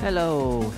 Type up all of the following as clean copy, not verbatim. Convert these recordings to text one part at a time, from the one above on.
Hello.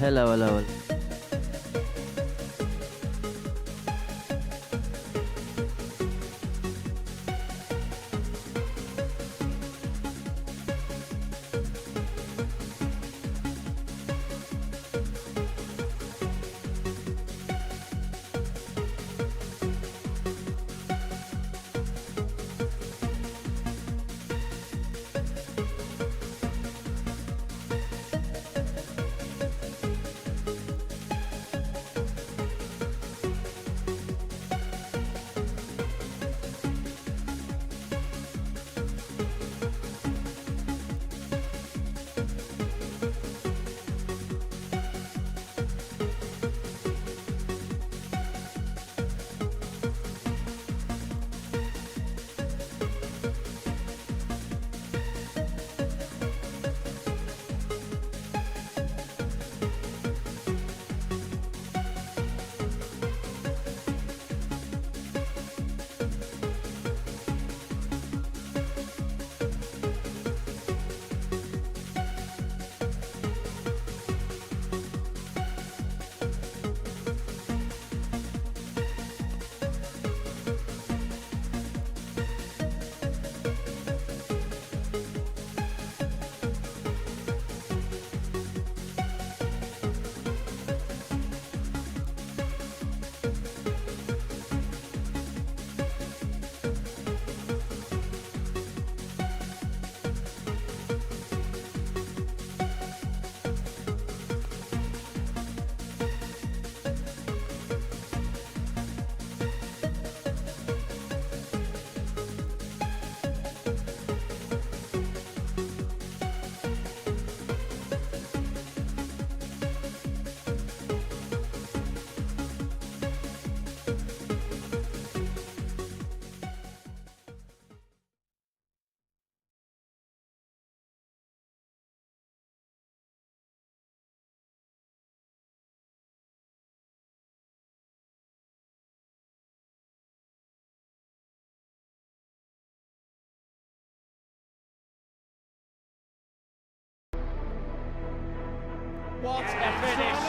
What a finish!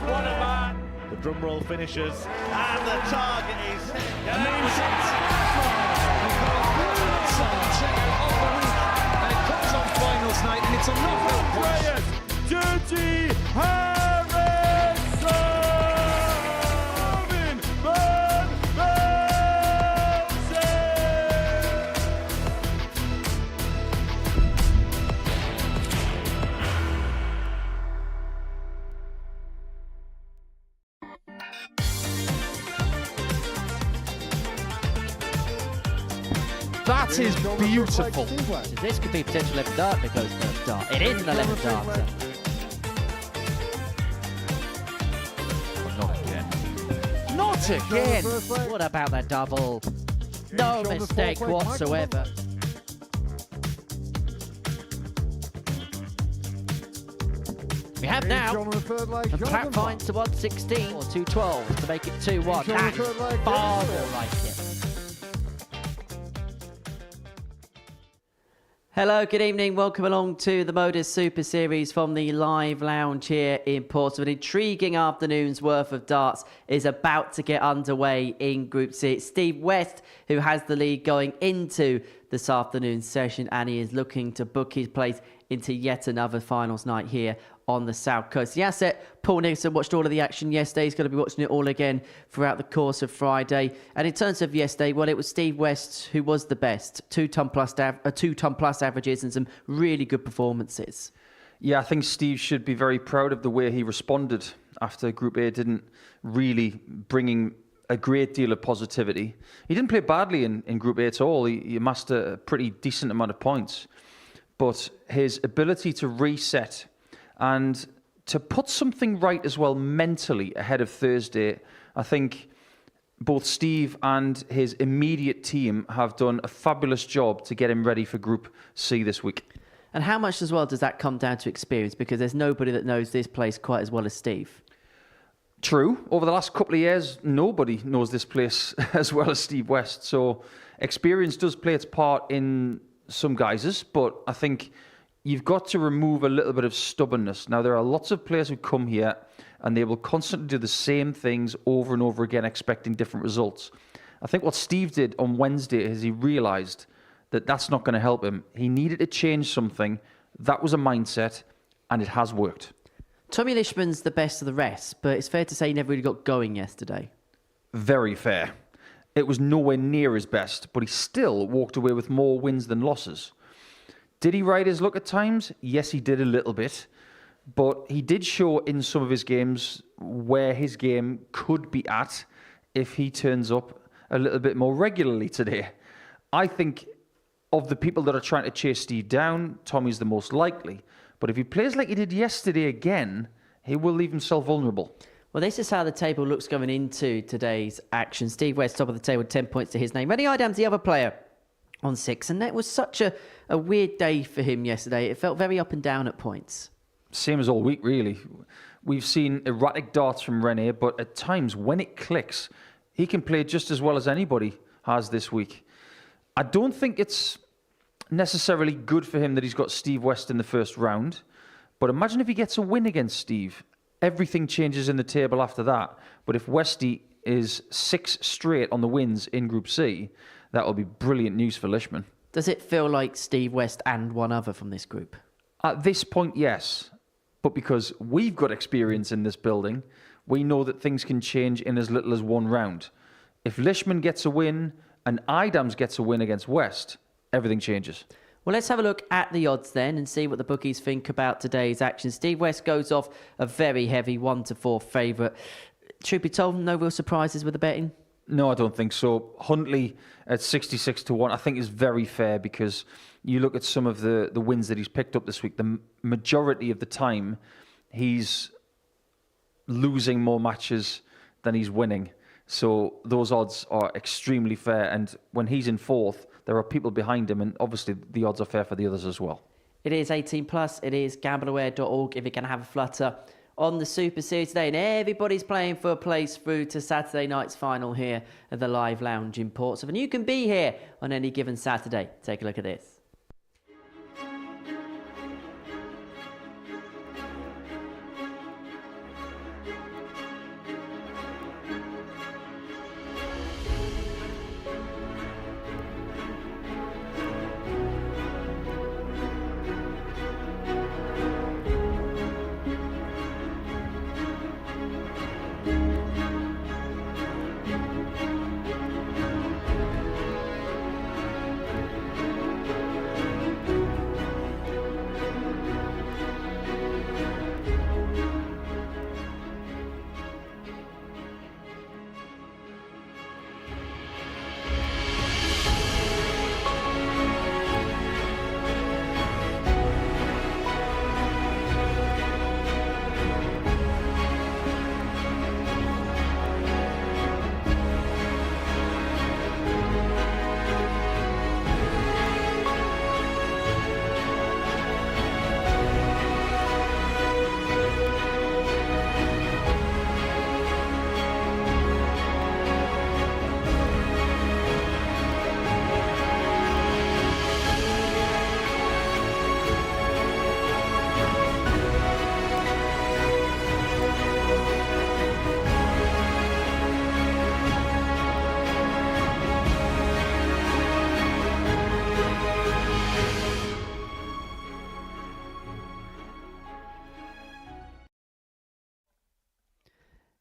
What a man! The drum roll finishes, and the target is and it comes on finals night, and it's a knockout push. Dirty Harrison! Van Velzen! That is beautiful. This could be potential 11 dart that goes first dart. It is an 11 darter. Not again. Not again. What about that double? No mistake whatsoever. We have now, and Platt finds to 116 or 212 to make it 2-1. That's far more like it. Hello, good evening. Welcome along to the Modus Super Series from the live lounge here in Portsmouth. An intriguing afternoon's worth of darts is about to get underway in Group C. It's Steve West who has the lead going into this afternoon's session, and he is looking to book his place into yet another finals night here on the South Coast. The asset, Paul Nicholson, watched all of the action yesterday. He's going to be watching it all again throughout the course of Friday. And in terms of yesterday, well, it was Steve West who was the best. 2 ton plus averages and some really good performances. Yeah, I think Steve should be very proud of the way he responded after Group A didn't really bringing a great deal of positivity. He didn't play badly in Group A at all. He amassed a pretty decent amount of points. But his ability to reset and to put something right as well mentally ahead of Thursday, I think both Steve and his immediate team have done a fabulous job to get him ready for Group C this week. And how much as well does that come down to experience? Because there's nobody that knows this place quite as well as Steve. True. Over the last couple of years, nobody knows this place as well as Steve West. So experience does play its part in some guises, but I think you've got to remove a little bit of stubbornness. Now, there are lots of players who come here and they will constantly do the same things over and over again, expecting different results. I think what Steve did on Wednesday is he realised that that's not going to help him. He needed to change something. That was a mindset, and it has worked. Tommy Lisman's the best of the rest, but it's fair to say he never really got going yesterday. Very fair. It was nowhere near his best, but he still walked away with more wins than losses. Did he ride his luck at times? Yes, he did a little bit. But he did show in some of his games where his game could be at if he turns up a little bit more regularly today. I think of the people that are trying to chase Steve down, Tommy's the most likely. But if he plays like he did yesterday again, he will leave himself vulnerable. Well, this is how the table looks going into today's action. Steve West, top of the table, 10 points to his name. Rennie Idams, the other player, on 6. And that was such a weird day for him yesterday. It felt very up and down at points. Same as all week, really. We've seen erratic darts from Rennie, but at times, when it clicks, he can play just as well as anybody has this week. I don't think it's necessarily good for him that he's got Steve West in the first round. But imagine if he gets a win against Steve. Everything changes in the table after that. But if Westy is 6 straight on the wins in Group C, that will be brilliant news for Lisman. Does it feel like Steve West and one other from this group? At this point, yes. But because we've got experience in this building, we know that things can change in as little as 1 round. If Lisman gets a win and Idams gets a win against West, everything changes. Well, let's have a look at the odds then and see what the bookies think about today's action. Steve West goes off a very heavy 1-4 favourite. Truth be told, no real surprises with the betting? No, I don't think so. Huntley at 66-1, I think is very fair because you look at some of the wins that he's picked up this week. The majority of the time, he's losing more matches than he's winning. So those odds are extremely fair. And when he's in 4th, there are people behind him, and obviously the odds are fair for the others as well. It is 18+. It is gambleaware.org if you're going to have a flutter on the Super Series today. And everybody's playing for a place through to Saturday night's final here at the Live Lounge in Portsmouth. And you can be here on any given Saturday. Take a look at this.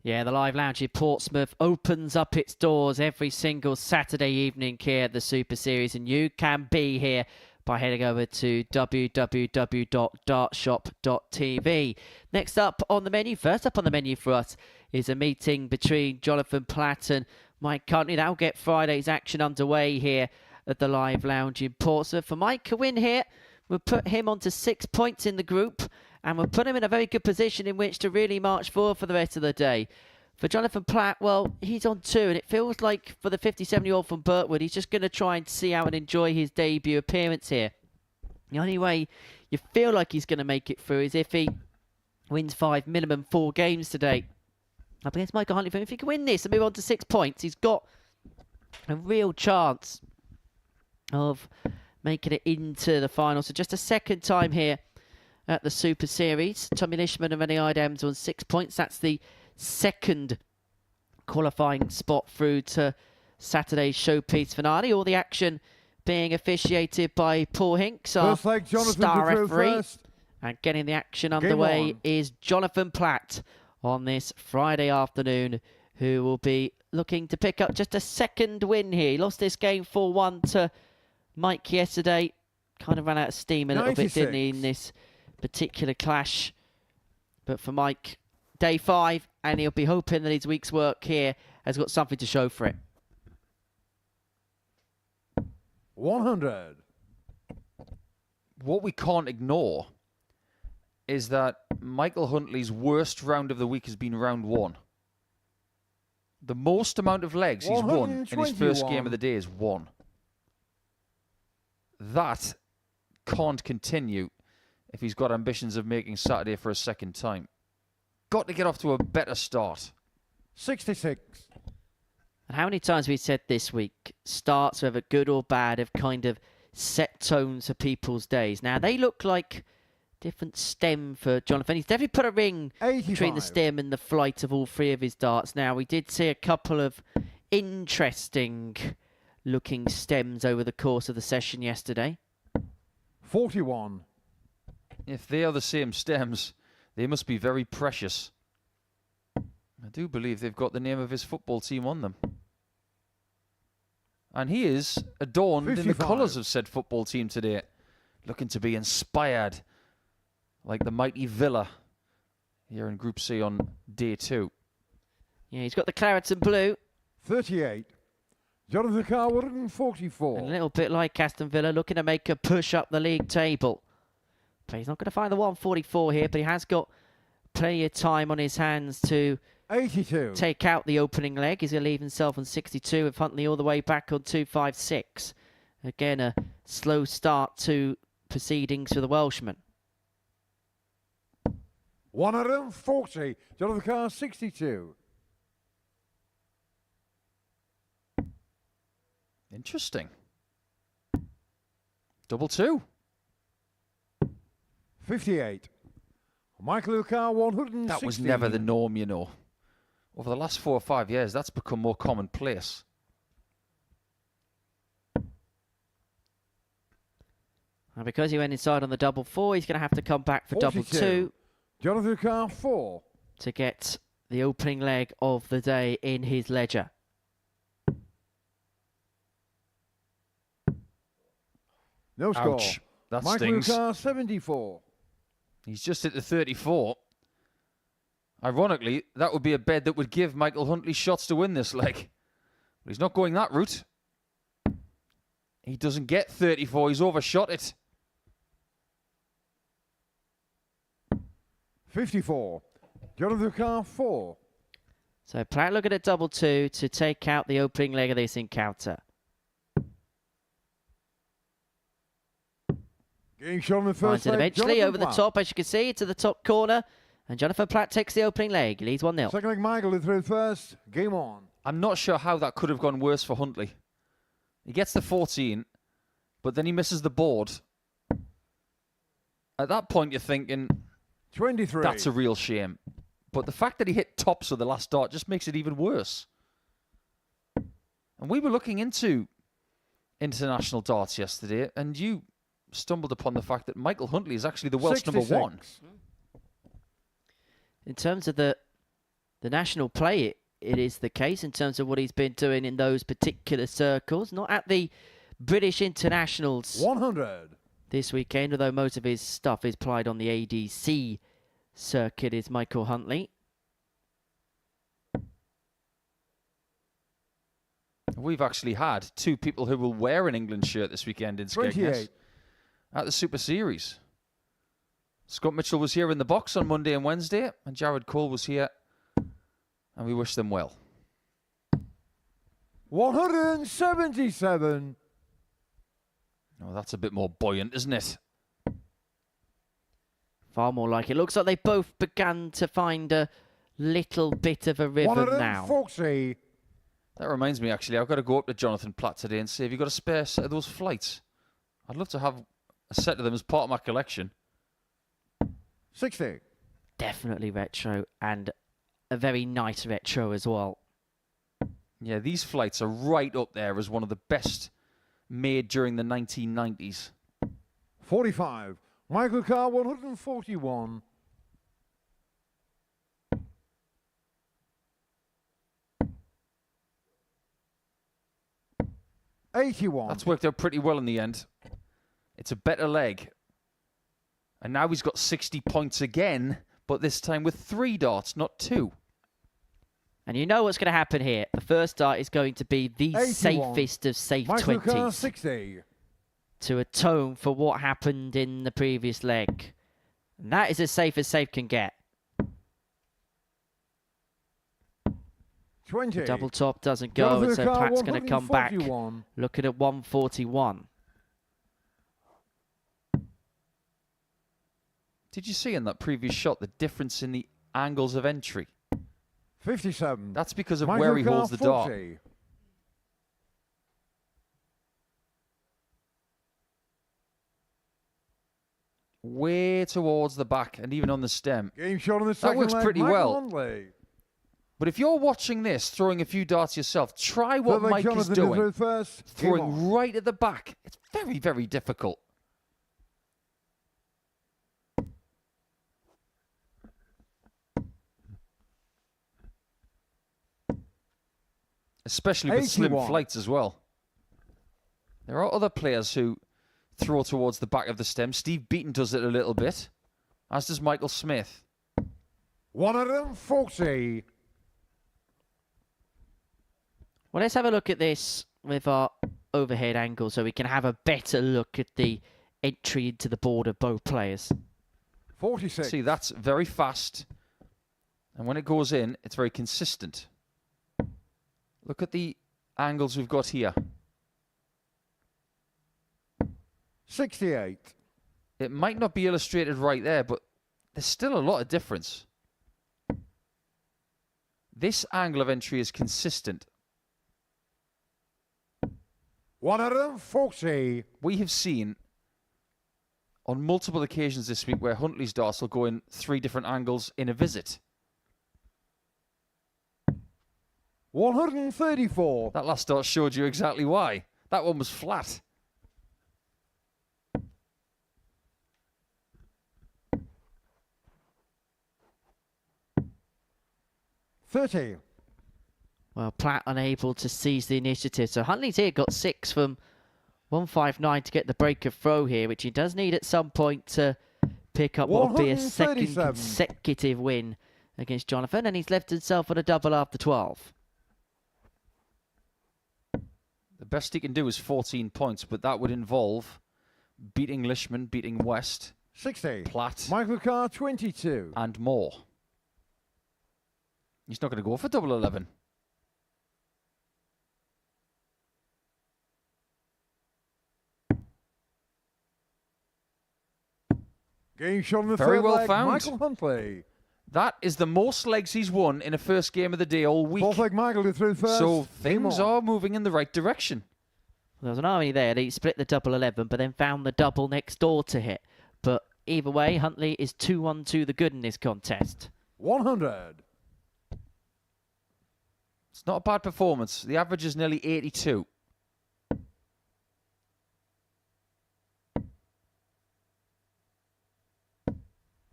Yeah, the Live Lounge in Portsmouth opens up its doors every single Saturday evening here at the Super Series, and you can be here by heading over to www.dartshop.tv. Next up on the menu, first up on the menu for us, is a meeting between Jonathan Platt and Mike Huntley. That'll get Friday's action underway here at the Live Lounge in Portsmouth. For Mike to win here, we'll put him onto 6 points in the group, and we'll put him in a very good position in which to really march forward for the rest of the day. For Jonathan Platt, well, he's on 2, and it feels like for the 57-year-old from Birkwood, he's just going to try and see out and enjoy his debut appearance here. The only way you feel like he's going to make it through is if he wins 5, minimum 4 games today up against Michael Huntley. If he can win this and move on to 6 points, he's got a real chance of making it into the final. So just a second time here at the Super Series. Tommy Lisman and Rennie Idams on 6 points. That's the second qualifying spot through to Saturday's showpiece finale. All the action being officiated by Paul Hinks, our star referee. First. And getting the action underway is Jonathan Platt on this Friday afternoon, who will be looking to pick up just a second win here. He lost this game 4-1 to Mike yesterday. Kind of ran out of steam a little bit, didn't he, in this particular clash. But for Mike, day 5, and he'll be hoping that his week's work here has got something to show for it. 100. What we can't ignore is that Michael Huntley's worst round of the week has been round 1. The most amount of legs he's won in his first game of the day is 1. That can't continue if he's got ambitions of making Saturday for a second time. Got to get off to a better start. 66. And how many times have we said this week, starts, whether good or bad, have kind of set tones for people's days. Now, they look like different stem for Jonathan. He's definitely put a ring 85. Between the stem and the flight of all 3 of his darts. Now, we did see a couple of interesting looking stems over the course of the session yesterday. 41. If they are the same stems, they must be very precious. I do believe they've got the name of his football team on them. And he is adorned 55. In the colours of said football team today, looking to be inspired like the mighty Villa here in Group C on day 2. Yeah, he's got the claret and blue. 38. Jonathan Carwood, 44. And a little bit like Aston Villa, looking to make a push up the league table. But he's not going to find the 144 here, but he has got plenty of time on his hands to 82. Take out the opening leg. He's going to leave himself on 62 with Huntley all the way back on 256. Again, a slow start to proceedings for the Welshman. 140. Jonathan Carr, 62. Interesting. 2-2. 58. Michael Carr, 160. That was never the norm, you know. Over the last 4 or 5 years, that's become more commonplace. And because he went inside on the 4-4, he's going to have to come back for 2-2. Jonathan Carr, 4. To get the opening leg of the day in his ledger. No score. Ouch. That Michael stings. Carr, 74. He's just hit the 34. Ironically, that would be a bed that would give Michael Huntley shots to win this leg. But he's not going that route. He doesn't get 34. He's overshot it. 54. Jonathan Carr, 4. So Platt looking at 2-2 to take out the opening leg of this encounter. Getting shot on the Finds first it leg. eventually Jonathan over the Platt. top, as you can see, to the top corner. And Jonathan Platt takes the opening leg. He leads 1-0. Second leg, Michael through first. Game on. I'm not sure how that could have gone worse for Huntley. He gets the 14, but then he misses the board. At that point, you're thinking, 23. that's a real shame. But the fact that he hit tops with the last dart just makes it even worse. And we were looking into international darts yesterday, and you stumbled upon the fact that Michael Huntley is actually the Welsh 66. number 1. In terms of the national play, it is the case in terms of what he's been doing in those particular circles. Not at the British internationals 100. this weekend, although most of his stuff is played on the ADC circuit, is Michael Huntley. We've actually had 2 people who will wear an England shirt this weekend in Scaife 28. at the Super Series. Scott Mitchell was here in the box on Monday and Wednesday, and Jared Cole was here, and we wish them well. 177. Oh, that's a bit more buoyant, isn't it? Far more like it. Looks like they both began to find a little bit of a rhythm now. 140. That reminds me, actually, I've got to go up to Jonathan Platt today and say, have you got a spare set of those flights? I'd love to have a set of them as part of my collection. 60. Definitely retro, and a very nice retro as well. Yeah, these flights are right up there as one of the best made during the 1990s. 45. Michael Carr, 141. $81. That's worked out pretty well in the end. It's a better leg. And now he's got 60 points again, but this time with 3 darts, not 2. And you know what's going to happen here. The first dart is going to be the 81. safest of safe Michael Carr, 20s. 60. To atone for what happened in the previous leg. And that is as safe can get. 20. Double top doesn't go, and so Carr, Platt's going to come back 141. looking at 141. Did you see in that previous shot the difference in the angles of entry? 57. That's because of Michael where he Carr, holds the dart. 40. Way towards the back and even on the stem. Game shot on the second works leg, pretty Michael well. Huntley. But if you're watching this, throwing a few darts yourself, try what Third leg, Mike is Jonathan doing. through first. Game on. Throwing right at the back. It's very, very difficult. Especially with slim 81. flights as well. There are other players who throw towards the back of the stem. Steve Beaton does it a little bit, as does Michael Smith. 140. Well, let's have a look at this with our overhead angle so we can have a better look at the entry into the board of both players. 46. See, that's very fast. And when it goes in, it's very consistent. Look at the angles we've got here. 68. It might not be illustrated right there, but there's still a lot of difference. This angle of entry is consistent. 140. We have seen on multiple occasions this week where Huntley's darts will go in 3 different angles in a visit. 134. That last dart showed you exactly why. That one was flat. $30. Well, Platt unable to seize the initiative. So Huntley's here got 6 from 159 to get the break of throw here, which he does need at some point to pick up what will be a second 137. consecutive win against Jonathan. And he's left himself on a double after 12. The best he can do is 14 points, but that would involve beating Lisman, beating West, 60. Platt, Michael Carr, 22. and more. He's not going to go for double 11. Game shot on the Very third well leg, found. Michael Huntley. That is the most legs he's won in a first game of the day all week. Fourth leg, Michael to through first. So Game things on. are moving in the right direction. There was an harmony there. He split the double 11, but then found the double next door to hit. But either way, Huntley is 2-1-2 the good in this contest. 100. It's not a bad performance. The average is nearly 82.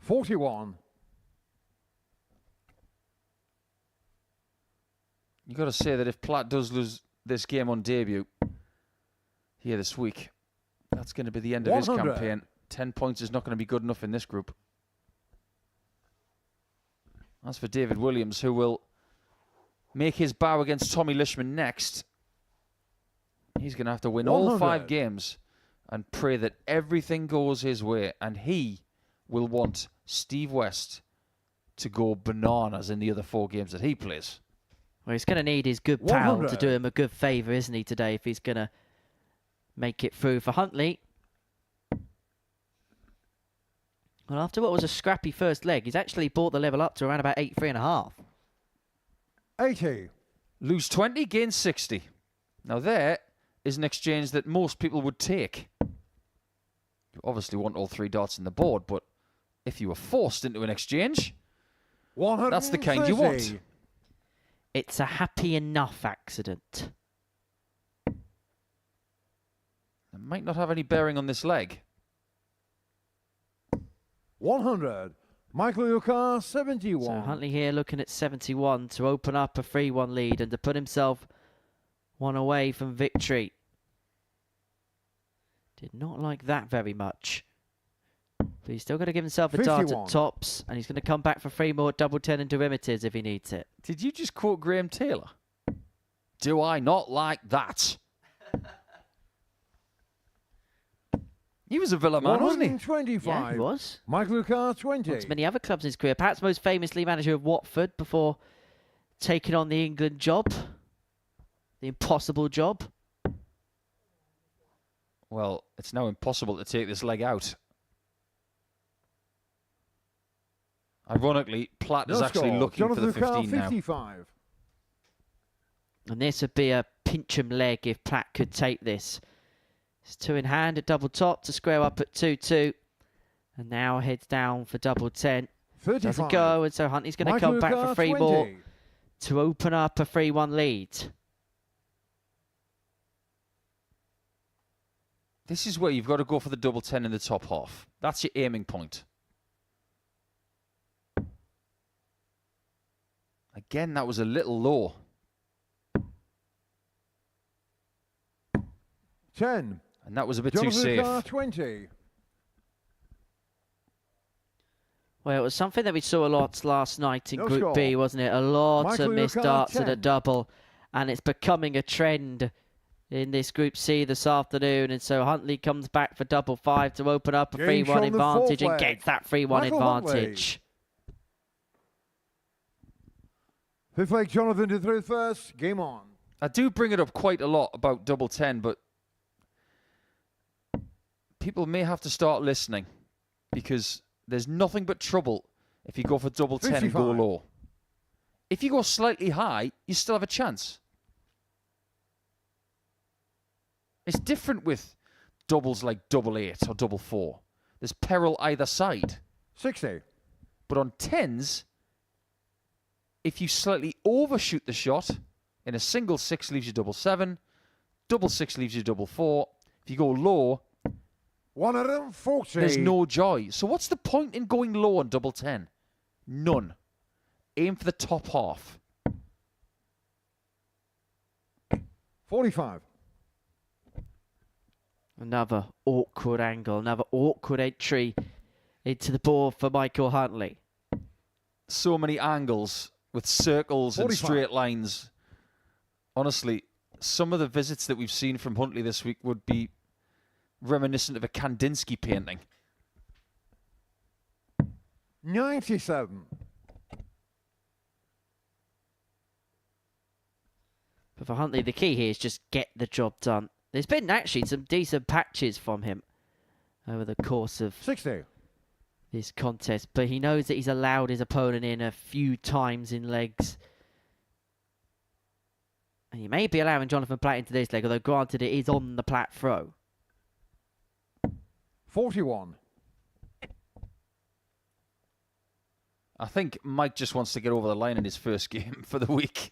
$41. You've got to say that if Platt does lose this game on debut here this week, that's going to be the end of his 100. campaign. 10 points is not going to be good enough in this group. As for David Williams, who will make his bow against Tommy Lisman next, he's going to have to win all 100. 5 games and pray that everything goes his way, and he will want Steve West to go bananas in the other 4 games that he plays. Well, he's going to need his good pal 100. to do him a good favour, isn't he, today, if he's going to make it through for Huntley. Well, after what was a scrappy first leg, he's actually brought the level up to around about 83.5. 80. Lose 20, gain 60. Now there is an exchange that most people would take. You obviously want all 3 darts in the board, but if you were forced into an exchange, that's the kind you want. It's a happy enough accident. It might not have any bearing on this leg. 100. Michael Yukar, 71. So Huntley here looking at 71 to open up a 3-1 lead and to put himself one away from victory. Did not like that very much. But he's still got to give himself a 51. dart at tops, and he's going to come back for 3 more double 10 and derivatives if he needs it. Did you just quote Graham Taylor? Do I not like that? He was a Villa man, wasn't he? 125. Yeah, he was. Michael Yukar, 20. Amongst many other clubs in his career, perhaps most famously manager of Watford before taking on the England job. The impossible job. Well, it's now impossible to take this leg out. Ironically, Platt is actually looking for the 15 now. 55. And this would be a pinch-em leg if Platt could take this. It's 2 in hand at double top to square up at 2-2. And now heads down for double 10. 35. Doesn't go, and so Huntley's going to come back for 3 more to open up a 3-1 lead. This is where you've got to go for the double 10 in the top half. That's your aiming point. Again, that was a little low. 10. And that was a bit too safe. 20. Well, it was something that we saw a lot last night in No Group score. B, wasn't it? A lot Michael of missed Yukar, darts at a 10. double. And it's becoming a trend in this Group C this afternoon. And so Huntley comes back for double 5 to open up a Game 3-1 from the advantage fourth and leg. gets that 3-1 Michael Huntley. advantage. 5th leg, Jonathan to through first. Game on. I do bring it up quite a lot about double 10, but people may have to start listening because there's nothing but trouble if you go for double 10 and go 55. low. If you go slightly high, you still have a chance. It's different with doubles like double 8 or double 4. There's peril either side. 60. But on 10s, if you slightly overshoot the shot, in a single 6 leaves you double 7, double 6 leaves you double 4. If you go low, 140. there's no joy. So what's the point in going low on double 10? None. Aim for the top half. 45. Another awkward angle, another awkward entry into the board for Michael Huntley. So many angles with circles and 45. straight lines. Honestly, some of the visits that we've seen from Huntley this week would be reminiscent of a Kandinsky painting. 97. But for Huntley, the key here is just get the job done. There's been actually some decent patches from him over the course of 60. this contest, but he knows that he's allowed his opponent in a few times in legs. And he may be allowing Jonathan Platt into this leg, although granted it is on the Platt throw. 41. I think Mike just wants to get over the line in his first game for the week.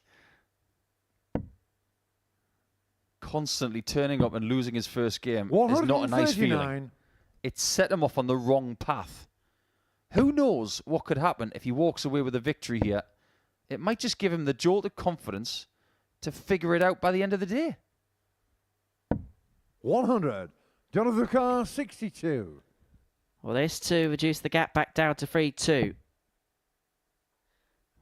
Constantly turning up and losing his first game is not a nice feeling. 139. It set him off on the wrong path. Who knows what could happen if he walks away with a victory here? It might just give him the jolt of confidence to figure it out by the end of the day. 100. Jonathan Carr, 62. Well, this to reduce the gap back down to 3-2.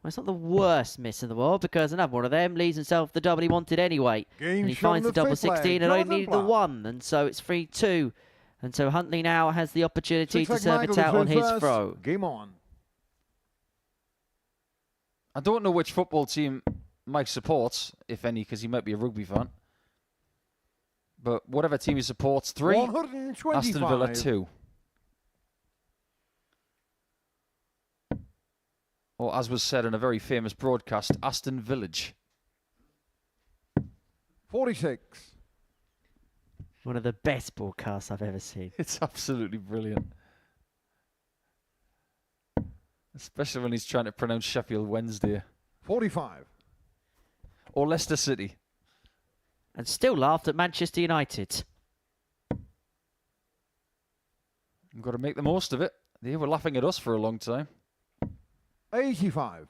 Well, it's not the worst miss in the world because another one of them leaves himself the double he wanted anyway. Game And he shown finds the the double fifth leg. 16 and only Jonathan needed the Platt. 1. And so it's 3-2. And so Huntley now has the opportunity 6th to leg, serve Michael it out to on his first. throw. Game on. I don't know which football team Mike supports, if any, because he might be a rugby fan. But whatever team he supports, 3. 125. Aston Villa 2. Or as was said in a very famous broadcast, Aston Village. 46. One of the best broadcasts I've ever seen. It's absolutely brilliant. Especially when he's trying to pronounce Sheffield Wednesday. 45. Or Leicester City. And still laughed at Manchester United. We've got to make the most of it. They were laughing at us for a long time. 85.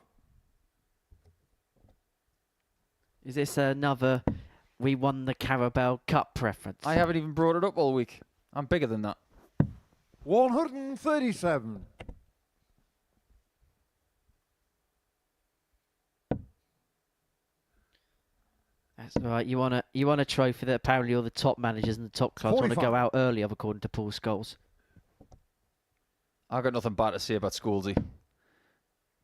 Is this another we won the Carabao Cup preference? I haven't even brought it up all week. I'm bigger than that. 137. That's right. You want a trophy that apparently all the top managers and the top clubs want to 45. go out early of, according to Paul Scholes. I've got nothing bad to say about Scholesy.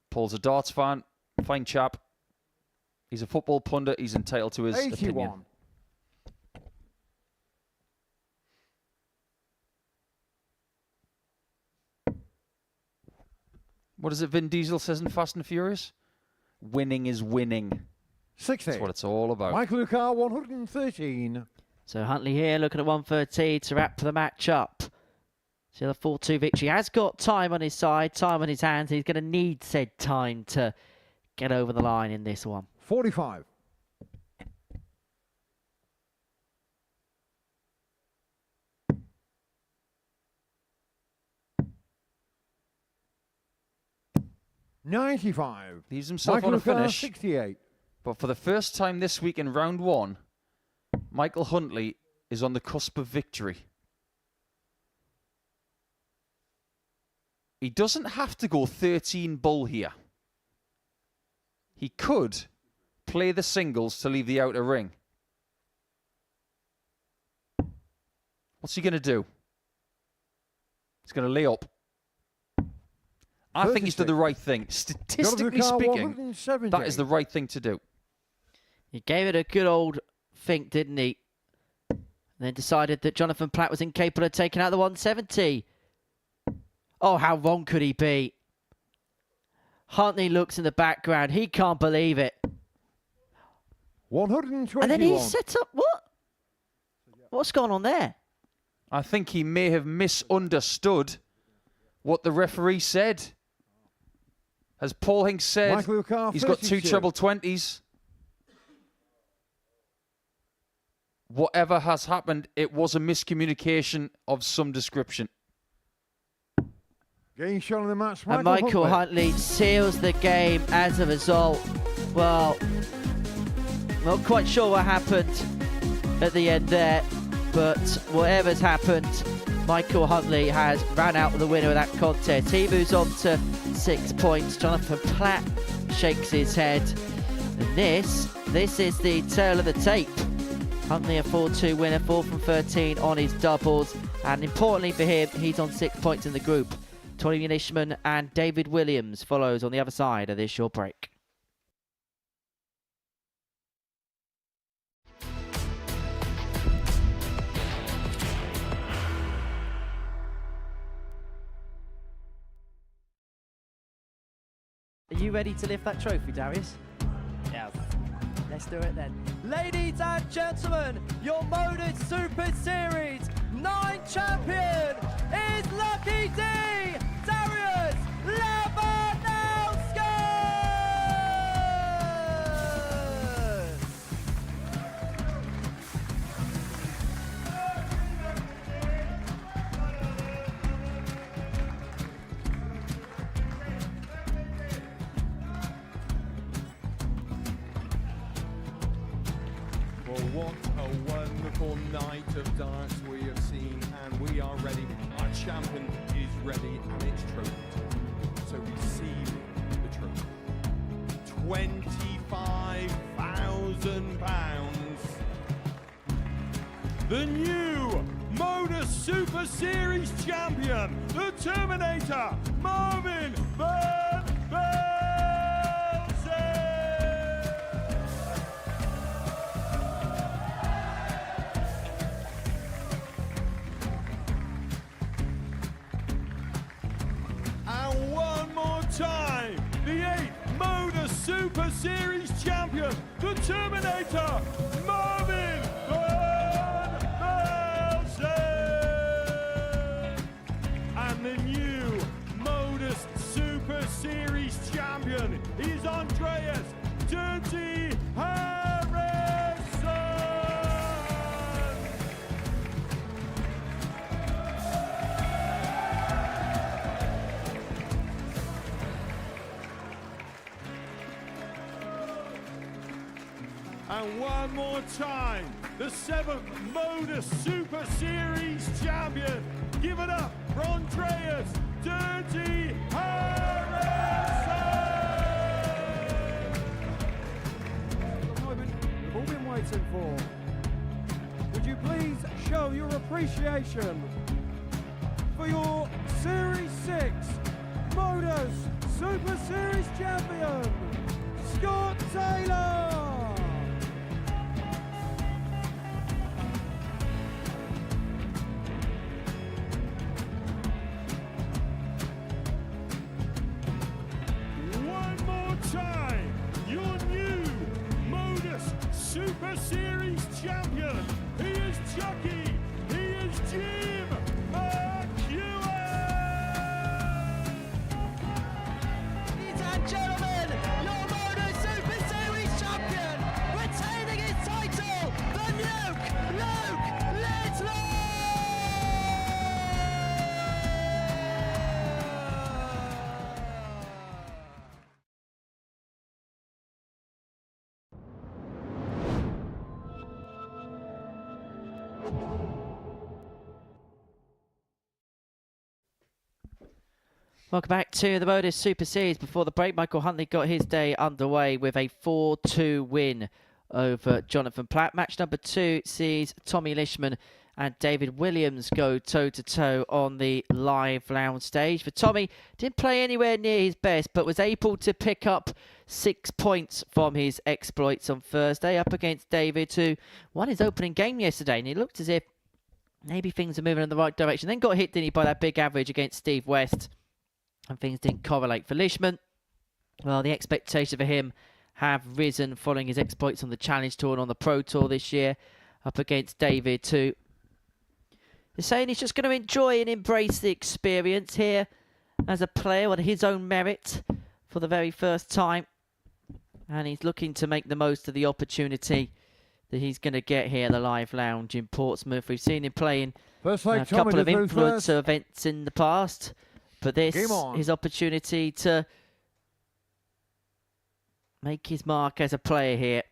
Paul's a darts fan, fine chap. He's a football pundit. He's entitled to his 81. opinion. What is it Vin Diesel says in Fast and Furious? Winning is winning. 60. That's what it's all about. Michael Lucar, 113. So Huntley here looking at 113 to wrap the match up. So the 4-2 victory has got time on his side, time on his hands. He's going to need said time to get over the line in this one. 45. $95. Leaves himself Michael on a Lucar, finish. 68. But for the first time this week in round one, Michael Huntley is on the cusp of victory. He doesn't have to go 13 bull here. He could play the singles to leave the outer ring. What's he going to do? He's going to lay up. I think he's done the right thing. Statistically speaking, that is the right thing to do. He gave it a good old think, didn't he? And then decided that Jonathan Platt was incapable of taking out the 170. Oh, how wrong could he be? Huntley looks in the background. He can't believe it. 121. And then he set up... What? What's going on there? I think he may have misunderstood what the referee said. As Paul Hinks said, Michael Lucar, he's got 2 32. treble 20s. Whatever has happened, it was a miscommunication of some description. Getting shown in the match, And Michael Huntley seals the game as a result. Well, not quite sure what happened at the end there, but whatever's happened, Michael Huntley has ran out the winner of that contest. He moves on to 6 points. Jonathan Platt shakes his head. And this is the tail of the tape. Huntley a 4-2 winner, 4 from 13 on his doubles. And importantly for him, he's on 6 points in the group. Tony Lisman and David Williams follows on the other side of this short break. Are you ready to lift that trophy, Darius? Yes. Let's do it then. Ladies and gentlemen, your Modus Super Series 9 champion is Lucky D, Darius Labanowski! Well, what a wonderful night of darts we have seen, and we are ready. Our champion is ready, and it's trophy time. So receive the trophy. £25,000. The new Modus Super Series champion, the Terminator, Marvin Van Velzen. And one more time, the 8th Modus Super Series champion, the Terminator, Marvin Van Velzen. And one more time, the 7th Modus Super Series champion. Give it up for Andreas Dirty Harrison! The moment we've all been waiting for. Would you please show your appreciation for your Series 6 Modus Super Series champion, Scott Taylor! One more time, your new Modus Super Series champion. He is Chucky. He is Jim McGuire. Ladies and gentlemen, your Modus Super Series champion, retaining his title, the Nuke, Luke Lisman! Welcome back to the Modus Super Series. Before the break, Michael Huntley got his day underway with a 4-2 win over Jonathan Platt. Match number 2 sees Tommy Lisman and David Williams go toe-to-toe on the live lounge stage. For Tommy, didn't play anywhere near his best, but was able to pick up 6 points from his exploits on Thursday up against David, who won his opening game yesterday, and it looked as if maybe things are moving in the right direction. Then got hit, didn't he, by that big average against Steve West. And things didn't correlate for Lisman. Well, the expectations for him have risen following his exploits on the Challenge Tour and on the Pro Tour this year, up against David, who is saying he's just going to enjoy and embrace the experience here as a player on his own merit for the very first time. And he's looking to make the most of the opportunity that he's going to get here at the Live Lounge in Portsmouth. We've seen him playing a couple of influencer events in the past. But this is his opportunity to make his mark as a player here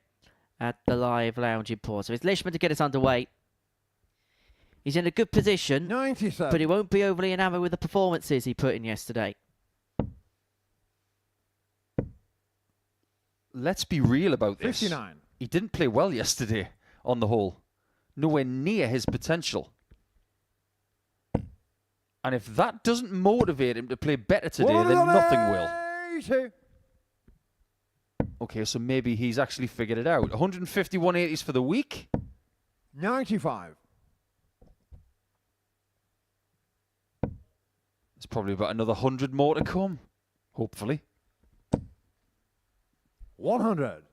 at the Live Lounge in Portsmouth. It's Lisman to get us underway. He's in a good position, 97. but he won't be overly enamoured with the performances he put in yesterday. Let's be real about this. 59. He didn't play well yesterday on the whole. Nowhere near his potential. And if that doesn't motivate him to play better today, then nothing will. Okay, so maybe he's actually figured it out. 151 80s for the week. 95. There's probably about another 100 more to come, hopefully. 100.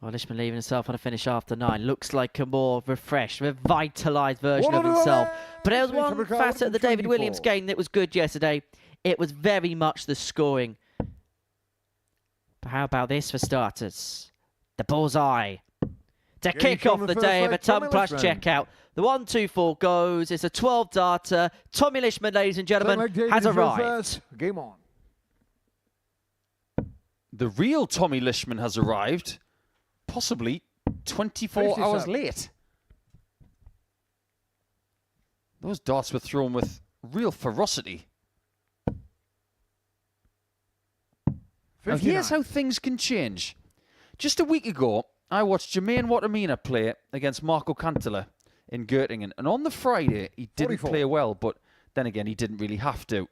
Well, Lisman leaving himself on a finish after 9. Looks like a more refreshed, revitalised version of himself. But there was one facet of the David Williams game that was good yesterday. It was very much the scoring. But how about this for starters? The bullseye. To kick off the day of a ton plus checkout. The 1-2-4 goes. It's a 12-darter. Tommy Lisman, ladies and gentlemen, has arrived. Game on. The real Tommy Lisman has arrived. Possibly 24 hours late. Those darts were thrown with real ferocity. Now here's how things can change. Just a week ago, I watched Jermaine Watamina play against Marco Cantilla in Göttingen. And on the Friday, he didn't play well, but then again, he didn't really have to.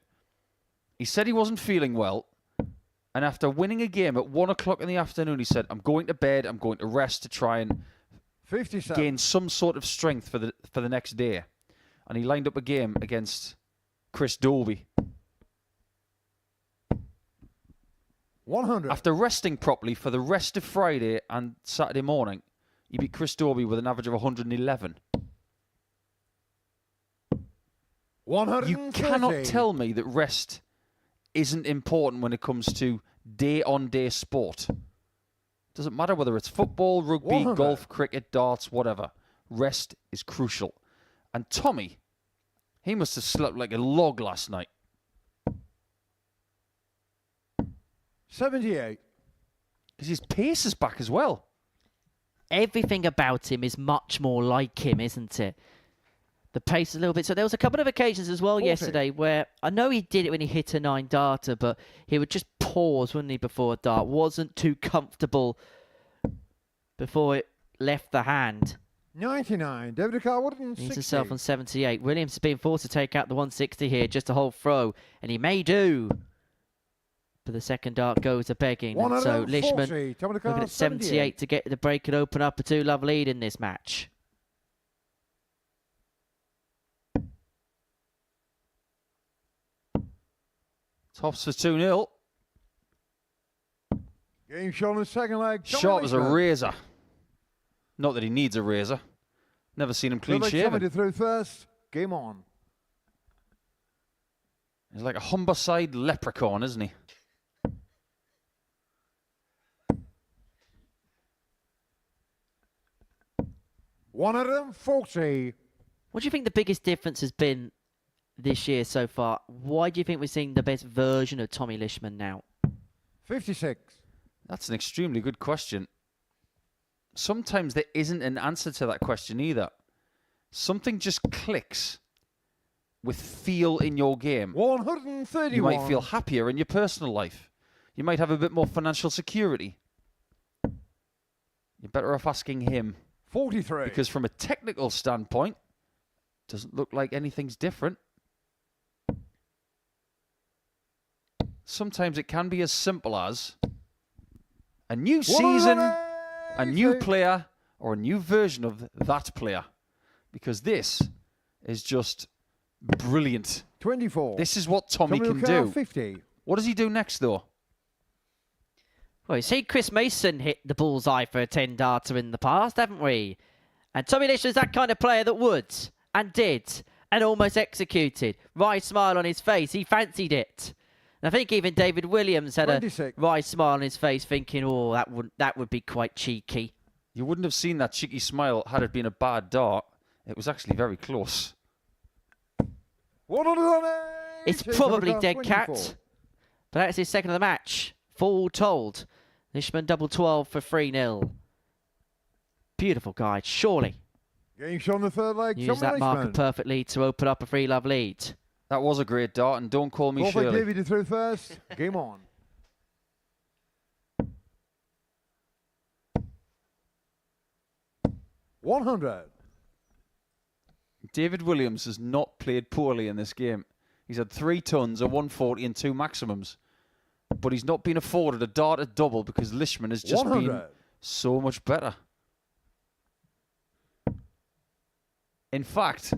He said he wasn't feeling well. And after winning a game at 1 o'clock in the afternoon, he said, I'm going to bed, I'm going to rest to try and gain some sort of strength for the next day. And he lined up a game against Chris Dolby. 100. After resting properly for the rest of Friday and Saturday morning, he beat Chris Dolby with an average of 111. 130. You cannot tell me that rest isn't important when it comes to day-on-day sport. Doesn't matter whether it's football, rugby, 100. golf, cricket, darts, whatever. Rest is crucial. And Tommy, he must have slept like a log last night. 78. Because his pace is back as well. Everything about him is much more like him, isn't it? The pace is a little bit. So there was a couple of occasions as well yesterday where I know he did it when he hit a 9-darter, but he would just pause, wouldn't he, before a dart? Wasn't too comfortable before it left the hand. 99. David Carwood and He's 60. himself on 78. Williams has been forced to take out the 160 here, just a whole throw, and he may do. But the second dart goes a begging. And so Lisman looking at 78 to get the break and open up a 2-love lead in this match. Tops for 2-0. Game shot in the second leg. Shot as a razor. Not that he needs a razor. Never seen him clean shaven. Through first. Game on. He's like a Humberside leprechaun, isn't he? $140. What do you think the biggest difference has been this year so far? Why do you think we're seeing the best version of Tommy Lisman now? 56. That's an extremely good question. Sometimes there isn't an answer to that question either. Something just clicks with feel in your game. 131. You might feel happier in your personal life. You might have a bit more financial security. You're better off asking him. 43. Because from a technical standpoint, doesn't look like anything's different. Sometimes it can be as simple as a new season, a new player, or a new version of that player. Because this is just brilliant. 24. This is what Tommy can do. 50. What does he do next, though? Well, you see Chris Mason hit the bullseye for a 10-darter in the past, haven't we? And Tommy Lisman's that kind of player that would, and did, and almost executed. Wry smile on his face. He fancied it. And I think even David Williams had 26. a wry smile on his face, thinking, oh, that would be quite cheeky. You wouldn't have seen that cheeky smile had it been a bad dart. It was actually very close. 180. It's probably dead cat, but that's his second of the match. Full told. Lisman double 12 for 3-0. Beautiful guide, surely. Game shot on the third leg. Use that marker perfectly to open up a 3-love lead. That was a great dart, and don't call me Shirley. David through first. Game on. $100. David Williams has not played poorly in this game. He's had 3 tons, a 140 and 2 maximums. But he's not been afforded a dart at double because Lisman has just 100. been so much better. In fact,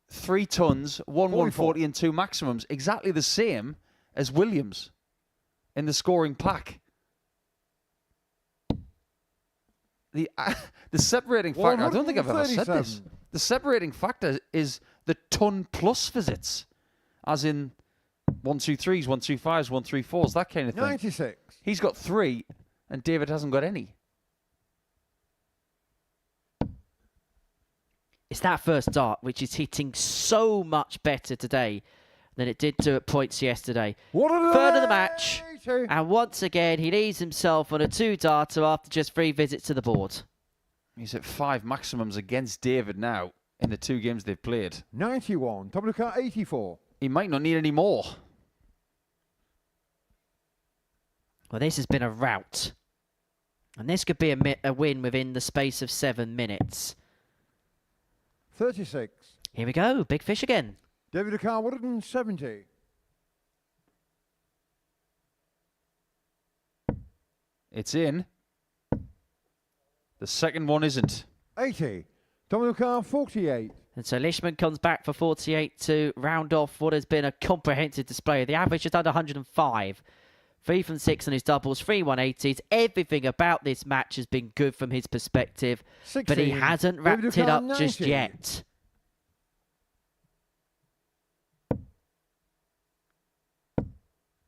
3 tons, 140 and 2 maximums, exactly the same as Williams in the scoring pack. The separating factor, I don't think I've ever said this. The separating factor is the ton plus visits, as in 1-2-3s, 1-2-5s, 1-3-4s, that kind of thing. 96. He's got 3, and David hasn't got any. It's that first dart which is hitting so much better today than it did to at points yesterday. Third of the match, and once again he leaves himself on a 2-darter after just 3 visits to the board. He's at 5 maximums against David now in the 2 games they've played. 91. WK 84. He might not need any more. Well, this has been a rout. And this could be a win within the space of 7 minutes. 36. Here we go. Big fish again. David Carwood and 70. It's in. The second one isn't. 80. WK 48. And so Lisman comes back for 48 to round off what has been a comprehensive display. The average is under 105. 3 from 6 on his doubles, 3 180s. Everything about this match has been good from his perspective. 16. But he hasn't wrapped it up just yet.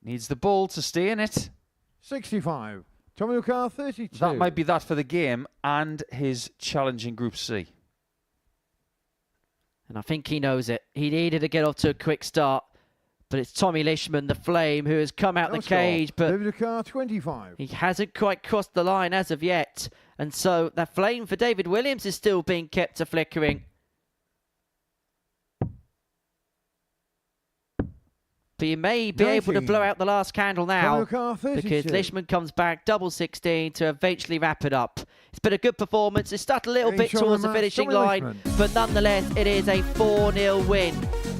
Needs the ball to stay in it. 65. Tommy O'Carr 32. That might be that for the game and his challenge in Group C. And I think he knows it. He needed to get off to a quick start. But it's Tommy Lisman, the Flame, who has come out the cage, but David Carr, 25. he hasn't quite crossed the line as of yet. And so that flame for David Williams is still being kept to flickering. But you may be able to blow out the last candle now, because Lisman comes back double 16 to eventually wrap it up. It's been a good performance. It's stuck a little bit towards the finishing line, but nonetheless, it is a 4-0 win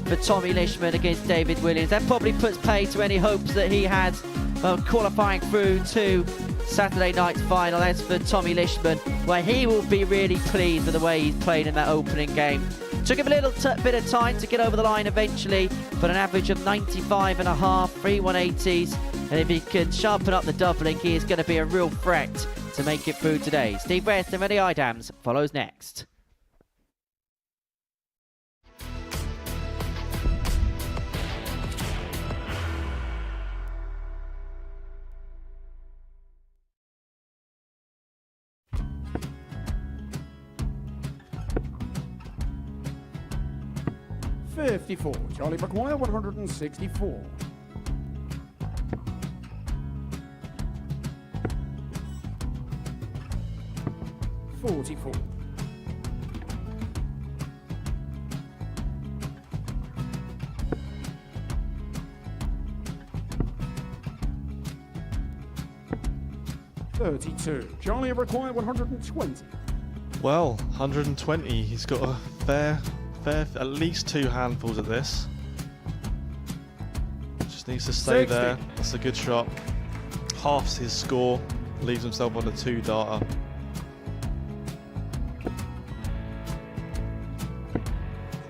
for Tommy Lisman against David Williams. That probably puts pay to any hopes that he had of qualifying through to Saturday night's final. As for Tommy Lisman, where he will be really pleased with the way he's played in that opening game. Took him a little bit of time to get over the line eventually, but an average of 95.5, 3 180s. And if he can sharpen up the doubling, he is going to be a real threat to make it through today. Steve West and Reddy Idams follows next. $54. Charlie McGuire, 164. $44. $32. Charlie McGuire, 120. Well, 120. He's got a fair, at least 2 handfuls of this. Just needs to stay 60. there. That's a good shot. Halves his score, leaves himself on a 2-darter.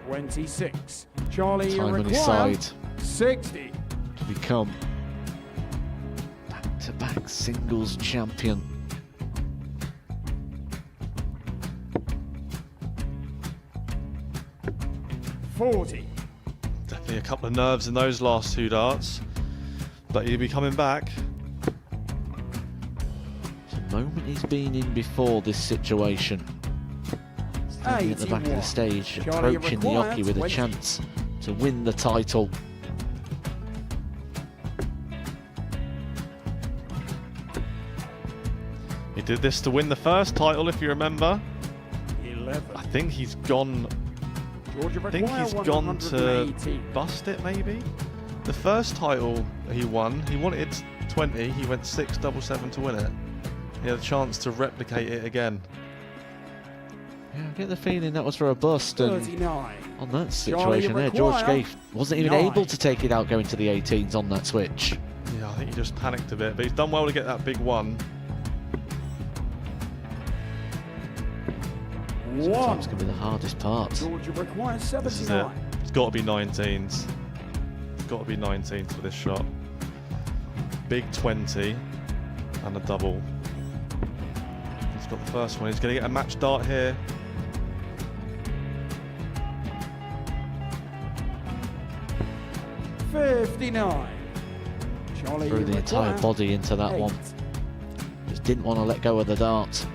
$26. Charlie Time on his McGuire, side 60. to become back-to-back singles champion. $40. Definitely a couple of nerves in those last 2 darts, but he'll be coming back. The moment he's been in before this situation. Standing at the back of the stage, Charlie approaching the McGuire, hockey with 20. a chance to win the title. He did this to win the first title, if you remember. 11. I think he's gone. I think he's gone to bust it, maybe. The first title he won, he wanted 20. He went 6-7-7 to win it. He had a chance to replicate it again. Yeah, I get the feeling that was for a bust, and 39. on that situation there, George Scaife wasn't even 9. able to take it out going to the 18s on that switch. Yeah, I think he just panicked a bit, but he's done well to get that big one. Sometimes can be the hardest part. Georgia requires This is it. 79. It's got to be 19s. It's got to be 19s for this shot. Big 20 and a double. He's got the first one. He's going to get a match dart here. $59. Charlie Threw the entire McGuire, body into that 8. one. Just didn't want to let go of the dart.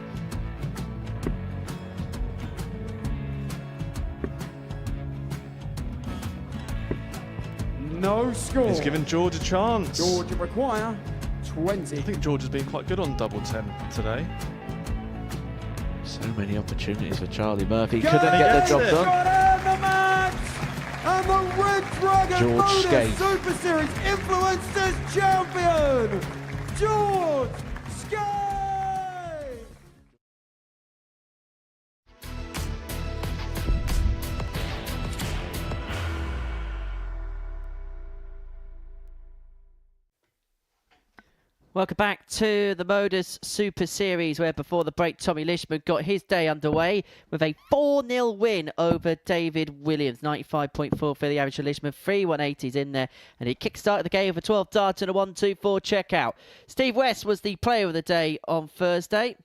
No score. He's given George a chance. Georgia require 20. I think George has been quite good on double 10 today. So many opportunities for Charlie Murphy. Go! Couldn't get the job Yes! done. Got in the match! And the Red Dragon George Modus Scaife. Super Series Influencers Champion, George Scaife! Welcome back to the Modus Super Series, where before the break, Tommy Lisman got his day underway with a 4-0 win over David Williams. 95.4 for the average for Lisman, 3 180s in there, and he kick-started the game with a 12 darts and a 1-2-4 checkout. Steve West was the player of the day on Thursday,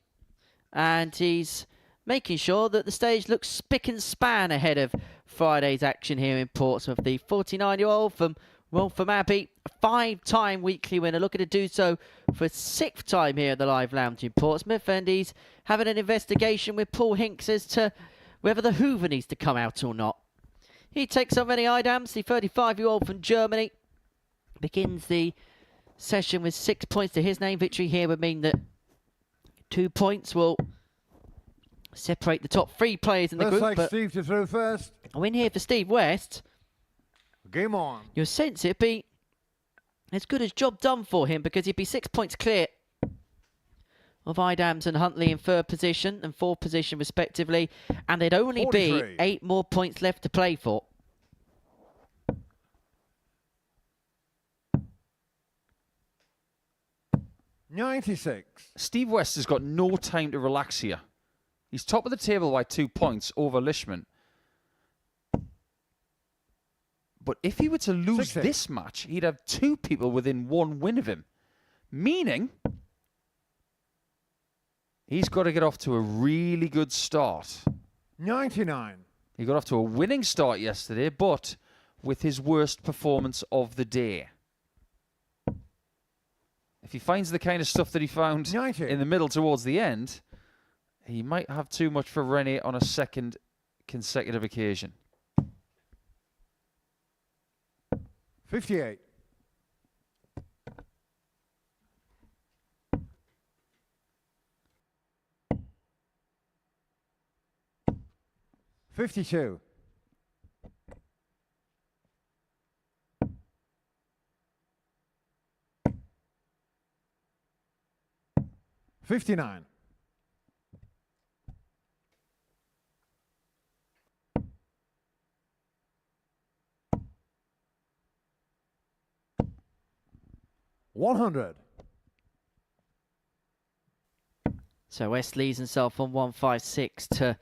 and he's making sure that the stage looks spick and span ahead of Friday's action here in Portsmouth. The 49-year-old from Waltham Abbey, a 5-time weekly winner, looking to do so for a 6th time here at the Live Lounge in Portsmouth, and he's having an investigation with Paul Hinks as to whether the Hoover needs to come out or not. He takes on Rennie Idams, the 35-year-old from Germany, begins the session with 6 points to his name. Victory here would mean that 2 points will separate the top 3 players in the group. But Steve to throw first. a win here for Steve West. Game on. You'll sense it'd be as good as job done for him, because he'd be 6 points clear of Idams and Huntley in 3rd position and 4th position respectively, and there'd only 43. be 8 more points left to play for. $96. Steve West has got no time to relax here. He's top of the table by 2 points over Lisman. But if he were to lose 60. this match, he'd have 2 people within 1 win of him. Meaning, he's got to get off to a really good start. 99. He got off to a winning start yesterday, but with his worst performance of the day. If he finds the kind of stuff that he found 90. in the middle towards the end, he might have too much for Rennie on a 2nd consecutive occasion. 58. 52. 59. 100. So West leaves himself on 156 to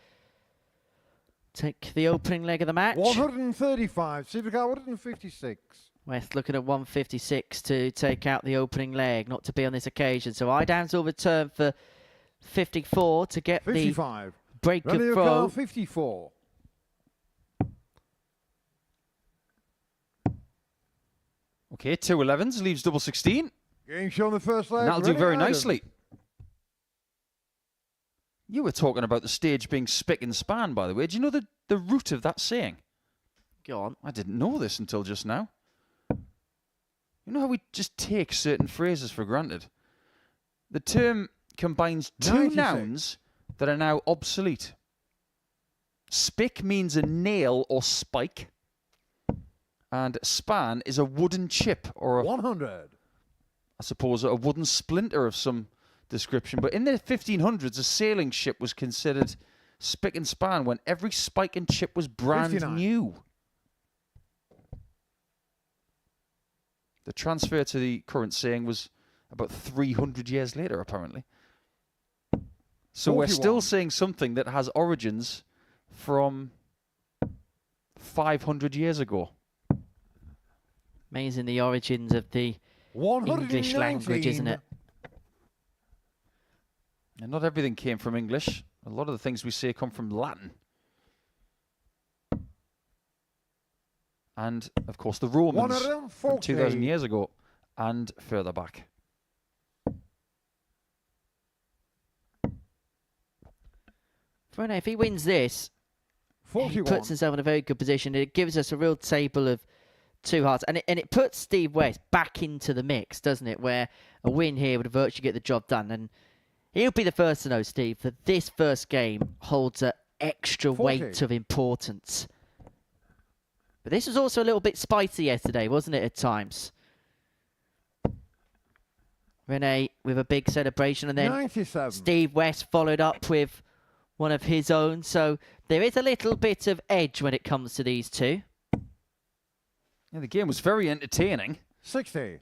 take the opening leg of the match. 135. Supercar 156. West looking at 156 to take out the opening leg, not to be on this occasion. So Idams will return for 54 to get 55. the break of Radio throw. car 54. Okay, 2 11s, leaves double 16. Game shown the first leg. And that'll do Rennie very Idams. nicely. You were talking about the stage being spick and span, by the way. Do you know the root of that saying? Go on. I didn't know this until just now. You know how we just take certain phrases for granted? The term combines 2 96. nouns that are now obsolete. Spick means a nail or spike, and span is a wooden chip or, 100. I suppose, a wooden splinter of some description. But in the 1500s, a sailing ship was considered spick and span when every spike and chip was brand 59. new. The transfer to the current saying was about 300 years later, apparently. So we're 41. still saying something that has origins from 500 years ago. Amazing the origins of the English language, isn't it? And not everything came from English. A lot of the things we say come from Latin. And, of course, the Romans from 140. 2,000 years ago and further back. Rennie, if he wins this, he 41. puts himself in a very good position. It gives us a real table of 2 hearts. And it puts Steve West back into the mix, doesn't it? Where a win here would virtually get the job done. And he'll be the first to know, Steve, that this first game holds an extra 40. weight of importance. But this was also a little bit spicy yesterday, wasn't it, at times? Rennie with a big celebration, and then 97. Steve West followed up with one of his own. So there is a little bit of edge when it comes to these two. Yeah, the game was very entertaining. 60.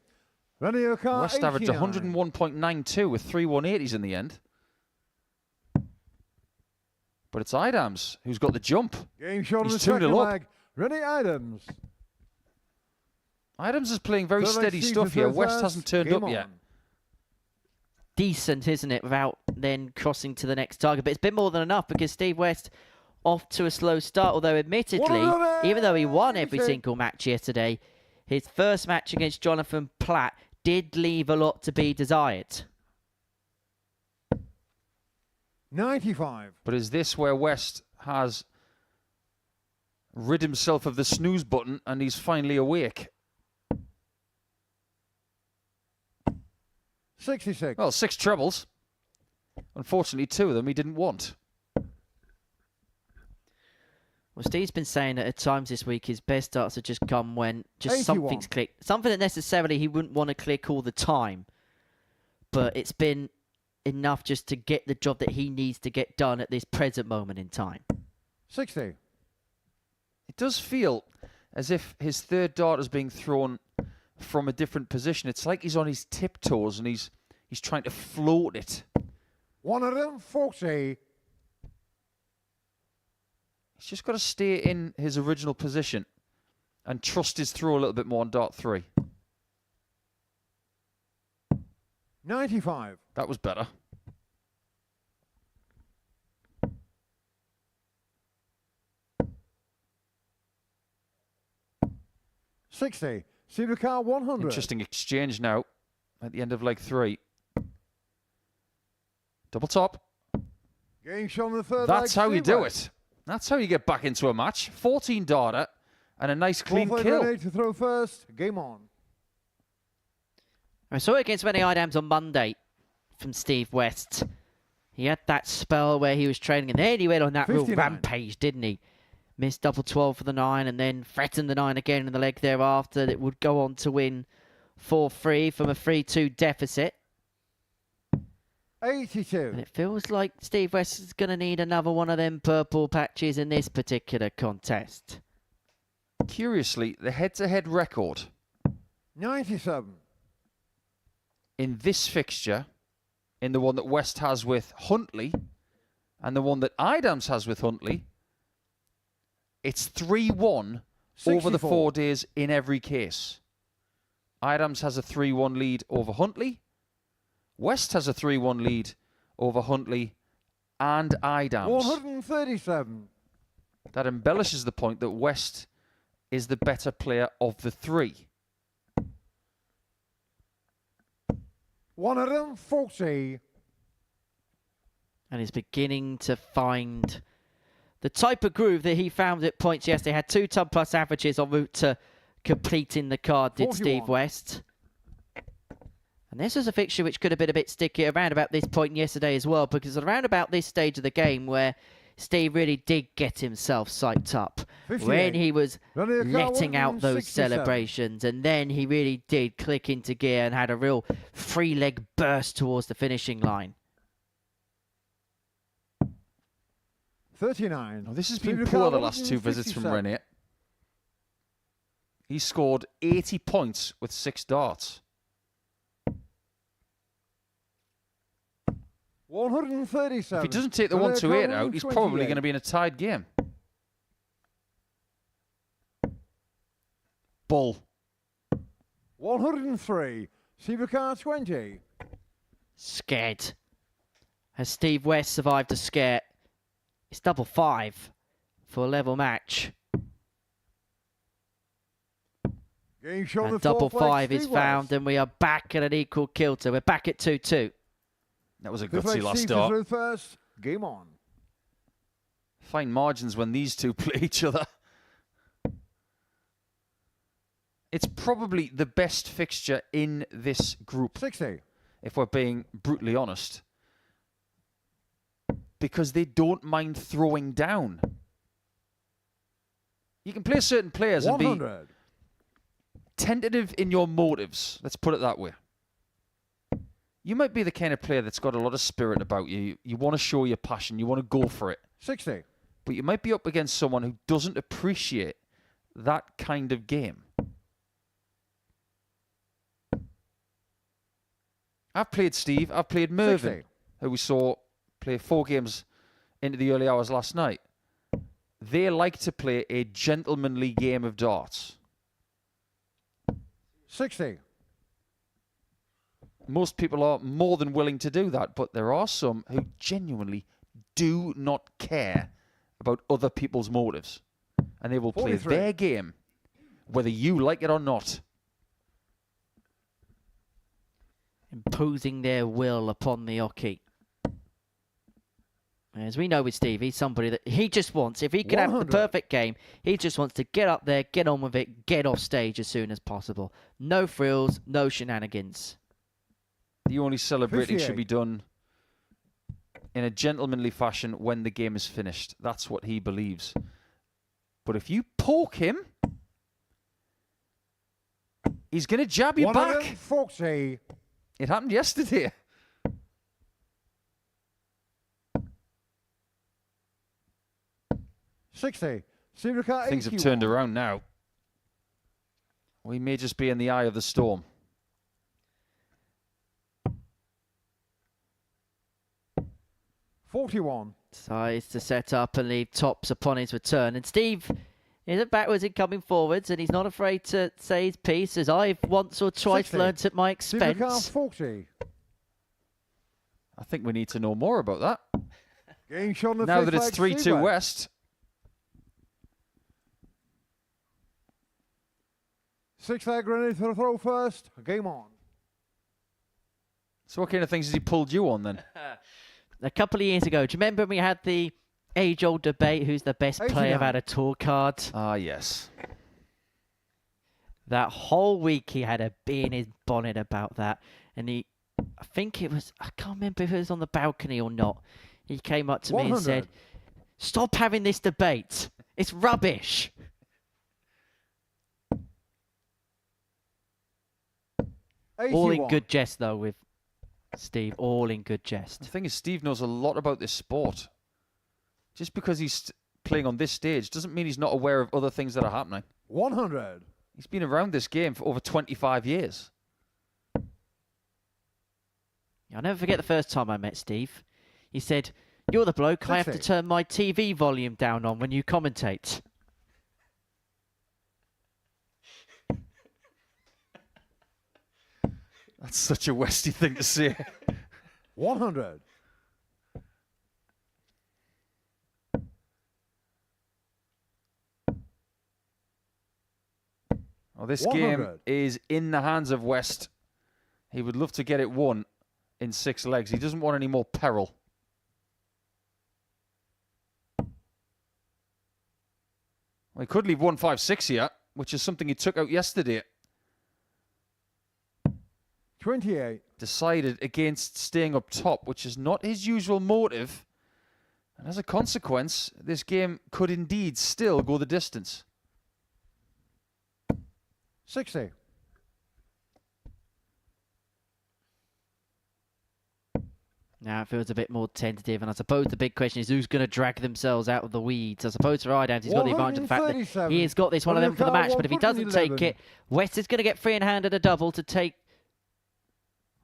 Radio car West averaged 89. 101.92 with 3 180s in the end. But it's Idams who's got the jump. Game shown on He's the 2-0 second up. leg. Rennie Idams. Idams is playing very Third leg steady Steve stuff to here. throw West first. hasn't turned Game up yet. on. Decent, isn't it, without then crossing to the next target. But it's been more than enough because Steve West off to a slow start, although admittedly, even though he won every single match yesterday, his first match against Jonathan Platt did leave a lot to be desired. 95. But is this where West has rid himself of the snooze button and he's finally awake? 66. Well, 6 trebles. Unfortunately, 2 of them he didn't want. Well, Steve's been saying that at times this week his best darts have just come when just 81. something's clicked. Something that necessarily he wouldn't want to click all the time. But it's been enough just to get the job that he needs to get done at this present moment in time. 60. It does feel as if his third dart is being thrown from a different position. It's like he's on his tiptoes and he's trying to float it. 140. He's just got to stay in his original position and trust his throw a little bit more on dart 3. 95. That was better. $60. Supercar 100. Interesting exchange now at the end of leg 3. Double top. Getting shot on the third That's leg, how you Steve do West. it. That's how you get back into a match. 14 darter and a nice clean Fourth kill. ready to throw first. Game on. I saw it against Rennie Idams on Monday from Steve West. He had that spell where he was training and then he went on that 59. real rampage, didn't he? Missed double 12 for the 9 and then threatened the 9 again in the leg thereafter. That would go on to win 4-3 from a 3-2 deficit. 82. And it feels like Steve West is going to need another one of them purple patches in this particular contest. Curiously, the head-to-head record 97. in this fixture, in the one that West has with Huntley, and the one that Idams has with Huntley, it's 3-1 over the 64. 4 days in every case. Idams has a 3-1 lead over Huntley. West has a 3-1 lead over Huntley and Idams. 137. That embellishes the point that West is the better player of the 3. 140. And he's beginning to find the type of groove that he found at points yesterday. Had 2 ton plus averages en route to completing the card, did 41. Steve West. And this was a fixture which could have been a bit sticky around about this point yesterday as well, because around about this stage of the game where Steve really did get himself psyched up, 58. when he was Running the car, letting out those 167. celebrations, and then he really did click into gear and had a real 3-leg burst towards the finishing line. 39. Now, this has been Supercar poor the last 2 visits from 167. Renier. He scored 80 points with 6 darts. 137. If he doesn't take the 128 out, he's probably going to be in a tied game. Bull. 103. Supercar 20. Scared. Has Steve West survived a scare? It's double 5 for a level match. Getting shot on And the double fourth leg, 5 is Steve found, West. and we are back at an equal kilter. We're back at 2-2. That was a Fifth gutsy leg, last Steve to start. throw first. Game on. Fine margins when these two play each other. It's probably the best fixture in this group, 60. if we're being brutally honest. Because they don't mind throwing down. You can play certain players and be 100. tentative in your motives. Let's put it that way. You might be the kind of player that's got a lot of spirit about you. You want to show your passion. You want to go for it. 60. But you might be up against someone who doesn't appreciate that kind of game. I've played Steve. I've played Mervyn, 60. who we saw play 4 games into the early hours last night. They like to play a gentlemanly game of darts. 60. Most people are more than willing to do that, but there are some who genuinely do not care about other people's motives. And they will play 43. their game, whether you like it or not. Imposing their will upon the Oki. As we know with Steve, he's somebody that he just wants, if he could have the 100. perfect game, he just wants to get up there, get on with it, get off stage as soon as possible. No frills, no shenanigans. The only celebrating 58. should be done in a gentlemanly fashion when the game is finished. That's what he believes. But if you poke him, he's going to jab you back. 140. It happened yesterday. $60. Things have turned around now. We may just be in the eye of the storm. $41. Decides to set up and leave tops upon his return. And Steve isn't backwards in coming forwards, and he's not afraid to say his piece, as I've once or twice 60. learnt at my expense. 40. I think we need to know more about that. Getting shot on the Now fifth that it's leg, 3-2 Steve West. 6 leg ready for the throw first. Game on. So what kind of things has he pulled you on then? A couple of years ago, do you remember when we had the age-old debate who's the best player 89. out of tour card? Ah, yes. That whole week he had a bee in his bonnet about that. And I think it was, I can't remember if it was on the balcony or not. He came up to me and 100. said, "Stop having this debate. It's rubbish." All in 81. good jest, though, with Steve. All in good jest. The thing is, Steve knows a lot about this sport. Just because he's playing on this stage doesn't mean he's not aware of other things that are happening. 100. He's been around this game for over 25 years. I'll never forget the first time I met Steve. He said, "You're the bloke I have to 60. turn my TV volume down on when you commentate." That's such a Westy thing to say. 100. Well, this 100. game is in the hands of West. He would love to get it won in 6 legs. He doesn't want any more peril. Well, he could leave 1-5-6 here, which is something he took out yesterday. 28. Decided against staying up top, which is not his usual motive. And as a consequence, this game could indeed still go the distance. 60. Now it feels a bit more tentative, and I suppose the big question is who's going to drag themselves out of the weeds. I suppose for Idams, he's got the advantage of the fact that he has got this one of them for the match, but if he doesn't take it, West is going to get free in hand at a double to take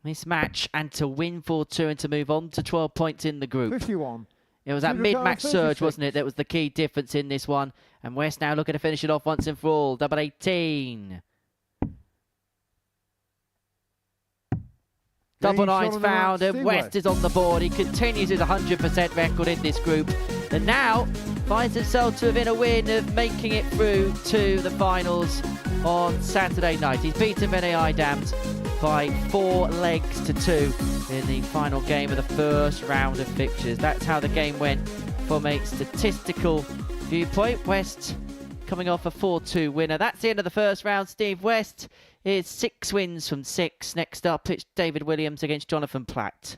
this match and to win 4-2 and to move on to 12 points in the group. 51. It was that mid-match surge, wasn't it, that was the key difference in this one. And West now looking to finish it off once and for all. Double 18. Double nines found, and West is on the board. He continues his 100% record in this group, and now finds himself to within a win of making it through to the finals on Saturday night. He's beaten Idams by 4 legs to 2 in the final game of the first round of fixtures. That's how the game went from a statistical viewpoint. West coming off a 4-2 winner. That's the end of the first round. Steve West is 6 wins from 6. Next up, it's David Williams against Jonathan Platt.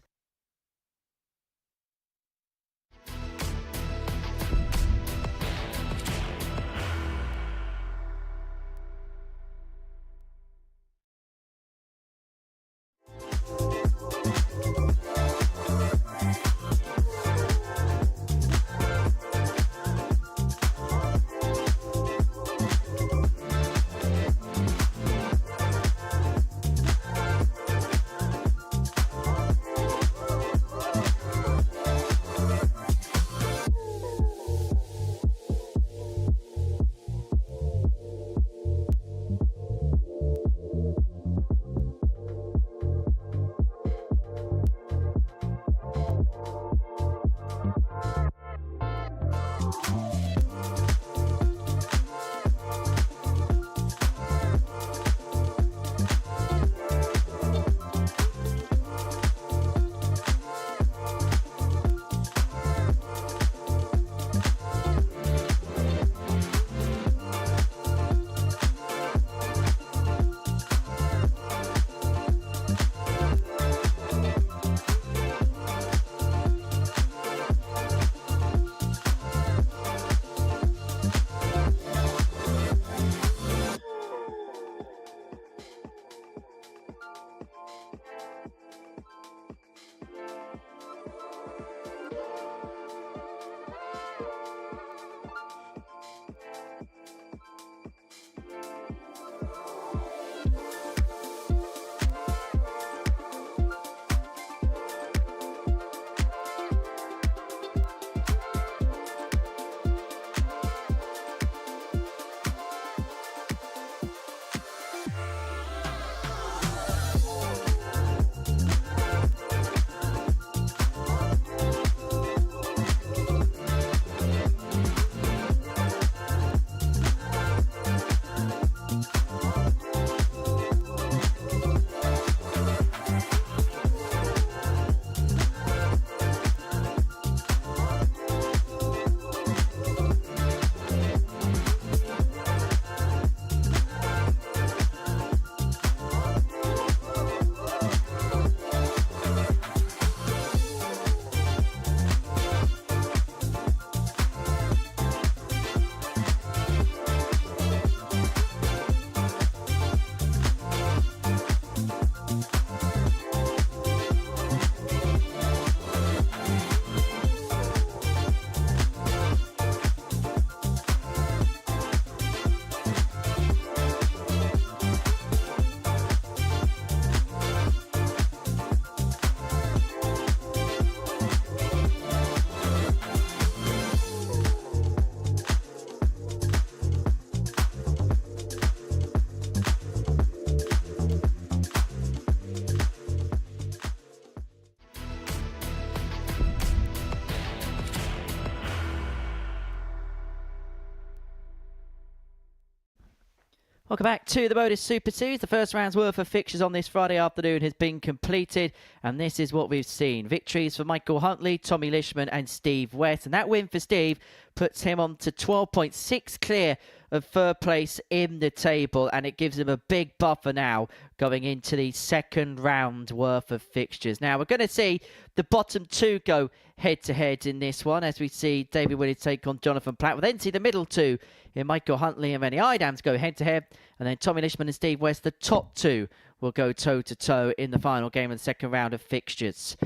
Welcome back to the Modus Super Series. The first round's worth of fixtures on this Friday afternoon has been completed, and this is what we've seen. Victories for Michael Huntley, Tommy Lisman and Steve West, and that win for Steve puts him on to 12 points, 6 clear of third place in the table, and it gives him a big buffer now going into the second round worth of fixtures. Now, we're going to see the bottom two go head-to-head in this one, as we see David Willey take on Jonathan Platt. We'll then see the middle two in Michael Huntley and Rennie Idams go head-to-head, and then Tommy Lisman and Steve West, the top two, will go toe-to-toe in the final game of the second round of fixtures.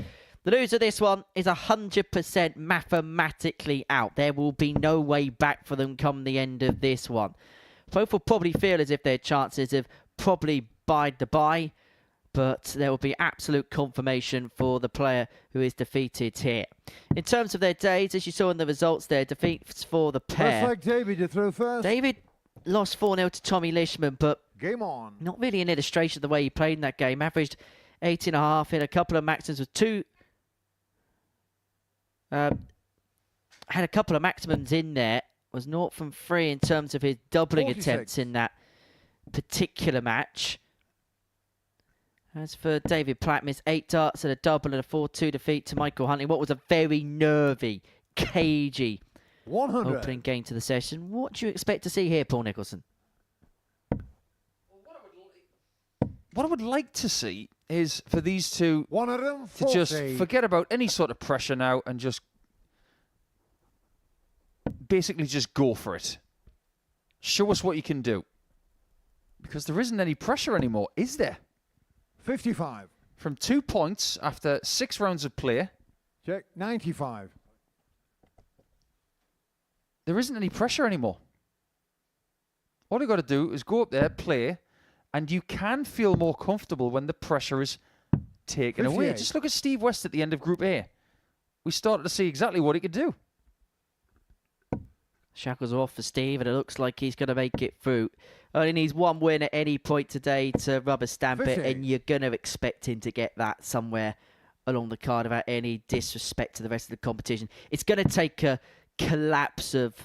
The loser of this one is 100% mathematically out. There will be no way back for them come the end of this one. Both will probably feel as if their chances have probably bide the by, but there will be absolute confirmation for the player who is defeated here. In terms of their days, as you saw in the results there, defeats for the pair. Perfect, David, to throw first. David lost 4-0 to Tommy Lisman, but Game on. not really an illustration of the way he played in that game. Averaged 8.5, hit a couple of maxims with two. Had a couple of maximums in there. Was 0 from 3 in terms of his doubling 46 attempts in that particular match. As for David Platt, missed 8 darts and a double and a 4-2 defeat to Michael Huntley. What was a very nervy, cagey 100. opening game to the session. What do you expect to see here, Paul Nicholson? What I would like to see is for these two to just 140. forget about any sort of pressure now and just basically just go for it. Show us what you can do. Because there isn't any pressure anymore, is there? 55. From 2 points after 6 rounds of play, Check. 95. there isn't any pressure anymore. All you got to do is go up there, play, and you can feel more comfortable when the pressure is taken away. 58. Just look at Steve West at the end of Group A. We started to see exactly what he could do. Shackles are off for Steve, and it looks like he's going to make it through. Only needs one win at any point today to rubber stamp it, 50. and you're going to expect him to get that somewhere along the card without any disrespect to the rest of the competition. It's going to take a collapse of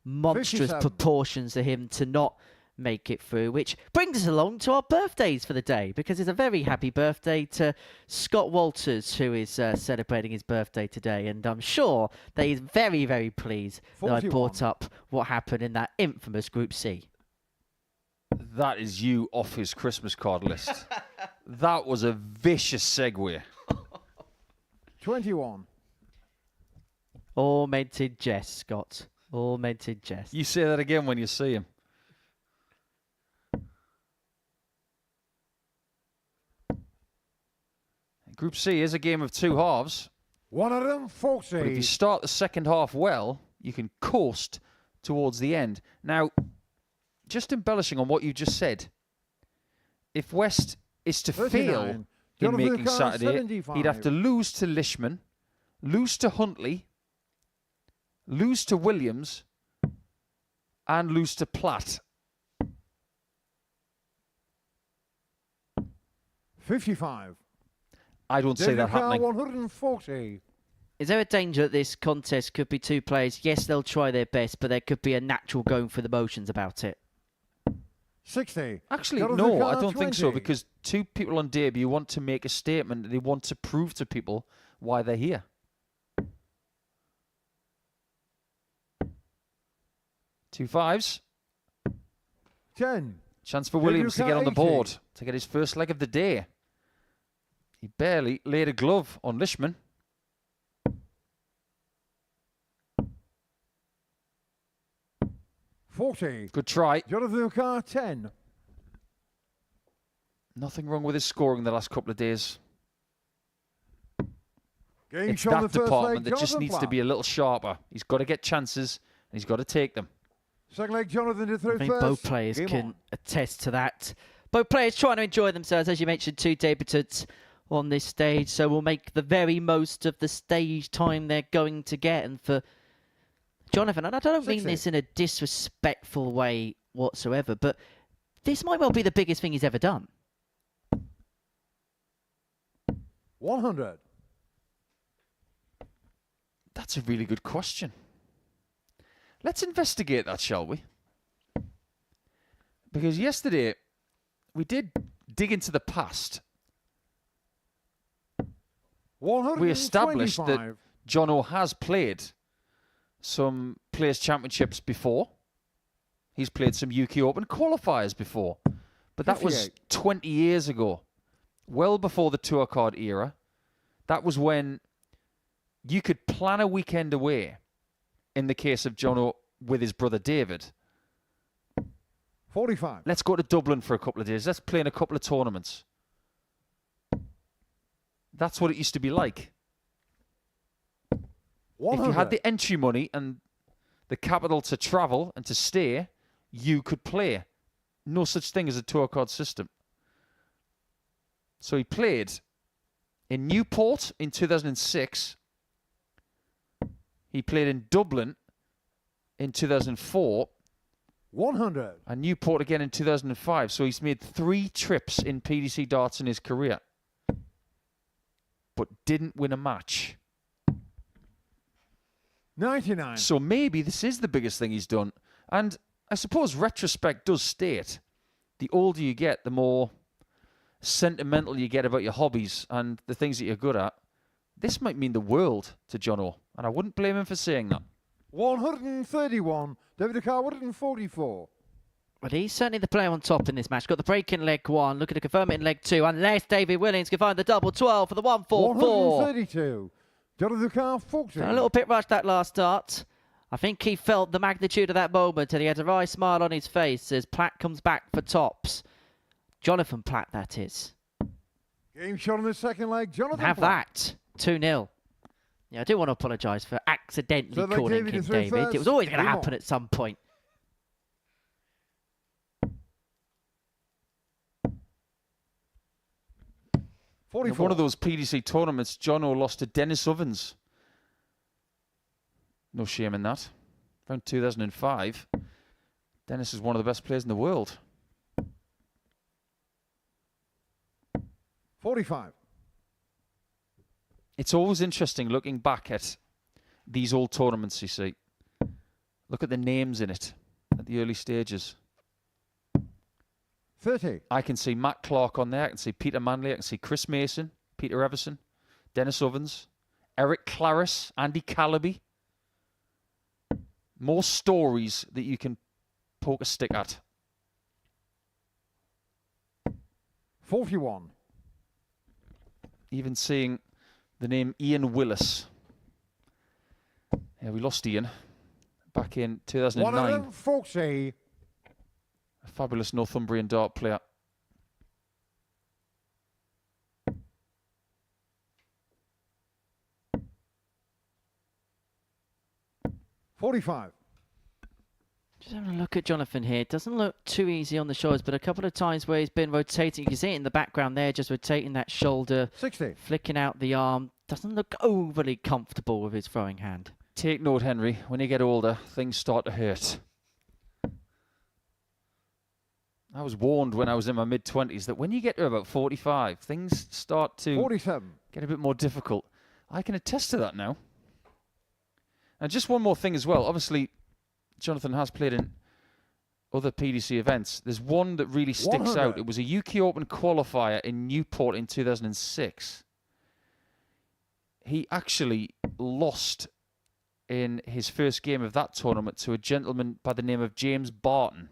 monstrous 57. proportions for him to not make it through, which brings us along to our birthdays for the day, because it's a very happy birthday to Scott Walters, who is celebrating his birthday today, and I'm sure that he's very, very pleased that I 41. brought up what happened in that infamous Group C. That is you off his Christmas card list. That was a vicious segue. 21. All meant in jest, Scott. All meant in jest. You say that again when you see him. Group C is a game of 2 halves. 140. But if you start the second half well, you can coast towards the end. Now, just embellishing on what you just said, if West is to 39. fail in Jonathan making Carr, Saturday, 75. he'd have to lose to Lisman, lose to Huntley, lose to Williams, and lose to Platt. 55. I don't see David that Carr, happening. 140. Is there a danger that this contest could be two players? Yes, they'll try their best, but there could be a natural going for the motions about it. 60. Actually, Jonathan no, Carr, I don't think so, 20. because 2 people on debut want to make a statement. They want to prove to people why they're here. 2 5s. 10. Chance for David Williams to get Carr, on the 80. board, to get his first leg of the day. He barely laid a glove on Lisman. $40. Good try. Jonathan Carr, 10. Nothing wrong with his scoring the last couple of days. Game It's shot on that the first department leg, that just Jonathan needs to Platt. be a little sharper. He's got to get chances, and he's got to take them. Second leg, Jonathan to throw I think first. both players Game can on. attest to that. Both players trying to enjoy themselves, as you mentioned, 2 debutants on this stage, so we'll make the very most of the stage time they're going to get. And for Jonathan, and I don't mean 60. this in a disrespectful way whatsoever, but this might well be the biggest thing he's ever done. 100. That's a really good question. Let's investigate that, shall we? Because yesterday, we did dig into the past. We established that Jono has played some Players' Championships before. He's played some UK Open qualifiers before. But that was 20 years ago. Well before the tour card era. That was when you could plan a weekend away, in the case of Jono with his brother David. 45. Let's go to Dublin for a couple of days. Let's play in a couple of tournaments. That's what it used to be like. 100. If you had the entry money and the capital to travel and to stay, you could play. No such thing as a tour card system. So he played in Newport in 2006. He played in Dublin in 2004. 100. And Newport again in 2005. So he's made 3 trips in PDC darts in his career. But didn't win a match. 99. So maybe this is the biggest thing he's done. And I suppose retrospect does state the older you get, the more sentimental you get about your hobbies and the things that you're good at. This might mean the world to Jono, and I wouldn't blame him for saying that. 131. David Carr, 144. Well, he's certainly the player on top in this match. Got the break in leg 1, looking to confirm it in leg 2, unless David Williams can find the double 12 for the 144. 132. Jonathan Carr, 40. A little bit rushed that last start. I think he felt the magnitude of that moment, and he had a wry smile on his face as Platt comes back for tops. Jonathan Platt, that is. Game shot in the second leg. Jonathan Have Platt. that. 2-0. Yeah, I do want to apologise for accidentally So they calling gave him it to three David. first. It was always going to Game happen on. at some point. In one of those PDC tournaments, Jono lost to Dennis Ovens. No shame in that. Around 2005. Dennis is one of the best players in the world. 45. It's always interesting looking back at these old tournaments, you see. Look at the names in it at the early stages. 30. I can see Matt Clark on there. I can see Peter Manley. I can see Chris Mason, Peter Everson, Dennis Ovens, Eric Claris, Andy Calaby. More stories that you can poke a stick at. 41. Even seeing the name Ian Willis. Yeah, we lost Ian back in 2009. 140. A fabulous Northumbrian dart player. $45. Just having a look at Jonathan here. It doesn't look too easy on the shoulders, but a couple of times where he's been rotating. You can see it in the background there, just rotating that shoulder. 60. Flicking out the arm. Doesn't look overly comfortable with his throwing hand. Take note, Henry, when you get older, things start to hurt. I was warned when I was in my mid-20s that when you get to about 45, things start to 47. get a bit more difficult. I can attest to that now. And just one more thing as well. Obviously, Jonathan has played in other PDC events. There's one that really sticks 100. out. It was a UK Open qualifier in Newport in 2006. He actually lost in his first game of that tournament to a gentleman by the name of James Barton.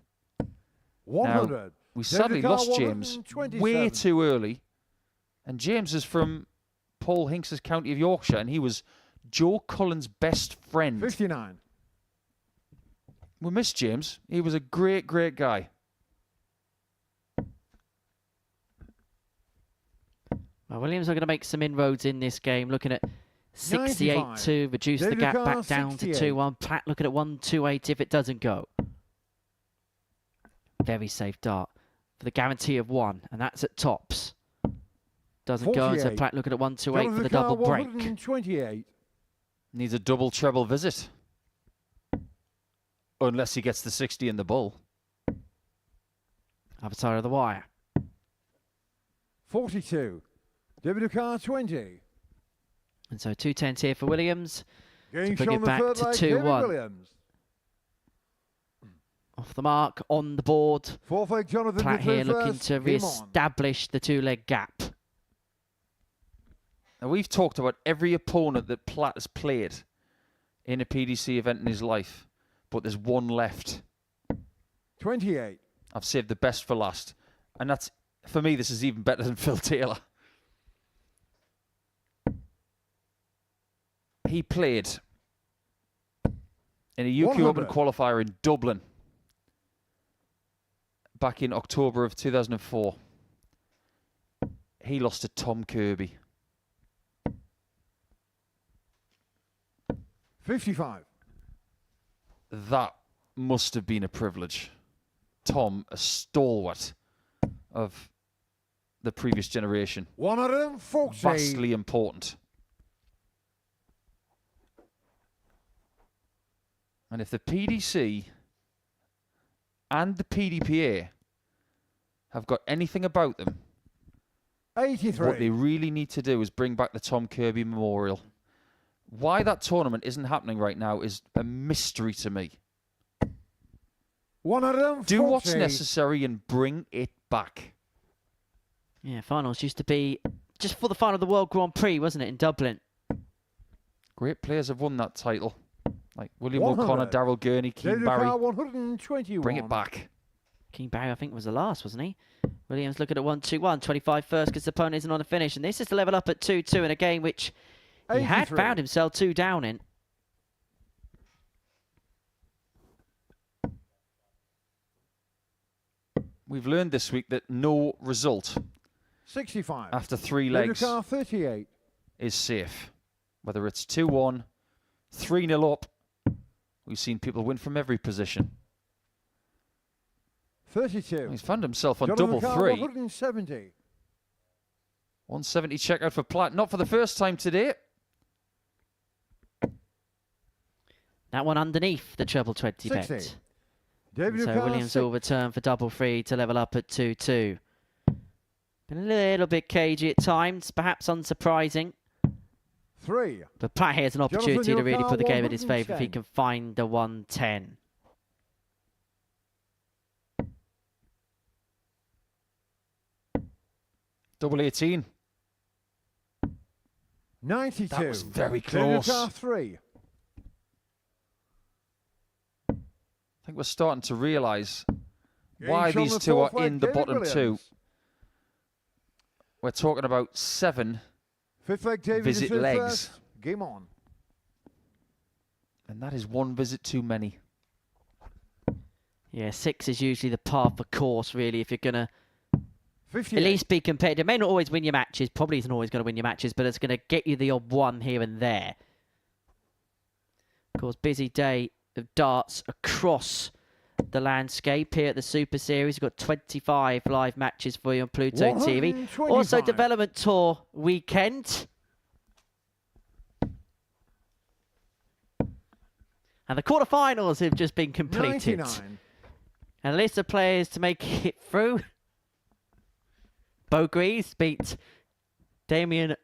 100. Now, we sadly lost James way too early. And James is from Paul Hinks's county of Yorkshire, and he was Joe Cullen's best friend. 59. We miss James. He was a great, great guy. Well, Williams are going to make some inroads in this game, looking at 68 95. to reduce the David gap Carr, back down 68. to 2-1. Platt looking at 128 if it doesn't go. Very safe dart for the guarantee of 1, and that's at tops. Doesn't go, so 48. Platt looking at 128 for Jonathan the Carr, double break. 128. Needs a double treble visit. Unless he gets the 60 in the bull. Other side of the wire. 42. David Carr, 20. And so 210s here for Williams. Game bring shot it in the back third to leg, David 2-1. Williams. Off the mark, on the board. Fourth leg, Jonathan. Platt here looking to Game on. re-establish the 2-leg gap. Now, we've talked about every opponent that Platt has played in a PDC event in his life, but there's one left. 28. I've saved the best for last. And that's, for me, this is even better than Phil Taylor. He played in a UK 100. Open qualifier in Dublin back in October of 2004. He lost to Tom Kirby. 55. That must have been a privilege. Tom, a stalwart of the previous generation. 140. Vastly important. And if the PDC and the PDPA have got anything about them, 83. what they really need to do is bring back the Tom Kirby Memorial. Why that tournament isn't happening right now is a mystery to me. 140. Do what's necessary and bring it back. Yeah, finals used to be just for the final of the World Grand Prix, wasn't it, in Dublin? Great players have won that title. Like William 100. O'Connor, Darryl Gurney, Keane David Barry. Carr, 121. Bring it back. King Barry, I think, was the last, wasn't he? Williams looking at 1-2-1, 25 first because the opponent isn't on the finish. And this is to level up at 2-2 in a game which he had 83. found himself 2 down in. We've learned this week that no result 65. after 3 David legs Carr, 38. is safe. Whether it's 2-1, 3-0 up, we've seen people win from every position. 32. He's found himself on Jonathan double Carr, 3. 170. 170 checkout for Platt. Not for the first time today. That one underneath the treble 20 60. bet. David So Carr, Williams 6. will return for double 3 to level up at 2-2. Been a little bit cagey at times, perhaps unsurprising. 3. But Platt here has an opportunity Jonathan to really Carr, put the game in his favour if he 110. can find the 110. Double 18. 92. That was very David close. Carr, 3. I think we're starting to realise why Games on these the two are fourth leg, in the David bottom Williams. 2. We're talking about 7 Fifth leg, David visit is in legs. first. Game on. And that is 1 visit too many. Yeah, 6 is usually the par for course, really, if you're going to 58. at least be competitive. May not always win your matches, probably isn't always going to win your matches, but it's going to get you the odd one here and there. Of course, busy day of darts across the landscape here at the Super Series. We've got 25 live matches for you on Pluto TV. 125. Also, Development Tour weekend. And the quarterfinals have just been completed. 99. And a list of players to make it through. Bo Greaves beat Damien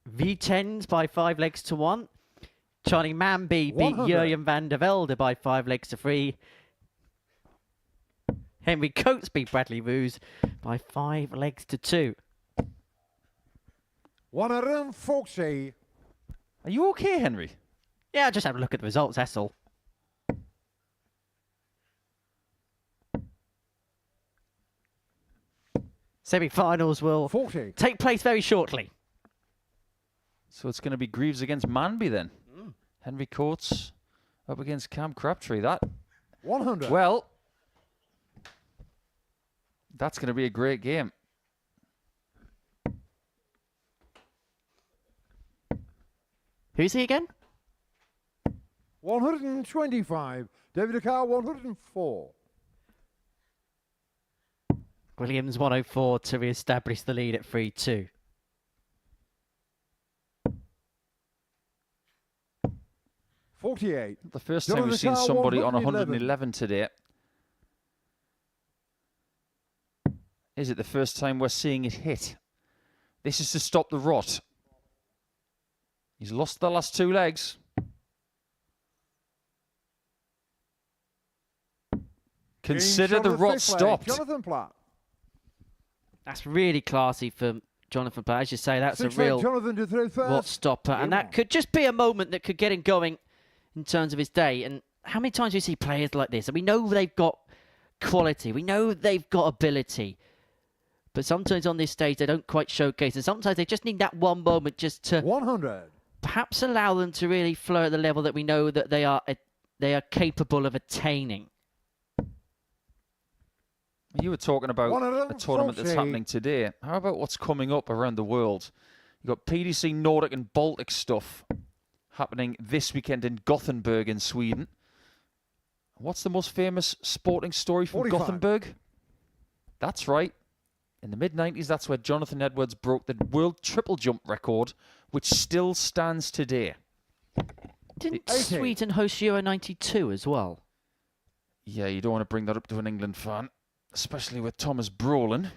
Vitens by 5 legs to 1. Charlie Manby beat 100. Jurjen van der Velde by 5 legs to 3. Henry Coates beat Bradley Roos by 5 legs to 2. 140. Are you okay, Henry? Yeah, just have a look at the results, that's all. Semi-finals will 40. take place very shortly. So it's going to be Greaves against Manby then. Henry Coates up against Cam Crabtree. That 100. well, that's going to be a great game. Who's he again? 125. David Carr, 104. Williams 104 to re-establish the lead at 3-2. $48. The first time we've seen somebody on 111 today. Is it the first time we're seeing it hit? This is to stop the rot. He's lost the last 2 legs. Consider the rot stopped. Jonathan Platt. That's really classy for Jonathan Platt. As you say, that's a real Jonathan to throw first. rot stopper. And that could just be a moment that could get him going in terms of his day. And how many times do we see players like this? And we know they've got quality. We know they've got ability. But sometimes on this stage, they don't quite showcase. And sometimes they just need that one moment just to 100. perhaps allow them to really flow at the level that we know that they are capable of attaining. You were talking about a tournament that's happening today. How about what's coming up around the world? You've got PDC Nordic and Baltic stuff happening this weekend in Gothenburg in Sweden. What's the most famous sporting story from 45. Gothenburg? That's right. In the mid-90s, that's where Jonathan Edwards broke the world triple jump record, which still stands today. Didn't Sweden host Euro 92 as well? Yeah, you don't want to bring that up to an England fan, especially with Thomas Brolin.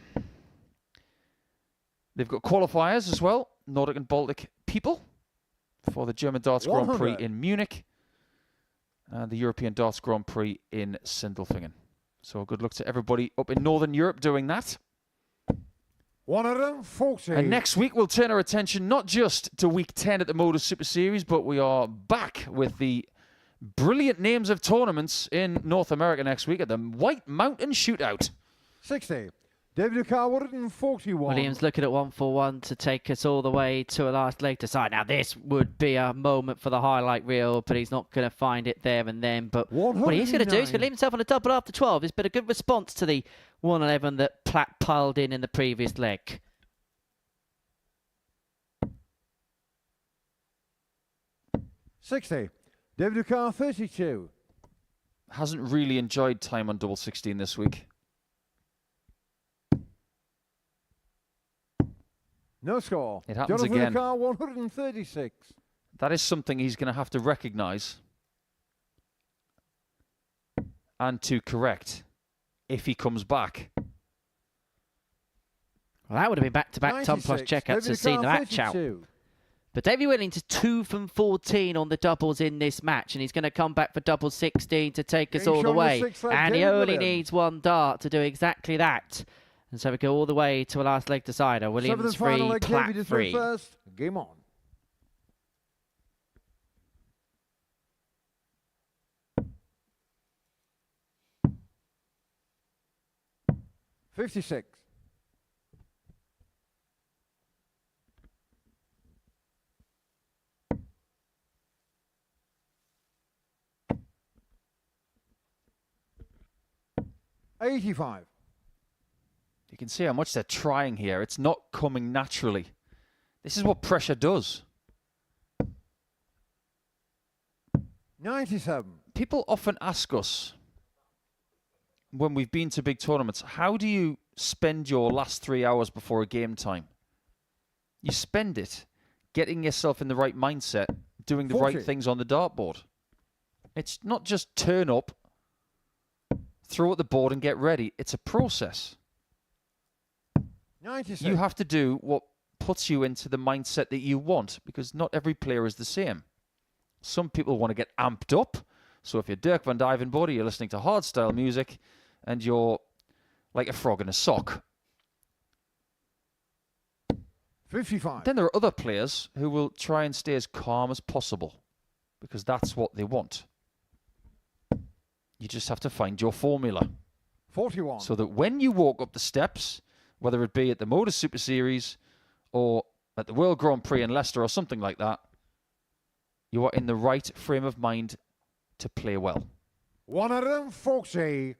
They've got qualifiers as well, Nordic and Baltic people, for the German Darts Grand Prix in Munich and the European Darts Grand Prix in Sindelfingen. So good luck to everybody up in Northern Europe doing that. 140. And next week we'll turn our attention not just to week 10 at the Modus Super Series, but we are back with the brilliant names of tournaments in North America next week at the White Mountain Shootout. 60. David Carr, 141. Williams looking at 141 to take us all the way to a last leg decide. Now, this would be a moment for the highlight reel, but he's not going to find it there and then. But what he is going to do, he's going to leave himself on a double after 12. It's been a good response to the 111 that Platt piled in the previous leg. $60. David Carr, 32. Hasn't really enjoyed time on double 16 this week. No score. It happens Jonathan again. Carr, 136. That is something he's going to have to recognise and to correct if he comes back. Well, that would have been back-to-back Tom Plus checkouts to have seen the match out. But Davey Willings is 2 from 14 on the doubles in this match, and he's going to come back for double 16 to take us all the way. And he only needs one dart to do exactly that. And so we go all the way to a last leg decider. Williams free, Platt free. First. Game on. $56. $85. You can see how much they're trying here. It's not coming naturally. This is what pressure does. 97. People often ask us when we've been to big tournaments, how do you spend your last 3 hours before a game time? You spend it getting yourself in the right mindset, doing the 40. right things on the dartboard. It's not just turn up, throw at the board and get ready. It's a process. 96. You have to do what puts you into the mindset that you want, because not every player is the same. Some people want to get amped up. So if you're Dirk van Dijvenbode, you're listening to hardstyle music and you're like a frog in a sock. 55. Then there are other players who will try and stay as calm as possible because that's what they want. You just have to find your formula. 41. So that when you walk up the steps, whether it be at the Modus Super Series or at the World Grand Prix in Leicester or something like that, you are in the right frame of mind to play well. 140.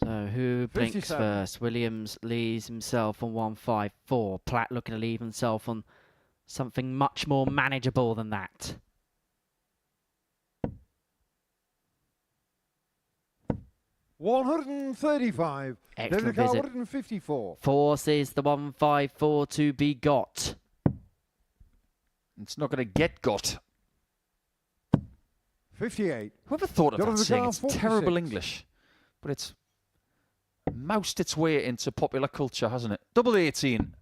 So who blinks 57. first? Williams leaves himself on 154. Platt looking to leave himself on something much more manageable than that. $135. Excellent visit. 154. Forces the 154 to be got. It's not going to get got. 58. Whoever thought of that saying? It's 46. terrible English, but it's moused its way into popular culture, hasn't it? Double 18.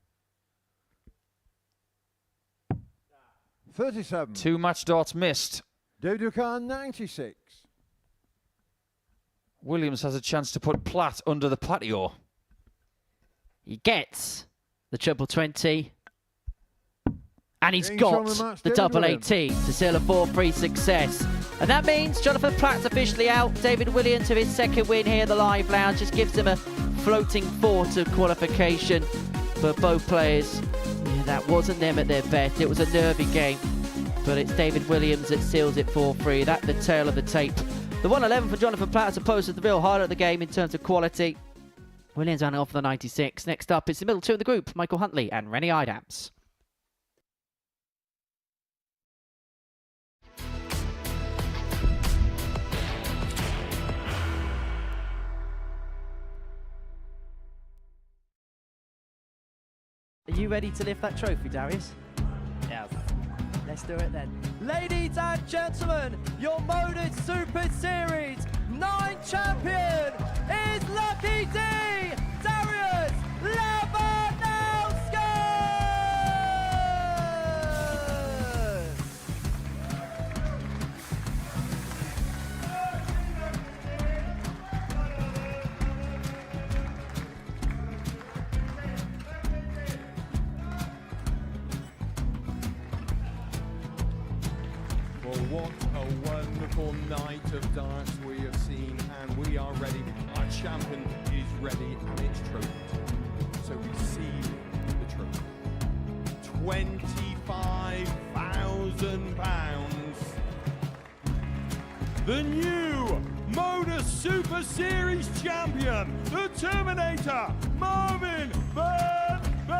37. 2 match darts missed. Dudukar 96. Williams has a chance to put Platt under the patio. He gets the triple 20. And he's Being got shown the match, the David double Williams. 18 to seal a 4-3 success. And that means Jonathan Platt's officially out. David Williams, to his second win here at the Live Lounge, just gives him a floating 4 to qualification. But both players, that wasn't them at their best. It was a nervy game. But it's David Williams that seals it 4-3. That's the tail of the tape. The 111 for Jonathan Platt as opposed to the real highlight of the game in terms of quality. Williams running off the 96. Next up, it's the middle two of the group, Michael Huntley and Rennie Idams. Are you ready to lift that trophy, Darius? Yes. Let's do it then. Ladies and gentlemen, your Modus Super Series 9 champion is Lucky D, Darius Labanowski! Well, what a wonderful night of darts we have seen, and we are ready. Our champion is ready, and it's trophy time. So receive the trophy. £25,000. The new Modus Super Series champion, the Terminator, Marvin Van Velzen.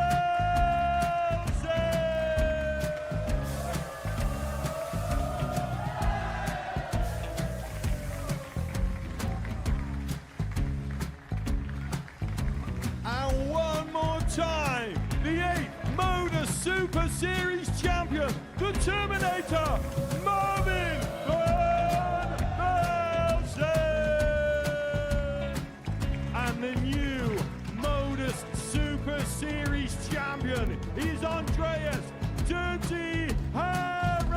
And one more time, the 8th Modus Super Series champion, the Terminator, Marvin Van Velzen. And the new Modus Super Series champion is Andreas Dirty Harrison.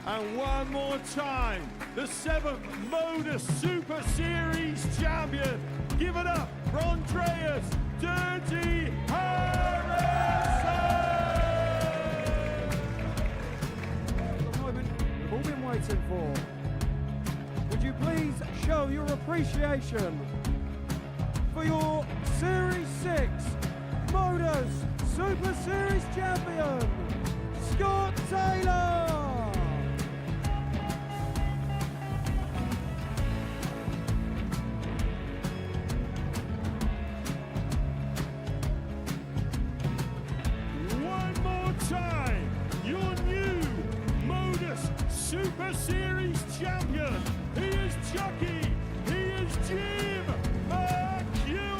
And one more time, the 7th Modus Super Series champion. Give it up for Andreas Dirty Harrison. The moment we've all been waiting for. Would you please show your appreciation for your Series 6 Modus Super Series champion, Scott Taylor? One more time, your new Modus Super Series champion. He is Chucky. He is Jim McGuire.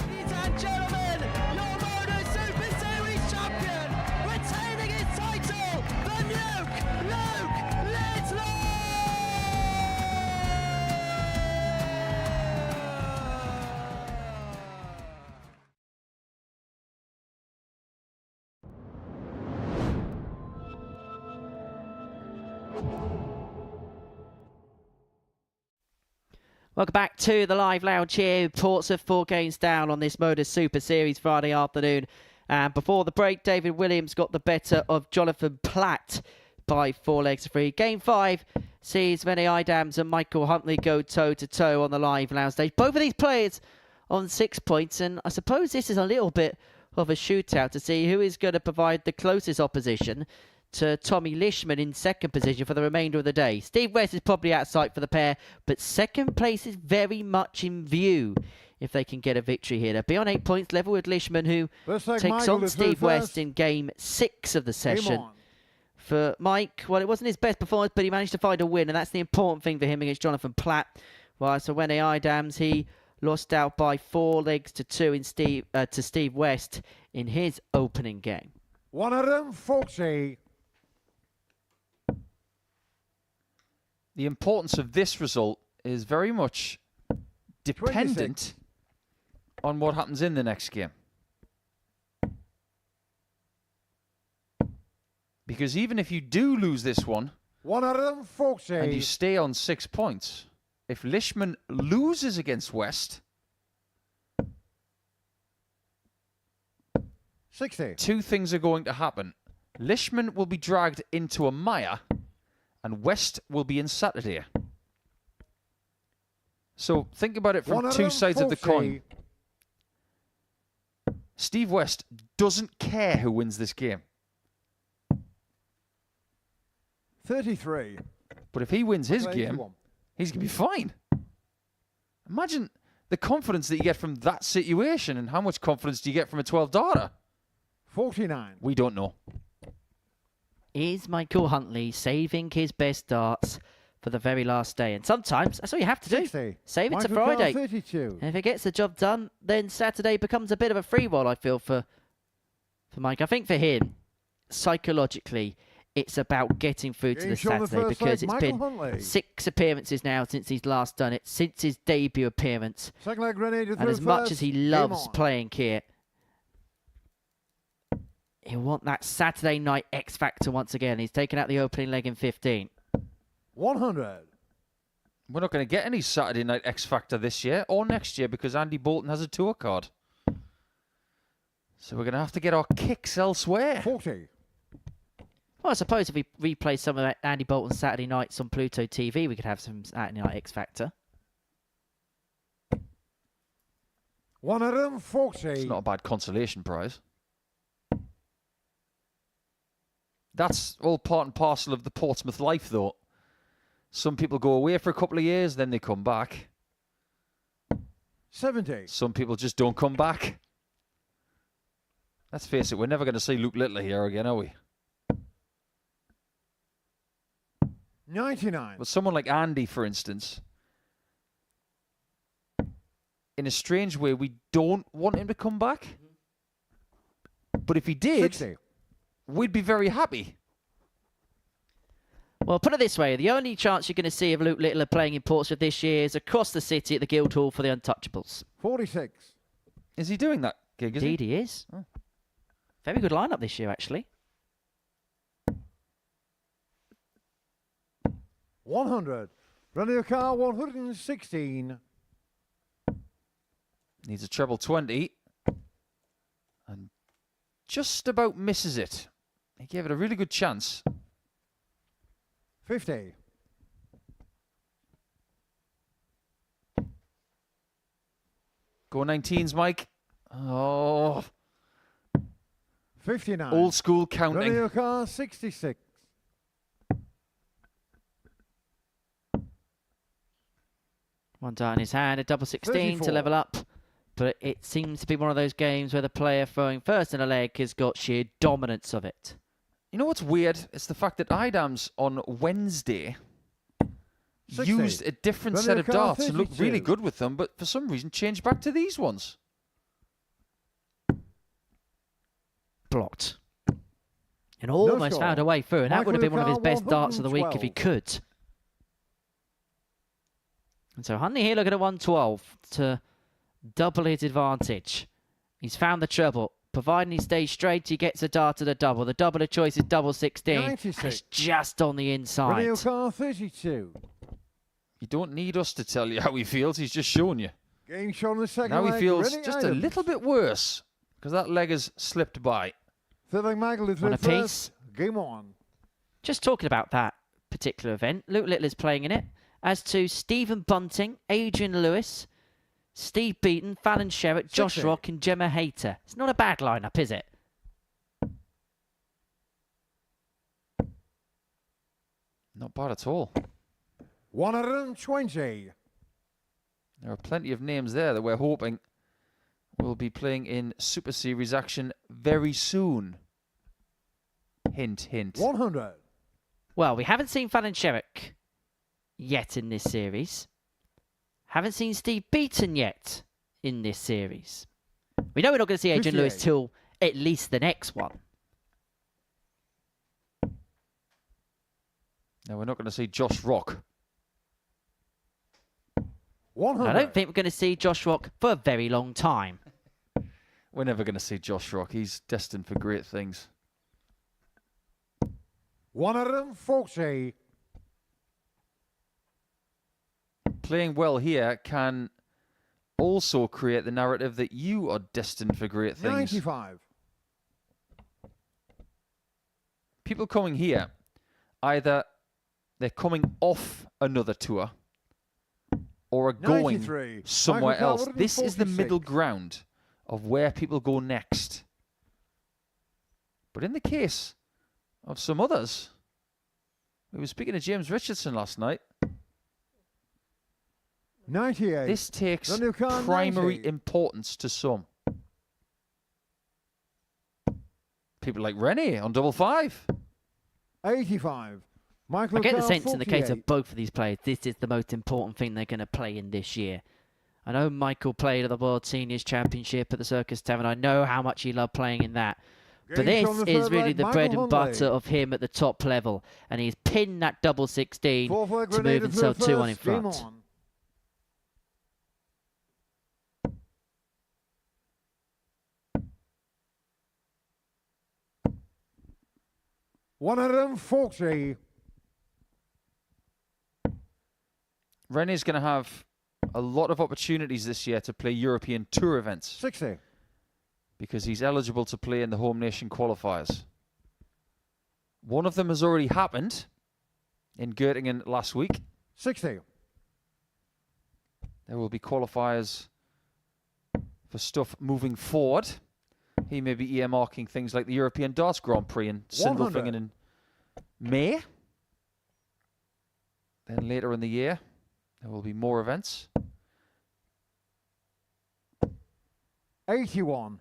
Ladies and gentlemen, your Modus Super Series champion, retaining his title, the Nuke, Luke Lidlow! Welcome back to the Live Lounge here. Portsmouth 4 games down on this Modus Super Series Friday afternoon. And before the break, David Williams got the better of Jonathan Platt by 4 legs to 3. Game 5 sees Rennie Idams and Michael Huntley go toe-to-toe on the Live Lounge stage. Both of these players on 6 points. And I suppose this is a little bit of a shootout to see who is going to provide the closest opposition to Tommy Lisman in second position for the remainder of the day. Steve West is probably out of sight for the pair, but second place is very much in view if they can get a victory here. They'll be on 8 points level with Lisman, who takes Michael on to Steve through West first. in game 6 of the session. on. For Mike, well, it wasn't his best performance, but he managed to find a win, and that's the important thing for him against Jonathan Platt. While so Rennie Idams, he lost out by 4 legs to 2 in to Steve West in his opening game. 140. The importance of this result is very much dependent 26. on what happens in the next game. Because even if you do lose this one, 140. and you stay on 6 points, if Lisman loses against West, 60. 2 things are going to happen. Lisman will be dragged into a mire, and West will be in Saturday. So think about it from 2 sides of the coin. Steve West doesn't care who wins this game. 33. But if he wins his game, 81. he's going to be fine. Imagine the confidence that you get from that situation, and how much confidence do you get from a 12-darter? 49. We don't know. Is Michael Huntley saving his best darts for the very last day? And sometimes that's all you have to do. 60. Save it to Michael Carr, Friday. 32. And if it gets the job done, then Saturday becomes a bit of a free roll, I feel, for Mike. I think for him, psychologically, it's about getting through to the Saturday, because it's been Huntley. 6 appearances now since he's last done it, since his debut appearance. Second leg grenade And as much as he loves playing here, he'll want that Saturday night X Factor once again. He's taken out the opening leg in 15. 100. We're not going to get any Saturday night X Factor this year or next year, because Andy Bolton has a tour card. So we're going to have to get our kicks elsewhere. 40. Well, I suppose if we replay some of Andy Bolton's Saturday nights on Pluto TV, we could have some Saturday night X Factor. 140. It's not a bad consolation prize. That's all part and parcel of the Portsmouth life, though. Some people go away for a couple of years, then they come back. 70. Some people just don't come back. Let's face it, we're never going to see Luke Littler here again, are we? 99. But someone like Andy, for instance, in a strange way, we don't want him to come back. But if he did, 60. we'd be very happy. Well, put it this way, the only chance you're going to see of Luke Littler playing in Portsmouth this year is across the city at the Guildhall for the Untouchables. 46. Is he doing that gig, is he? Indeed he is. Oh. Very good lineup this year, actually. 100. Radio car 116. Needs a treble 20. And just about misses it. He gave it a really good chance. 50. Go 19s, Mike. Oh, 59. old school counting. Radio car 66. One dart in his hand, a double 16 34. to level up. But it seems to be one of those games where the player throwing first in a leg has got sheer dominance of it. You know what's weird? It's the fact that Idams on Wednesday 60. used a different Radio set of car darts and looked 32. really good with them, but for some reason changed back to these ones. Blocked. And almost score. found a way through, and that would have been one of his Michael best darts of the week if he 112. could. And so Huntley here looking at 112 to double his advantage. He's found the treble. Providing he stays straight, he gets a dart to the double. The double of choice is double 16. 96. And it's just on the inside. Radio car 32. You don't need us to tell you how he feels. He's just shown you. Game shown in the second Now he leg. feels Ready, just a Idams. little bit worse because that leg has slipped by. Third leg Michael is One through apiece. first. Game on. Just talking about that particular event, Luke Littler's playing in it. As to Stephen Bunting, Adrian Lewis, Steve Beaton, Fallon Sherritt, Josh 60. Rock and Gemma Hayter. It's not a bad lineup, is it? Not bad at all. 120. There are plenty of names there that we're hoping will be playing in Super Series action very soon. Hint, hint. 100. Well, we haven't seen Fallon Sherritt yet in this series. Haven't seen Steve Beaton yet in this series. We know we're not going to see Adrian Lewis 58. till at least the next one. Now, we're not going to see Josh Rock. 100. I don't think we're going to see Josh Rock for a very long time. We're never going to see Josh Rock. He's destined for great things. 140. Playing well here can also create the narrative that you are destined for great things. 95. People coming here, either they're coming off another tour or are going 93. somewhere Michael else. Calvert, This is the 46. middle ground of where people go next. But in the case of some others, we were speaking to James Richardson last night. 98. This takes The new car, primary 90. importance to some. People like Rennie on double 5. 85. Michael I get the Carl, sense in the case 48. of both of these players, this is the most important thing they're going to play in this year. I know Michael played at the World Seniors Championship at the Circus Tavern. I know how much he loved playing in that. But Games this on the is third really leg, the Michael bread and Huntley. butter of him at the top level. And he's pinned that double 16 Fourth leg to move Grenada himself through 2-1 in first. Game front. on. $140. Rennie's going to have a lot of opportunities this year to play European Tour events 60. because he's eligible to play in the home nation qualifiers. One of them has already happened in Göttingen last week. 60. There will be qualifiers for stuff moving forward. He may be earmarking things like the European Darts Grand Prix in 100. Sindelfingen in May. Then later in the year, there will be more events. 81.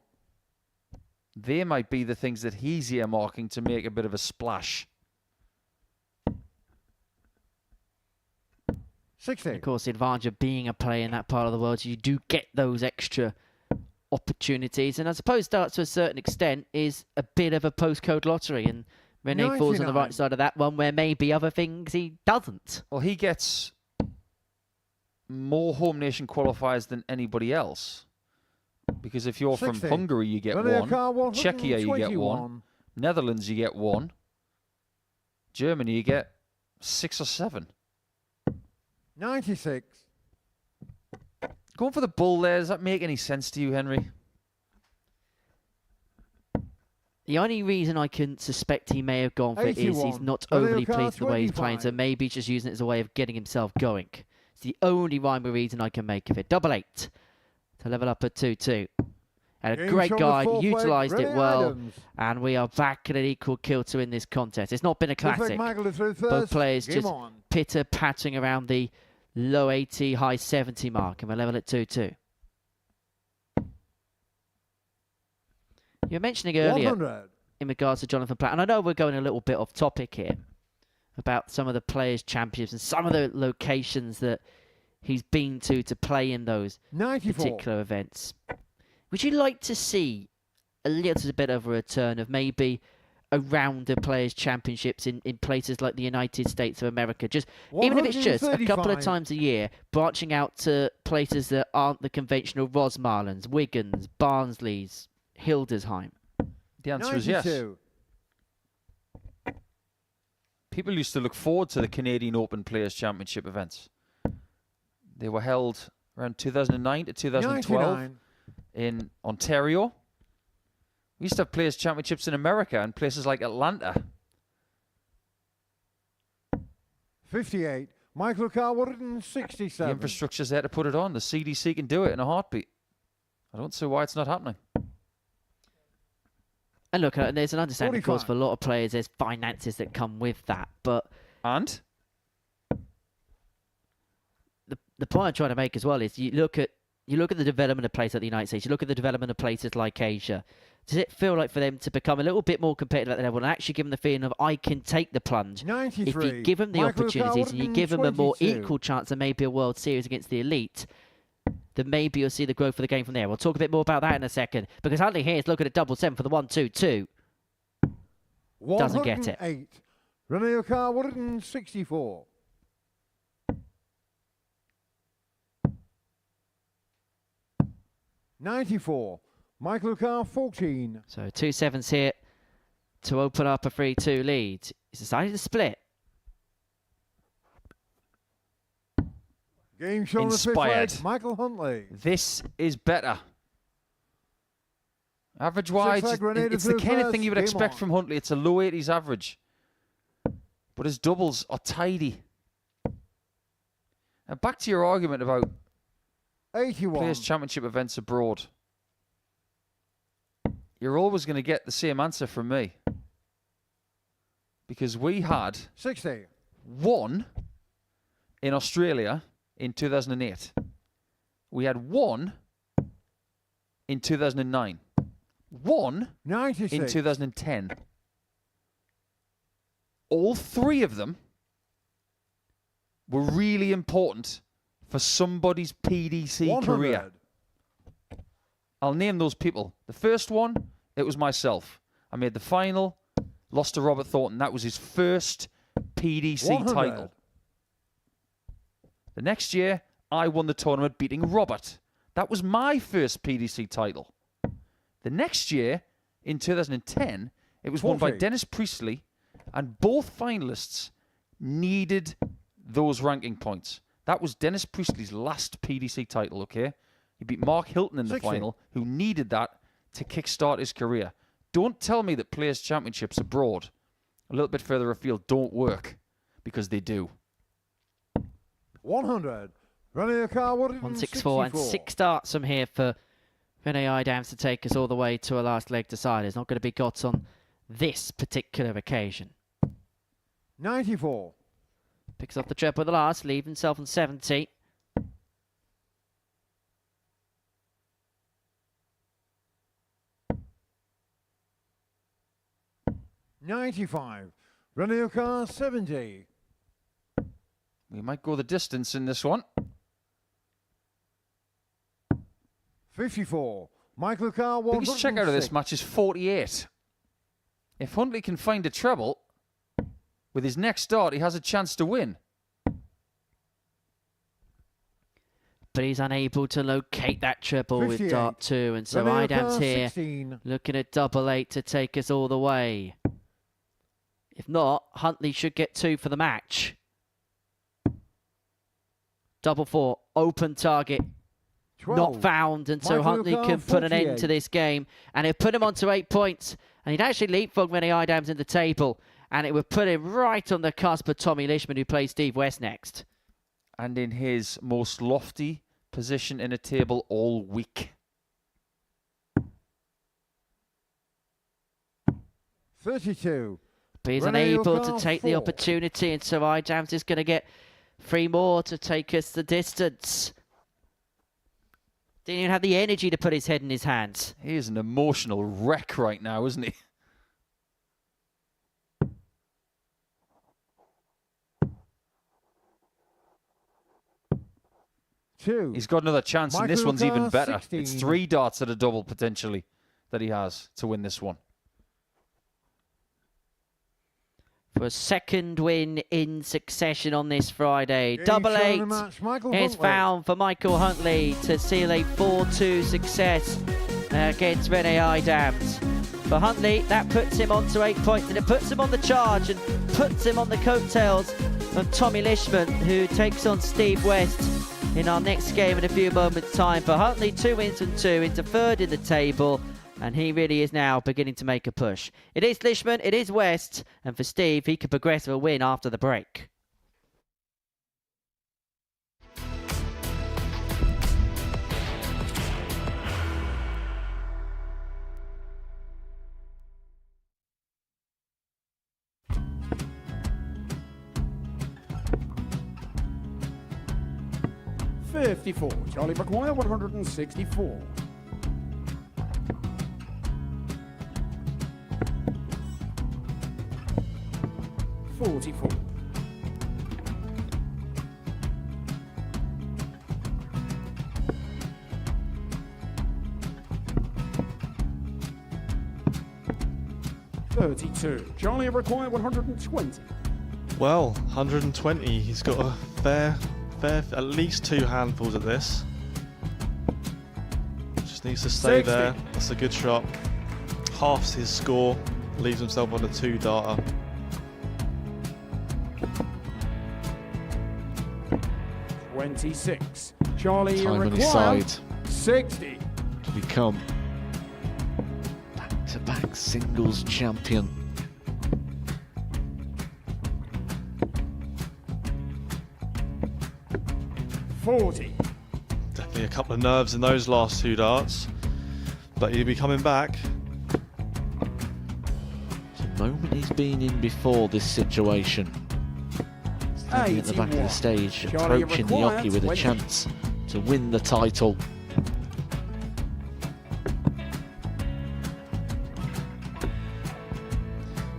They might be the things that he's earmarking to make a bit of a splash. 60. Of course, the advantage of being a player in that part of the world is you do get those extra opportunities. And I suppose darts to a certain extent is a bit of a postcode lottery. And Renee falls on the 99. right side of that one where maybe other things he doesn't. Well, he gets more home nation qualifiers than anybody else. Because if you're 60. from Hungary, you get Renee one. Carr, Czechia, you get 121. one. Netherlands, you get one. Germany, you get 6 or 7. 96. Going for the bull there, does that make any sense to you, Henry? The only reason I can suspect he may have gone for it is he's 81. not Renee overly Carr, pleased with the way he's playing, so 25. maybe he's just using it as a way of getting himself going. It's the only rhyme or reason I can make of it. Double 8 to level up at 2-2. And a Games great on the guide, fourth leg, utilised it Renee well, Idams. and we are back at an equal kill to in this contest. It's not been a Fifth leg, classic. Michael through Both first. players Game just on. pitter-pattering around the low 80, high 70 mark, and we're level at 2-2. You were mentioning earlier 100. in regards to Jonathan Platt, and I know we're going a little bit off topic here about some of the players' championships and some of the locations that he's been to play in those 94. particular events. Would you like to see a little bit of a return of maybe a round of players' championships in places like the United States of America? Just even if it's just a couple of 135. times a year, branching out to places that aren't the conventional Rosmarlins, Wiggins, Barnsleys, Hildesheim. The answer is yes. 92. People used to look forward to the Canadian Open Players Championship events. They were held around 2009 to 2012 99. in Ontario. We used to have Players Championships in America and places like Atlanta. 58. Michael Carr, The 167. infrastructure's there to put it on. The CDC can do it in a heartbeat. I don't see why it's not happening. And look, there's an understanding, of course, 45. for a lot of players, there's finances that come with that. But And the point I'm trying to make as well is you look at the development of places like the United States, you look at the development of places like Asia. Does it feel like for them to become a little bit more competitive at the level and actually give them the feeling of I can take the plunge? 93. If you give them the Michael opportunities Carr, and you give them a more 122. equal chance of maybe a World Series against the elite, then maybe you'll see the growth of the game from there. We'll talk a bit more about that in a second. Because Huntley here is looking at double 7 for the 1-2-2. Doesn't get it. 108. Rene O'Carr, 164. $94. Michael O'Carr, 14. So 2-7s here to open up a 3-2 lead. He's decided to split. Game shown the fifth Inspired. leg, Michael Huntley. This is better. Average-wise, Six leg grenade it's to the kind of first. thing you would Game expect on. from Huntley. It's a low 80s average. But his doubles are tidy. Now back to your argument about 81. Players' Championship events abroad. You're always going to get the same answer from me. Because we had 60. one in Australia in 2008. We had one in 2009. One 96. in 2010. All three of them were really important for somebody's PDC 100. career. I'll name those people. The first one, it was myself. I made the final, lost to Robert Thornton. That was his first PDC 100. title. The next year, I won the tournament beating Robert. That was my first PDC title. The next year, in 2010, it was won by 40. Dennis Priestley, and both finalists needed those ranking points. That was Dennis Priestley's last PDC title, okay? He beat Mark Hilton in the 60. final, who needed that to kickstart his career. Don't tell me that Players' Championships abroad, a little bit further afield, don't work, because they do. 100. Rene O'Carr, 164 and 6 starts from here for Rene Idams to take us all the way to a last leg decider. It's not going to be got on this particular occasion. 94. Picks up the treble with the last, leave himself on 70. $95. Rene O'Carr, 70. We might go the distance in this one. 54. Michael O'Carr, 106. Biggest check out of this match is 48. If Huntley can find a treble, with his next start, he has a chance to win. But he's unable to locate that treble with 58. dart 2. And so Rene Idams O'Carr, here 16. looking at double 8 to take us all the way. If not, Huntley should get 2 for the match. Double 4, open target. 12. Not found, and so Michael Huntley O'Carr, can put an end 48. to this game. And it put him onto 8 points. And he'd actually leapfrogged Rene Idams in the table. And it would put him right on the cusp of Tommy Lisman, who plays Steve West next. And in his most lofty position in a table all week. 32. But he's Rene unable to O'Carr, take the 4. opportunity, and so Idams is going to get 3 more to take us the distance. Didn't even have the energy to put his head in his hands. He is an emotional wreck right now, isn't he? Two. He's got another chance, and this Michael one's even O'Carr, better. 16. It's 3 darts at a double, potentially, that he has to win this one. For a second win in succession on this Friday. Game Double shown 8 the match, Michael is Huntley. found for Michael Huntley to seal a 4-2 success against Rene Idams. For Huntley, that puts him on to 8 points, and it puts him on the charge and puts him on the coattails of Tommy Lisman, who takes on Steve West in our next game in a few moments' time. For Huntley, 2 wins from 2 into 3rd in the table, and he really is now beginning to make a push. It is Lisman, it is West, and for Steve, he could progress with a win after the break. $54. Charlie McGuire, 164. $44. $32. Charlie McGuire, 120. Well, 120. He's got a fair, at least 2 handfuls at this. Just needs to stay 60. there. That's a good shot. Halves his score. Leaves himself on a 2-darter. $26. Charlie Time on his require side 60. to become back-to-back singles champion. $40. Definitely a couple of nerves in those last 2 darts. But he'll be coming back. It's a moment he's been in before this situation. Standing at the back of the 81. stage, Charlie approaching the required hockey with a 20. chance to win the title.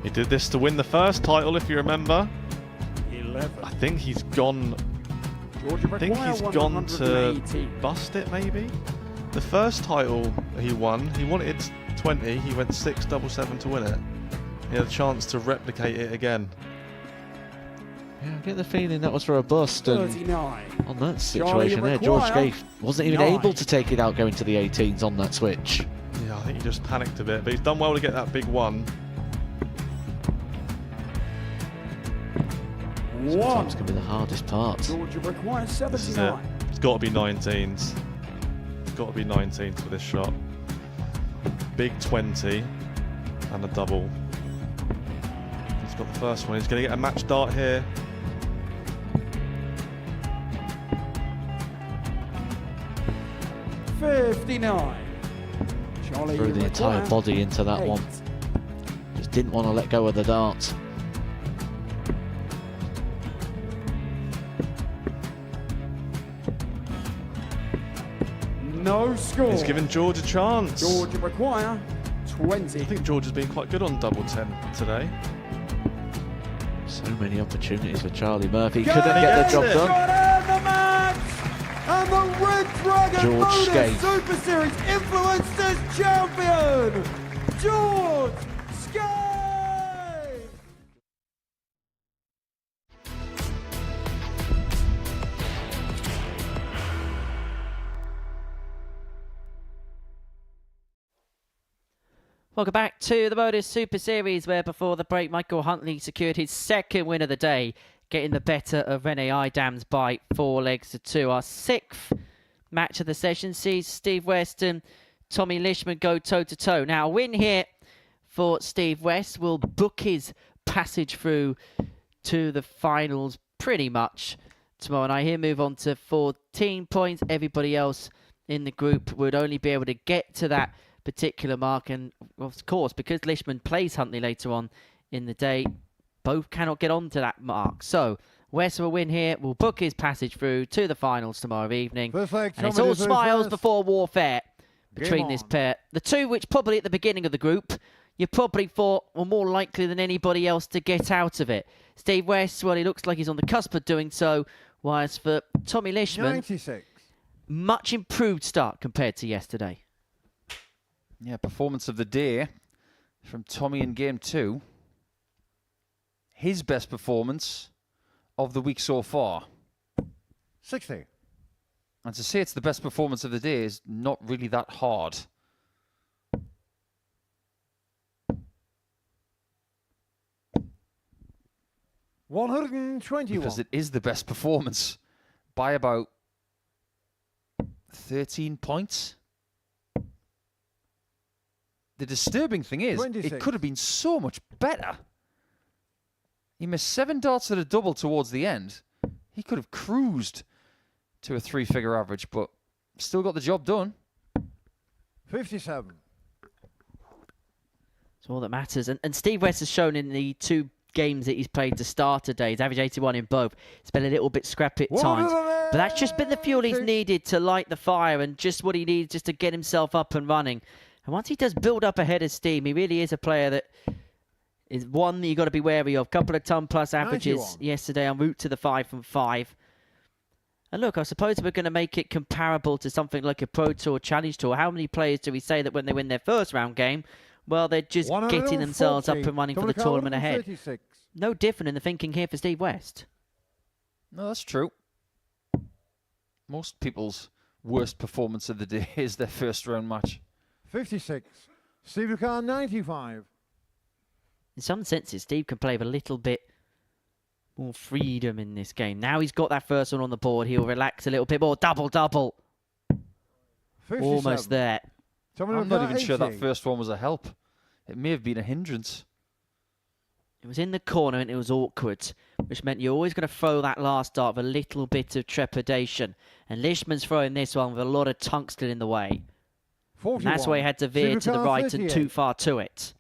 He did this to win the first title, if you remember. 11. I think he's gone. Georgia I think require he's gone to 180. bust it, maybe. The first title he won, he wanted 20. He went 6-7-7 to win it. He had a chance to replicate it again. Yeah, I get the feeling that was for a bust, and 39. on that situation there, George require Scaife wasn't even 9. able to take it out going to the 18s on that switch. Yeah, I think he just panicked a bit, but he's done well to get that big one. Sometimes 1. can be the hardest part. Georgia requires This is it. 79. It's got to be 19s. It's got to be 19s for this shot. Big 20 and a double. He's got the first one. He's going to get a match dart here. $59. Charlie Threw the entire require body into that 8. one. Just didn't want to let go of the dart. No score. He's given George a chance. Georgia require 20. I think George has been quite good on double 10 today. So many opportunities for Charlie Murphy. Go! Couldn't get the job Yes! done. Got in the match! And the Red Dragon George Modus Scaife. Super Series Influencers Champion, George Scaife! Welcome back to the Modus Super Series, where before the break, Michael Huntley secured his 2nd win of the day, getting the better of Rene Idams by 4 legs to 2. Our 6th match of the session sees Steve West and Tommy Lisman go toe-to-toe. Now, a win here for Steve West will book his passage through to the finals pretty much tomorrow night. He'll move on to 14 points. Everybody else in the group would only be able to get to that particular mark, and of course, because Lisman plays Huntley later on in the day, both cannot get on to that mark. So West will win here, will book his passage through to the finals tomorrow evening, First leg, and it's Tommy all Lisman smiles first. before warfare between Game this on. pair. The two which probably at the beginning of the group you probably thought were more likely than anybody else to get out of it. Steve West, well, he looks like he's on the cusp of doing so, whilst for Tommy Lisman, 96. much improved start compared to yesterday. Yeah, performance of the day from Tommy in game 2. His best performance of the week so far. 60. And to say it's the best performance of the day is not really that hard. $121. Because it is the best performance by about 13 points. The disturbing thing is, 26. it could have been so much better. He missed 7 darts at a double towards the end. He could have cruised to a 3-figure average, but still got the job done. 57. That's all that matters. And Steve West has shown in the 2 games that he's played to start today, he's averaged 81 in both. It's been a little bit scrappy at times. But that's just been the fuel he's needed to light the fire, and just what he needs just to get himself up and running. And once he does build up a head of steam, he really is a player that is one that you've got to be wary of. Couple of ton-plus averages 91. yesterday en route to the 5 from 5. And look, I suppose we're going to make it comparable to something like a Pro Tour Challenge Tour. How many players do we say that when they win their first round game, well, they're just getting themselves up and running for the tournament ahead. 36. No different in the thinking here for Steve West. No, that's true. Most people's worst performance of the day is their first round match. 56. Steve Carr, 95. In some senses, Steve can play with a little bit more freedom in this game. Now he's got that first one on the board, he'll relax a little bit more. Double. 57. Almost there. I'm not even sure that first one was a help. It may have been a hindrance. It was in the corner and it was awkward, which meant you're always going to throw that last dart with a little bit of trepidation. And Lisman's throwing this one with a lot of tungsten in the way. 41. And that's why he had to veer to the right 38. and too far to it.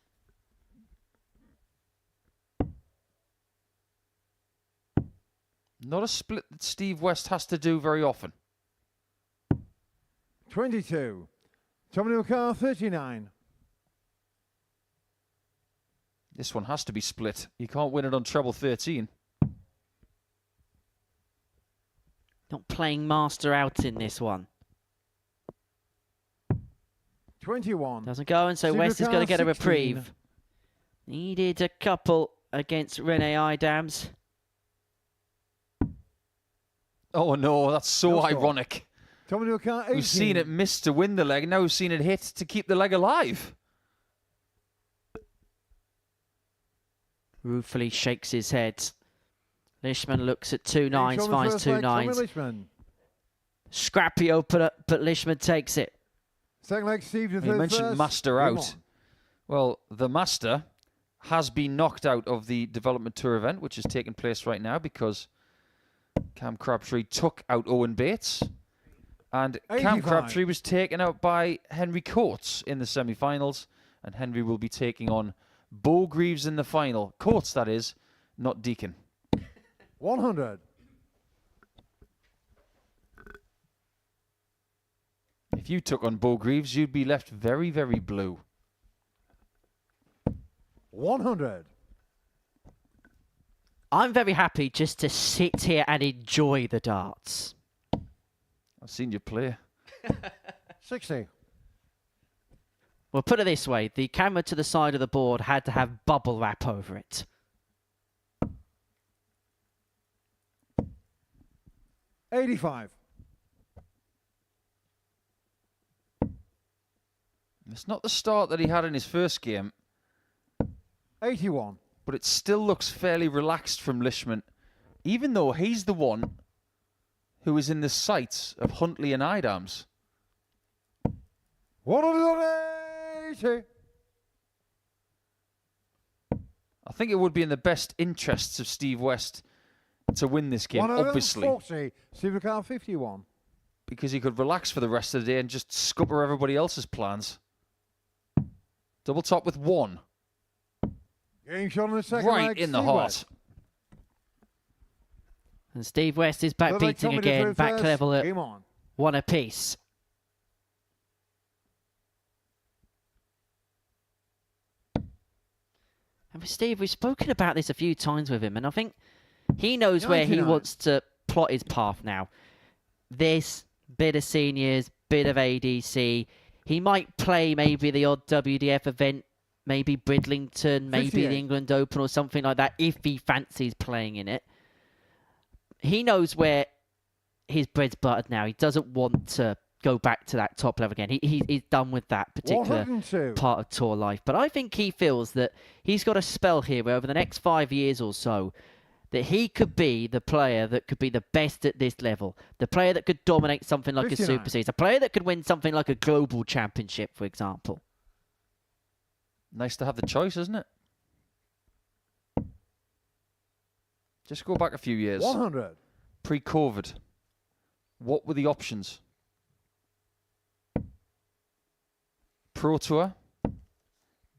Not a split that Steve West has to do very often. 22. Tommy Carr, 39. This one has to be split. You can't win it on treble 13. Not playing master out in this one. 21. Doesn't go, and so West is going to get a reprieve. Needed a couple against Rene Idams. Oh no, that's so ironic. Tommy Carr, 18. We've seen it miss to win the leg, and now we've seen it hit to keep the leg alive. Ruefully shakes his head. Lisman looks at 2 nines, finds 2 nines. Scrappy opener, but Lisman takes it. Second leg, Steve. You mentioned Master out. Well, the Master has been knocked out of the Development Tour event, which is taking place right now because Cam Crabtree took out Owen Bates. And 85. Cam Crabtree was taken out by Henry Coates in the semi-finals. And Henry will be taking on Bo Greaves in the final. Coates, that is, not Deacon. 100. If you took on Bo Greaves, you'd be left very, very blue. 100. I'm very happy just to sit here and enjoy the darts. I've seen you play. 60. Well, put it this way. The camera to the side of the board had to have bubble wrap over it. $85. It's not the start that he had in his first game. 81. But it still looks fairly relaxed from Lisman, even though he's the one who is in the sights of Huntley and Idams. 180. I think it would be in the best interests of Steve West to win this game, obviously. 140. Steve Carr, 51. Because he could relax for the rest of the day and just scupper everybody else's plans. Double top with 1. Game shot on the second Right leg, in the Steve heart. West. And Steve West is back Third leg, beating Tommy again, through back first. level at Game on. 1 apiece. And with Steve, we've spoken about this a few times with him, and I think he knows where he 99. wants to plot his path now. This bit of seniors, bit of ADC. He might play maybe the odd WDF event, maybe Bridlington, maybe 58. the England Open or something like that, if he fancies playing in it. He knows where his bread's buttered now. He doesn't want to go back to that top level again. He's done with that particular 102. part of tour life. But I think he feels that he's got a spell here where over the next 5 years or so, that he could be the player that could be the best at this level. The player that could dominate something like 59. a Super Series. A player that could win something like a global championship, for example. Nice to have the choice, isn't it? Just go back a few years. 100. Pre-COVID. What were the options? Pro Tour.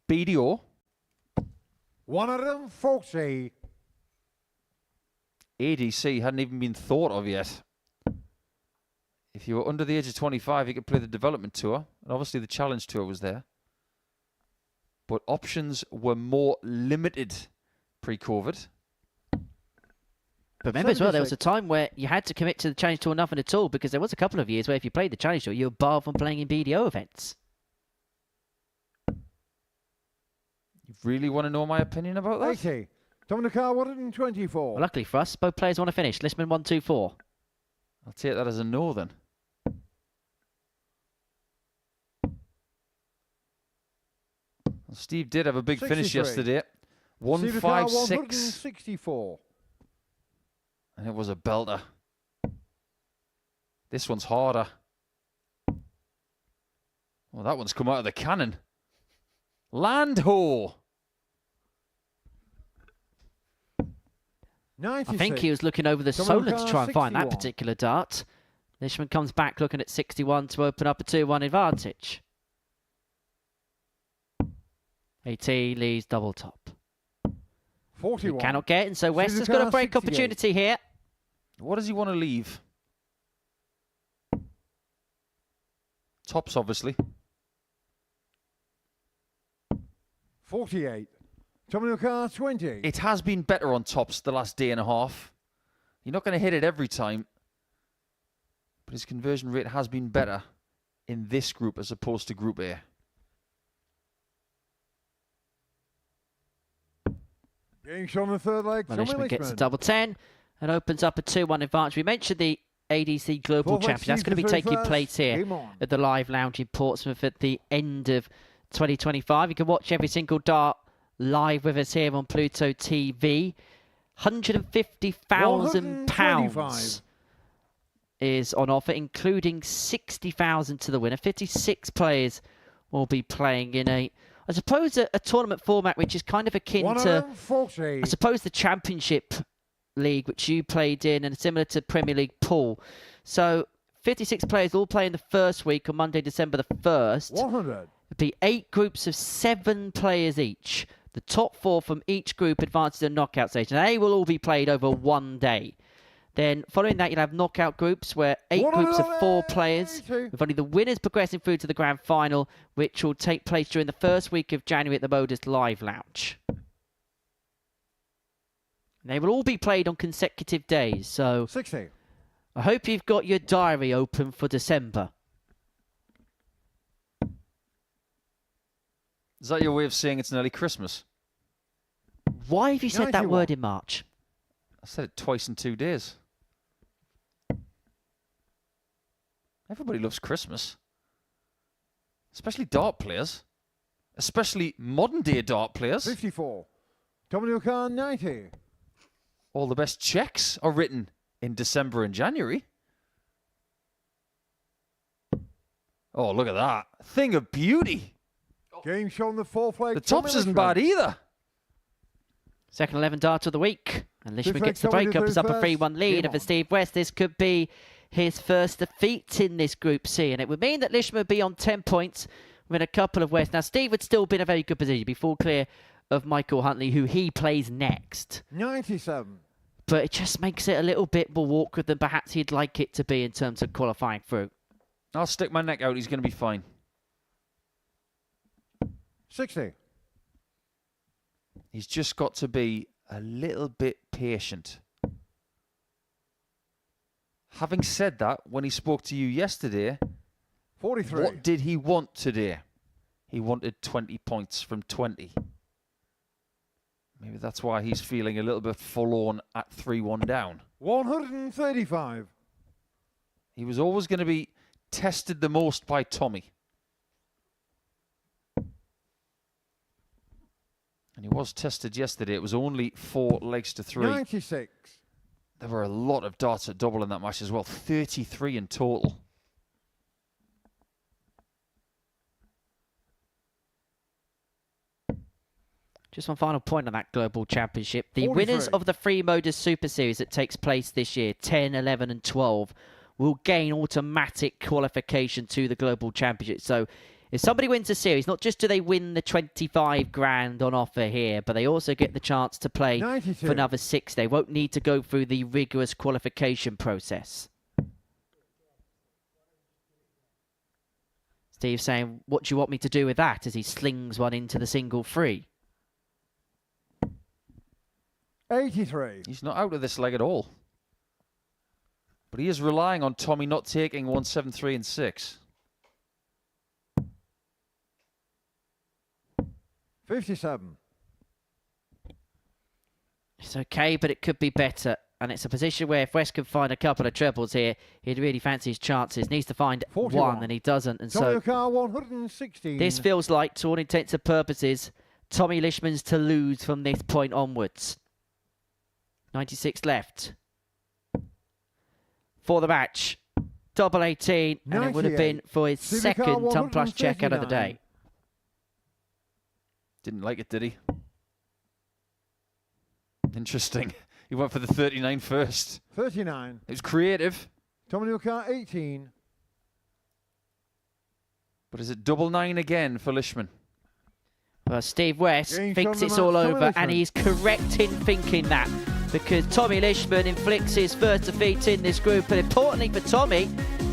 BDO. 140. ADC hadn't even been thought of yet. If you were under the age of 25, you could play the Development Tour. And obviously the Challenge Tour was there. But options were more limited pre-COVID. But remember as well, there was 76. a time where you had to commit to the Challenge Tour nothing at all, because there was a couple of years where if you played the Challenge Tour, you were barred from playing in BDO events. You really want to know my opinion about that? 80. Dominic Carr 124. Well, luckily for us, both players want to finish. Lisman 124. I'll take that as a no then. Well, Steve did have a big finish 63. yesterday. Steve Carr 156. 164. And it was a belter. This one's harder. Well, that one's come out of the cannon. Land ho! 96. I think he was looking over the Dominic solar to Carr, try and find that 61. particular dart. Lisman comes back looking at 61 to open up a 2-1 advantage. 18 leads double top. 41. He cannot get in, so West Steve has got a Carr, break 68. opportunity here. What does he want to leave? Tops, obviously. 48. Dominic Carr 20. It has been better on tops the last day and a half. You're not going to hit it every time. But his conversion rate has been better in this group as opposed to Group A. Getting shot on the third leg. Tommy Lisman gets a Lisman. double 10 and opens up a 2-1 advantage. We mentioned the ADC Global Fourth leg, Championship. That's going to be Steve taking first. place here Game on. at the Live Lounge in Portsmouth at the end of 2025. You can watch every single dart live with us here on Pluto TV. £150,000 £125,000 is on offer, including 60,000 to the winner. 56 players will be playing in I suppose, a tournament format which is kind of akin to, 140. I suppose, the Championship League, which you played in, and similar to Premier League pool. So 56 players all play in the first week on Monday, December the 1st. 100. It'll be 8 groups of 7 players each. The top 4 from each group advance to the knockout stage. And they will all be played over one day. Then following that, you'll have knockout groups where 8 groups of 4 players, with only the winners progressing through to the grand final, which will take place during the first week of January at the Modus Live Lounge. And they will all be played on consecutive days. So 60. I hope you've got your diary open for December. Is that your way of saying it's nearly Christmas? Why have you said that 91. word in March? I said it twice in 2 days. Everybody loves Christmas. Especially dart players. Especially modern day dart players. 54. Dominic Carr 90. All the best checks are written in December and January. Oh, look at that. Thing of beauty. Game shot on the fourth leg. The tops Tommy isn't Lisman. bad either. Second 11 dart of the week. And Lisman Fifth gets the leg, break, Tommy opens up a first. 3-1 lead. Game And for on. Steve West, this could be his first defeat in this Group C. And it would mean that Lisman would be on 10 points with a couple of West. Now, Steve would still be in a very good position before clear of Michael Huntley, who he plays next. 97. But it just makes it a little bit more awkward than perhaps he'd like it to be in terms of qualifying through. I'll stick my neck out. He's going to be fine. 60. He's just got to be a little bit patient. Having said that, when he spoke to you yesterday, 43. what did he want today? He wanted 20 points from 20. Maybe that's why he's feeling a little bit forlorn at 3-1 down. 135. He was always going to be tested the most by Tommy. And he was tested yesterday. It was only 4 legs to 3. 96. There were a lot of darts at double in that match as well. 33 in total. Just one final point on that Global Championship. The 43. winners of the Free Modus Super Series that takes place this year, 10, 11 and 12, will gain automatic qualification to the Global Championship. So if somebody wins a series, not just do they win the 25 grand on offer here, but they also get the chance to play 92. for another 6. They won't need to go through the rigorous qualification process. Steve saying, what do you want me to do with that? As he slings one into the single free. 83. He's not out of this leg at all. But he is relying on Tommy not taking 173 and 6. 57. It's okay, but it could be better. And it's a position where if West can find a couple of trebles here, he'd really fancy his chances. Needs to find 41. one, and he doesn't. And Tommy so O'Carr, 116. this feels like, to all intents and purposes, Tommy Lisman's to lose from this point onwards. 96 left for the match. Double 18, and it would have been for his second ton plus check out of the day. Didn't like it, did he? Interesting. He went for the 39 first. 39. It was creative. Tommy O'Carr, 18. But is it double 9 again for Lisman? Well, Steve West Game thinks from it's the all match, over, Tommy and Lisman. he's correct in thinking that, because Tommy Lisman inflicts his first defeat in this group, and importantly for Tommy,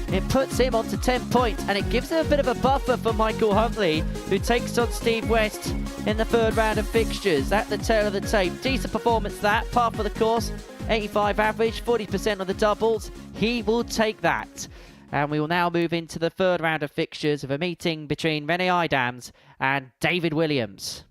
it puts him on to 10 points, and it gives him a bit of a buffer for Michael Huntley, who takes on Steve West in the third round of fixtures. At the tail of the tape, decent performance that, par for the course, 85 average, 40% of the doubles. He will take that. And we will now move into the third round of fixtures of a meeting between Rene Idams and David Williams.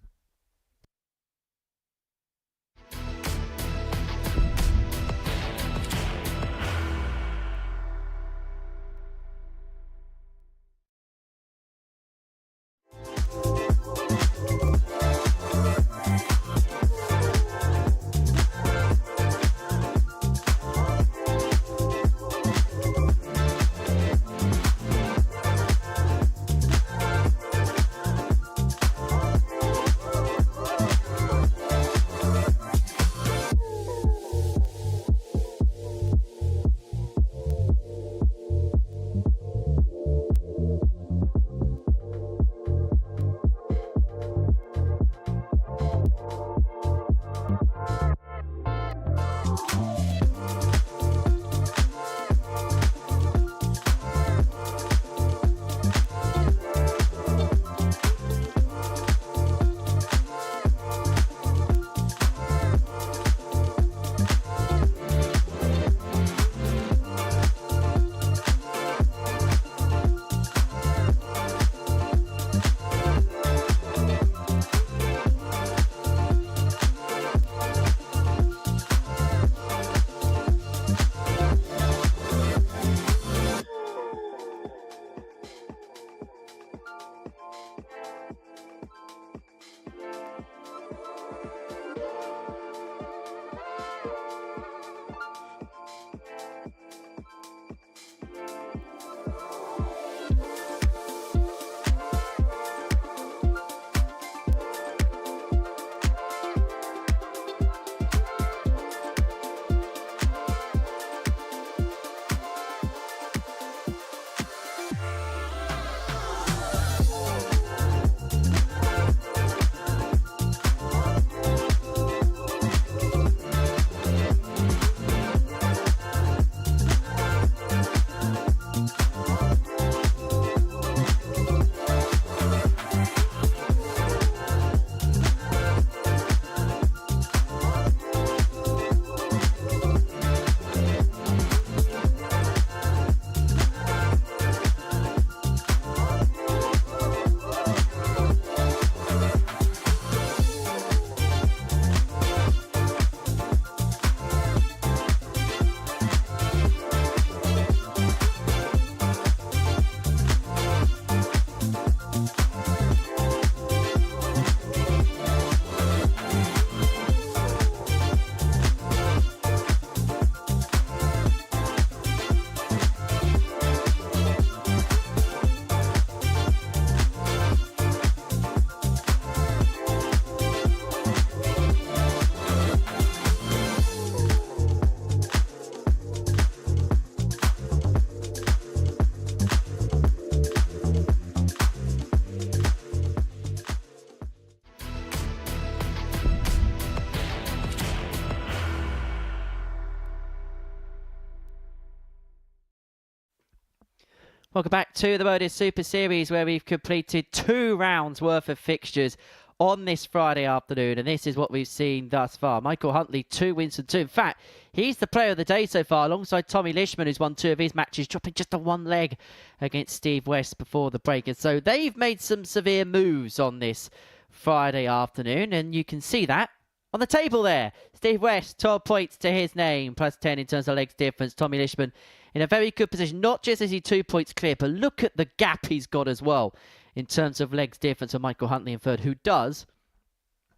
Welcome back to the Modus Super Series, where we've completed 2 rounds worth of fixtures on this Friday afternoon, and this is what we've seen thus far. Michael Huntley, 2 wins and 2. In fact, he's the player of the day so far, alongside Tommy Lisman, who's won 2 of his matches, dropping just a 1 leg against Steve West before the break. And so they've made some severe moves on this Friday afternoon, and you can see that On the table there, Steve West, 12 points to his name, plus 10 in terms of legs difference. Tommy Lisman in a very good position. Not just is he 2 points clear, but look at the gap he's got as well in terms of legs difference of Michael Huntley in third, who does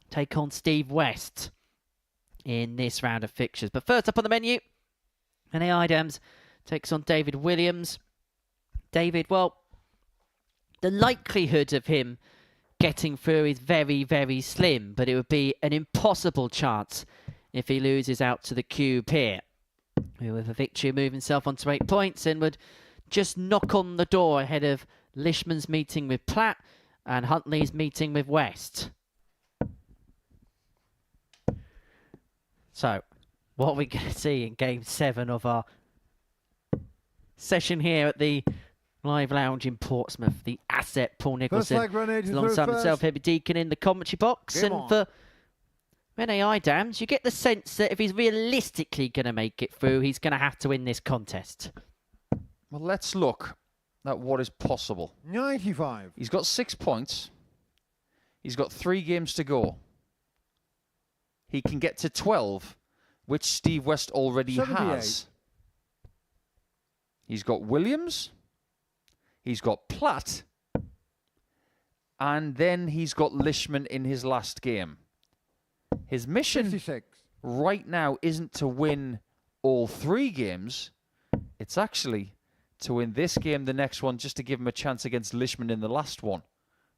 take on Steve West in this round of fixtures. But first up on the menu, and Idams takes on David Williams. David, well, the likelihood of him getting through is very, very slim, but it would be an impossible chance if he loses out to the cube here. With a victory, move himself onto 8 points and would just knock on the door ahead of Lisman's meeting with Platt and Huntley's meeting with West. So, what are we going to see in Game 7 of our session here at the Live Lounge in Portsmouth? The asset, Paul Nicholson, alongside myself, Heavy Deacon in the commentary box. And for Rene Idams, you get the sense that if he's realistically going to make it through, he's going to have to win this contest. Well, let's look at what is possible. 95. He's got 6 points. He's got 3 games to go. He can get to 12, which Steve West already 78. has. He's got Williams. He's got Platt. And then he's got Lisman in his last game. His mission 56. right now isn't to win all 3 games. It's actually to win this game, the next one, just to give him a chance against Lisman in the last one.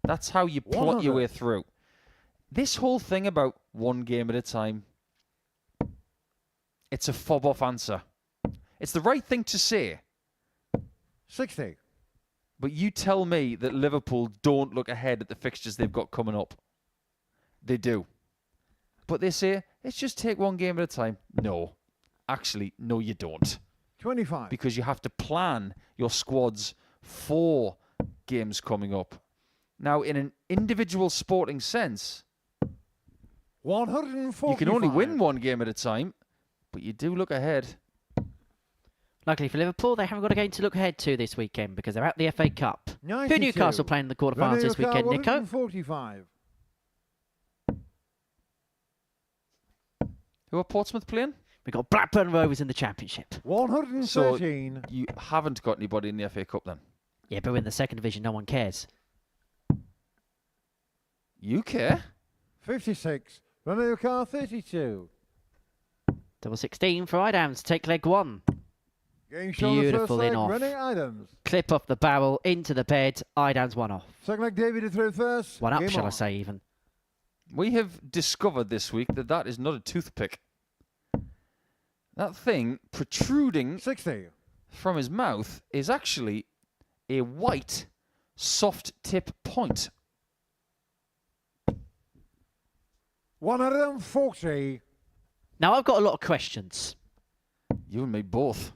That's how you plot your way through. This whole thing about 1 game at a time, it's a fob-off answer. It's the right thing to say. 60. But you tell me that Liverpool don't look ahead at the fixtures they've got coming up. They do. But they say, let's just take 1 game at a time. No. Actually, no, you don't. 25. Because you have to plan your squads for games coming up. Now, in an individual sporting sense, 145. you can only win 1 game at a time, but you do look ahead. Luckily for Liverpool, they haven't got a game to look ahead to this weekend because they're at the FA Cup. 92. Who Newcastle playing in the quarterfinals this weekend, Nico? 145. Who are Portsmouth playing? We've got Blackburn Rovers in the Championship. 113. So you haven't got anybody in the FA Cup then? Yeah, but we're in the second division, no one cares. You care? 56. Renault car 32. Double 16 for Idams. Take leg 1. Game shown the Beautiful first in leg, off. Rene Idams. Clip off the barrel, into the bed. Idams 1 off. Second leg, David through first. 1 up, Game shall I on. say, even. We have discovered this week that that is not a toothpick. That thing protruding 60. from his mouth is actually a white soft tip point. 140. Now, I've got a lot of questions. You and me both.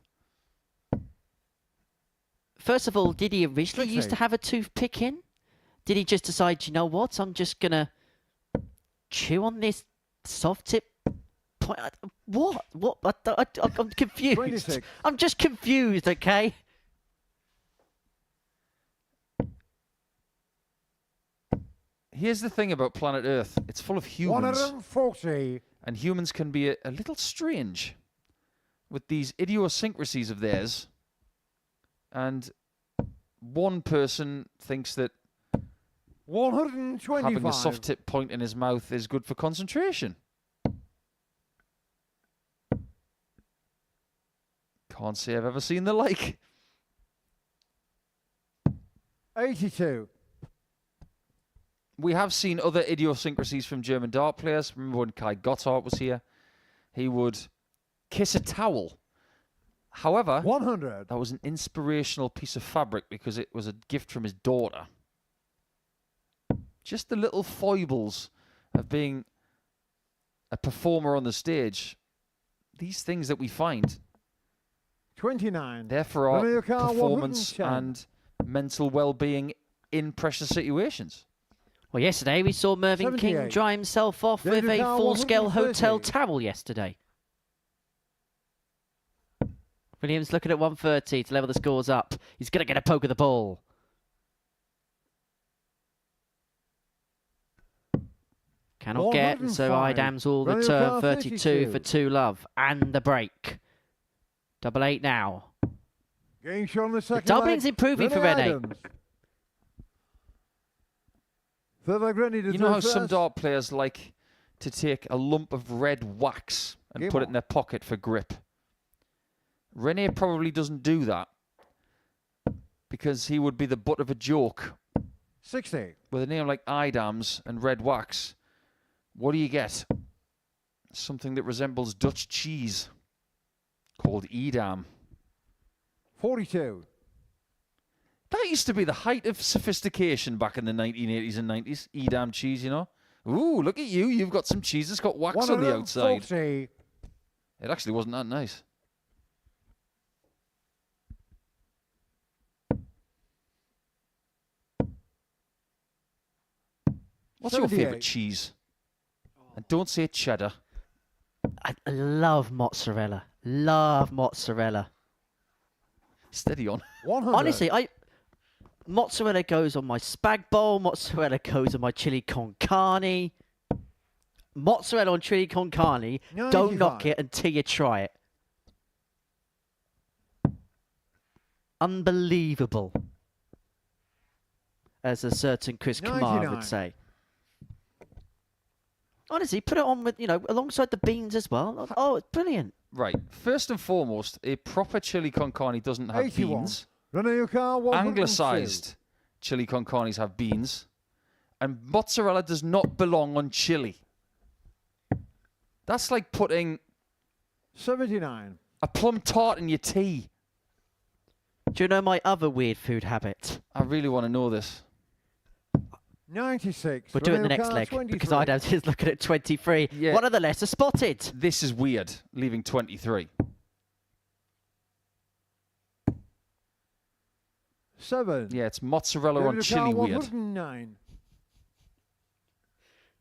First of all, did he originally used to have a toothpick in? Did he just decide, you know what, I'm just going to chew on this soft tip point? What? I'm confused. 26. I'm just confused, okay? Here's the thing about planet Earth. It's full of humans. 140. And humans can be a little strange with these idiosyncrasies of theirs. And one person thinks that 125. having a soft tip point in his mouth is good for concentration. Can't say I've ever seen the like. 82. We have seen other idiosyncrasies from German dart players. Remember when Kai Gotthard was here? He would kiss a towel. However, 100. that was an inspirational piece of fabric because it was a gift from his daughter. Just the little foibles of being a performer on the stage. These things that we find. 29. They're for our Romeo Car, performance 110. and mental well-being in pressure situations. Well, yesterday we saw Mervyn King 78. dry himself off David with a Carr, full-scale 130. hotel towel yesterday. Williams looking at 130 to level the scores up. He's going to get a poke of the ball. Cannot get, so 105. Idams will Running return car 32 32. for 2 love. And the break. 8 now. Getting shot on the second doubling's leg. improving for Rennie Rene. Idams. Third leg Rennie to You know how through some first. dart players like to take a lump of red wax and Game put it on. in their pocket for grip? Rene probably doesn't do that because he would be the butt of a joke. 60. With a name like Idams and red wax, what do you get? Something that resembles Dutch cheese called Edam. 42. That used to be the height of sophistication back in the 1980s and 90s. Edam cheese, you know. Ooh, look at you. You've got some cheese that's got wax on the outside. 140. It actually wasn't that nice. What's your 78. favourite cheese? And don't say cheddar. I love mozzarella. Love mozzarella. Steady on. 100. Honestly, mozzarella goes on my spag bowl. Mozzarella goes on my chili con carne. Mozzarella on chili con carne. Don't knock 95. it until you try it. Unbelievable. As a certain Chris Kamar 99. would say. Honestly, put it on with, alongside the beans as well. Oh, it's brilliant. Right. First and foremost, a proper chili con carne doesn't have 81. beans. Rennie car 102. Anglicised chili con carnes have beans. And mozzarella does not belong on chili. That's like putting 79. a plum tart in your tea. Do you know my other weird food habit? I really want to know this. 96. We'll do it in the Rennie next car leg 23. because Idams is looking at 23. Yeah. One of the letters spotted. This is weird, leaving 23. 7. Yeah, it's mozzarella on Rennie chili car weird. 109.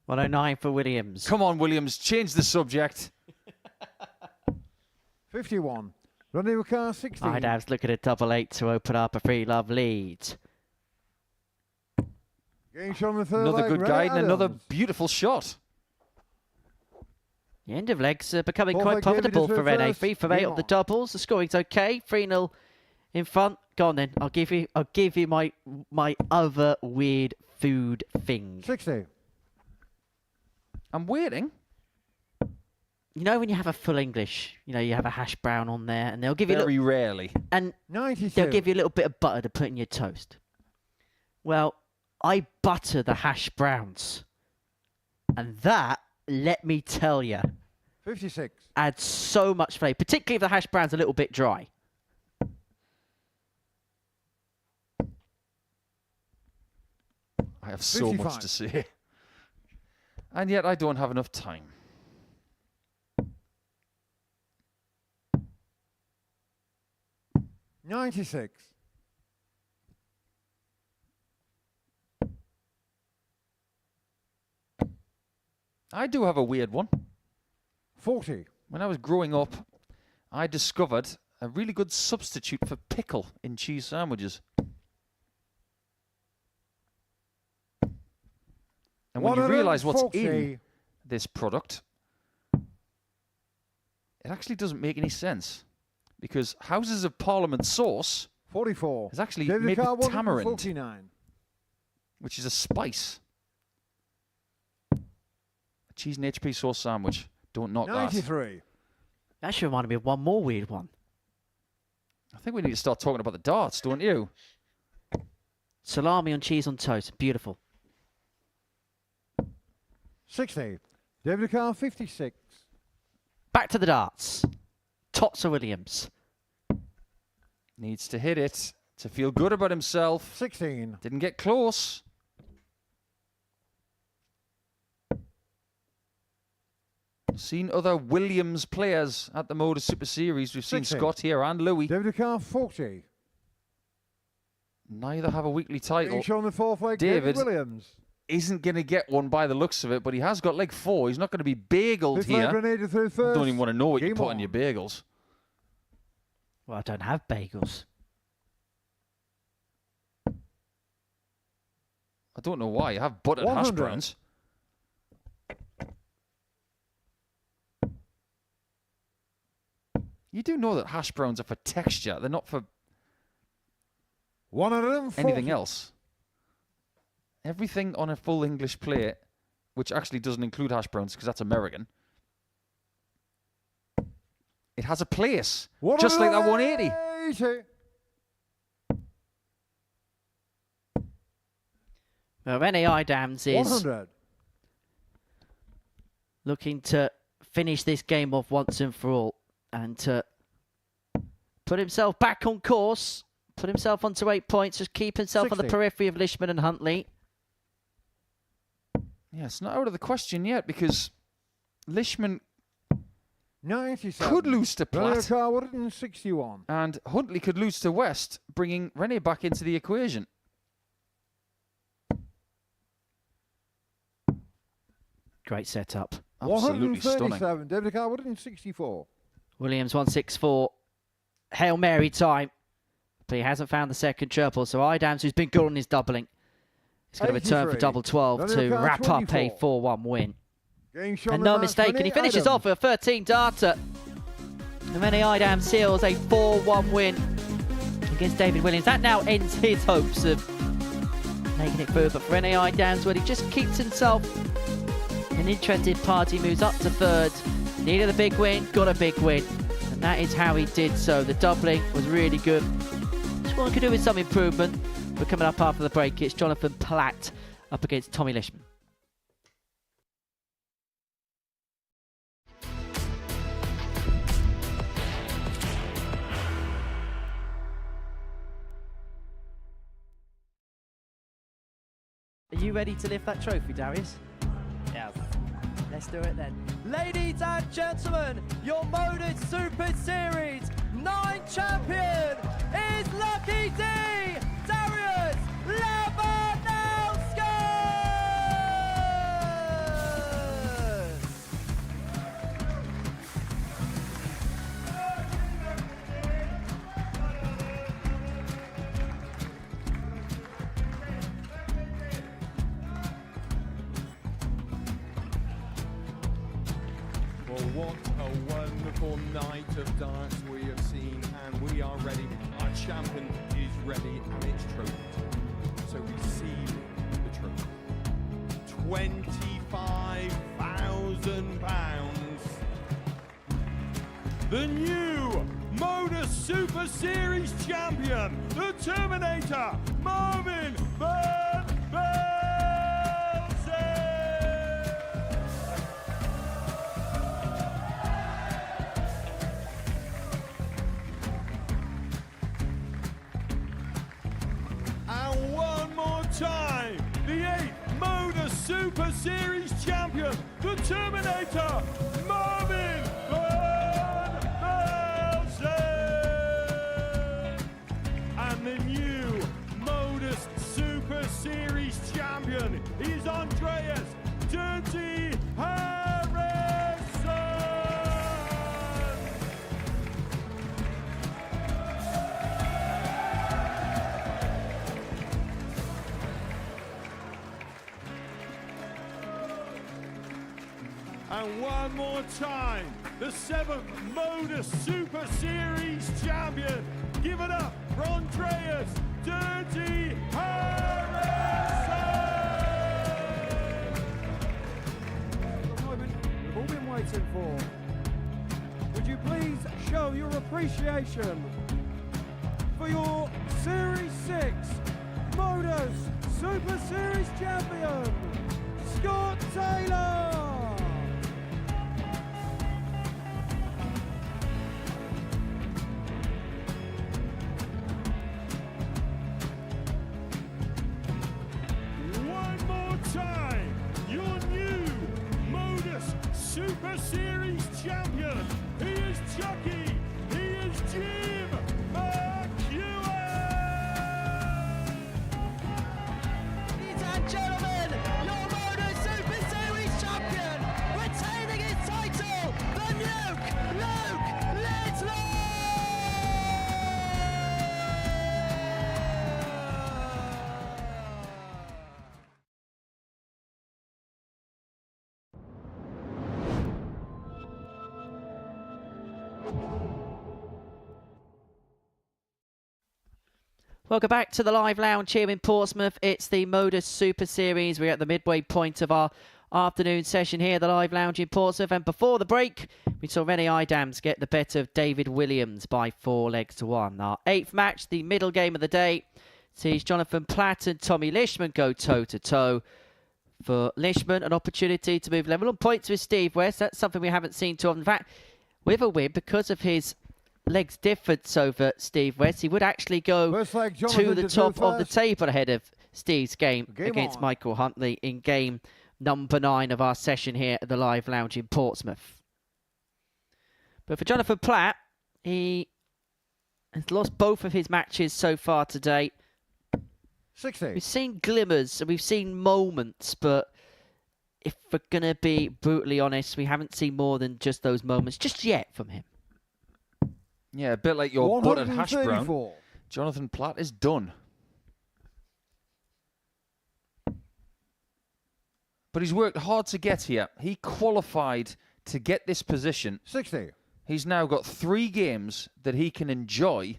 109 for Williams. Come on, Williams, change the subject. 51. Rennie car 16. Idams looking at 8 to open up a 3-love lead. Getting shot on the third Another leg. good Rennie guide and another Idams. beautiful shot. The end of legs are becoming Fourth quite leg, David profitable is for through Rene. first. 3 for 8 Game on the on. doubles. The scoring's okay. 3-0 in front. Go on then. I'll give you my other weird food thing. 60. I'm waiting. You know when you have a full English, you have a hash brown on there, and they'll give you Very rarely. and 92. they'll give you a little bit of butter to put in your toast. Well, I butter the hash browns, and that, let me tell you, 56. adds so much flavour, particularly if the hash brown's a little bit dry. I have so much 55. to say. And yet I don't have enough time. $96. I do have a weird one. 40. When I was growing up, I discovered a really good substitute for pickle in cheese sandwiches. And when you realise what's in 140. this product, it actually doesn't make any sense. Because Houses of Parliament sauce 44. is actually David made Carr, with tamarind, 149. which is a spice. A cheese and HP sauce sandwich. Don't knock that. 93. That should remind me of one more weird one. I think we need to start talking about the darts, don't you? Salami on cheese on toast. Beautiful. 60. David Carr, 56. Back to the darts. Tots or Williams. Needs to hit it to feel good about himself. 16. Didn't get close. Seen other Williams players at the Modus Super Series. We've seen 60. Scott here and Louis. David Carr, 40. Neither have a weekly title. Each on the fourth leg, David David Williams. Isn't going to get one by the looks of it, but he has got leg 4. He's not going to be bageled Fifth leg here. grenade through I first. don't even want to know what you Game put on on. your bagels. Well, I don't have bagels. I don't know why. You have buttered hash 100. browns. You do know that hash browns are for texture. They're not for 140. anything else. Everything on a full English plate, which actually doesn't include hash browns because that's American, it has a place. Just like that 180. Well, Rene Idams is 100. looking to finish this game off once and for all and to put himself back on course, put himself onto 8 points, just keep himself 60. on the periphery of Lisman and Huntley. Yeah, it's not out of the question yet because Lisman 97. could lose to Platt 161. and Huntley could lose to West, bringing Rene back into the equation. Great setup. Absolutely stunning. 137. David Carr, 164. Williams 164. Hail Mary time. But he hasn't found the second triple. So Idams, who's been good on his doubling, is going to return for 83. double 12 to Daniel Carr, wrap up a 24. 4-1 win. Game shot And in no match mistake, and he finishes Idams. off with a 13 darter. And Rene Idams seals a 4-1 win against David Williams. That now ends his hopes of making it through. But for Rene Idams, well, he just keeps himself an interested party, moves up to third. Needed a big win, got a big win. And that is how he did so. The doubling was really good. Just one could do with some improvement. But coming up after the break, it's Jonathan Platt up against Tommy Lisman. Are you ready to lift that trophy, Darius? Yes. Let's do it then. Ladies and gentlemen, your Modus Super Series 9 champion is Lucky D, Darius Labanowski! Well, what a wonderful night of darts we have seen, and we are ready. Our champion is ready, and it's trophy time. So receive the trophy. £25,000. The new Modus Super Series champion, the Terminator, Marvin Van Velzen. And one more time, the 8th Modus Super Series champion, the Terminator, Marvin Van Velzen. And the new Modus Super Series champion is Andreas Dirty Harrison. And one more time, the 7th Modus Super Series champion. Give it up for Andreas Dirty Harrison. The moment we've all been waiting for. Would you please show your appreciation for your Series 6 Modus Super Series champion, Scott Taylor? One more time, your new Modus Super Series champion. He is Chucky. He is Jim McGuire. Ladies and gentlemen, your Modus Super Series champion, retaining his title, the Nuke, Luke Lisman! Welcome back to the live lounge here in Portsmouth. It's the Modus Super Series. We're at the midway point of our afternoon session here at the live lounge in Portsmouth. And before the break, we saw Rennie Idams get the better of David Williams by 4 legs to 1. Our 8th match, the middle game of the day, sees Jonathan Platt and Tommy Lisman go toe-to-toe. For Lisman, an opportunity to move level on points with Steve West. That's something we haven't seen too often. In fact, with a win, because of his legs difference over Steve West, he would actually go to the top of the table ahead of Steve's game against Michael Huntley in game number 9 of our session here at the live lounge in Portsmouth. But for Jonathan Platt, he has lost both of his matches so far today. 60. We've seen glimmers and we've seen moments, but if we're going to be brutally honest, we haven't seen more than just those moments just yet from him. Yeah, a bit like your buttered hash brown. Jonathan Platt is done. But he's worked hard to get here. He qualified to get this position. 60. He's now got 3 games that he can enjoy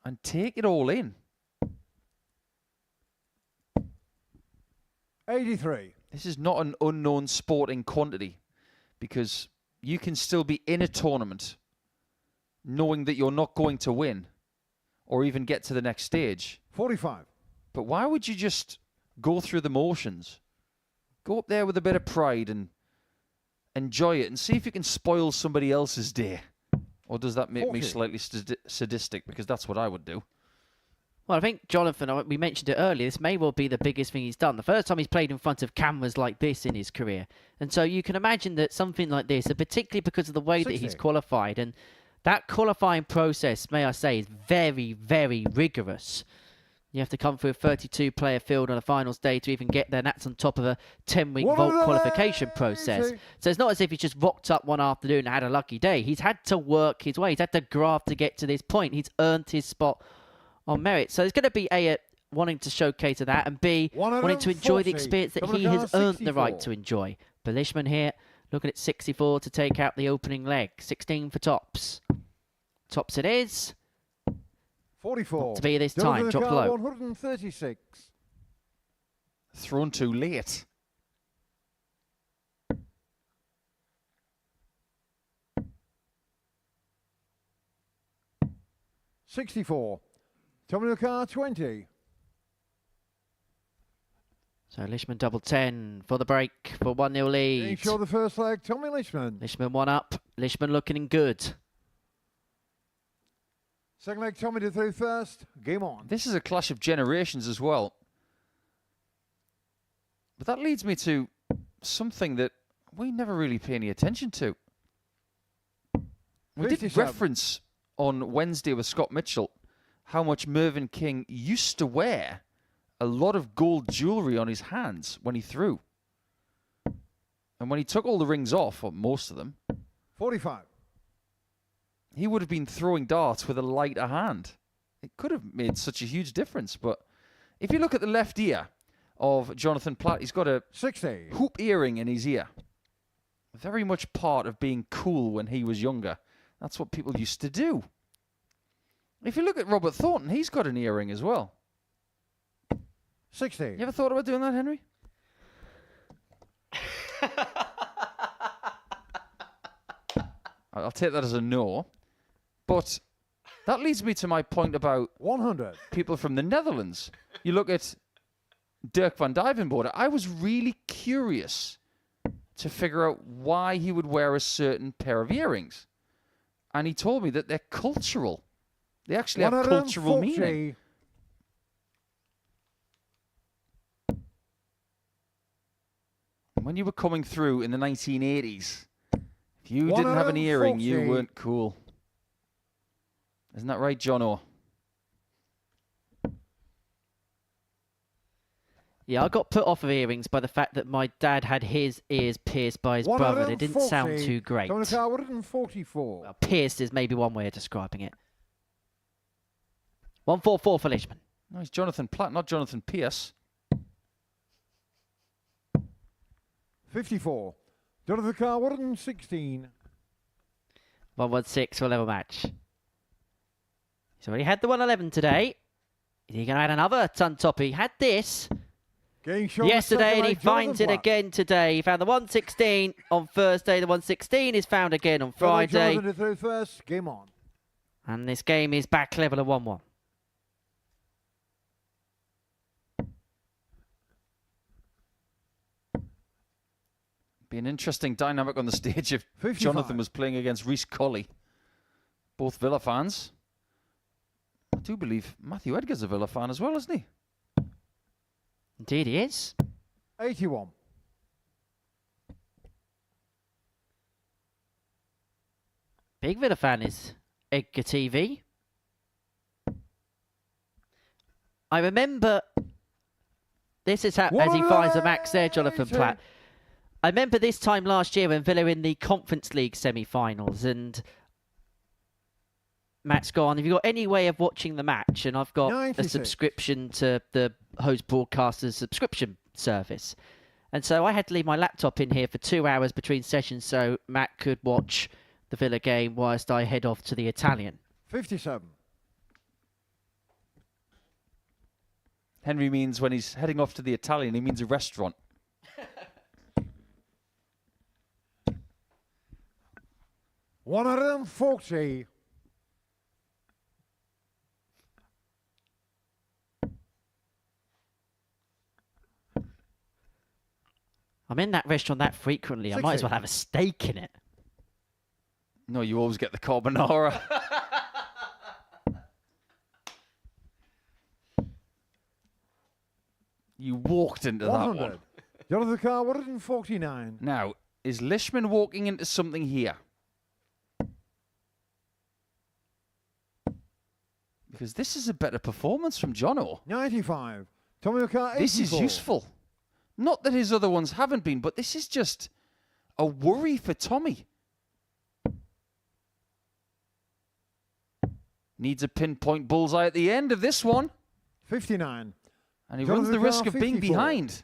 and take it all in. 83. This is not an unknown sporting quantity, because you can still be in a tournament knowing that you're not going to win or even get to the next stage. 45. But why would you just go through the motions? Go up there with a bit of pride and enjoy it and see if you can spoil somebody else's day. Or does that make me slightly sadistic? Because that's what I would do. Well, I think Jonathan, we mentioned it earlier, this may well be the biggest thing he's done. The first time he's played in front of cameras like this in his career. And so you can imagine that something like this, and particularly because of the way that he's qualified, and that qualifying process, may I say, is very, very rigorous. You have to come through a 32-player field on a finals day to even get there, and that's on top of a 10-week vault qualification process. So it's not as if he's just rocked up one afternoon and had a lucky day. He's had to work his way. He's had to graft to get to this point. He's earned his spot on merit. So it's going to be A, wanting to showcase that, and B, wanting to enjoy the experience that he has earned the right to enjoy. But Lisman here, looking at 64 to take out the opening leg. 16 for tops. Tops it is. 44. Not to be this time. Drop low. 136. Thrown too late. $64. Tommy McGuire, 20. So Lisman double 10 for the break for 1-0 lead. Ensure the first leg, Tommy Lisman. Lisman 1 up. Lisman looking good. Second leg, Tommy to through first. Game on. This is a clash of generations as well. But that leads me to something that we never really pay any attention to. We did reference on Wednesday with Scott Mitchell how much Mervyn King used to wear a lot of gold jewellery on his hands when he threw. And when he took all the rings off, or most of them, 45. he would have been throwing darts with a lighter hand. It could have made such a huge difference. But if you look at the left ear of Jonathan Platt, he's got a 60 hoop earring in his ear. Very much part of being cool when he was younger. That's what people used to do. If you look at Robert Thornton, he's got an earring as well. 60. You ever thought about doing that, Henry? I'll take that as a no. But that leads me to my point about 100. people from the Netherlands. You look at Dirk van Dijvenbode. I was really curious to figure out why he would wear a certain pair of earrings. And he told me that they're cultural. They actually have cultural meaning. When you were coming through in the 1980s, if you didn't have an earring, you weren't cool. Isn't that right, Jono? Yeah, I got put off of earrings by the fact that my dad had his ears pierced by his brother. And it didn't sound too great. 144. Well, pierced is maybe one way of describing it. 144 for Lisman. No, it's Jonathan Platt, not Jonathan Pierce. 54. Jonathan Carr, 116. 116 for a level match. So he had the 111 today. Is he going to add another ton top? He had this yesterday and he finds it again today. He found the 116 on Thursday. The 116 is found again on Friday. Through first, game on. And this game is back level at 1-1. Be an interesting dynamic on the stage if 55. Jonathan was playing against Rhys Colley. Both Villa fans. I do believe Matthew Edgar's a Villa fan as well, isn't he? Indeed he is. 81. Big Villa fan is Edgar TV. I remember this is how, as he finds a max there, Jonathan Platt. I remember this time last year when Villa were in the Conference League semi-finals and Matt's gone, have you got any way of watching the match? And I've got 96. a subscription to the host broadcaster's subscription service. And so I had to leave my laptop in here for 2 hours between sessions so Matt could watch the Villa game whilst I head off to the Italian. 57. Henry means when he's heading off to the Italian, he means a restaurant. 140. I'm in that restaurant that frequently. I might as well have a steak in it. No, you always get the carbonara. You walked into that 100. one. Jonathan Carr, 149. Now, is Lisman walking into something here? Because this is a better performance from Jono. 95. Tommy McGuire, 84. This is useful. Not that his other ones haven't been, but this is just a worry for Tommy. Needs a pinpoint bullseye at the end of this one. 59. And he Jonathan runs the risk Carr, of being 54. behind.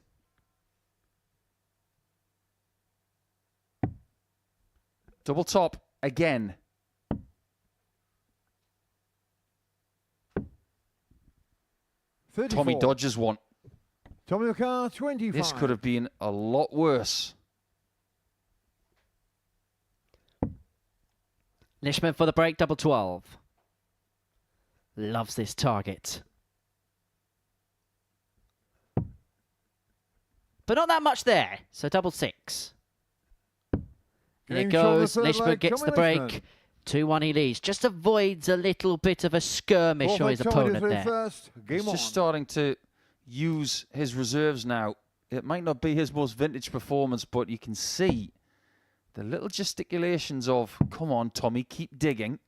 Double top again. Tommy dodges one. Tommy McGuire, 25. This could have been a lot worse. Lisman for the break, double 12. Loves this target. But not that much there, so double 6. And it goes, Lisman gets the break. 2-1 he leads. Just avoids a little bit of a skirmish on his opponent there. He's just starting to use his reserves now. It might not be his most vintage performance, but you can see the little gesticulations of, come on, Tommy, keep digging.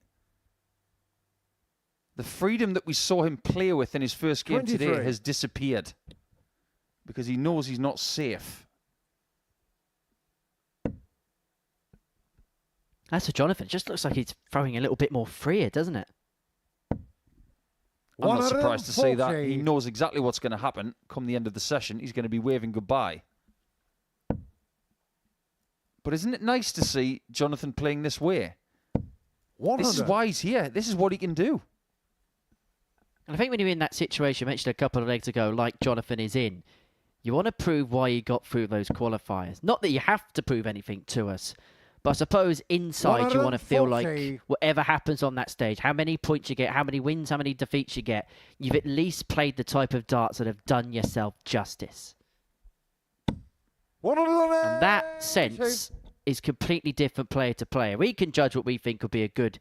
The freedom that we saw him play with in his first game 23. today has disappeared because he knows he's not safe. That's for Jonathan. It just looks like he's throwing a little bit more freer, doesn't it? I'm not surprised to see that. He knows exactly what's going to happen come the end of the session. He's going to be waving goodbye. But isn't it nice to see Jonathan playing this way? 100. This is why he's here. This is what he can do. And I think when you're in that situation, I mentioned a couple of legs ago, like Jonathan is in, you want to prove why you got through those qualifiers. Not that you have to prove anything to us, but I suppose inside you want to feel like whatever happens on that stage, how many points you get, how many wins, how many defeats you get, you've at least played the type of darts that have done yourself justice. And that sense is completely different player to player. We can judge what we think would be a good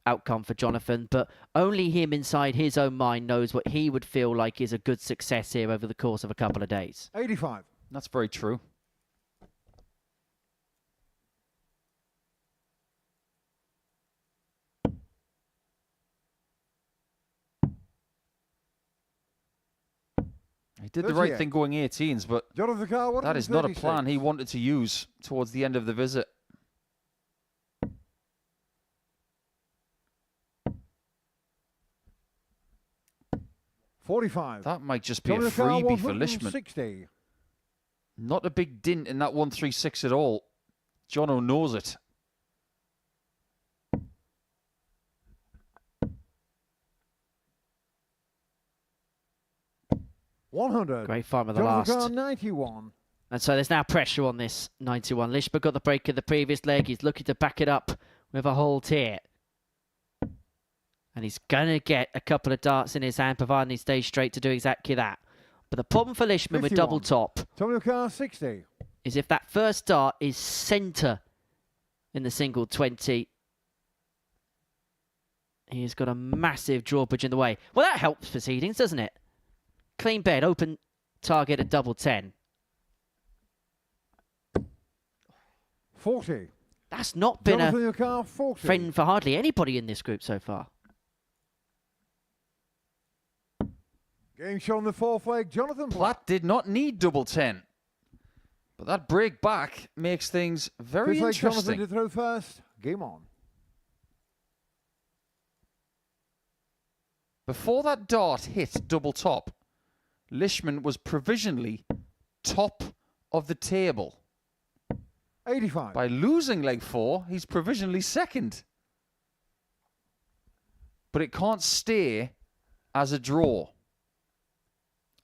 outcome for Jonathan, but only him inside his own mind knows what he would feel like is a good success here over the course of a couple of days. 85. That's very true. He did the right thing going 18s, but that is not a plan he wanted to use towards the end of the visit. $45. That might just be a freebie for Lisman. Not a big dint in that 136 at all. Jono knows it. 100. Great fun with the Jonathan last. Carr, 91. And so there's now pressure on this 91. Lisman got the break in the previous leg. He's looking to back it up with a hold here. And he's going to get a couple of darts in his hand, providing he stays straight to do exactly that. But the problem for Lisman 51. with double top Tommy Carr, 60. is if that first dart is centre in the single 20, he's got a massive drawbridge in the way. Well, that helps proceedings, doesn't it? Clean bed, open target at double 10. 40. That's not been Jonathan a Carr, 40. friend for hardly anybody in this group so far. Game shot on the fourth leg, Jonathan Platt did not need double 10. But that break back makes things very Fifth leg, Jonathan interesting. to throw first. Game on. Before that dart hit double top, Lisman was provisionally top of the table. 85. By losing leg 4, he's provisionally second. But it can't stay as a draw.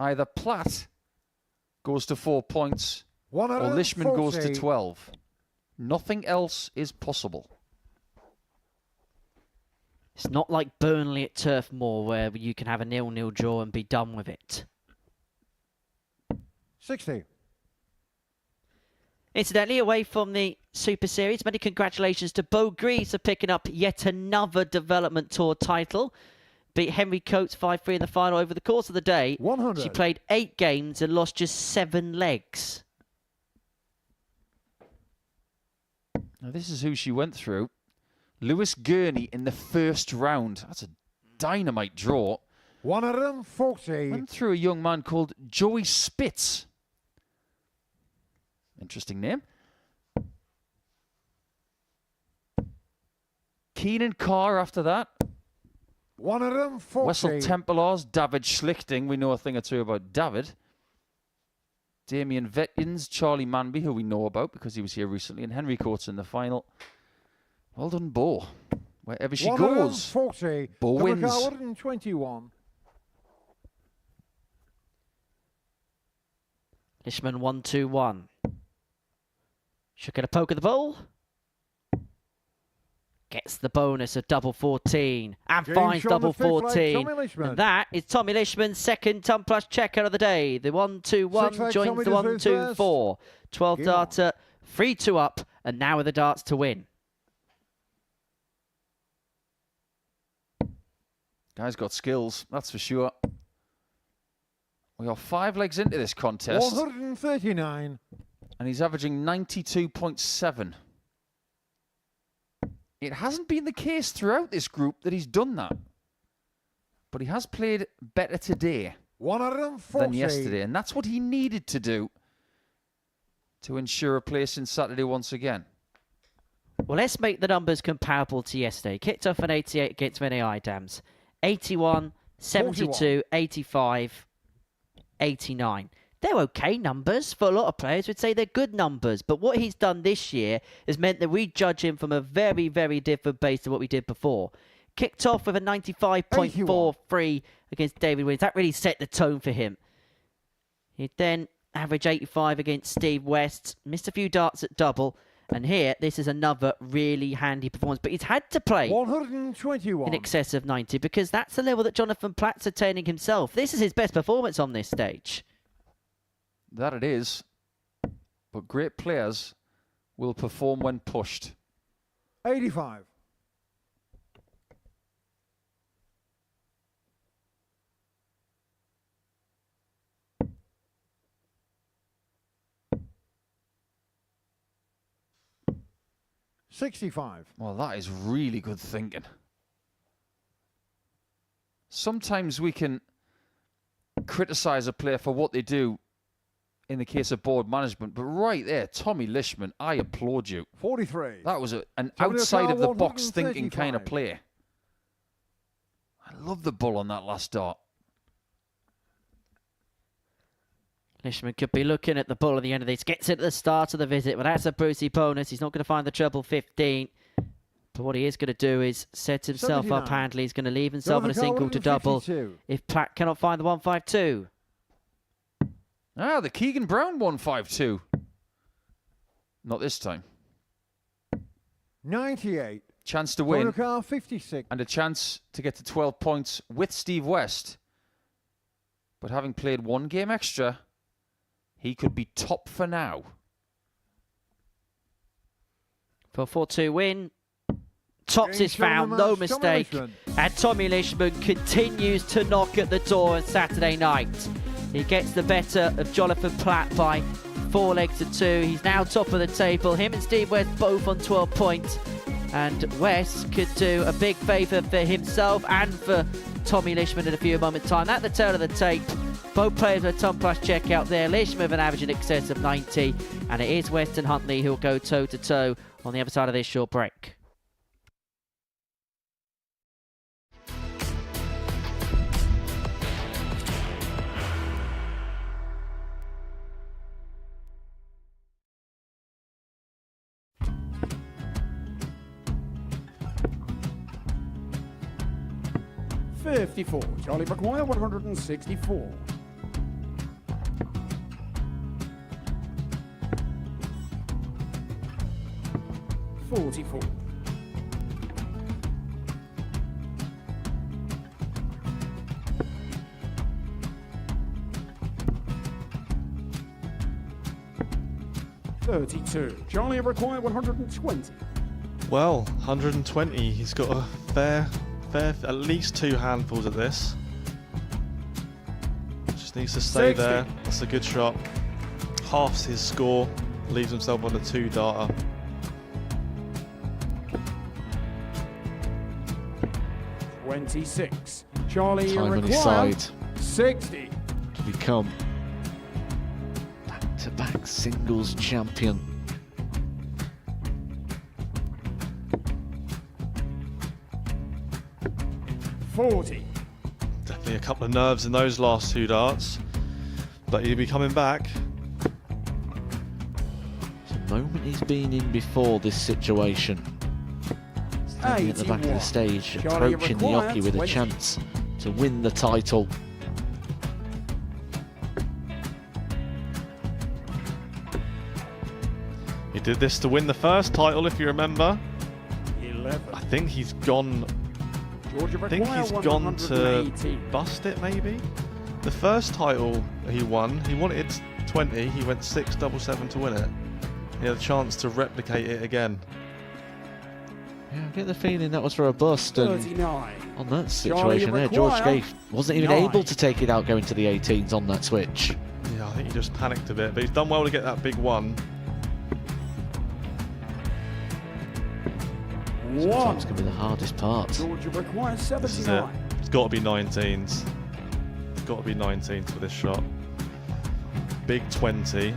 Either Platt goes to 4 points or Lisman goes to 12. Nothing else is possible. It's not like Burnley at Turf Moor where you can have a 0-0 draw and be done with it. 60. Incidentally, away from the Super Series, many congratulations to Bo Greaves for picking up yet another Development Tour title. Beat Henry Coates 5-3 in the final over the course of the day. 100. She played 8 games and lost just 7 legs. Now this is who she went through. Lewis Gurney in the first round. That's a dynamite draw. 140. Went through a young man called Joey Spitz. Interesting name. Keenan Carr after that. 140. Wessel Tempelars, David Schlichting. We know a thing or two about David. Damien Vetkins, Charlie Manby, who we know about because he was here recently, and Henry Coates in the final. Well done, Bo. Wherever she goes, 140. Bo wins. 121. Lisman 1-2-1. Should get a poke at the ball. Gets the bonus of double 14 and James finds Shaw, double the fifth leg, 14. Tommy Lisman. And that is Tommy Lisman's second ton plus checker of the day. The 1-2-1 Sixth leg, joins Tommy the to throw 1-2-4. 12 Game on. darter, 3-2 up, and now with the darts to win. Guy's got skills, that's for sure. We are 5 legs into this contest. 139. And he's averaging 92.7. It hasn't been the case throughout this group that he's done that. But he has played better today 140. than yesterday. And that's what he needed to do to ensure a place in Saturday once again. Well, let's make the numbers comparable to yesterday. Kicked off an 88 against Renee Idams. 81, 72, 41. 85, 89. They're okay numbers. For a lot of players, we'd say they're good numbers. But what he's done this year has meant that we judge him from a very, very different base to what we did before. Kicked off with a 95.43 against David Williams. That really set the tone for him. He'd then average 85 against Steve West. Missed a few darts at double. And here, this is another really handy performance. But he's had to play 121. in excess of 90 because that's the level that Jonathan Platt's attaining himself. This is his best performance on this stage. That it is. But great players will perform when pushed. 85. $65. Well, that is really good thinking. Sometimes we can criticise a player for what they do in the case of board management, but right there, Tommy Lisman, I applaud you. 43. That was an Tommy outside-of-the-box thinking 135. kind of play. I love the bull on that last dart. Lisman could be looking at the ball at the end of this. Gets it at the start of the visit, but that's a Brucey bonus. He's not going to find the treble 15. But what he is going to do is set himself 79. up handily. He's going to leave himself in a Jonathan single to double 152. if Platt cannot find the 152. Ah, the Keegan Brown 152. Not this time. 98. Chance to win. Car 56. And a chance to get to 12 points with Steve West. But having played one game extra, he could be top for now. For a 4-2 win. Tops is found, no mistake. And Tommy Lisman continues to knock at the door on Saturday night. He gets the better of Jonathan Platt by 4 legs to 2. He's now top of the table. Him and Steve West both on 12 points. And West could do a big favour for himself and for Tommy Lisman in a few moments' time. At the tail of the tape, both players with a ton plus checkout there. Lisman with an average in excess of 90. And it is West and Huntley who will go toe-to-toe on the other side of this short break. $54. Charlie McGuire, 164. $44. $32. Charlie McGuire, 120. Well, 120. He's got a fair, at least 2 handfuls of this. Just needs to stay 60. there. That's a good shot. Halves his score. Leaves himself on a 2-darter. $26. Charlie Time on his McGuire, side 60. to become back-to-back singles champion. $40. Definitely a couple of nerves in those last 2 darts. But he'll be coming back. It's a moment he's been in before this situation. Standing at the back of the 81. stage, Charlie approaching the McGuire, jockey with a 20. chance to win the title. He did this to win the first title, if you remember. 11. I think he's gone. Georgia I think McGuire, he's gone to 118. bust it, maybe. The first title he won, he wanted 20. He went 6-7-7 to win it. He had a chance to replicate it again. Yeah, I get the feeling that was for a bust, and 39. on that situation there, George McGuire, Scaife wasn't even 9. able to take it out going to the 18s on that switch. Yeah, I think he just panicked a bit, but he's done well to get that big one. Sometimes can be the hardest part. Georgia McGuire, This is it. 79. It's got to be 19s. It's got to be 19s for this shot. Big 20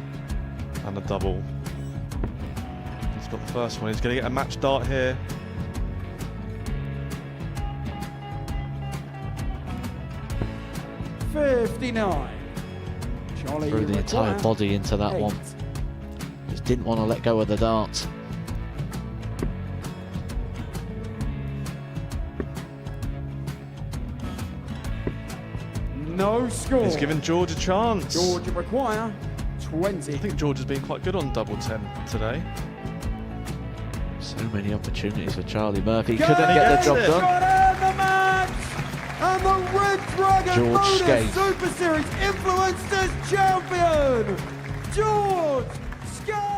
and a double. He's got the first one. He's going to get a match dart here. $59. Charlie Threw the entire McGuire, body into that 8. one. Just didn't want to let go of the dart. No score. He's given George a chance. Georgia McGuire, 20. I think George has been quite good on double 10 today. So many opportunities for Charlie Murphy. Go! Couldn't get the job Gets it. done. Got in the match! And the Red Dragon George Modus Scaife. Super Series Influencers Champion, George Scaife!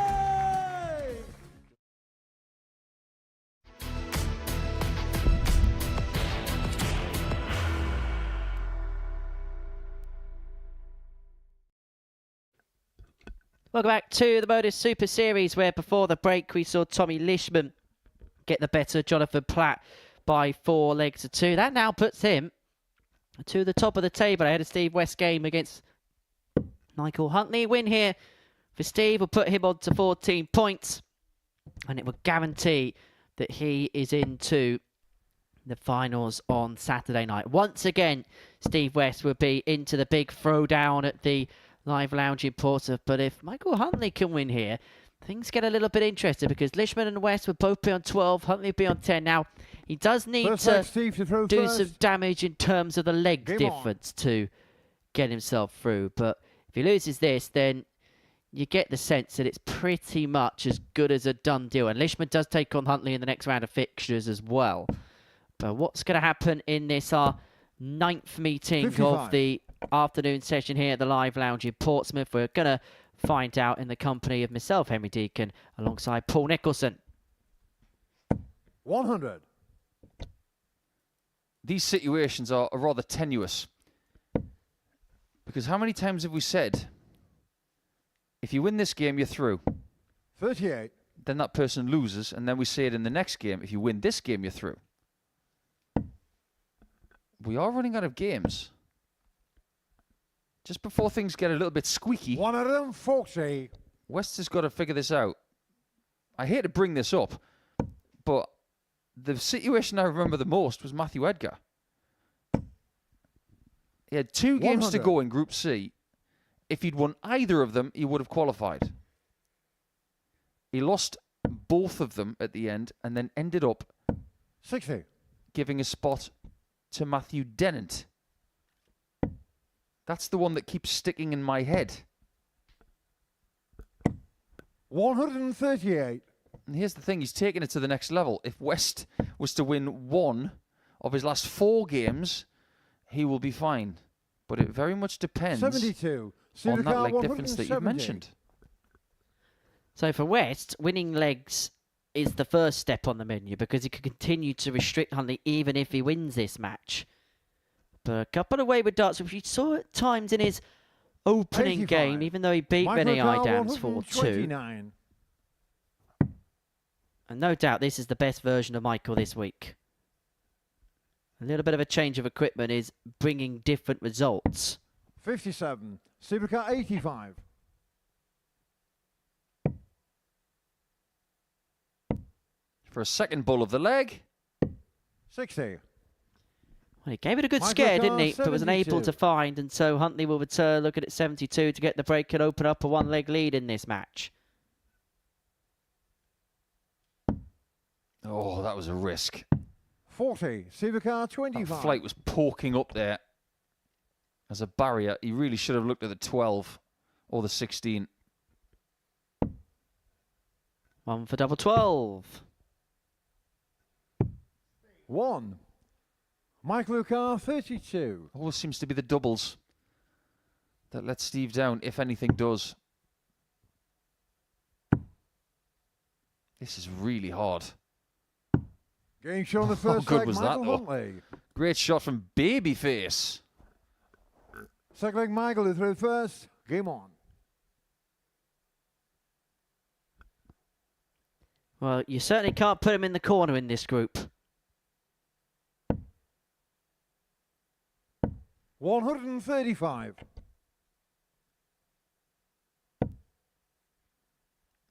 Welcome back to the Modus Super Series, where before the break we saw Tommy Lisman get the better of Jonathan Platt by 4 legs to 2. That now puts him to the top of the table ahead of Steve West's game against Michael Huntley. Win here for Steve will put him on to 14 points, and it will guarantee that he is into the finals on Saturday night. Once again, Steve West will be into the big throwdown at the Live Lounge in Portsmouth. But if Michael Huntley can win here, things get a little bit interesting, because Lisman and West will both be on 12, Huntley will be on 10. Now, he does need First leg, to Steve to throw do first. some damage in terms of the leg Game difference to get himself through. But If he loses this, then you get the sense that it's pretty much as good as a done deal. And Lisman does take on Huntley in the next round of fixtures as well. But what's going to happen in this, our 9th meeting 55. of the afternoon session here at the Live Lounge in Portsmouth? We're going to find out in the company of myself, Henry Deacon, alongside Paul Nicholson. 100. These situations are rather tenuous. Because how many times have we said, if you win this game, you're through. 38. Then that person loses, and then we say it in the next game, if you win this game, you're through. We are running out of games. Just before things get a little bit squeaky, 140. West has got to figure this out. I hate to bring this up, but the situation I remember the most was Matthew Edgar. He had 2 games to 100. go in Group C. If he'd won either of them, he would have qualified. He lost both of them at the end and then ended up 60. giving a spot to Matthew Dennant. That's the one that keeps sticking in my head. 138. And here's the thing, he's taking it to the next level. If West was to win 1 of his last 4 games, he will be fine. But it very much depends 72. on that Supercar leg difference that you've 170. mentioned. So for West, winning legs is the first step on the menu because he could continue to restrict Huntley even if he wins this match. But a couple of wayward darts, which we saw at times in his opening 85. game, even though he beat Benny Idams for 2. 129. And no doubt this is the best version of Michael this week. A little bit of a change of equipment is bringing different results. 57. Supercar 85. For a second bull of the leg. 60. Well, he gave it a good Michael scare, Carr, didn't he? But was unable 72. to find, and so Huntley will return, look at it, 72 to get the break and open up a 1-leg lead in this match. Oh, that was a risk. 40. Supercar That 25. flight was poking up there as a barrier. He really should have looked at the 12 or the 16. 1 for double 12. 1. Michael Carr 32. Always seems to be the doubles that let Steve down, if anything does. This is really hard. Game shown the How first good leg, was that, Michael though? Huntley. Great shot from Babyface. Second leg, Michael who threw first. Game on. Well, you certainly can't put him in the corner in this group. 135.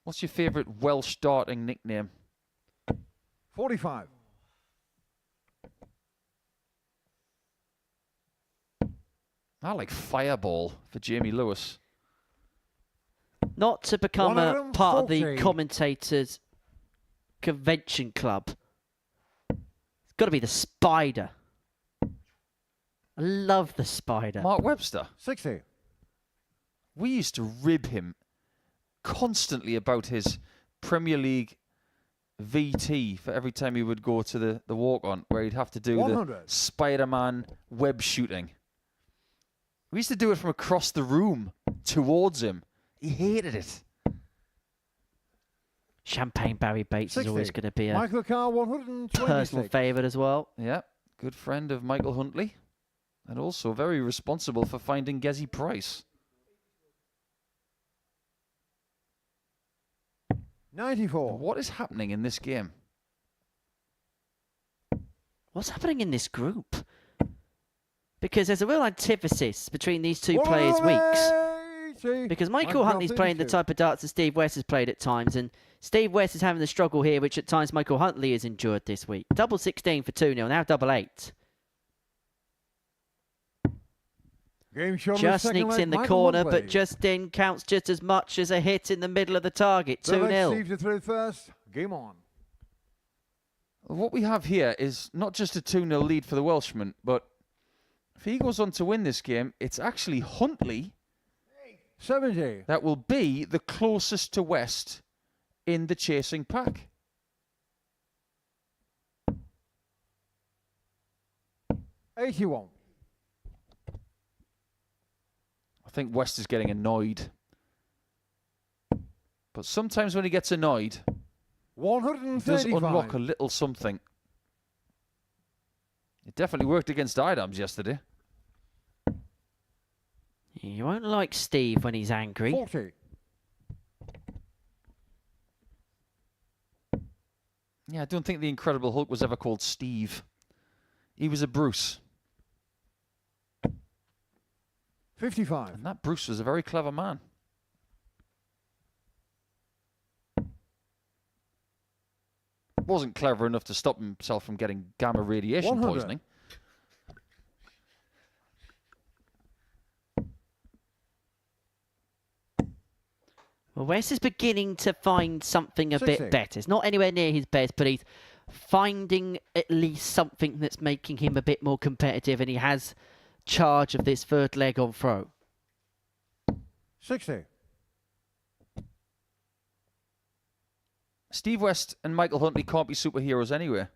What's your favourite Welsh starting nickname? 45. I like Fireball for Jamie Lewis. Not to become a part of the 140. commentators' convention club. It's got to be the Spider. I love the Spider. Mark Webster. 60. We used to rib him constantly about his Premier League VT for every time he would go to the walk-on, where he'd have to do 100. the Spider-Man web shooting. We used to do it from across the room towards him. He hated it. Champagne Barry Bates 60. is always going to be a Michael Carr 126. personal favourite as well. Yeah, good friend of Michael Huntley. And also very responsible for finding Gezi Price. 94. What is happening in this game? What's happening in this group? Because there's a real antithesis between these two players' weeks. 180. Because Michael Huntley's playing the 32. type of darts that Steve West has played at times, and Steve West is having the struggle here, which at times Michael Huntley has endured this week. Double 16 for 2-0, now double 8. Game shown Just second sneaks leg, in the Michael corner, Huntley. but just in counts just as much as a hit in the middle of the target. Third leg, 2-0. Steve to throw first. Game on. What we have here is not just a 2-0 lead for the Welshman, but if he goes on to win this game, it's actually Huntley 70. that will be the closest to West in the chasing pack. $81. I think West is getting annoyed. But sometimes when he gets annoyed, he does unlock a little something. It definitely worked against Idams yesterday. You won't like Steve when he's angry. 40. Yeah, I don't think the Incredible Hulk was ever called Steve. He was a Bruce. 55. And that Bruce was a very clever man. Wasn't clever enough to stop himself from getting gamma radiation 100. poisoning. Well, West is beginning to find something a 60. bit better. It's not anywhere near his best, but he's finding at least something that's making him a bit more competitive, and he has charge of this third leg on throw. 60. Steve West and Michael Huntley can't be superheroes anyway.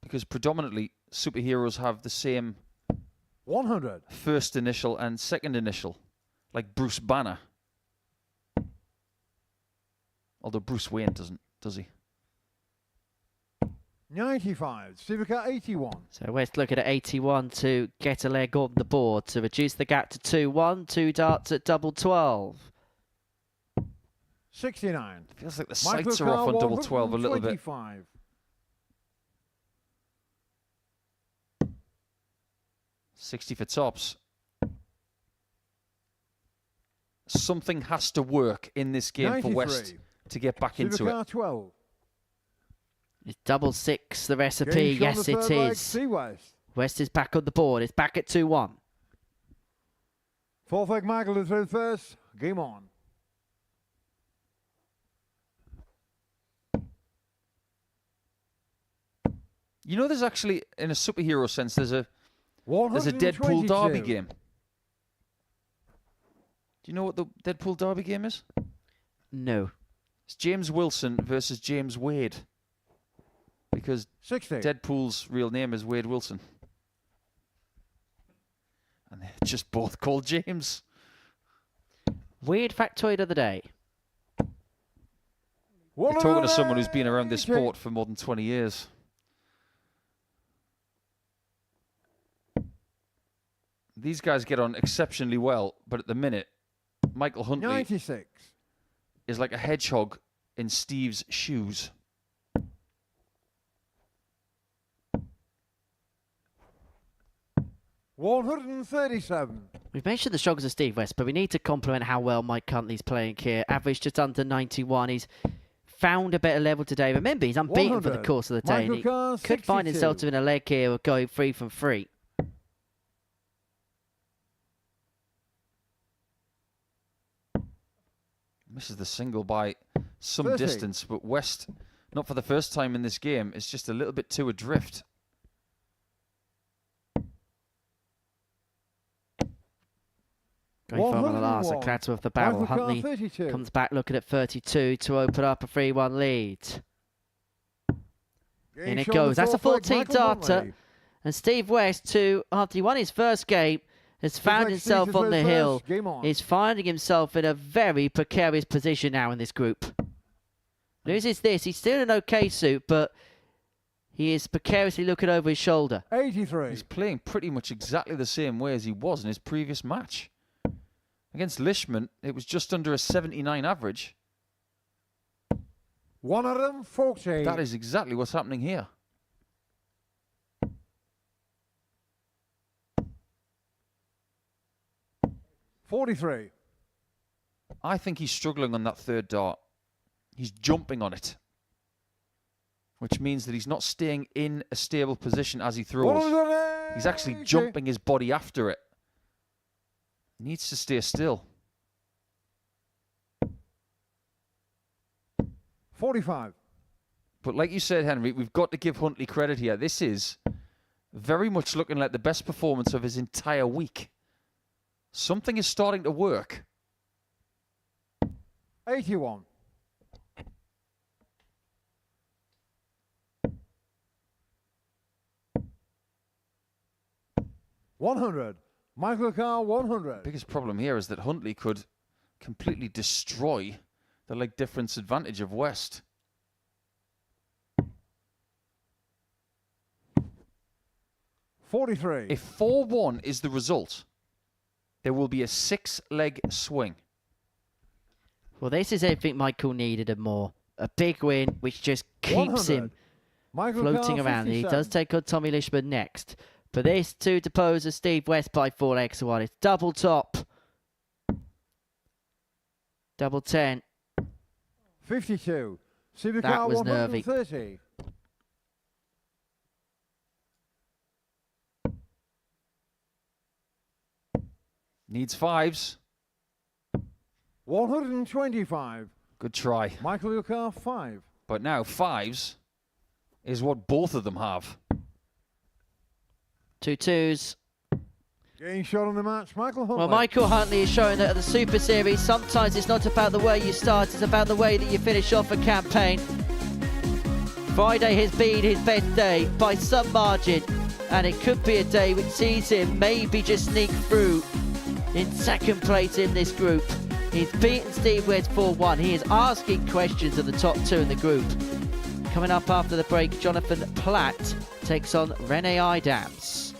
Because predominantly, superheroes have the same 100. first initial and second initial. Like Bruce Banner. Although Bruce Wayne doesn't, does he? 95. Civica 81. So West looking at 81 to get a leg on the board to reduce the gap to 2-1. 2 darts at double 12. 69. Feels like the Michael sights are off on Carr, double 12 a little bit. 125. $60 for tops. Something has to work in this game 93. for West to get back into it. 12. It's double 6, the recipe. Game shot Yes, the it third leg, is. C West. West is back on the board. It's back at 2-1. Fourth leg Michael is through first. Game on. You know, there's actually, in a superhero sense, there's a 122. Deadpool Derby game. Do you know what the Deadpool Derby game is? No. It's James Wilson versus James Wade. Because 60. Deadpool's real name is Wade Wilson. And they're just both called James. Weird factoid of the day. You're talking to someone who's been around this sport for more than 20 years. These guys get on exceptionally well, but at the minute, Michael Huntley 96. is like a hedgehog in Steve's shoes. $137. We've mentioned the struggles of Steve West, but we need to compliment how well Mike Huntley's playing here. Average just under 91. He's found a better level today. Remember, he's unbeaten for the 100. course of the day. And he Michael Carr, could find 62. himself in a leg here or going 3 from 3. Misses the single by some 30. distance, but West, not for the first time in this game, is just a little bit too adrift. Going for the last, a 101. clatter of the barrel. Michael Carr, Huntley 32. comes back looking at 32 to open up a 3-1 lead. Game In it shot goes. the That's a fourth leg, 14th Michael darter. Huntley. And Steve West, who, after he won his first game, has found leg, himself Steve on the is hill. first. Game on. He's finding himself in a very precarious position now in this group. News is this, he's still in an okay suit, but he is precariously looking over his shoulder. 83. He's playing pretty much exactly the same way as he was in his previous match. Against Lisman, it was just under a 79 average. 140. That is exactly what's happening here. $43. I think he's struggling on that third dart. He's jumping on it. Which means that he's not staying in a stable position as he throws. 180. He's actually jumping his body after it. He needs to stay still. 45. But like you said, Henry, we've got to give Huntley credit here. This is very much looking like the best performance of his entire week. Something is starting to work. 81. $100. Michael Carr, 100. Biggest problem here is that Huntley could completely destroy the leg difference advantage of West. 43. If 4-1 is the result, there will be a 6-leg swing. Well, this is everything Michael needed and more. A big win, which just keeps 100. him Michael floating Carr, around. And he 57. does take on Tommy Lisman next. But this to depose of Steve West by 4 legs to 1. It's double top. Double 10. 52. That Supercar, was nervy. 130. Needs 5s. 125. Good try. Michael Carr, 5. But now 5s is what both of them have. 2 2s. Getting shot on the match, Michael Huntley. Well, Michael Huntley is showing that at the Super Series, sometimes it's not about the way you start, it's about the way that you finish off a campaign. Friday has been his best day by some margin, and it could be a day which sees him maybe just sneak through in second place in this group. He's beaten Steve West 4-1. He is asking questions of the top 2 in the group. Coming up after the break, Jonathan Platt takes on Rene Idams.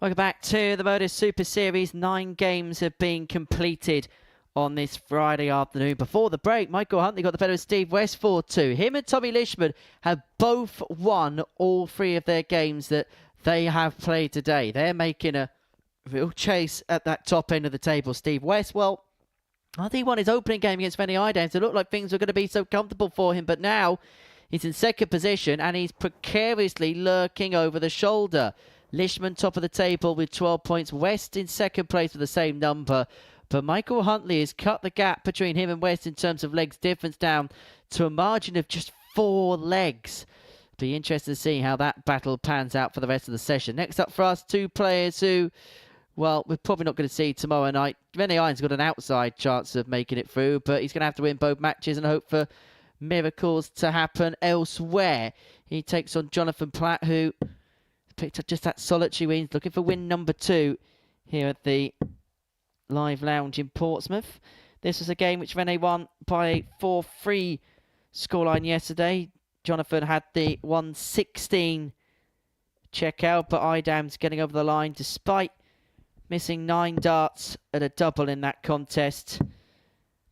Welcome back to the Modus Super Series. 9 games have been completed on this Friday afternoon. Before the break, Michael Huntley got the better of Steve West 4-2. Him and Tommy Lisman have both won all 3 of their games that they have played today. They're making a real chase at that top end of the table. Steve West, well, I think he won his opening game against Rennie Idams. It looked like things were going to be so comfortable for him, but now he's in second position and he's precariously lurking over the shoulder. Lisman top of the table with 12 points. West in second place with the same number. But Michael Huntley has cut the gap between him and West in terms of legs difference down to a margin of just 4 legs. Be interested to see how that battle pans out for the rest of the session. Next up for us, 2 players who, well, we're probably not going to see tomorrow night. Rennie Idams got an outside chance of making it through, but he's going to have to win both matches and hope for miracles to happen elsewhere. He takes on Jonathan Platt, who picked up just that solitary win. He's looking for win number 2 here at the Live Lounge in Portsmouth. This was a game which Rennie won by a 4-3 scoreline yesterday. Jonathan had the 116 checkout, but Idams getting over the line despite missing 9 darts at a double in that contest.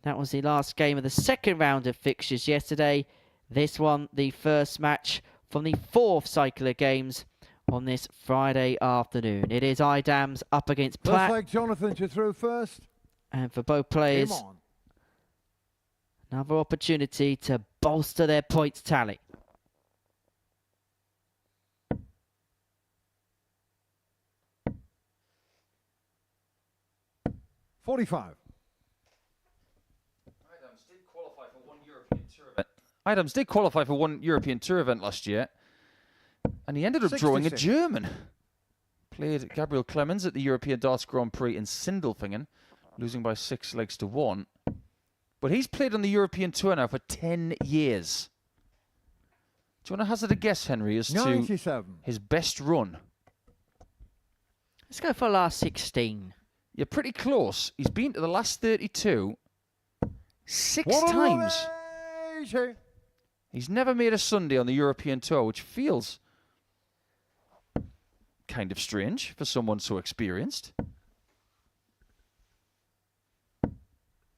That was the last game of the second round of fixtures yesterday. This one, the first match from the 4th cycle of games on this Friday afternoon. It is Idams up against Platt. Looks like Jonathan to throw first. And for both players, another opportunity to bolster their points tally. $45. Idams did qualify for one European Tour event. Idams did qualify for one European Tour event last year. And he ended up drawing a German. Played Gabriel Clemens at the European Darts Grand Prix in Sindelfingen, losing by 6 legs to 1. But he's played on the European Tour now for 10 years. Do you want to hazard a guess, Henry, as 97. to his best run? Let's go for last 16. You're pretty close. He's been to the last 32 6 times. He's never made a Sunday on the European Tour, which feels kind of strange for someone so experienced.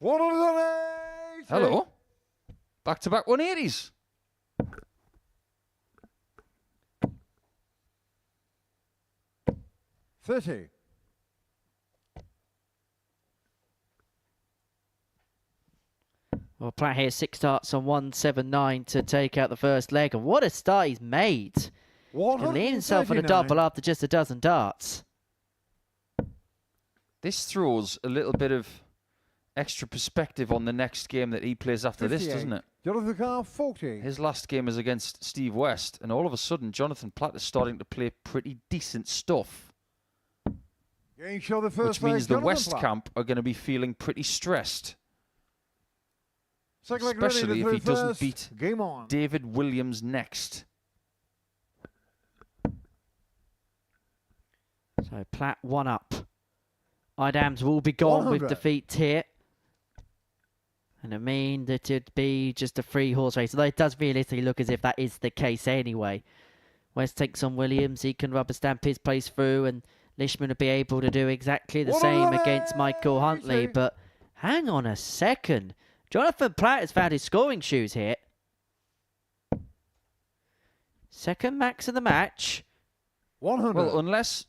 180. Hello. Back-to-back 180s. $30. Well, Platt here, 6 darts on 179 to take out the first leg. And what a start he's made. Can lean himself on a double after just a dozen darts. This throws a little bit of extra perspective on the next game that he plays after this, doesn't it? Jonathan Carr, 40. His last game is against Steve West, and all of a sudden, Jonathan Platt is starting to play pretty decent stuff. Show the first which means the Jonathan West Platt. camp are going to be feeling pretty stressed. Second leg Especially ready if he to throw doesn't first. beat Game on. David Williams next. So Platt 1 up. Idams will be gone 100. with defeat here. And I mean that it'd be just a 3-horse race. Although it does realistically look as if that is the case anyway. West takes on Williams. He can rubber stamp his place through. And Lisman will be able to do exactly the same against Michael Huntley. But hang on a second. Jonathan Platt has found his scoring shoes here. Second max of the match. 100. Well, unless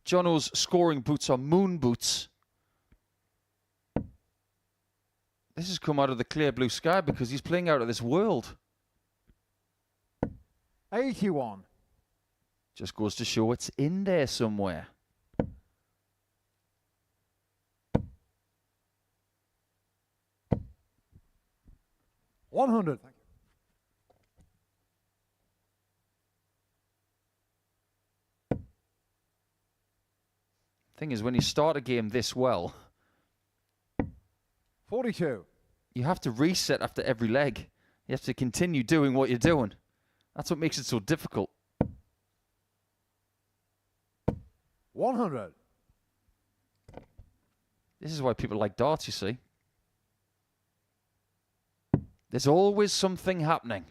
Jono's scoring boots are moon boots, this has come out of the clear blue sky because he's playing out of this world. 81. Just goes to show it's in there somewhere. $100. Thank you. Thing is, when you start a game this well, 42. you have to reset after every leg. You have to continue doing what you're doing. That's what makes it so difficult. 100. This is why people like darts, you see. There's always something happening.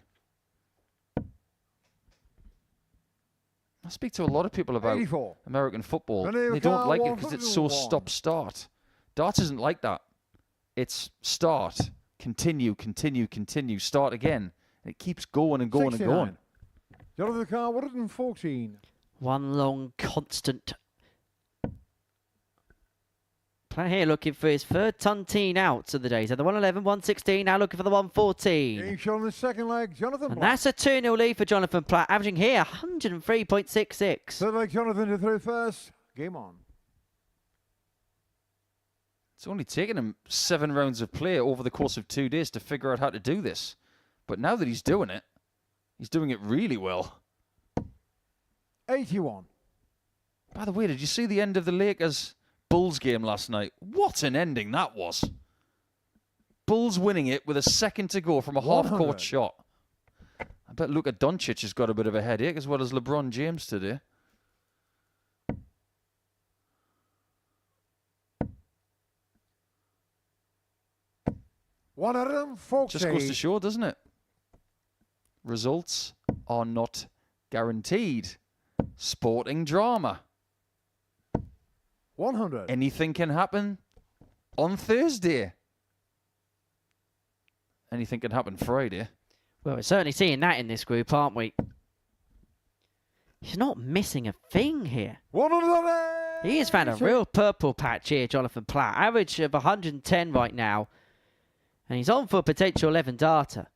speak to a lot of people about 84. American football. Renew They don't car like it because it's so 101. stop-start. Darts isn't like that. It's start, continue, continue, continue, start again. And it keeps going and going 69. and going. Jonathan Carr, 114. One long, constant. Platt here looking for his third tontine out of the day. So the 111, 116, now looking for the 114. Getting shot on the second leg, Jonathan And Platt. that's a 2-0 lead for Jonathan Platt, averaging here 103.66. Third leg, Jonathan to throw first. Game on. It's only taken him 7 rounds of play over the course of 2 days to figure out how to do this. But now that he's doing it really well. 81. By the way, did you see the end of the Lakers Bulls game last night? What an ending that was. Bulls winning it with a second to go from a 100. half-court shot. I bet Luka Doncic has got a bit of a headache as well as LeBron James today. One of them, 40. Just goes to show, doesn't it? Results are not guaranteed. Sporting drama. 100. Anything can happen on Thursday. Anything can happen Friday. Well, we're certainly seeing that in this group, aren't we? He's not missing a thing here. 100. He has found a real purple patch here, Jonathan Platt. Average of 110 right now. And he's on for a potential 11 darter.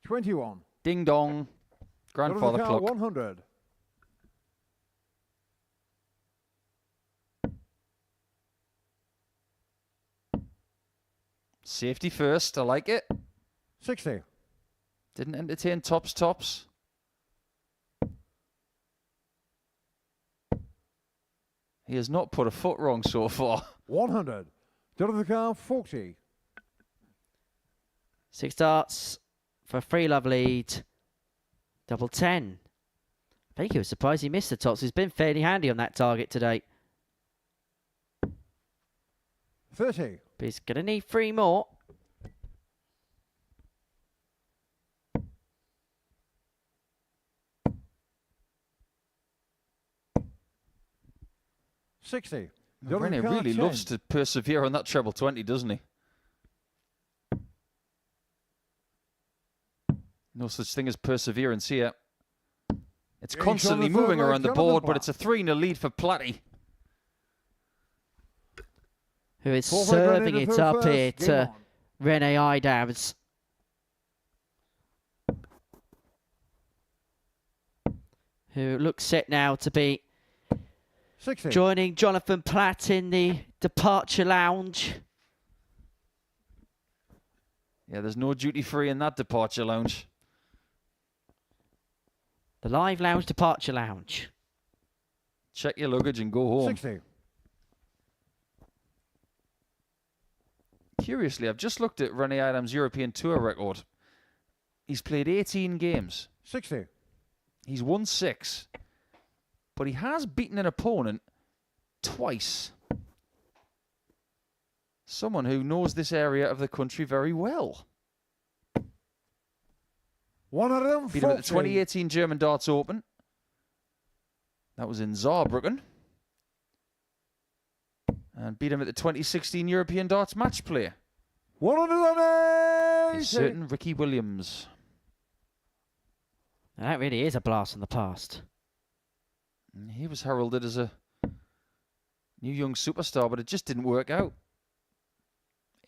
21. Ding dong. Grandfather Jonathan Carr, clock. 100. Safety first. I like it. 60. Didn't entertain tops. He has not put a foot wrong so far. 100. Jonathan Carr, 40. 6 darts for a 3-love lead. Double 10. I think he was surprised he missed the tops. He's been fairly handy on that target today. 30. But he's going to need 3 more. $60. Rene really loves to persevere on that treble 20, doesn't he? No such thing as perseverance here. It's Yeah, constantly he's on the moving third around the leg, board, Jonathan but it's a 3-0 lead for Platty. Who is Fourth leg, serving Rene it to throw up first. here Game to on. Rene Idams. Who looks set now to be 60. joining Jonathan Platt in the departure lounge. Yeah, there's no duty-free in that departure lounge. The Live Lounge Departure Lounge. Check your luggage and go home. 60. Curiously, I've just looked at Rene Idams' European Tour record. He's played 18 games. 60. He's won 6. But he has beaten an opponent twice. Someone who knows this area of the country very well. 140. Beat him at the 2018 German Darts Open. That was in Saarbrücken. And beat him at the 2016 European Darts Match Play. 180. A certain Ricky Williams. Now that really is a blast from the past. He was heralded as a new young superstar, but it just didn't work out.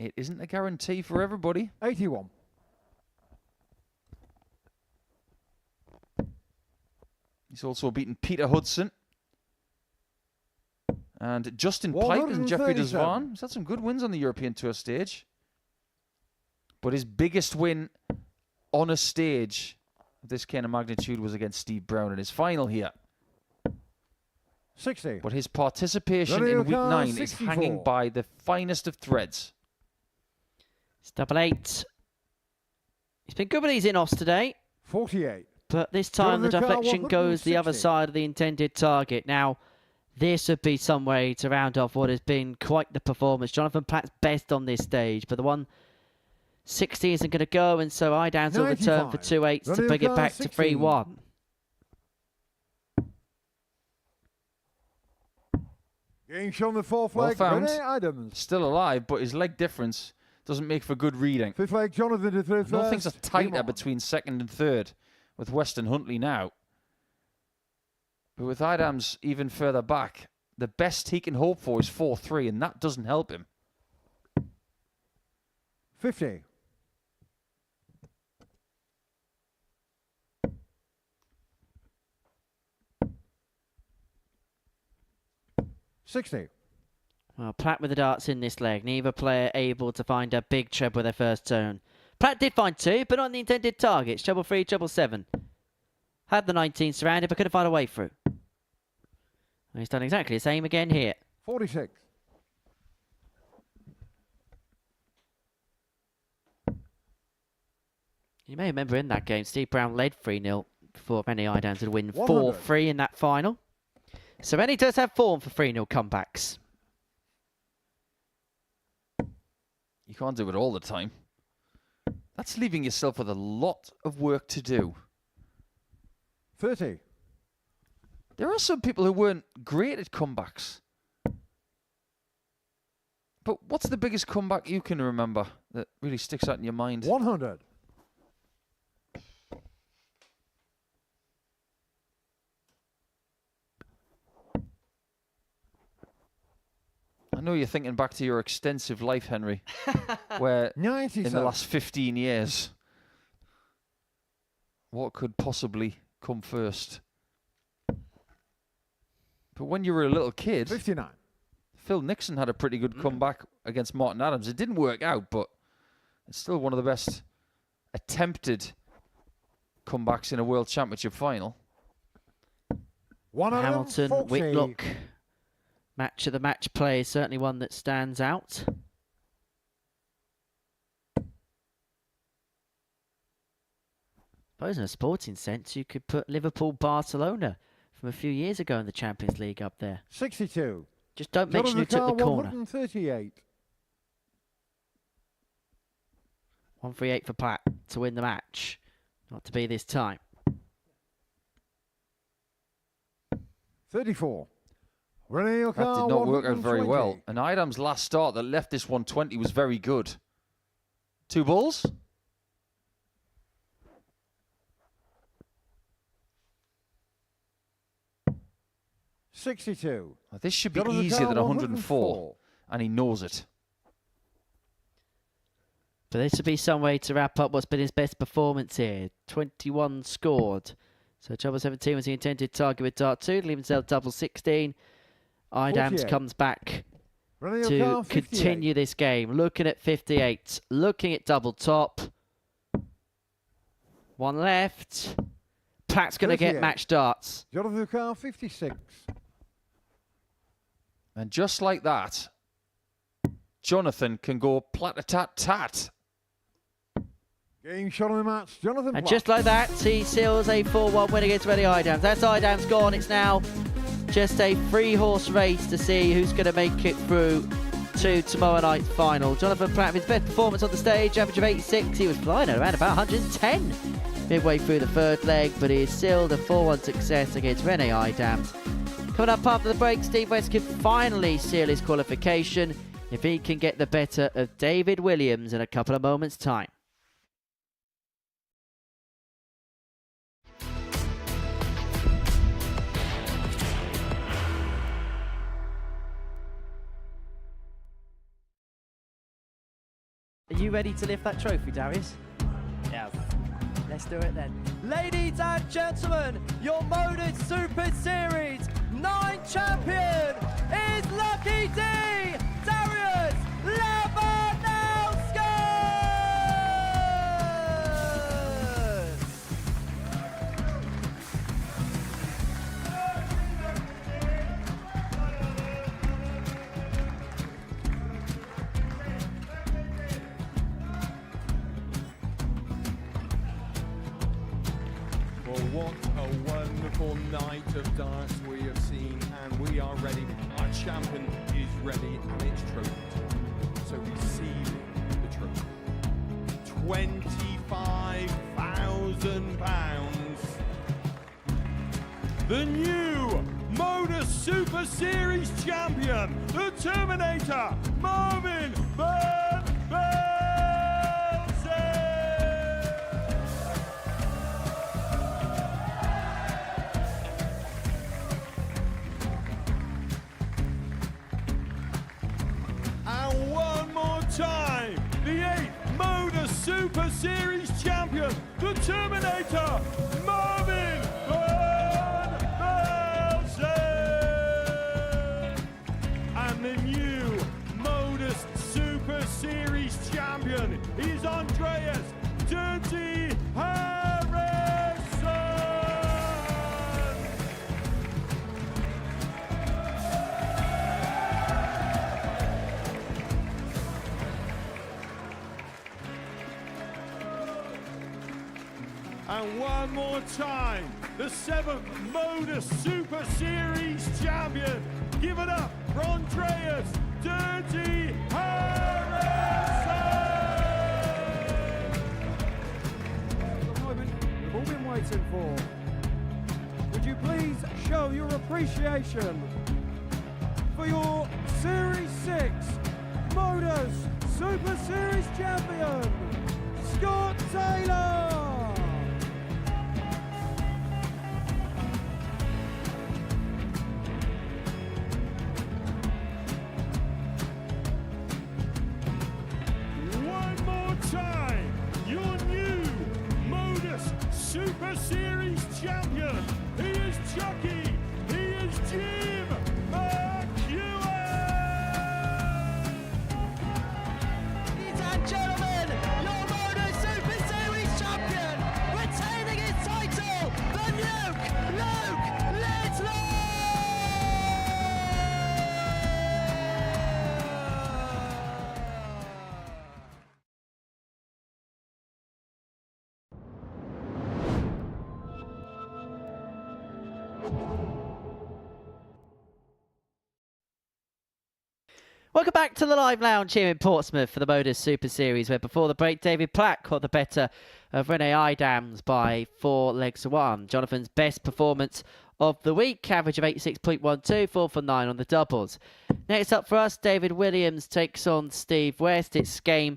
It isn't a guarantee for everybody. 81. He's also beaten Peter Hudson and Justin Pipe and Jeffrey 137. Desvan. He's had some good wins on the European Tour stage. But his biggest win on a stage of this kind of magnitude was against Steve Brown in his final here. 60. But his participation Ready in to week go, 9 is 64. hanging by the finest of threads. It's double 8. He's been good with these in-offs today. 48. But this time the Jonathan Carr, deflection goes the other 160. side of the intended target. Now, this would be some way to round off what has been quite the performance. Jonathan Platt's best on this stage, but the 160 isn't going to go, and so Idams will return for 95. 2 8s to Jonathan bring it Carr, back to 16. 3-1. Getting shown the fourth Well leg, found. Idams. Still alive, but his leg difference doesn't make for good reading. Fifth leg, Jonathan to throw I know first. things are tighter Game on. between second and third with Weston Huntley now. But with Idams even further back, the best he can hope for is 4-3, and that doesn't help him. 50. $60. Well, Platt with the darts in this leg. Neither player able to find a big treble with their first turn. Platt did find 2, but not the intended targets. Treble 3, treble 7. Had the 19 surrounded, but couldn't find a way through. And he's done exactly the same again here. 46. You may remember in that game, Steve Brown led 3-0 before Rennie Idams would win 100. 4-3 in that final. So Rennie does have form for 3-0 comebacks. You can't do it all the time. That's leaving yourself with a lot of work to do. 30. There are some people who weren't great at comebacks. But what's the biggest comeback you can remember that really sticks out in your mind? 100. I know you're thinking back to your extensive life, Henry, where 97. in the last 15 years, what could possibly come first? But when you were a little kid, 59. Phil Nixon had a pretty good comeback against Martin Adams. It didn't work out, but it's still one of the best attempted comebacks in a World Championship final. Hamilton, 140. Whitlock. Match of the match play is certainly one that stands out. Suppose in a sporting sense, you could put Liverpool-Barcelona from a few years ago in the Champions League up there. 62. Just don't mention who took the corner. 138. 138 for Platt to win the match. Not to be this time. 34. Renee That did not work out very well. And Idams' last start that left this 120 was very good. 2 balls? $62. Well, this should be easier than 104, and he knows it. But this would be some way to wrap up what's been his best performance here. 21 scored. So treble 17 was the intended target with dart 2, leave himself double 16. Idams 48. comes back Renee to O'Carr, 58. continue this game. Looking at 58, looking at double top. 1 left. Platt's going to get 38. match darts. Jonathan O'Carr, 56. And just like that, Jonathan can go plat-a-tat-tat. Game shot on the match, Jonathan And Platt. just like that, he seals a 4-1 win against Rennie Idams. That's Idams gone. It's now just a 3-horse race to see who's going to make it through to tomorrow night's final. Jonathan Platt, his best performance on the stage, average of 86. He was flying at around about 110 midway through the third leg, but he sealed a 4-1 success against Rennie Idams. Coming up after the break, Steve West can finally seal his qualification if he can get the better of David Williams in a couple of moments' time. Are you ready to lift that trophy, Darius? Yes. Let's do it then. Ladies and gentlemen, your Modus Super Series 9 champion is Lucky D, Darius Labanowski! Well, what a wonderful night of darts we have seen, and we are ready. Our champion is ready, and it's trophy. So receive the trophy. £25,000. The new Modus Super Series champion, the Terminator, Marvin Van Velzen. And one more time, the 8th Modus Super Series champion, the Terminator, Marvin Van Velzen. And the new Modus Super Series champion is Andreas Dirty Harrison. And one more time, the 7th Modus Super Series champion. Give it up for Andreas Dirty Harrison. The moment we've all been waiting for. Would you please show your appreciation for your Series 6 Modus Super Series champion, Scott Taylor? One more time, your new Modus Super Series champion. He is Chucky. He is Jim McGuire. Ladies and gentlemen, your Modus Super Series champion, retaining his title, the Nuke, Luke Lisman! Welcome back to the live lounge here in Portsmouth for the Modus Super Series, where before the break, David Platt got the better of Rene Idams by 4 legs to 1. Jonathan's best performance of the week, average of 86.12, 4 for 9 on the doubles. Next up for us, David Williams takes on Steve West. It's game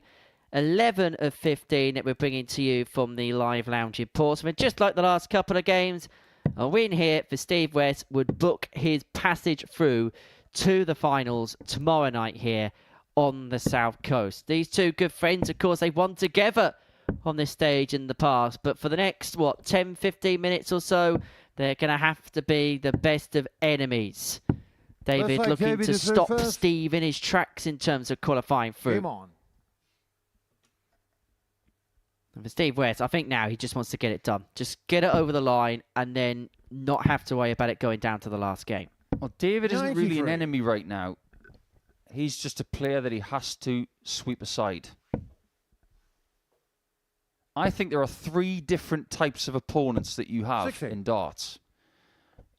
11 of 15 that we're bringing to you from the live lounge in Portsmouth. Just like the last couple of games, a win here for Steve West would book his passage through to the finals tomorrow night here on the South Coast. These two good friends, of course, they won together on this stage in the past, but for the next, 10-15 minutes or so, they're going to have to be the best of enemies. David looking to stop Steve in his tracks in terms of qualifying through. Game on. And for Steve West, I think now he just wants to get it done. Just get it over the line and then not have to worry about it going down to the last game. Well, David isn't really an 93. enemy right now. He's just a player that he has to sweep aside. I think there are 3 different types of opponents that you have 60. in darts.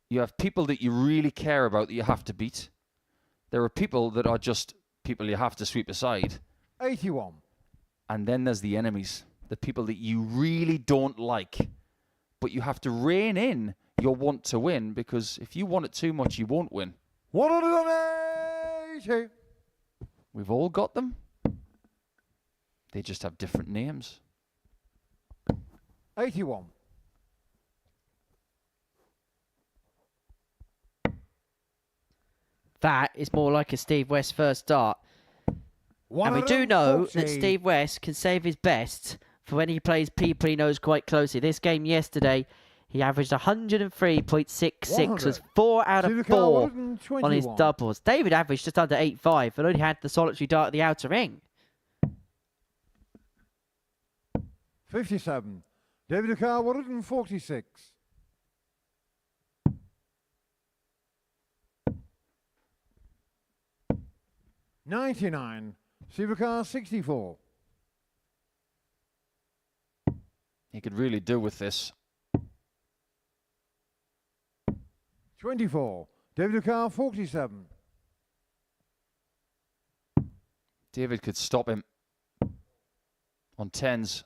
You have people that you really care about that you have to beat. There are people that are just people you have to sweep aside. 81. And then there's the enemies, the people that you really don't like. But you have to rein in your want to win, because if you want it too much, you won't win. 180. We've all got them. They just have different names. 81. That is more like a Steve West first start. And we do know that Steve West can save his best for when he plays people he knows quite closely. This game yesterday, he averaged 103.66, was 4 out of 4 on his doubles. David averaged just under 8.5 and only had the solitary dart at the outer ring. 57. David Ducar, 146. $99. Steve Ducar, 64. He could really do with this. 24. David Ducar, 47. David could stop him on 10s.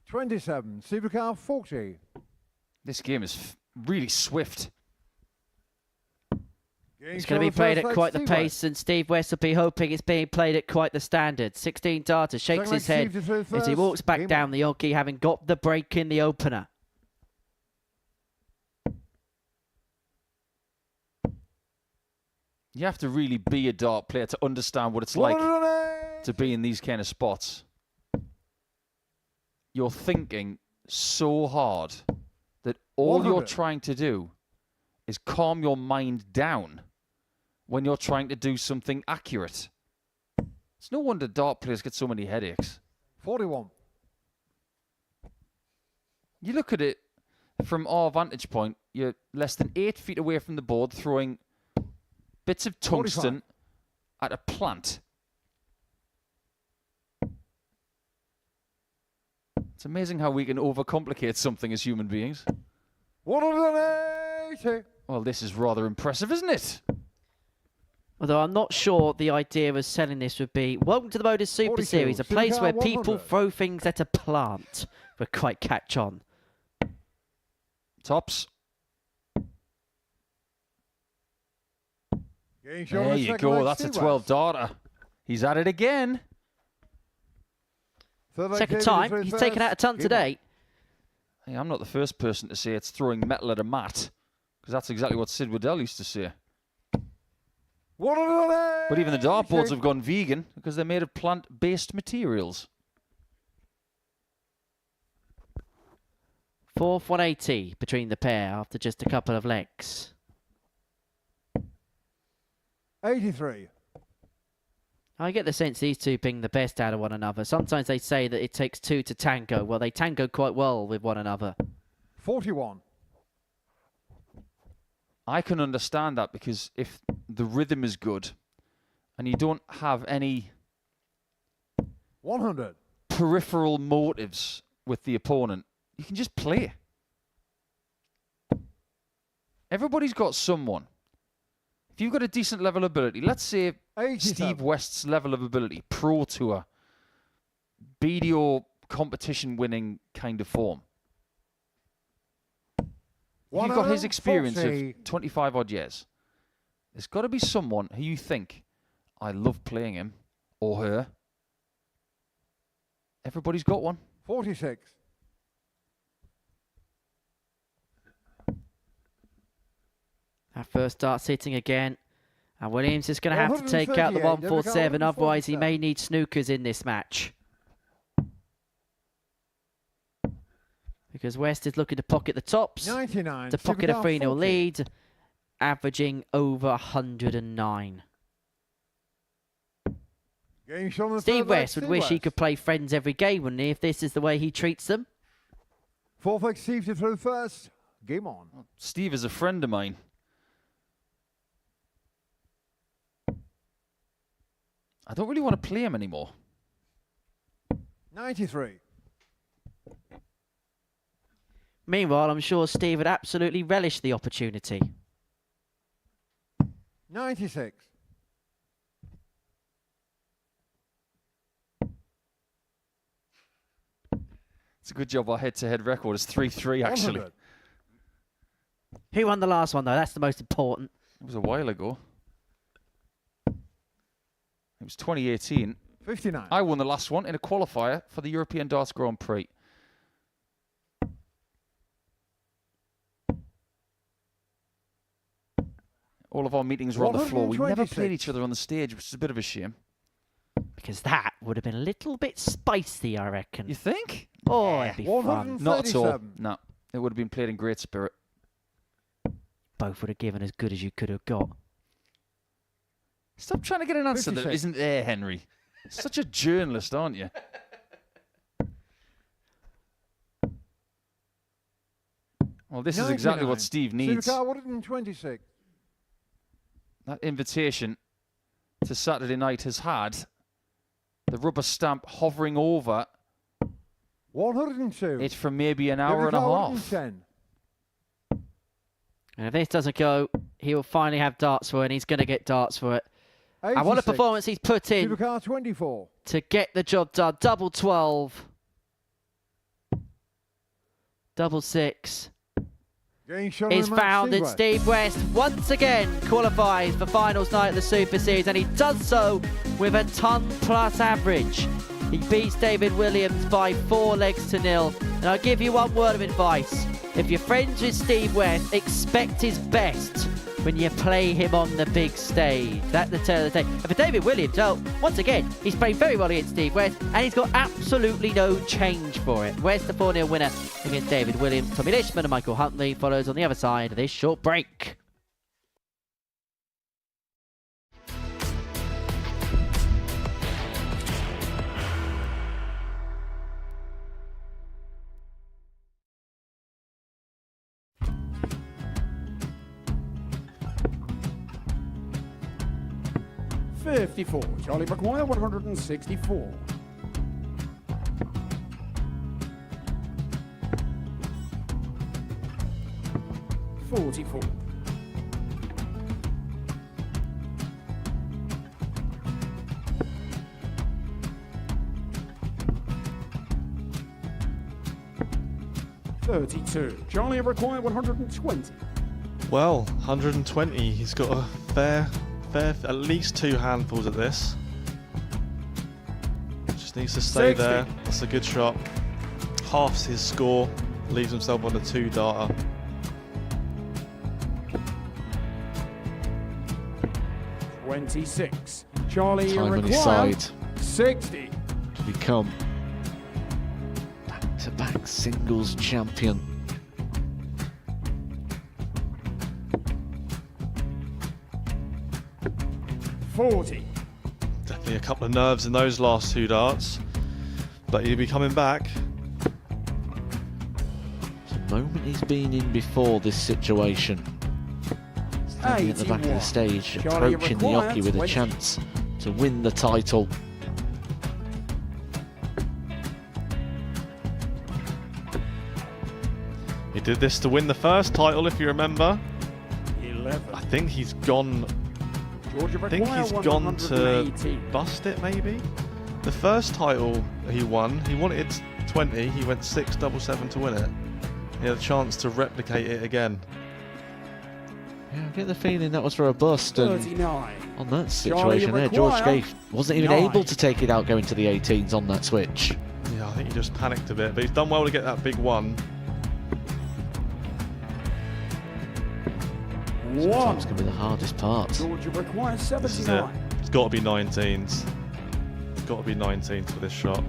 27. Steve Ducar, 40. This game is really swift. It's going to be played at quite the pace, and Steve West will be hoping it's being played at quite the standard. 16 darter shakes his head as he walks back down the Yogi, having got the break in the opener. You have to really be a dart player to understand what it's like to be in these kind of spots. You're thinking so hard that all you're trying to do is calm your mind down when you're trying to do something accurate. It's no wonder dart players get so many headaches. 41. You look at it from our vantage point, you're less than 8 feet away from the board throwing bits of tungsten 45. At a plant. It's amazing how we can overcomplicate something as human beings. 180. Well, this is rather impressive, isn't it? Although I'm not sure the idea of selling this would be, welcome to the Modus Super 42, Series, a place where 100. people throw things at a plant, but quite catch on. Tops. There you go, that's a 12 darter. He's at it again. Second time, he's taken out a ton today. Hey, I'm not the first person to say it's throwing metal at a mat, because that's exactly what Sid Waddell used to say. But even the dartboards have gone vegan because they're made of plant-based materials. Fourth 180 between the pair after just a couple of legs. 83. I get the sense these two being the best out of one another. Sometimes they say that it takes two to tango. Well, they tango quite well with one another. 41. I can understand that because if the rhythm is good and you don't have any 100. peripheral motives with the opponent, you can just play. Everybody's got someone. If you've got a decent level of ability, let's say 87. Steve West's level of ability, Pro Tour, BDO competition winning kind of form. If you've got his experience of 25 odd years, there's got to be someone who you think, I love playing him or her. Everybody's got one. 46. That first starts hitting again. And Williams is going to have to take out the 147, otherwise he may need snookers in this match. Because West is looking to pocket the tops, 99. to pocket a 3-0 lead, averaging over 109. Steve West would wish he could play friends every game, wouldn't he, if this is the way he treats them? 4 Steve to throw first. Game on. Steve is a friend of mine. I don't really want to play him anymore. 93. Meanwhile, I'm sure Steve would absolutely relish the opportunity. 96. It's a good job our head-to-head record is 3-3, actually. 100. Who won the last one, though? That's the most important. It was a while ago. It was 2018. 59. I won the last one in a qualifier for the European Darts Grand Prix. All of our meetings were on the floor. We never played each other on the stage, which is a bit of a shame. Because that would have been a little bit spicy, I reckon. You think? Oh, it'd be fun. Not at all. No, it would have been played in great spirit. Both would have given as good as you could have got. Stop trying to get an answer that isn't there, Henry. Such a journalist, aren't you? Well, this is exactly what Steve needs. 126. That invitation to Saturday night has had the rubber stamp hovering over 102. it for maybe an hour and a half. 110. And if this doesn't go, he will finally have darts for it, and he's going to get darts for it. 86. And what a performance he's put in Supercar 24. to get the job done. Double 12. Double 6. is found, and Steve West once again qualifies for finals night of the Super Series, and he does so with a ton-plus average. He beats David Williams by 4 legs to 0. And I'll give you one word of advice. If you're friends with Steve West, expect his best when you play him on the big stage. That's the turn of the day. And for David Williams, well, once again, he's played very well against Steve West, and he's got absolutely no change for it. West, the 4-0 winner against David Williams. Tommy Lisman and Michael Huntley follows on the other side of this short break. $54. Charlie McGuire, 164. $44. $32. Charlie McGuire, 120. Well, 120. He's got a fair, at least 2 handfuls at this. Just needs to stay 60. there. That's a good shot. Halves his score. Leaves himself on a 2-darter. $26. Charlie Time on his McGuire, side 60. to become back-to-back singles champion. $40. Definitely a couple of nerves in those last 2 darts. But he'll be coming back. It's a moment he's been in before this situation. Standing at the back of the stage, Charlie approaching the McGuire, jockey with a 20. chance to win the title. He did this to win the first title, if you remember. 11. I think he's gone. Georgia I think McGuire, he's gone to 118. bust it, maybe. The first title he wanted 20. He went 6-7-7 to win it. He had a chance to replicate it again. Yeah, I get the feeling that was for a bust, and 39. on that situation there, George Scaife wasn't even able to take it out going to the 18s on that switch. Yeah, I think he just panicked a bit, but he's done well to get that big one. Sometimes can be the hardest part. Georgia McGuire, This is it. 79. It's got to be 19s. It's got to be 19s for this shot.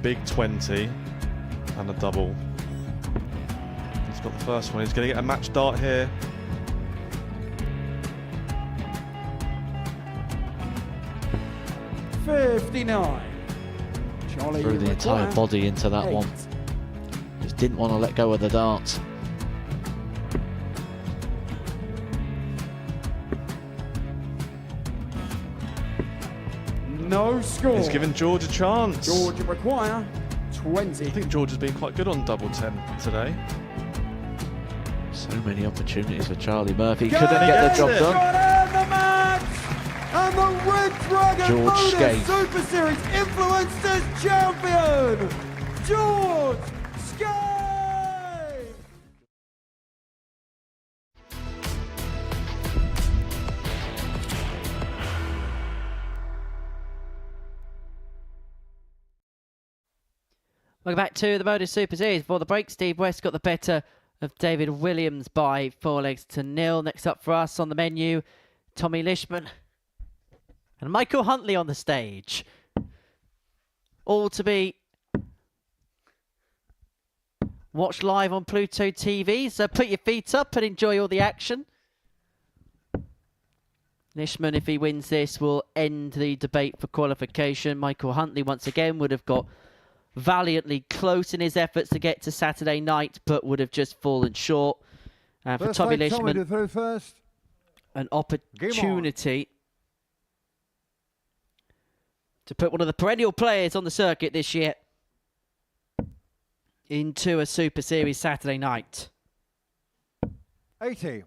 Big 20 and a double. He's got the first one. He's going to get a match dart here. $59. Charlie Threw the entire McGuire, body into that 8. one. Just didn't want to let go of the dart. No score. He's given George a chance. Georgia McGuire, 20. I think George has been quite good on double 10 today. So many opportunities for Charlie Murphy. Go Couldn't get the job it. done. Got in the match! And the Red Dragon George Modus Scaife. Super Series Influencers Champion, George Scaife! Welcome back to the Modus Super Series. Before the break, Steve West got the better of David Williams by 4 legs to 0. Next up for us on the menu, Tommy Lisman and Michael Huntley on the stage. All to be watched live on Pluto TV, so put your feet up and enjoy all the action. Lisman, if he wins this, will end the debate for qualification. Michael Huntley, once again, would have got valiantly close in his efforts to get to Saturday night, but would have just fallen short. And for Tommy Lisman, an opportunity to put one of the perennial players on the circuit this year into a Super Series Saturday night. 80.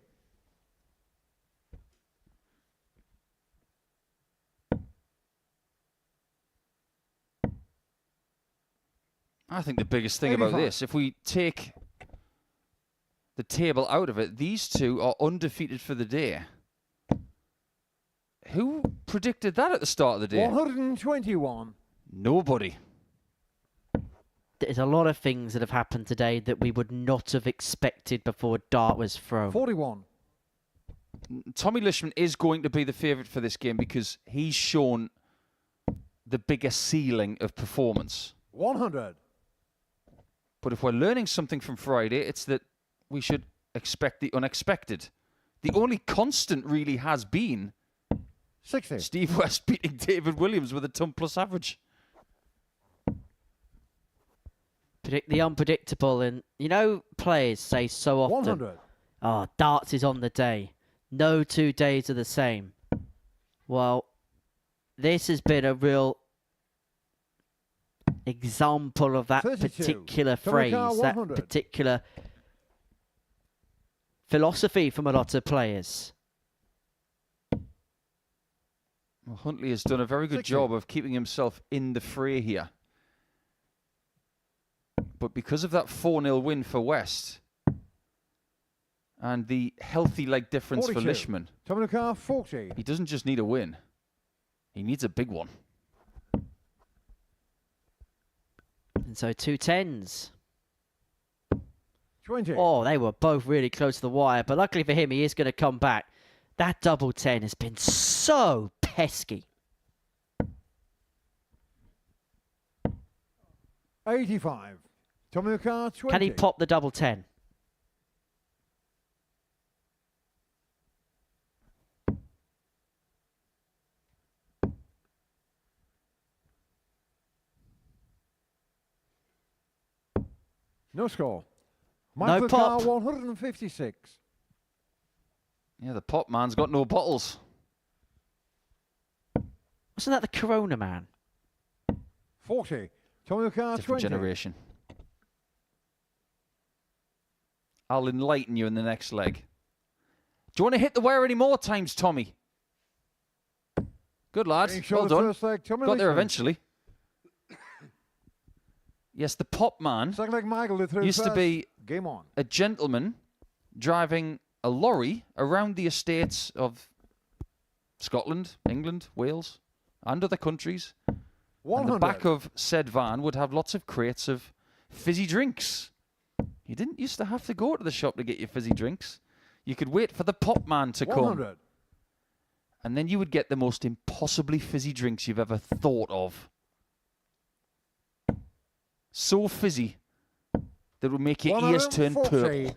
I think the biggest thing about this, if we take the table out of it, these two are undefeated for the day. Who predicted that at the start of the day? 121. Nobody. There's a lot of things that have happened today that we would not have expected before dart was thrown. 41. Tommy Lisman is going to be the favourite for this game because he's shown the bigger ceiling of performance. 100. But if we're learning something from Friday, it's that we should expect the unexpected. The only constant really has been 60. Steve West beating David Williams with a ton plus average. Predict the unpredictable. And, you know, players say so often, 100. oh, darts is on the day. No 2 days are the same. Well, this has been a real example of that 32. particular phrase, that particular philosophy from a lot of players. Well, Huntley has done a very good 60. job of keeping himself in the fray here. But because of that 4-0 win for West and the healthy leg difference 42. for Lisman, Tommy McGuire, 40. he doesn't just need a win. He needs a big one. And so 2 10s. 20. Oh, they were both really close to the wire. But luckily for him, he is going to come back. That double 10 has been so pesky. 85. Tommy McGuire, 20. Can he pop the double 10? No score. No Michael pop. Carr, 156. Yeah, the pop man's got no bottles. Wasn't that the Corona man? 40. Tommy McGuire, Different 20. generation. I'll enlighten you in the next leg. Do you want to hit the wire any more times, Tommy? Good lad. Being Well shown the done. first leg, Tommy Got there Lisman. eventually. Yes, the pop man Second leg, Michael did through used to first. be Game on. a gentleman driving a lorry around the estates of Scotland, England, Wales, and other countries. 100. And the back of said van would have lots of crates of fizzy drinks. You didn't used to have to go to the shop to get your fizzy drinks. You could wait for the pop man to 100. come. And then you would get the most impossibly fizzy drinks you've ever thought of. So fizzy that would make your ears turn 140. purple.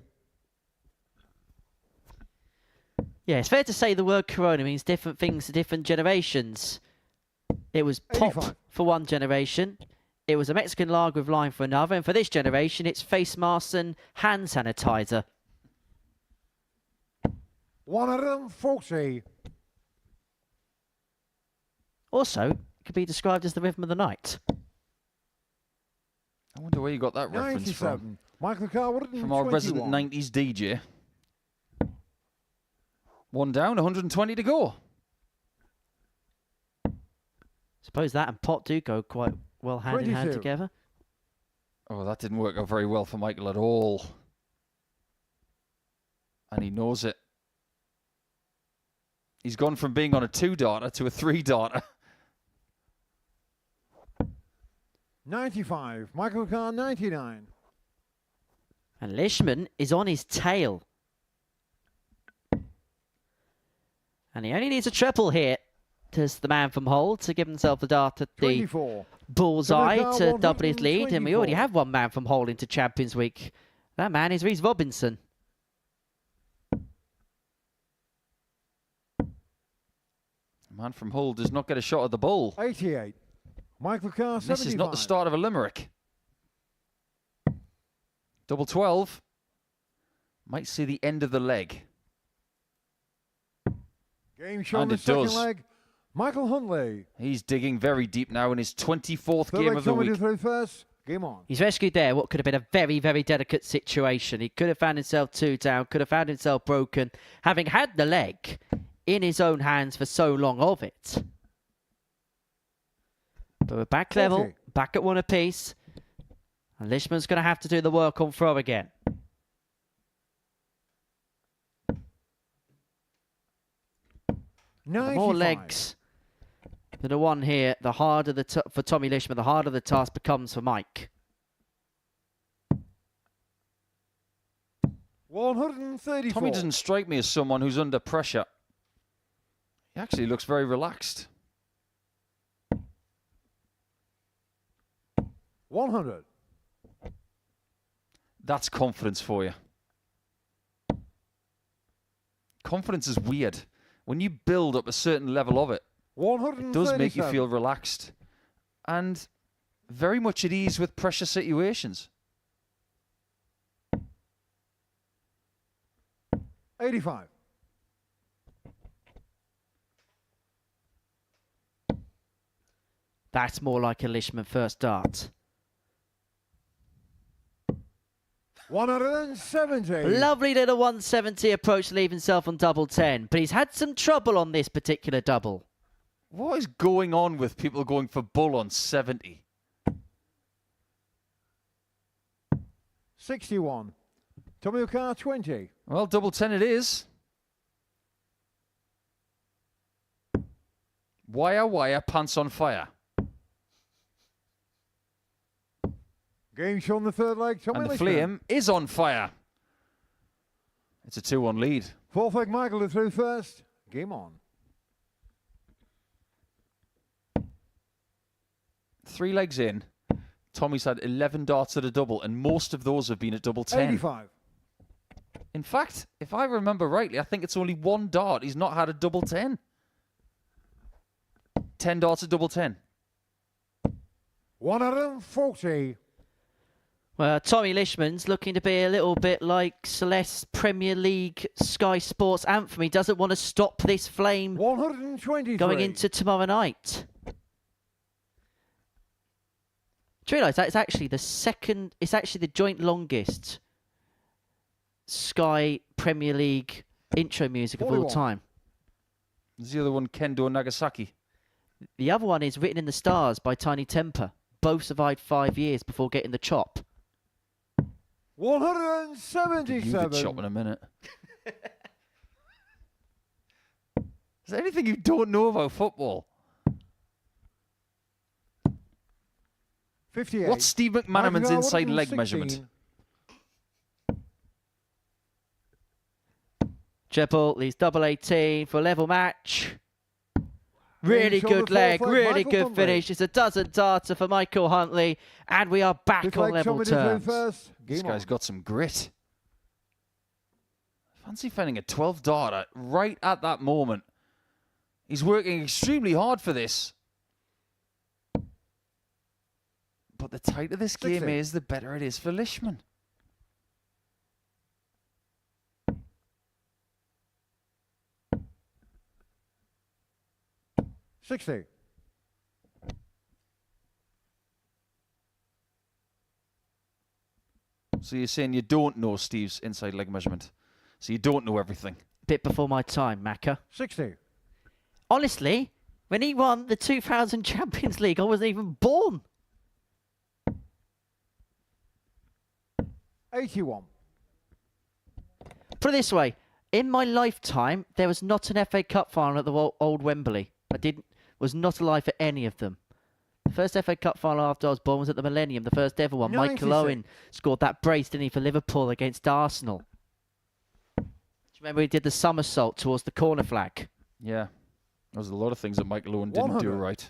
Yeah, it's fair to say the word Corona means different things to different generations. It was pop 85. for one generation. It was a Mexican lager with lime for another. And for this generation, it's face masks and hand sanitizer. 140. Also, it could be described as the rhythm of the night. I wonder where you got that reference from. 97. Michael Carr, 121. From our resident 90s DJ. One down, 120 to go. Suppose that and pop do go quite well hand in hand 22. together. Oh, that didn't work out very well for Michael at all. And he knows it. He's gone from being on a 2-darter to a 3-darter. 95. Michael Carr, 99. And Lisman is on his tail. And he only needs a triple here. Does the man from Hull to give himself a dart at the 24. bullseye Tommy to Carr, double his lead. And we already 124. have one man from Hull into Champions Week. That man is Rhys Robinson. The man from Hull does not get a shot at the bull. 88. Michael Carr, 75. This is not the start of a limerick. Double 12. Might see the end of the leg. Game shown And the it second does. leg. Michael Huntley. He's digging very deep now in his 24th Third game leg, of the Tommy week. did through first. Game on. He's rescued there what could have been a very, very delicate situation. He could have found himself 2 down, could have found himself broken, having had the leg in his own hands for so long of it. But we're back level, 40. back at 1 apiece. And Lisman's going to have to do the work on throw again. The more legs that are won here, the harder for Tommy Lisman, the harder the task becomes for Mike. 134. Tommy doesn't strike me as someone who's under pressure. He actually looks very relaxed. 100. That's confidence for you. Confidence is weird. When you build up a certain level of it, it does make you feel relaxed and very much at ease with pressure situations. 85. That's more like a Lisman first dart. 170. Lovely little 170 approach to leave himself on double 10, but he's had some trouble on this particular double. What is going on with people going for bull on 70? 61. Tommy McGuire 20. Well, double 10 it is. Wire, wire, pants on fire. Game show on the third leg. Tommy And the Lisman. flame is on fire. It's a 2-1 lead. Fourth leg Michael to through first. Game on. 3 legs in. Tommy's had 11 darts at a double, and most of those have been at double 10. 85. In fact, if I remember rightly, I think it's only 1 dart he's not had a double 10. 10 darts at double 10. 140. Well, Tommy Lisman's looking to be a little bit like Celeste's Premier League Sky Sports anthem. He doesn't want to stop this flame 123. going into tomorrow night. Do you realise that it's actually the joint longest Sky Premier League intro music of all 41. time? Is the other one Kendo Nagasaki? The other one is Written in the Stars by Tiny Temper. Both survived 5 years before getting the chop. 177. You the chop in a minute. Is there anything you don't know about football? 58. What's Steve McManaman's inside leg 116. measurement? Triple leaves double 18 for a level match. Really Finish on the good fourth leg, leg, really Michael good Huntley. fifth. It's a dozen darter for Michael Huntley, and we are back Fifth on leg level Tommy to through terms. first. This Game guy's on. got some grit. Fancy finding a 12 darter right at that moment. He's working extremely hard for this. But the tighter this game 60. is, the better it is for Lisman. $60. So you're saying you don't know Steve's inside leg measurement. So you don't know everything. Bit before my time, Macca. 60. Honestly, when he won the 2000 Champions League, I wasn't even born. 81. Put it this way, in my lifetime, there was not an FA Cup final at the old Wembley. Was not alive for any of them. The first FA Cup final after I was born was at the Millennium, the first ever one. 96. Michael Owen scored that brace, didn't he, for Liverpool against Arsenal. Do you remember he did the somersault towards the corner flag? Yeah. There was a lot of things that Michael Owen didn't do 100. right.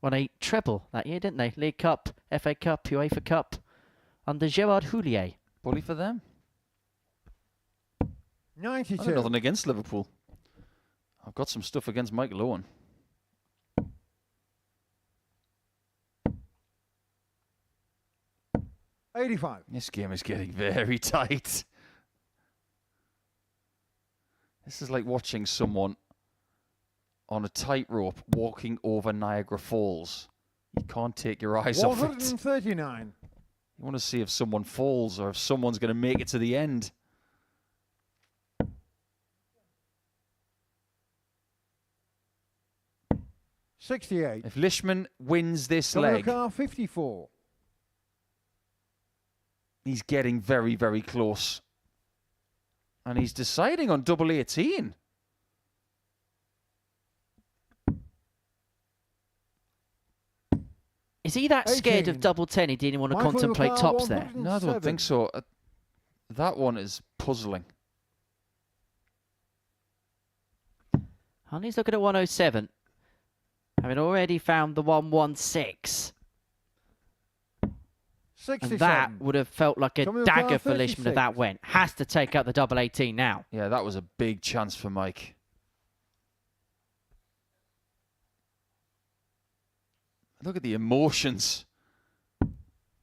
Won a treble that year, didn't they? League Cup, FA Cup, UEFA Cup, under Gerard Houllier. Bully for them. 92. I've got nothing against Liverpool. I've got some stuff against Michael Owen. 85. This game is getting very tight. This is like watching someone on a tightrope walking over Niagara Falls. You can't take your eyes off it. 139. You want to see if someone falls or if someone's going to make it to the end. $68. If Lisman wins this Tommy leg, McGuire 54. he's getting very, very close. And he's deciding on double 18. Is he that scared of 18. double 10 he didn't want to Michael contemplate McGuire, tops there? No, I don't think so. That one is puzzling. Huntley's looking at 107. Having already found the 116. 67. And that would have felt like a Tommy dagger McGuire, for Lisman if that 36. went. Has to take out the double 18 now. Yeah, that was a big chance for Mike. Look at the emotions.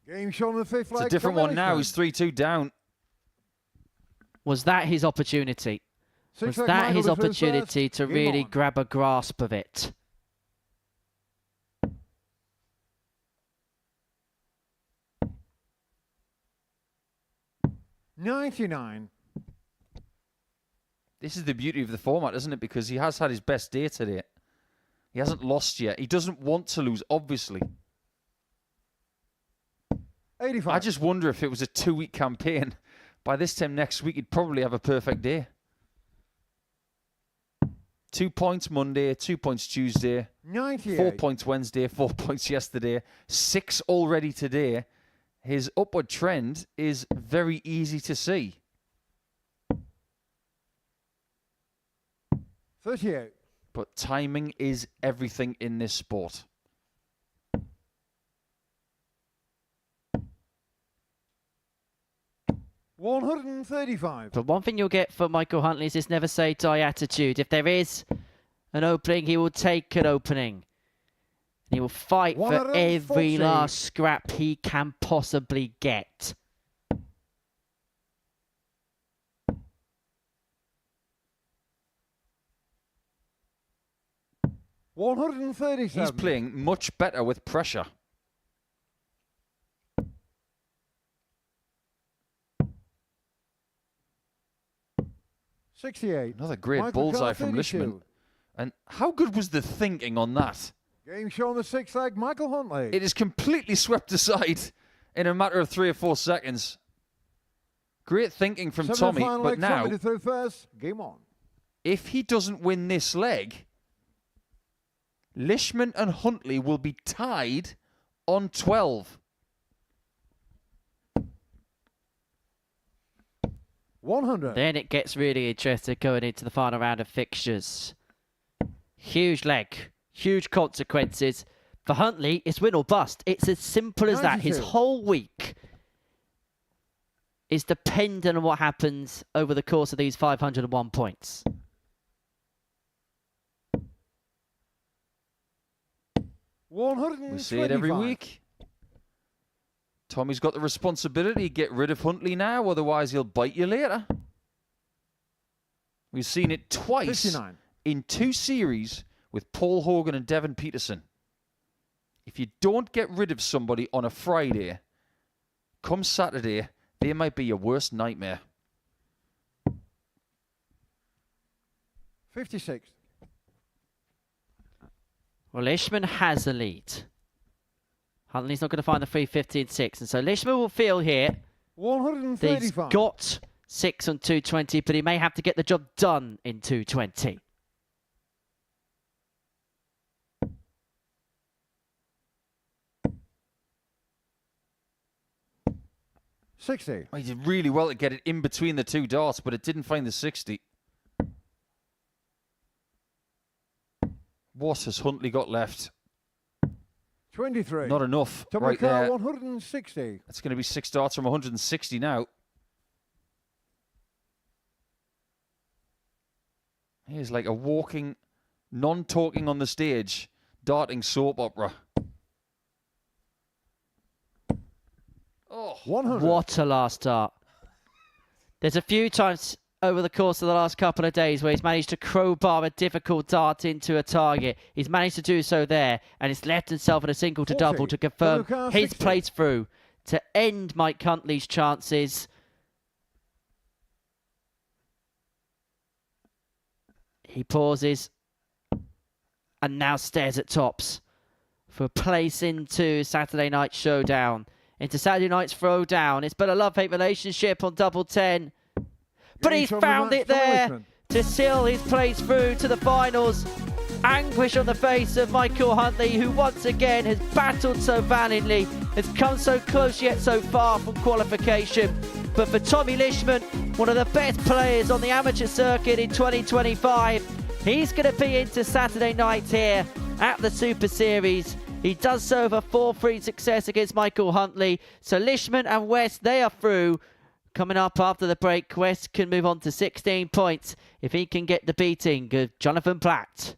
Game shown on the fifth It's leg. a different one now. He's 3-2 down. Was that his opportunity? Was Six-leg that Michael his to through opportunity first. to Game really on. grab a grasp of it? $99. This is the beauty of the format, isn't it? Because he has had his best day today. He hasn't lost yet. He doesn't want to lose, obviously. 85. I just wonder if it was a 2-week campaign. By this time next week, he'd probably have a perfect day. 2 points Monday, 2 points Tuesday, 98. 4 points Wednesday, 4 points yesterday, 6 already today. His upward trend is very easy to see. 38. But timing is everything in this sport. $135. But one thing you'll get from Michael Huntley is his never say die attitude. If there is an opening, he will take an opening. He will fight for 140. every last scrap he can possibly get. $137. He's playing much better with pressure. $68. Another great Michael bullseye McGuire, from 32. Lisman. And how good was the thinking on that? Game shown on the sixth leg. Michael Huntley. It is completely swept aside in a matter of 3 or 4 seconds. Great thinking from Seventh Tommy, final but leg, now, Tommy to through first. Game on. if he doesn't win this leg, Lisman and Huntley will be tied on 12. 100. Then it gets really interesting going into the final round of fixtures. Huge leg, huge consequences. For Huntley, it's win or bust. It's as simple as that. His 92. whole week is dependent on what happens over the course of these 501 points. We see it every week. Tommy's got the responsibility. Get rid of Huntley now, otherwise he'll bite you later. We've seen it twice 59. in 2 series with Paul Hogan and Devon Peterson. If you don't get rid of somebody on a Friday, come Saturday, they might be your worst nightmare. 56. Well, Lisman has a lead. Huntley's not going to find the 3:15.6, and so Lisman will feel here that he's 135. got 6 on 220, but he may have to get the job done in 220. $60. Well, he did really well to get it in between the 2 darts, but it didn't find the 60. What has Huntley got left? 23. Not enough Tommy right McGuire, there. 160. It's going to be 6 darts from 160 now. Here's like a walking, non-talking on the stage, darting soap opera. Oh, 100. What a last start. There's a few times over the course of the last couple of days where he's managed to crowbar a difficult dart into a target. He's managed to do so there, and he's left himself in a single to 40. double to confirm McGuire, his 60. place through to end Mike Huntley's chances. He pauses and now stares at tops for a place into Saturday night showdown. Into Saturday night's throwdown. It's been a love-hate relationship on double 10. but he's found it there to seal his place through to the finals. Anguish on the face of Michael Huntley, who once again has battled so valiantly, has come so close yet so far from qualification. But for Tommy Lisman, one of the best players on the amateur circuit in 2025, he's going to be into Saturday night here at the Super Series. He does so with a 4-3 success against Michael Huntley. So Lisman and West, they are through. Coming up after the break, West can move on to 16 points if he can get the beating of Jonathan Platt.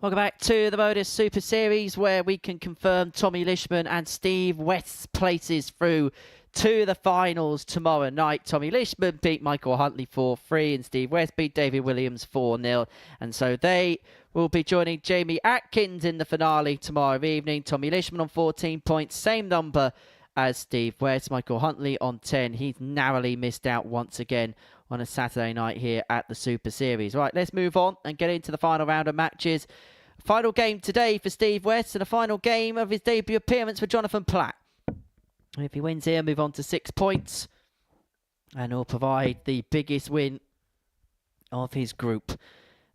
Welcome back to the Modus Super Series, where we can confirm Tommy Lisman and Steve West's places through to the finals tomorrow night. Tommy Lisman beat Michael Huntley 4-3 and Steve West beat David Williams 4-0. And so they will be joining Jamie Atkins in the finale tomorrow evening. Tommy Lisman on 14 points, same number as Steve West. Michael Huntley on 10. He's narrowly missed out once again on a Saturday night here at the Super Series. Right, let's move on and get into the final round of matches. Final game today for Steve West and a final game of his debut appearance for Jonathan Platt. If he wins here, move on to 6 points and he'll provide the biggest win of his group.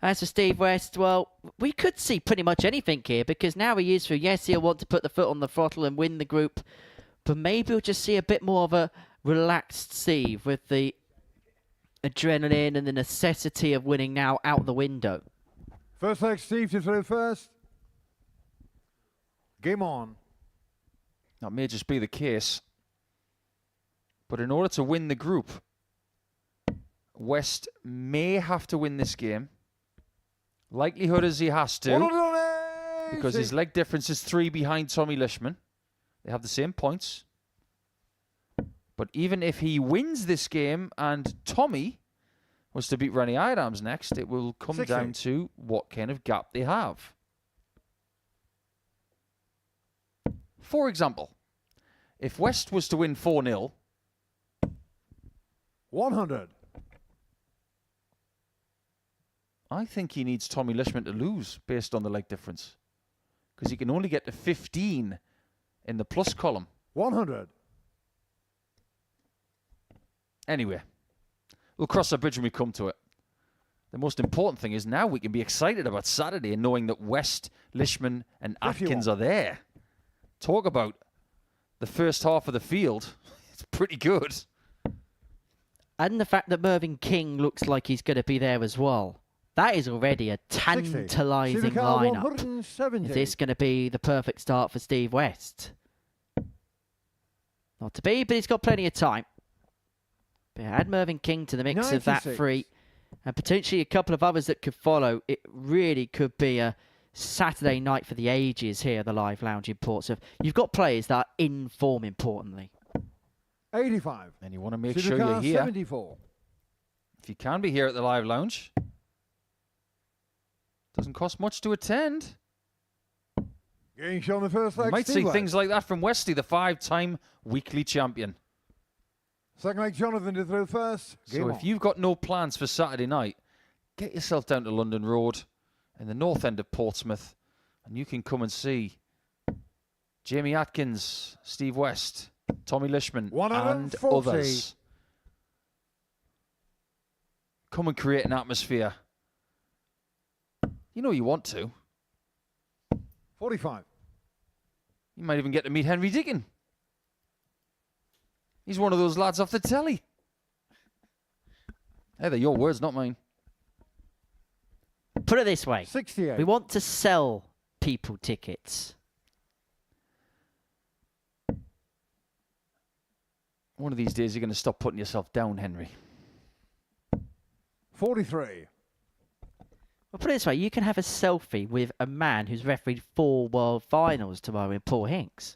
As for Steve West, well, we could see pretty much anything here because now he is through. Yes, he'll want to put the foot on the throttle and win the group, but maybe we'll just see a bit more of a relaxed Steve with the adrenaline and the necessity of winning now out the window. First leg, Steve to throw first. Game on. That may just be the case. But in order to win the group, West may have to win this game. Likelihood is he has to, 180. because his leg difference is 3 behind Tommy Lisman. They have the same points. But even if he wins this game and Tommy was to beat Rennie Idams next, it will come 60. down to what kind of gap they have. For example, if West was to win 4-0, 100. I think he needs Tommy Lisman to lose based on the leg difference, because he can only get to 15 in the plus column. 100. Anyway, we'll cross that bridge when we come to it. The most important thing is now we can be excited about Saturday and knowing that West, Lisman and Atkins are there. Talk about the first half of the field. It's pretty good. And the fact that Mervyn King looks like he's going to be there as well. That is already a tantalising lineup. 170. Is this going to be the perfect start for Steve West? Not to be, but he's got plenty of time. But add Mervyn King to the mix 96. of that three, and potentially a couple of others that could follow. It really could be a Saturday night for the ages here at the Live Lounge in Portsmouth. You've got players that are in form, importantly. 85. And you want to make sure you're here. 74. If you can be here at the Live Lounge, doesn't cost much to attend. Getting shown the first leg. You might Steve see West. things like that from Westy, the 5-time weekly champion. Second leg, Jonathan to throw first. Game So on. if you've got no plans for Saturday night, get yourself down to London Road in the north end of Portsmouth, and you can come and see Jamie Atkins, Steve West, Tommy Lisman, and 140. others. Come and create an atmosphere. You know you want to. 45. You might even get to meet Henry Dicken. He's one of those lads off the telly. Hey, they're your words, not mine. Put it this way. 68. We want to sell people tickets. One of these days you're going to stop putting yourself down, Henry. 43. Well, put it this way. You can have a selfie with a man who's refereed 4 World Finals tomorrow in Paul Hinks.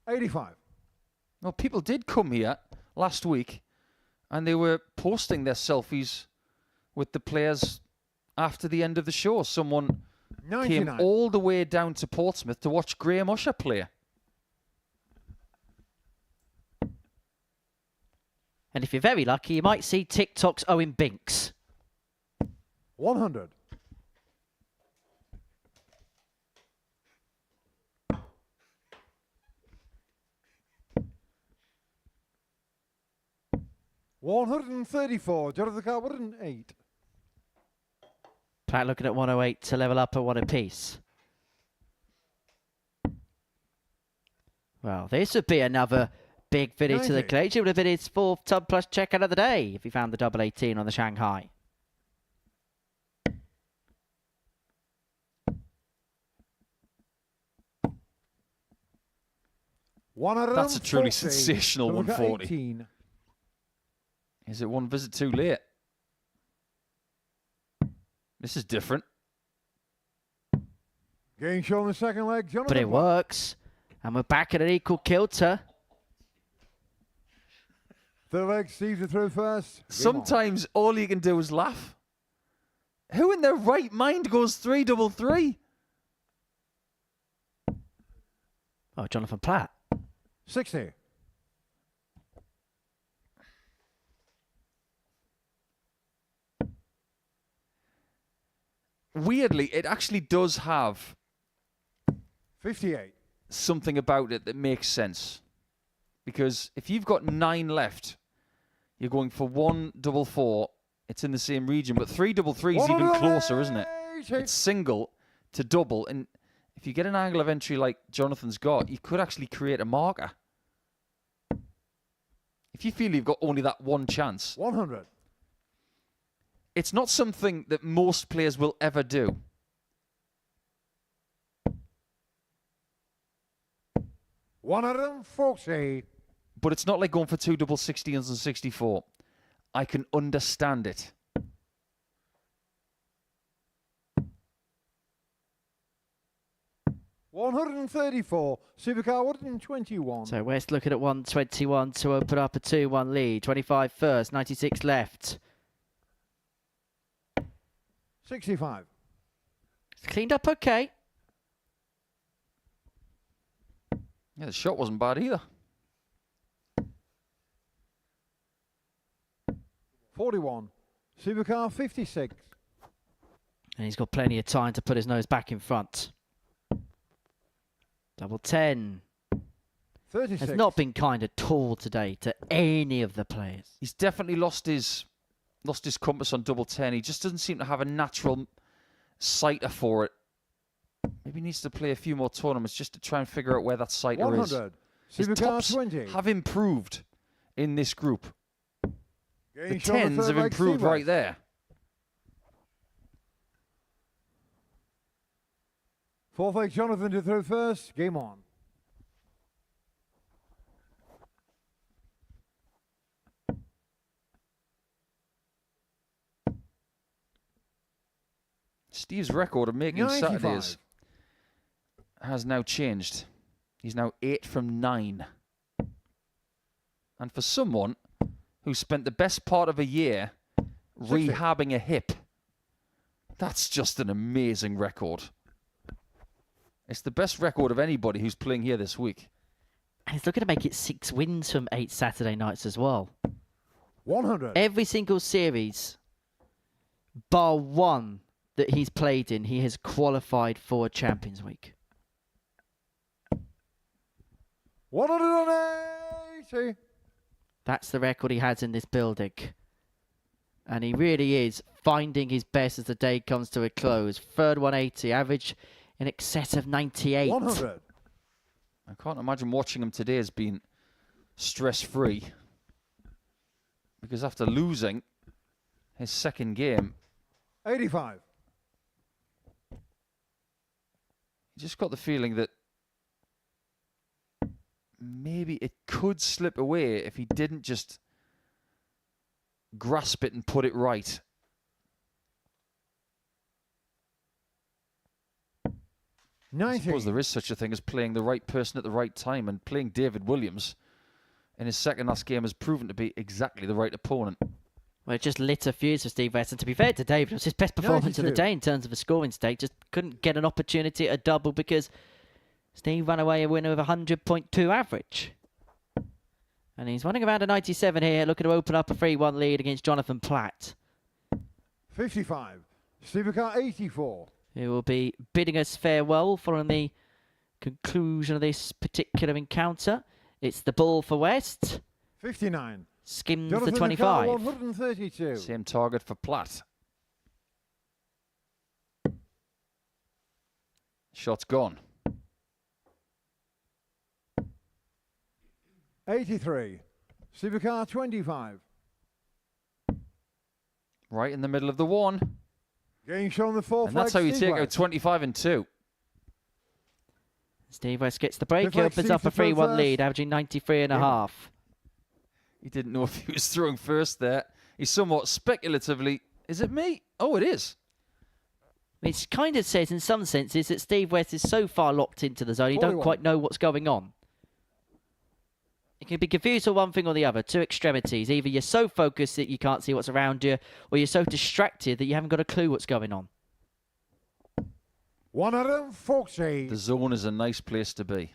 85. Well, people did come here last week and they were posting their selfies with the players after the end of the show. Someone 99. came all the way down to Portsmouth to watch Graham Usher play. And if you're very lucky, you might see TikTok's Owen Binks. 100. $134. Jonathan Carr, 108. Platt looking at 108 to level up at 1 apiece. Well, this would be another big video to the 90. collection. It would have been his 4th Tub Plus checkout of the day if he found the double 18 on the Shanghai. That's a truly sensational 140. 18. Is it one visit too late? This is different. Getting shown the second leg. Jonathan But it works. And we're back at an equal kilter. Third leg, Steve to throw first. Game on. Sometimes all you can do is laugh. Who in their right mind goes 3-3-3? Oh, Jonathan Platt. 60. Weirdly, it actually does have 58. something about it that makes sense. Because if you've got 9 left, you're going for 1-4-4. It's in the same region, but 3-3-3 is even closer, isn't it? It's single to double, and if you get an angle of entry like Jonathan's got, you could actually create a marker. If you feel you've got only that one chance, 100. it's not something that most players will ever do. $140. But it's not like going for 2 double 16s and 64. I can understand it. $134. Supercar 121. So West looking at 121 to open up a 2-1 lead. 25 first, 96 left. 65. It's cleaned up okay. Yeah, the shot wasn't bad either. 41. Supercar 56. And he's got plenty of time to put his nose back in front. Double 10. 36. Has not been kind at all today to any of the players. He's definitely lost his compass on double 10. He just doesn't seem to have a natural sighter for it. Maybe he needs to play a few more tournaments just to try and figure out where that sighter 100. is. His Supercar tops 20. have improved in this group. The Getting shot on 10s third have leg, improved Steve right West. there. 4th leg, Jonathan to throw first. Game on. Steve's record of making 95. Saturdays has now changed. He's now 8 from 9. And for someone who spent the best part of a year 60. rehabbing a hip, that's just an amazing record. It's the best record of anybody who's playing here this week. And he's looking to make it 6 wins from 8 Saturday nights as well. 100. Every single series, bar one that he's played in, he has qualified for a Champions Week. 180. That's the record he has in this building. And he really is finding his best as the day comes to a close. Third 180, average in excess of 98. 100. I can't imagine watching him today as being stress-free. Because after losing his second game, 85. you just got the feeling that maybe it could slip away if he didn't just grasp it and put it right. I 90. suppose there is such a thing as playing the right person at the right time, and playing David Williams in his second last game has proven to be exactly the right opponent. Well, it just lit a fuse for Steve West. And to be fair to David, it was his best performance of the 92. day in terms of a scoring stake. Just couldn't get an opportunity at a double because Steve ran away a winner with a 100.2 average. And he's running around a 97 here, looking to open up a 3-1 lead against Jonathan Platt, 55. Supercar 84. who will be bidding us farewell following the conclusion of this particular encounter. It's the ball for West. 59. Skims Jonathan the Carr, 25. 132. Same target for Platt. Shot's gone. 83. Supercar 25. Right in the middle of the one. Getting shown the 4th And that's how you take out 25 and 2. Steve West gets the break. Fifth He leg, opens up a Steve to throw 3-1 lead, first. averaging 93 and a half. He didn't know if he was throwing first there. He somewhat speculatively, is it me? Oh, it is. Which kind of says, in some senses, that Steve West is so far locked into the zone, he don't 41. quite know what's going on. You can be confused on one thing or the other, two extremities. Either you're so focused that you can't see what's around you, or you're so distracted that you haven't got a clue what's going on. 140. The zone is a nice place to be.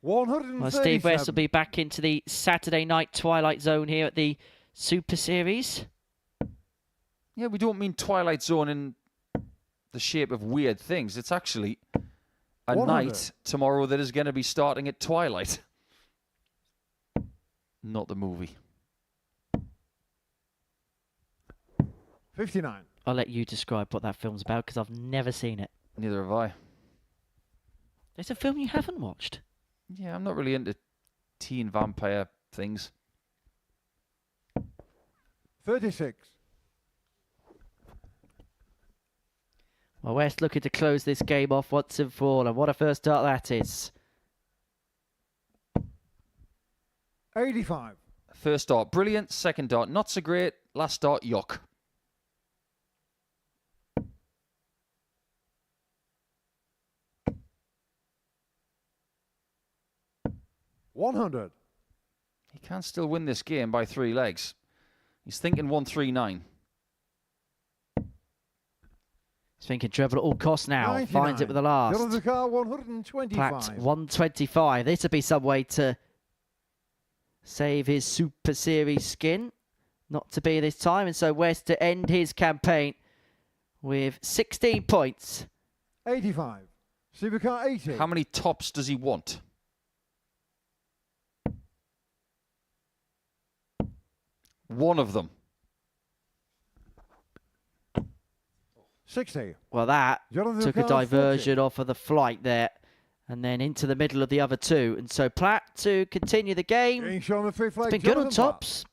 Well, Steve West will be back into the Saturday night twilight zone here at the Super Series. Yeah, we don't mean Twilight Zone in the shape of weird things. It's actually a 100. night tomorrow that is going to be starting at twilight. Not the movie. 59. I'll let you describe what that film's about because I've never seen it. Neither have I. It's a film you haven't watched. Yeah, I'm not really into teen vampire things. 36. Well, West looking to close this game off once and for all, and what a first start that is. 85. First dart, brilliant. Second dart, not so great. Last dart, yuck. 100. He can still win this game by 3 legs. He's thinking 139. He's thinking treble at all costs now. 99. Finds it with the last. Middle of the car, 125. Platt, 125. This would be some way to save his Super Series skin. Not to be this time. And so West to end his campaign with 16 points. 85. Supercar 80. How many tops does he want? One of them. 60. Well, that Jonathan took a Carr, diversion 40. off of the flight there. And then into the middle of the other two. And so Platt to continue the game. Being shown the free flag. It's been good on Jonathan Platt. tops.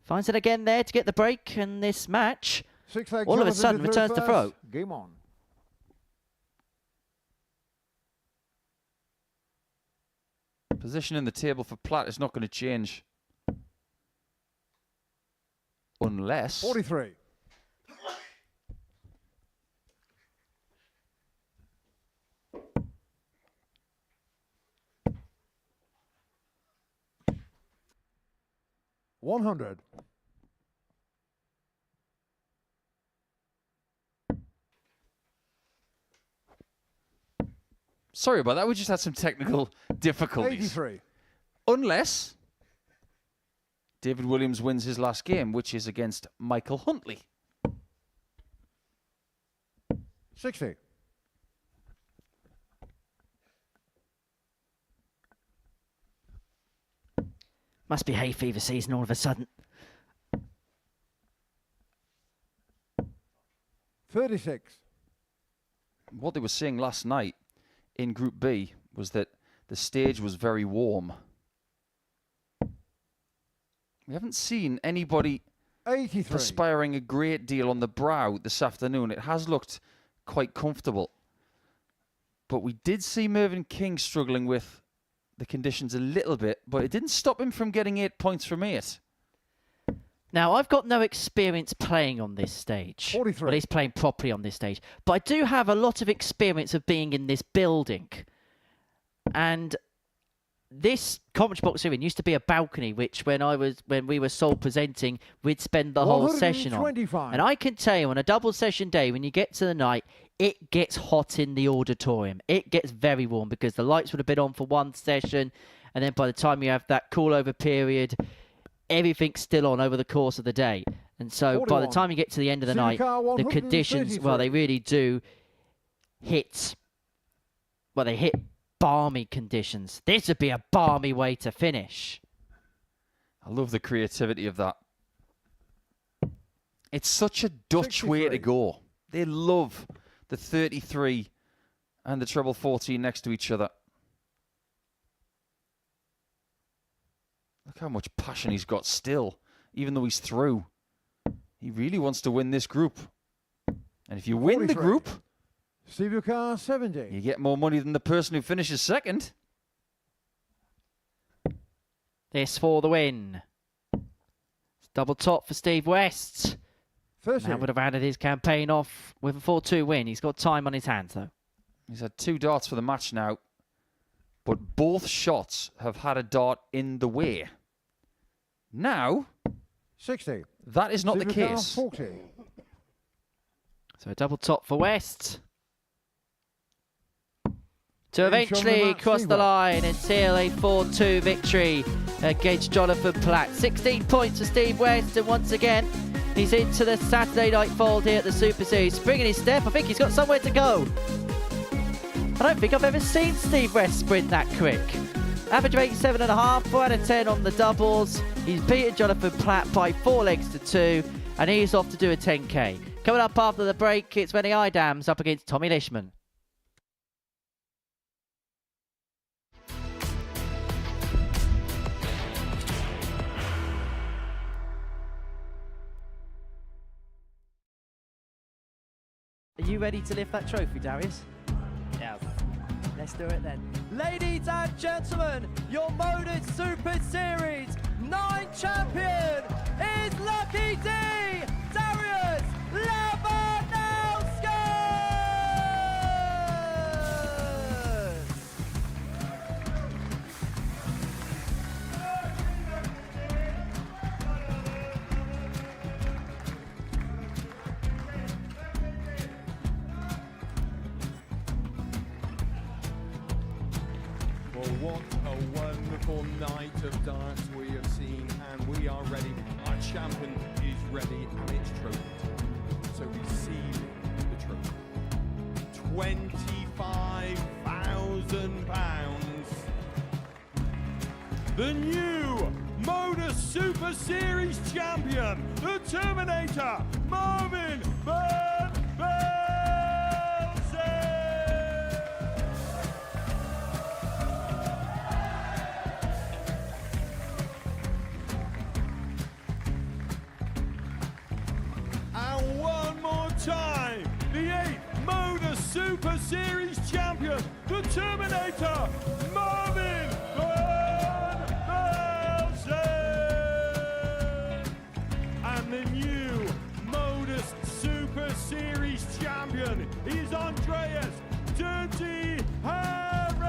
Finds it again there to get the break. And this match, Six flag all of a Jonathan sudden, to returns to first. throw. Game on. Position in the table for Platt is not going to change. Unless... 43. $100. Sorry about that. We just had some technical difficulties. 83. Unless David Williams wins his last game, which is against Michael Huntley. 60. Must be hay fever season all of a sudden. 36. What they were saying last night in Group B was that the stage was very warm. We haven't seen anybody 83. perspiring a great deal on the brow this afternoon. It has looked quite comfortable. But we did see Mervyn King struggling with the conditions a little bit, but it didn't stop him from getting 8 points from 8. Now, I've got no experience playing on this stage. 43. Well, he's playing properly on this stage. But I do have a lot of experience of being in this building. And this commentary box here used to be a balcony, which when we were sole presenting, we'd spend the whole session on. 125. And I can tell you, on a double session day, when you get to the night, it gets hot in the auditorium. It gets very warm because the lights would have been on for one session, and then by the time you have that cool over period, everything's still on over the course of the day. And so 41. by the time you get to the end of the night, Supercar the conditions, well, they really do hit, well, they hit balmy conditions. This would be a balmy way to finish. I love the creativity of that. It's such a Dutch way to 63. go. They love the 33 and the treble 14 next to each other. Look how much passion he's got still, even though he's through. He really wants to win this group. And if you win the 43. group, Supercar 70. you get more money than the person who finishes second. This for the win. It's double top for Steve West. 30. That would have added his campaign off with a 4-2 win. He's got time on his hands, though. He's had 2 darts for the match now, but both shots have had a dart in the way. Now, 60. that is not the Supercar case. 40. So a double top for West. To James eventually Jonathan cross the Seaworth. line and seal a 4-2 victory against Jonathan Platt. 16 points for Steve West, and once again, he's into the Saturday night fold here at the Super Series. Springing his step, I think he's got somewhere to go. I don't think I've ever seen Steve West sprint that quick. Average of 87.5, 4 out of 10 on the doubles. He's beaten Jonathan Platt by 4 legs to 2, and he's off to do a 10K. Coming up after the break, it's Rennie Idams up against Tommy Lisman. Are you ready to lift that trophy, Darius? Yes. Let's do it then. Ladies and gentlemen, your Modus Super Series 9 champion is Lucky D, Darius Labanowski! Well, what a wonderful night of darts we have seen, and we are ready. Our champion is ready, and it's trophy time. So receiving the trophy, £25,000. The new Modus Super Series champion, the Terminator, Marvin Van Velzen. And one more time, the 8th Modus Super Series champion, the Terminator, Marvin Van Velzen. And the new Modus Super Series champion is Andreas Dirty Harrison.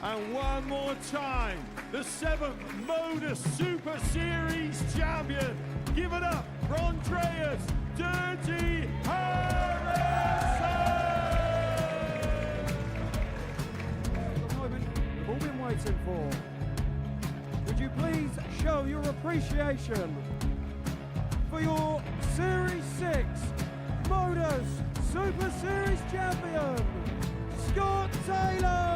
And one more time, the 7th Modus Super Series champion. Give it up for Andreas Dirty Harrison. The moment we've all been waiting for. Would you please show your appreciation for your Series 6 Modus Super Series champion, Scott Taylor?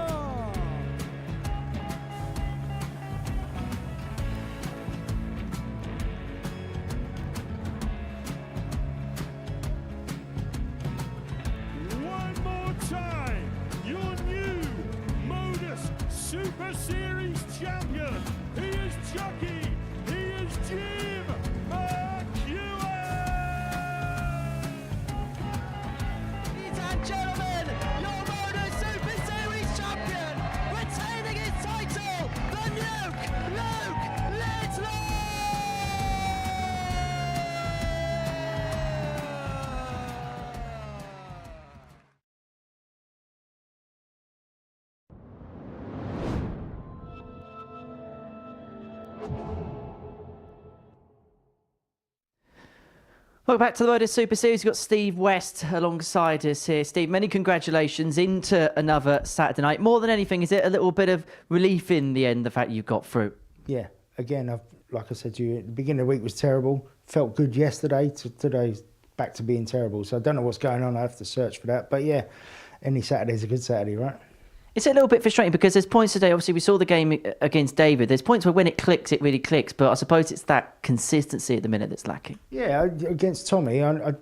One more time, your new Modus Super Series champion. He is Chucky. He is Jim McGuire. Ladies and gentlemen, your Modus Super Series champion, retaining his title, the Nuke, Luke Lisman! Welcome back to the Modus Super Series. We've got Steve West alongside us here. Steve, many congratulations into another Saturday night. More than anything, is it a little bit of relief in the end, the fact you got through? Yeah, again, like I said to you, at the beginning of the week was terrible. Felt good yesterday. Today's back to being terrible. So I don't know what's going on. I have to search for that. But yeah, any Saturday's a good Saturday, right? It's a little bit frustrating because there's points today. Obviously, we saw the game against David. There's points where when it clicks, it really clicks. But I suppose it's that consistency at the minute that's lacking. Yeah, against Tommy, I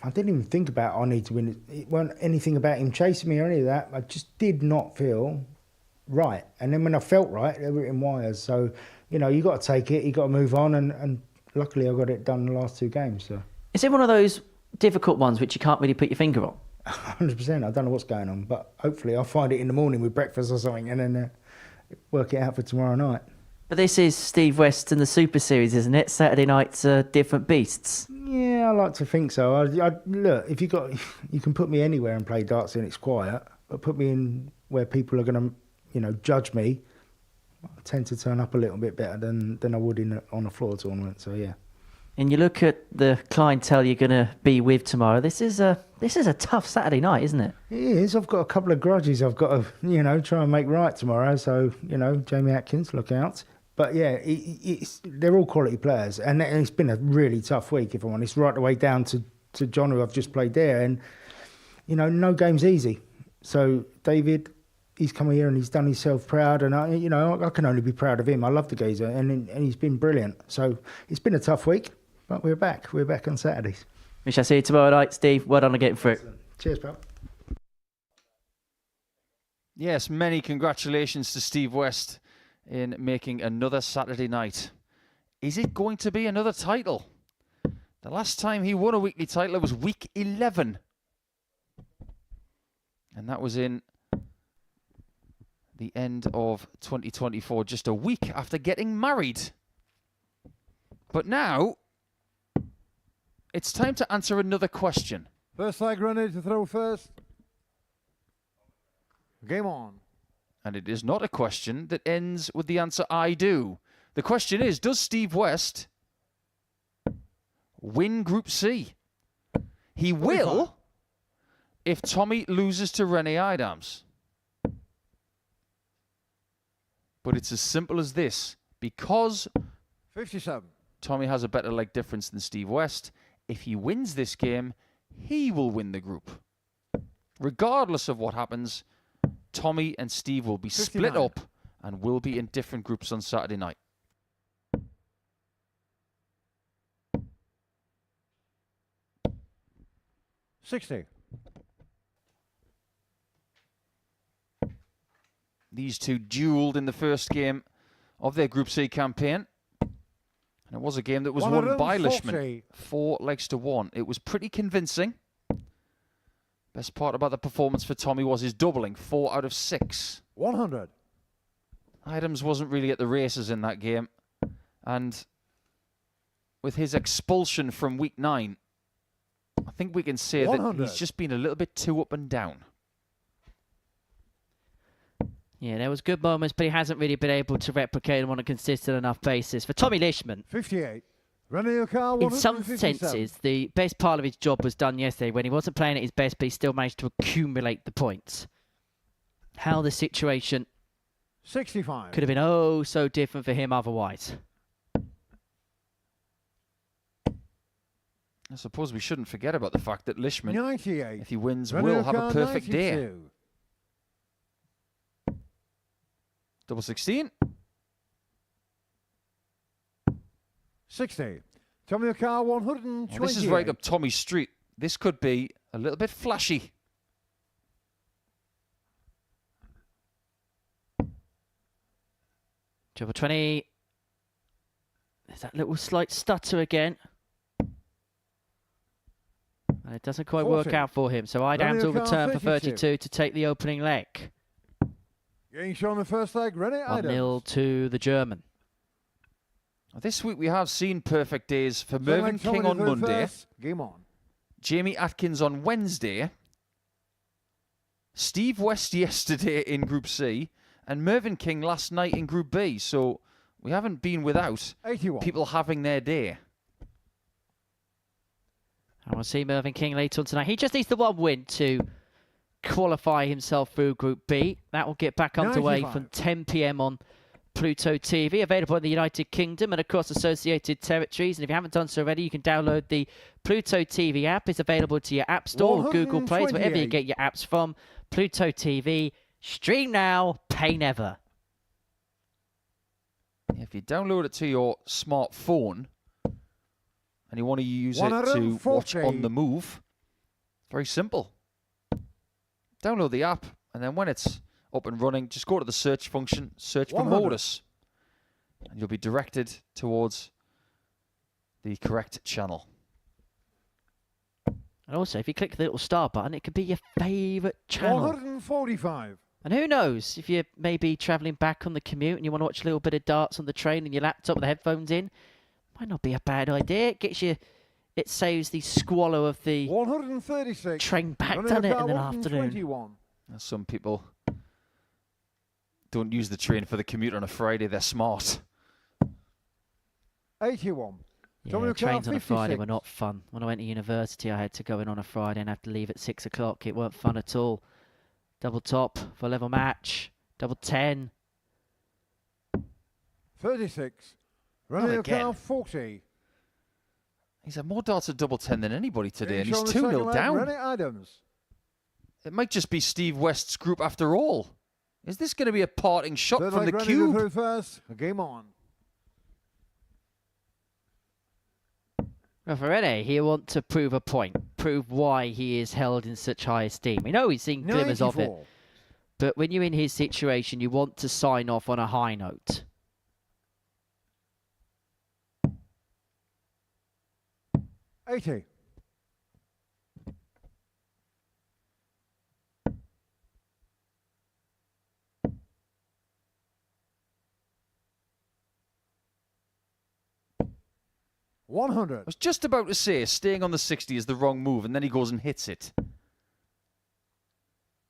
didn't even think about I need to win. It wasn't anything about him chasing me or any of that. I just did not feel right. And then when I felt right, they were in wires. So, you know, you got to take it. You got to move on. And luckily, I got it done the last 2 games. So. Is it one of those difficult ones which you can't really put your finger on? 100%. I don't know what's going on, but hopefully I'll find it in the morning with breakfast or something and then work it out for tomorrow night. But this is Steve West and the Super Series, isn't it? Saturday nights are different beasts. Yeah, I like to think so. I look, if you can put me anywhere and play darts and it's quiet, but put me in where people are going to, judge me. I tend to turn up a little bit better than I would on a floor tournament. So yeah. And you look at the clientele you're going to be with tomorrow. This is a tough Saturday night, isn't it? It is. I've got a couple of grudges I've got to, try and make right tomorrow. So, Jamie Atkins, look out. But yeah, they're all quality players. And it's been a really tough week, if I'm honest, right the way down to John, who I've just played there. And, no game's easy. So David, he's come here and he's done himself proud. And, I can only be proud of him. I love the geezer. And he's been brilliant. So it's been a tough week. But we're back. We're back on Saturdays. We shall see you tomorrow night, Steve. Well done on getting through. Cheers, pal. Yes, many congratulations to Steve West in making another Saturday night. Is it going to be another title? The last time he won a weekly title was week 11. And that was in the end of 2024, just a week after getting married. But now, it's time to answer another question. First leg ready to throw first. Game on. And it is not a question that ends with the answer I do. The question is, does Steve West win Group C? He will if Tommy loses to Rene Idams. But it's as simple as this. Because 57. Tommy has a better leg difference than Steve West, if he wins this game, he will win the group. Regardless of what happens, Tommy and Steve will be 59. split up and will be in different groups on Saturday night. $60. These two duelled in the first game of their Group C campaign. And it was a game that was won by Lisman, 4-1. It was pretty convincing. Best part about the performance for Tommy was his doubling, 4 out of 6. 100. Idams wasn't really at the races in that game. And with his expulsion from week 9, I think we can say 100. that he's just been a little bit too up and down. Yeah, there was good moments, but he hasn't really been able to replicate them on a consistent enough basis. For Tommy Lisman, 58. Running a car, in some senses, the best part of his job was done yesterday when he wasn't playing at his best, but he still managed to accumulate the points. How the situation 65. could have been oh so different for him otherwise. I suppose we shouldn't forget about the fact that Lisman, 98. if he wins, Running will have a car, perfect 92. day. Double 16. 60. Tommy car, 120. Well, this is right up Tommy's street. This could be a little bit flashy. Double 20. There's that little slight stutter again. And it doesn't quite 40. work out for him. So Idams will return for 32 to take the opening leg. Getting shown the first leg, ready, 1-0 to the German. This week we have seen perfect days for Mervyn King on Monday, Game on. Jamie Atkins on Wednesday, Steve West yesterday in Group C, and Mervyn King last night in Group B. So we haven't been without 81. people having their day. And we'll see Mervyn King later on tonight. He just needs the one win to qualify himself through Group B. That will get back underway 95. from 10 p.m. on Pluto TV, available in the United Kingdom and across associated territories. And if you haven't done so already, you can download the Pluto TV app. It's available to your App Store or Google Play, wherever you get your apps from. Pluto TV, stream now, pay never. If you download it to your smartphone and you want to use it to watch on the move, very simple. Download the app, and then when it's up and running, just go to the search function, search for Modus, and you'll be directed towards the correct channel. And also, if you click the little star button, it could be your favourite channel. 145. And who knows, if you're maybe travelling back on the commute and you want to watch a little bit of darts on the train and your laptop with the headphones in, might not be a bad idea. It saves the squalor of the 136. train back, doesn't it, in the afternoon? Some people don't use the train for the commute on a Friday. They're smart. 81. Yeah, trains on a Friday were not fun. When I went to university, I had to go in on a Friday and have to leave at 6 o'clock. It weren't fun at all. Double top for a level match. Double 10. 36. Running car 40. He's had more darts at double 10 than anybody today, and he's Getting shown the 2-0 second down. leg, ready, Idams. It might just be Steve West's group after all. Is this going to be a parting shot Third from leg the ready to cube? throw first. Game on. Well, for Rene, he'll want to prove a point. Prove why he is held in such high esteem. We know he's seen glimmers of it. 94. But when you're in his situation, you want to sign off on a high note. $80. $100. I was just about to say staying on the 60 is the wrong move, and then he goes and hits it.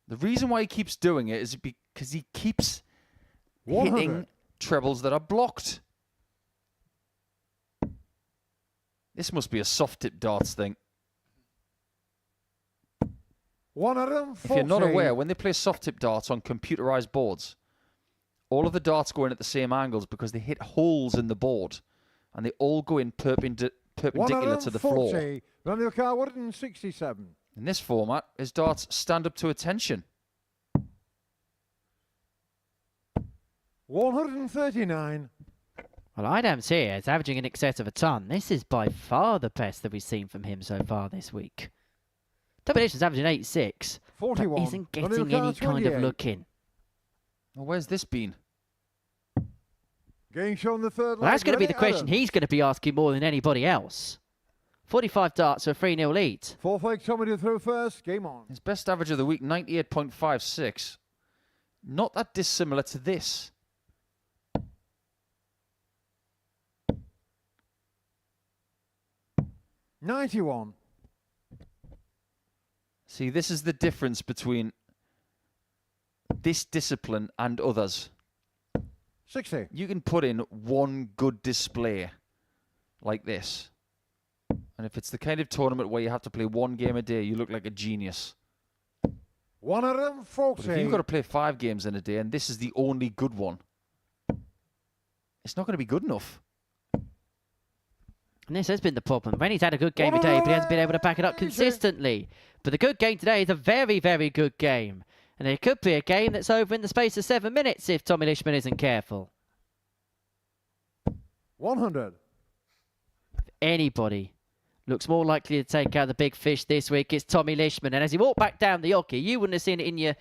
The reason why he keeps doing it is because he keeps 100. hitting trebles that are blocked. This must be a soft tip darts thing. 140. If you're not aware, when they play soft tip darts on computerized boards, all of the darts go in at the same angles because they hit holes in the board, and they all go in perpendicular to the floor. Run your car 167. In this format, his darts stand up to attention. 139. Well, Idams here is averaging in excess of a ton. This is by far the best that we've seen from him so far this week. Domination's averaging 8.6, 41. but isn't getting any kind of look in. Well, where's this been? Game shown the third. Well, that's going to be the question Adams. he's going to be asking more than anybody else. 45 darts for a 3-0 lead. Four fake Tommy to throw first. Game on. His best average of the week, 98.56. Not that dissimilar to this. $91. See, this is the difference between this discipline and others. $60. You can put in one good display like this. And if it's the kind of tournament where you have to play one game a day, you look like a genius. 140. But if you've got to play 5 games in a day and this is the only good one, it's not going to be good enough. And this has been the problem. Rennie's had a good game today, but he hasn't been able to back it up consistently. But the good game today is a very, very good game. And it could be a game that's over in the space of 7 minutes if Tommy Lisman isn't careful. 100. If anybody looks more likely to take out the big fish this week, it's Tommy Lisman. And as he walked back down the hockey, you wouldn't have seen it in your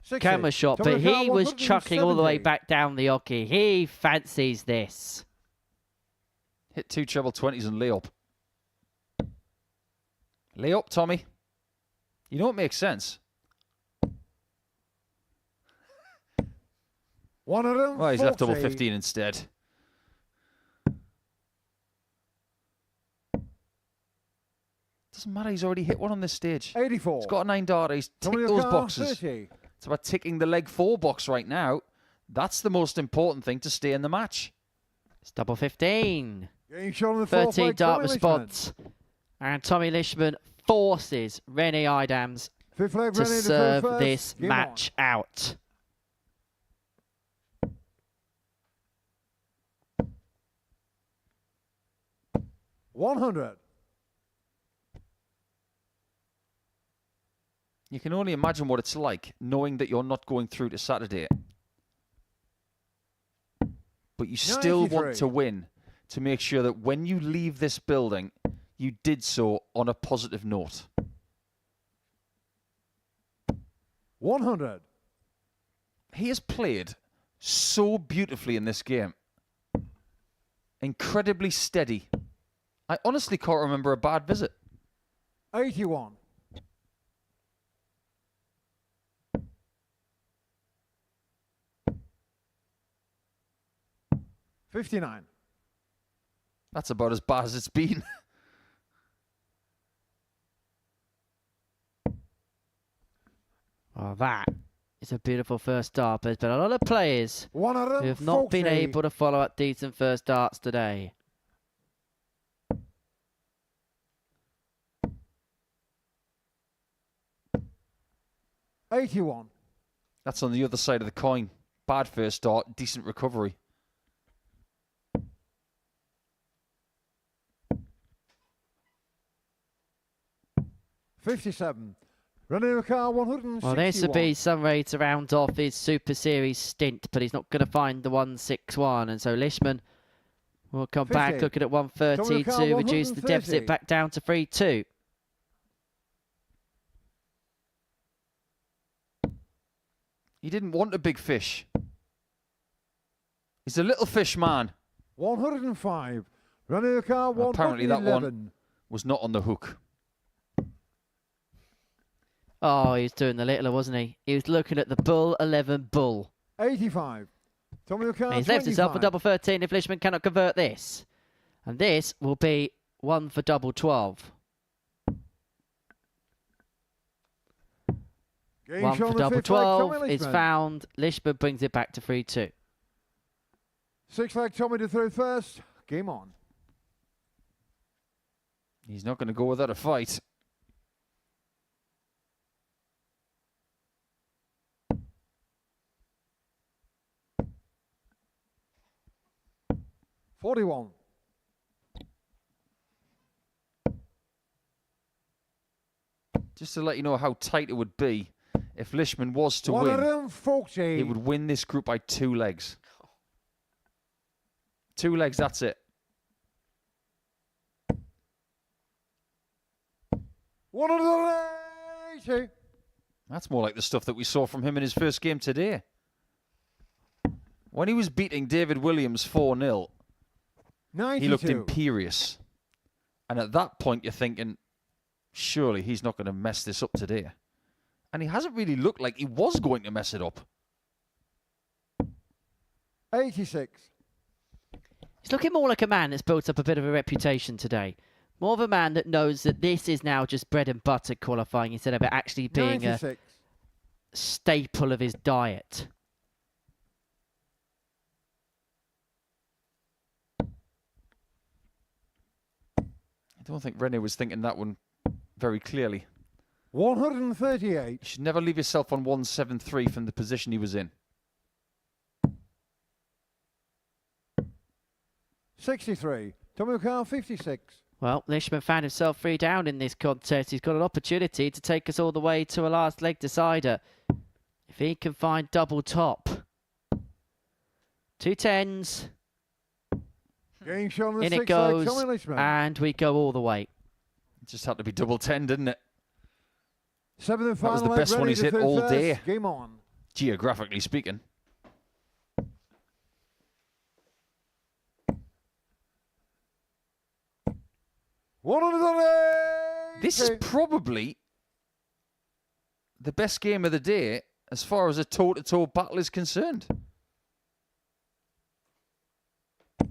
60. camera shot, but he was chucking all the way back down the hockey. He fancies this. Hit 2 treble 20s and lay up. Lay up, Tommy. You know it makes sense. 140. Well, he's left double 15 instead. Doesn't matter, he's already hit one on this stage. 84. He's got a 9 darter, he's ticked those boxes. 30. It's about ticking the leg 4 box right now. That's the most important thing to stay in the match. It's double 15. 13 dart response. And Tommy Lisman forces Rennie Idams to serve this match out. $100. You can only imagine what it's like knowing that you're not going through to Saturday. But you still 93. want to win to make sure that when you leave this building, you did so on a positive note. 100. He has played so beautifully in this game. Incredibly steady. I honestly can't remember a bad visit. 81. $59. That's about as bad as it's been. Well, that is a beautiful first start. There's been a lot of players who have not been able to follow up decent first starts today. $81. That's on the other side of the coin. Bad first start, decent recovery. $57. Running a car 161. Well, this would be some way to round off his Super Series stint, but he's not going to find the 161. And so Lisman will come 50. back looking at 130 to reduce the deficit back down to 3-2. He didn't want a big fish. He's a little fish man. 105. Running the car, Apparently 111. that one was not on the hook. Oh, he was doing the littler, wasn't he? He was looking at the bull 11 bull. 85. Tommy the car, And he's left himself for 25. double 13 if Lisman cannot convert this. And this will be one for double 12. Game One show for on the double fifth leg, 12 Tommy is Lisman. found. Lisman brings it back to 3-2. 6 leg Tommy to throw first. Game on. He's not going to go without a fight. $41. Just to let you know how tight it would be, if Lisman was to win, 140. he would win this group by 2 legs. 2 legs, that's it. 180. That's more like the stuff that we saw from him in his first game today. When he was beating David Williams 4-0, 92. he looked imperious. And at that point, you're thinking, surely he's not going to mess this up today. And he hasn't really looked like he was going to mess it up. 86. He's looking more like a man that's built up a bit of a reputation today. More of a man that knows that this is now just bread and butter qualifying instead of it actually being 96. a staple of his diet. I don't think Rene was thinking that one very clearly. 138. You should never leave yourself on 173 from the position he was in. 63. Tommy McGuire, 56. Well, Lisman found himself 3 down in this contest. He's got an opportunity to take us all the way to a last leg decider. If he can find double top. 2 10s. Game show on the In it 6 leg, goes. Tommy Lisman. And we go all the way. It just had to be double 10, didn't it? 7th and That final was the leg, best one ready he's to hit throw all first. day. Game on. Geographically speaking. This is probably the best game of the day as far as a toe-to-toe battle is concerned. And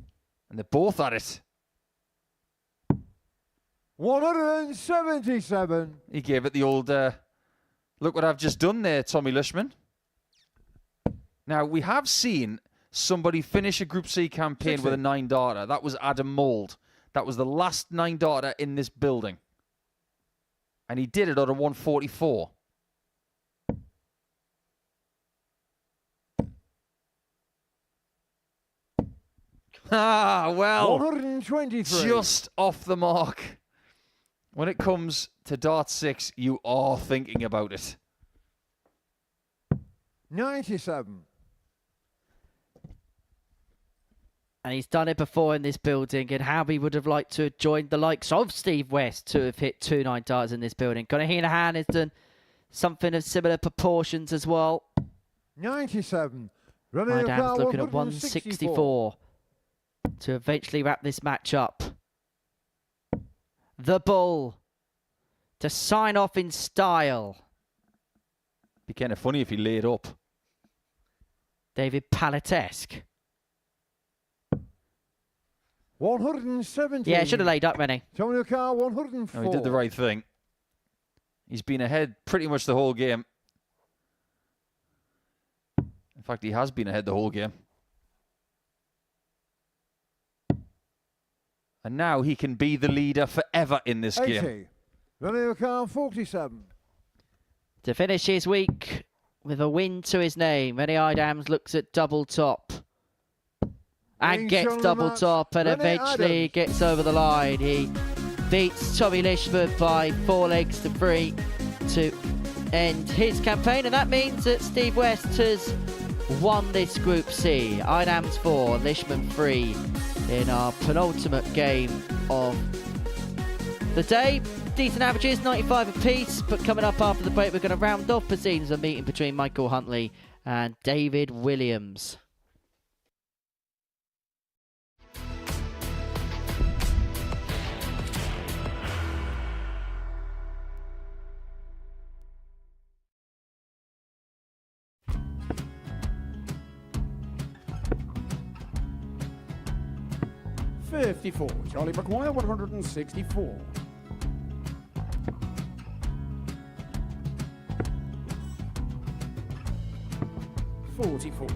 they're both at it. 177. He gave it the old, look what I've just done there, Tommy Lisman. Now, we have seen somebody finish a Group C campaign 60. with a 9-darter. That was Adam Mould. That was the last 9-darter in this building. And he did it on a 144. Ah, well, 123. just off the mark. When it comes to Dart 6, you are thinking about it. 97. And he's done it before in this building, and how he would have liked to have joined the likes of Steve West to have hit 2 9-darters in this building. Conor Heenahan has done something of similar proportions as well. 97. Running the Idams car, looking at 164. 164 to eventually wrap this match up. The Bull to sign off in style. Be kind of funny if he laid up. David Palletesque. 170. Yeah, should have laid up, Rennie. Tommy the car, 104. No, he did the right thing. He's been ahead pretty much the whole game. In fact, he has been ahead the whole game. And now he can be the leader forever in this 80. game. Running the car, 47. To finish his week with a win to his name, Rennie Idams looks at double top. And gets double top and eventually gets over the line. He beats Tommy Lisman by 4 legs to 3 to end his campaign. And that means that Steve West has won this Group C. Idams 4, Lisman 3 in our penultimate game of the day. Decent averages, 95 apiece. But coming up after the break, we're going to round off proceedings of a meeting between Michael Huntley and David Williams. $54. Charlie McGuire, 164. $44.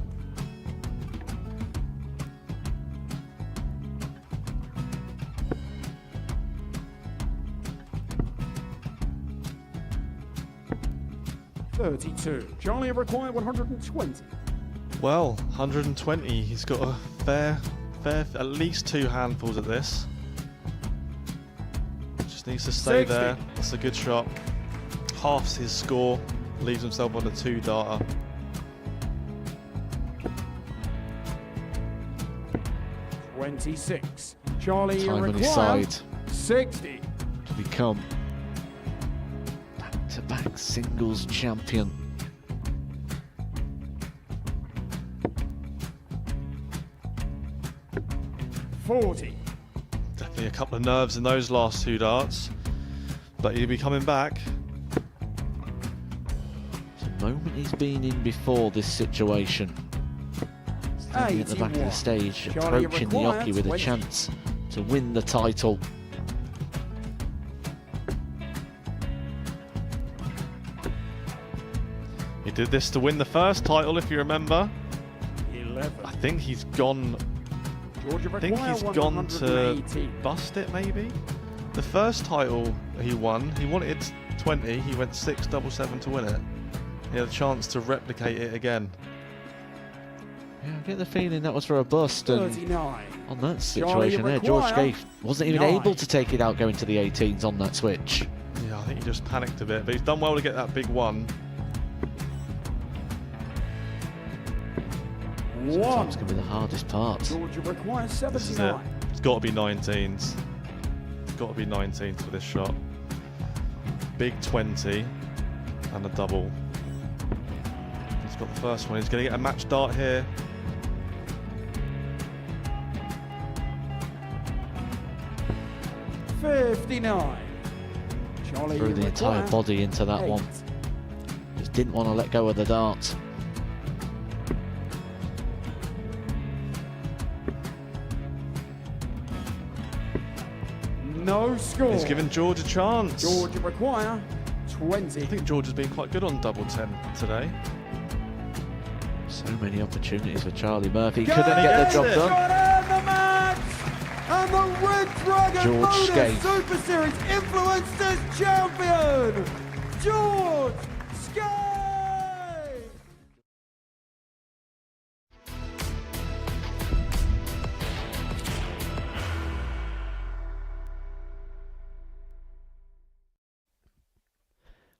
$32. Charlie McGuire, 120. Well, 120. He's got a fair, at least 2 handfuls at this. Just needs to stay 60. there. That's a good shot. Halves his score. Leaves himself on a 2-darter. $26. Charlie Time on his McGuire, side 60. to become back-to-back singles champion. $40. Definitely a couple of nerves in those last 2 darts. But he'll be coming back. It's a moment he's been in before this situation. Standing at the back of the 81. stage, Charlie approaching the McGuire, Oki with a 20. chance to win the title. He did this to win the first title, if you remember. 11. I think he's gone. I think he's gone to bust it, maybe. The first title he won, he wanted 20. He went 6-7-7 to win it. He had a chance to replicate it again. Yeah, I get the feeling that was for a bust. And 39. on that situation there, George Scaife wasn't even able to take it out going to the 18s on that switch. Yeah, I think he just panicked a bit, but he's done well to get that big one. Sometimes can be the hardest part. Georgia requires This is it. 79. It's got to be 19s. It's got to be 19s for this shot. Big 20 and a double. He's got the first one. He's going to get a match dart here. $59. Charlie Threw the entire McGuire, body into that 8. one. Just didn't want to let go of the dart. No score. He's given George a chance. Georgia require 20. I think George has been quite good on double 10 today. So many opportunities for Charlie Murphy. Go Couldn't get the job done. And the match! And the Red Dragon George Modus Scaife. Super Series Influencers Champion, George Scaife!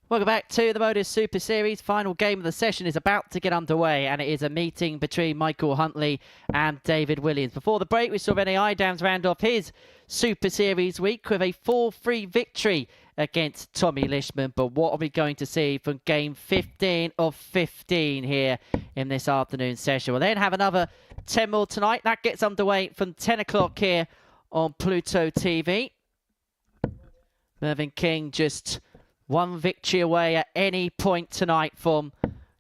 Welcome back to the Modus Super Series. Final game of the session is about to get underway, and it is a meeting between Michael Huntley and David Williams. Before the break, we saw Renee Idams round off his Super Series week with a 4-3 victory against Tommy Lisman. But what are we going to see from game 15 of 15 here in this afternoon session? We'll then have another 10 more tonight. That gets underway from 10 o'clock here on Pluto TV. Mervyn King just one victory away at any point tonight from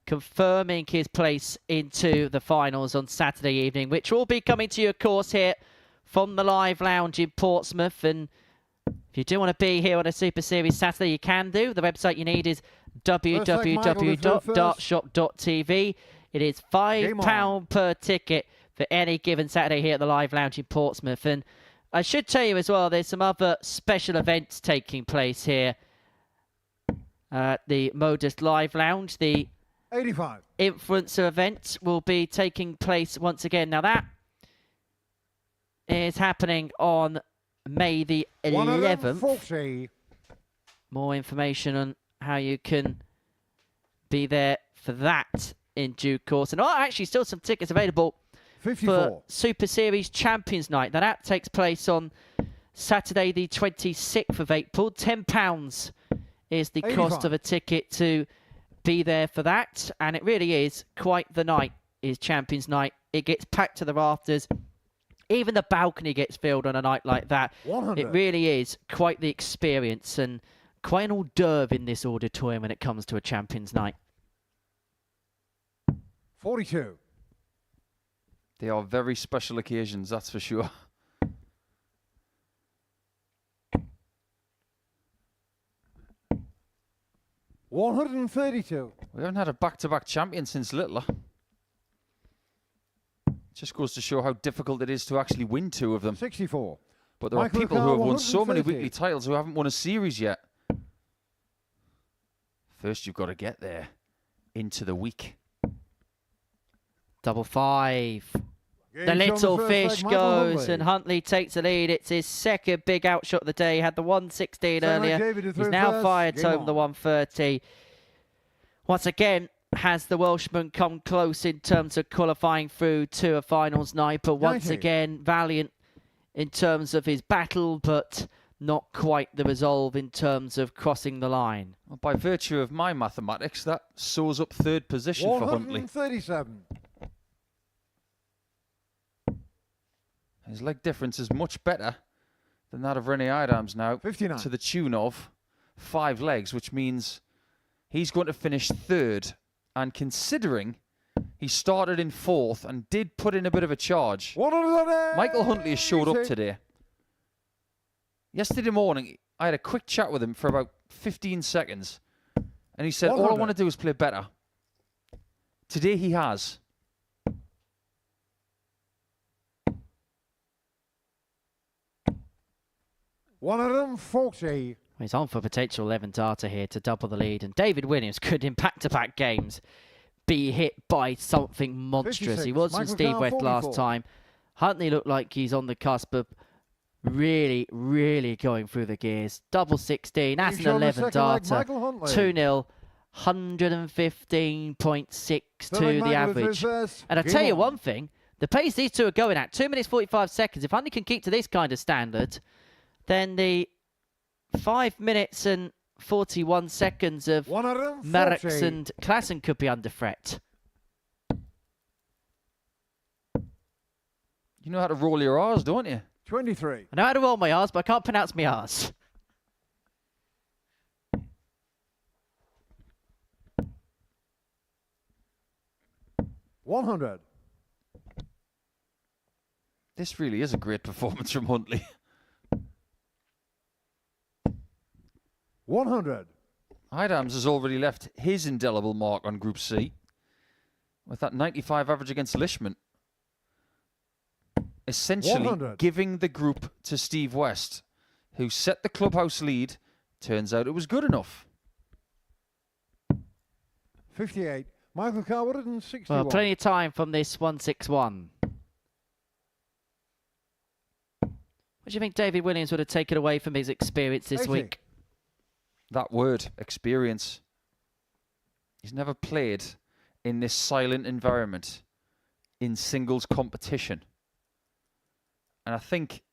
confirming his place into the finals on Saturday evening, which will be coming to you, of course, here from the Live Lounge in Portsmouth. And if you do want to be here on a Super Series Saturday, you can do. The website you need is www.dartshop.tv. It is £5 per ticket for any given Saturday here at the Live Lounge in Portsmouth. And I should tell you as well, there's some other special events taking place here. The Modus Live Lounge, the 85 influencer event will be taking place once again. Now that is happening on May the 11th. 140. More information on how you can be there for that in due course. And actually still some tickets available 54. for Super Series Champions Night. Now that takes place on Saturday the 26th of April. £10 is the cost 85. of a ticket to be there for that. And it really is quite the night, is Champions Night. It gets packed to the rafters. Even the balcony gets filled on a night like that. 100. It really is quite the experience and quite an hors d'oeuvre in this auditorium when it comes to a Champions Night. 42. They are very special occasions, that's for sure. $132. We haven't had a back-to-back champion since Littler. Just goes to show how difficult it is to actually win two of them. 64. But there are Michael people who have Carr, won so many 130. weekly titles who haven't won a series yet. First, you've got to get there into the week. Double five. The Games on little first fish leg, Michael goes, Huntley. and Huntley takes the lead. It's his second big outshot of the day. He had the 116 Same like earlier. David who He's threw now first. fired Game home on. the 130. Once again, has the Welshman come close in terms of qualifying through to a finals night, but once 90. again, valiant in terms of his battle, but not quite the resolve in terms of crossing the line. Well, by virtue of my mathematics, that sews up third position for Huntley. 137. His leg difference is much better than that of Rennie Idams now, 59. to the tune of 5 legs, which means he's going to finish third. And considering he started in 4th and did put in a bit of a charge, 180. Michael Huntley has showed up today. Yesterday morning, I had a quick chat with him for about 15 seconds. And he said, all I 100. want to do is play better. Today he has. $140. He's on for potential 11 data here to double the lead. And David Williams could, in back-to-back games, be hit by something monstrous. 56. He was from Michael Steve Carr, West last 44. time. Huntley looked like he's on the cusp of really, really going through the gears. Double 16. That's He's an on the 11 second leg, data. Michael Huntley. 2-0. 115.6 Sterling to the Michael average. through first. And I Game tell you on. one thing. The pace these two are going at, 2 minutes 45 seconds. If Huntley can keep to this kind of standard, then the 5 minutes and 41 seconds of 140. Merrickx and Klassen could be under threat. You know how to roll your R's, don't you? 23. I know how to roll my R's, but I can't pronounce my R's. $100. This really is a great performance from Huntley. 100. Idams has already left his indelible mark on Group C with that 95 average against Lisman. Essentially 100. giving the group to Steve West, who set the clubhouse lead. Turns out it was good enough. 58. Michael Carr, 161. Well, plenty of time from this 161. What do you think David Williams would have taken away from his experience this 80. week? That word, experience. He's never played in this silent environment in singles competition. And I think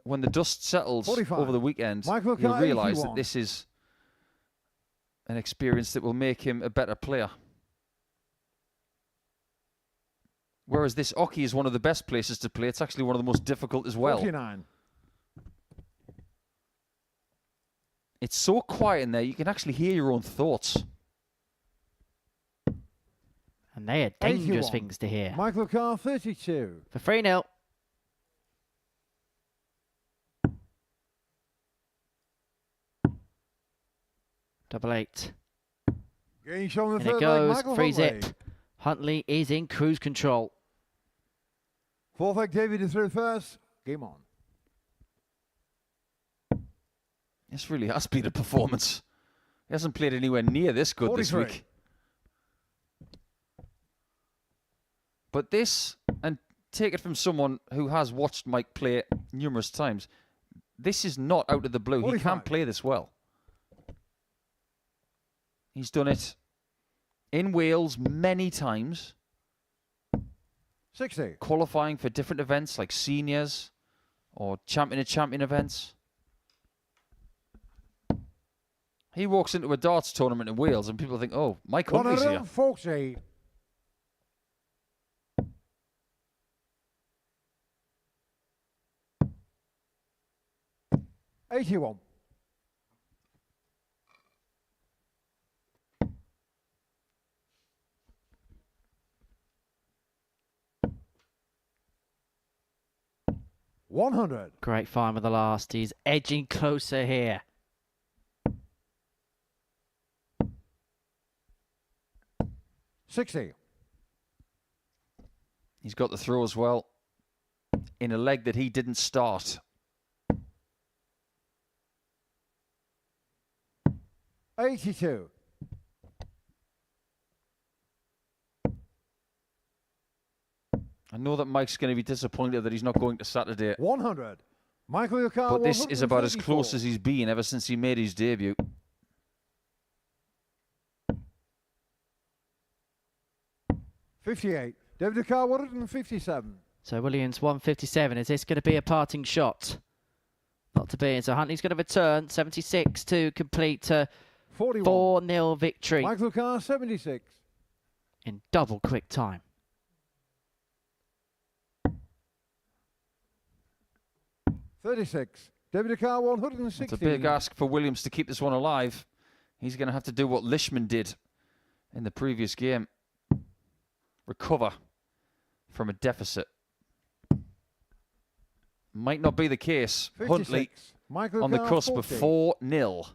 when the dust settles 45. over the weekend, Michael he'll Carr, realise 81. that this is an experience that will make him a better player. Whereas this Oki is one of the best places to play. It's actually one of the most difficult as well. 49. It's so quiet in there, you can actually hear your own thoughts. And they are dangerous 81. things to hear. Michael Carr, 32. For 3-0. Double 8. Getting shown the And third it leg, goes, Michael free Huntley. zip. Huntley is in cruise control. Fourth leg, David is through first. Game on. This really has been a performance. He hasn't played anywhere near this good 43. this week. But this, and take it from someone who has watched Mike play numerous times, this is not out of the blue. 45. He can play this well. He's done it in Wales many times, 60. qualifying for different events like seniors or champion of champion events. He walks into a darts tournament in Wales and people think, oh, Mike Huntley's here. 140. $81. $100. Great find with the last. He's edging closer here. $60. He's got the throw as well in a leg that he didn't start. $82. I know that Mike's going to be disappointed that he's not going to Saturday. 100. Michael Yokar, But this is about as 134. close as he's been ever since he made his debut. $58. David Yokar, 157. So Williams 157. Is this going to be a parting shot? Not to be. So Huntley's going to return. 76 to complete a 4-0 victory. Michael Yokar, 76. In double quick time. $36. David Yokar, 160. It's a big ask for Williams to keep this one alive. He's going to have to do what Lisman did in the previous game. Recover from a deficit. Might not be the case. 56. Huntley Michael on the Yokar, cusp 40. of 4-0.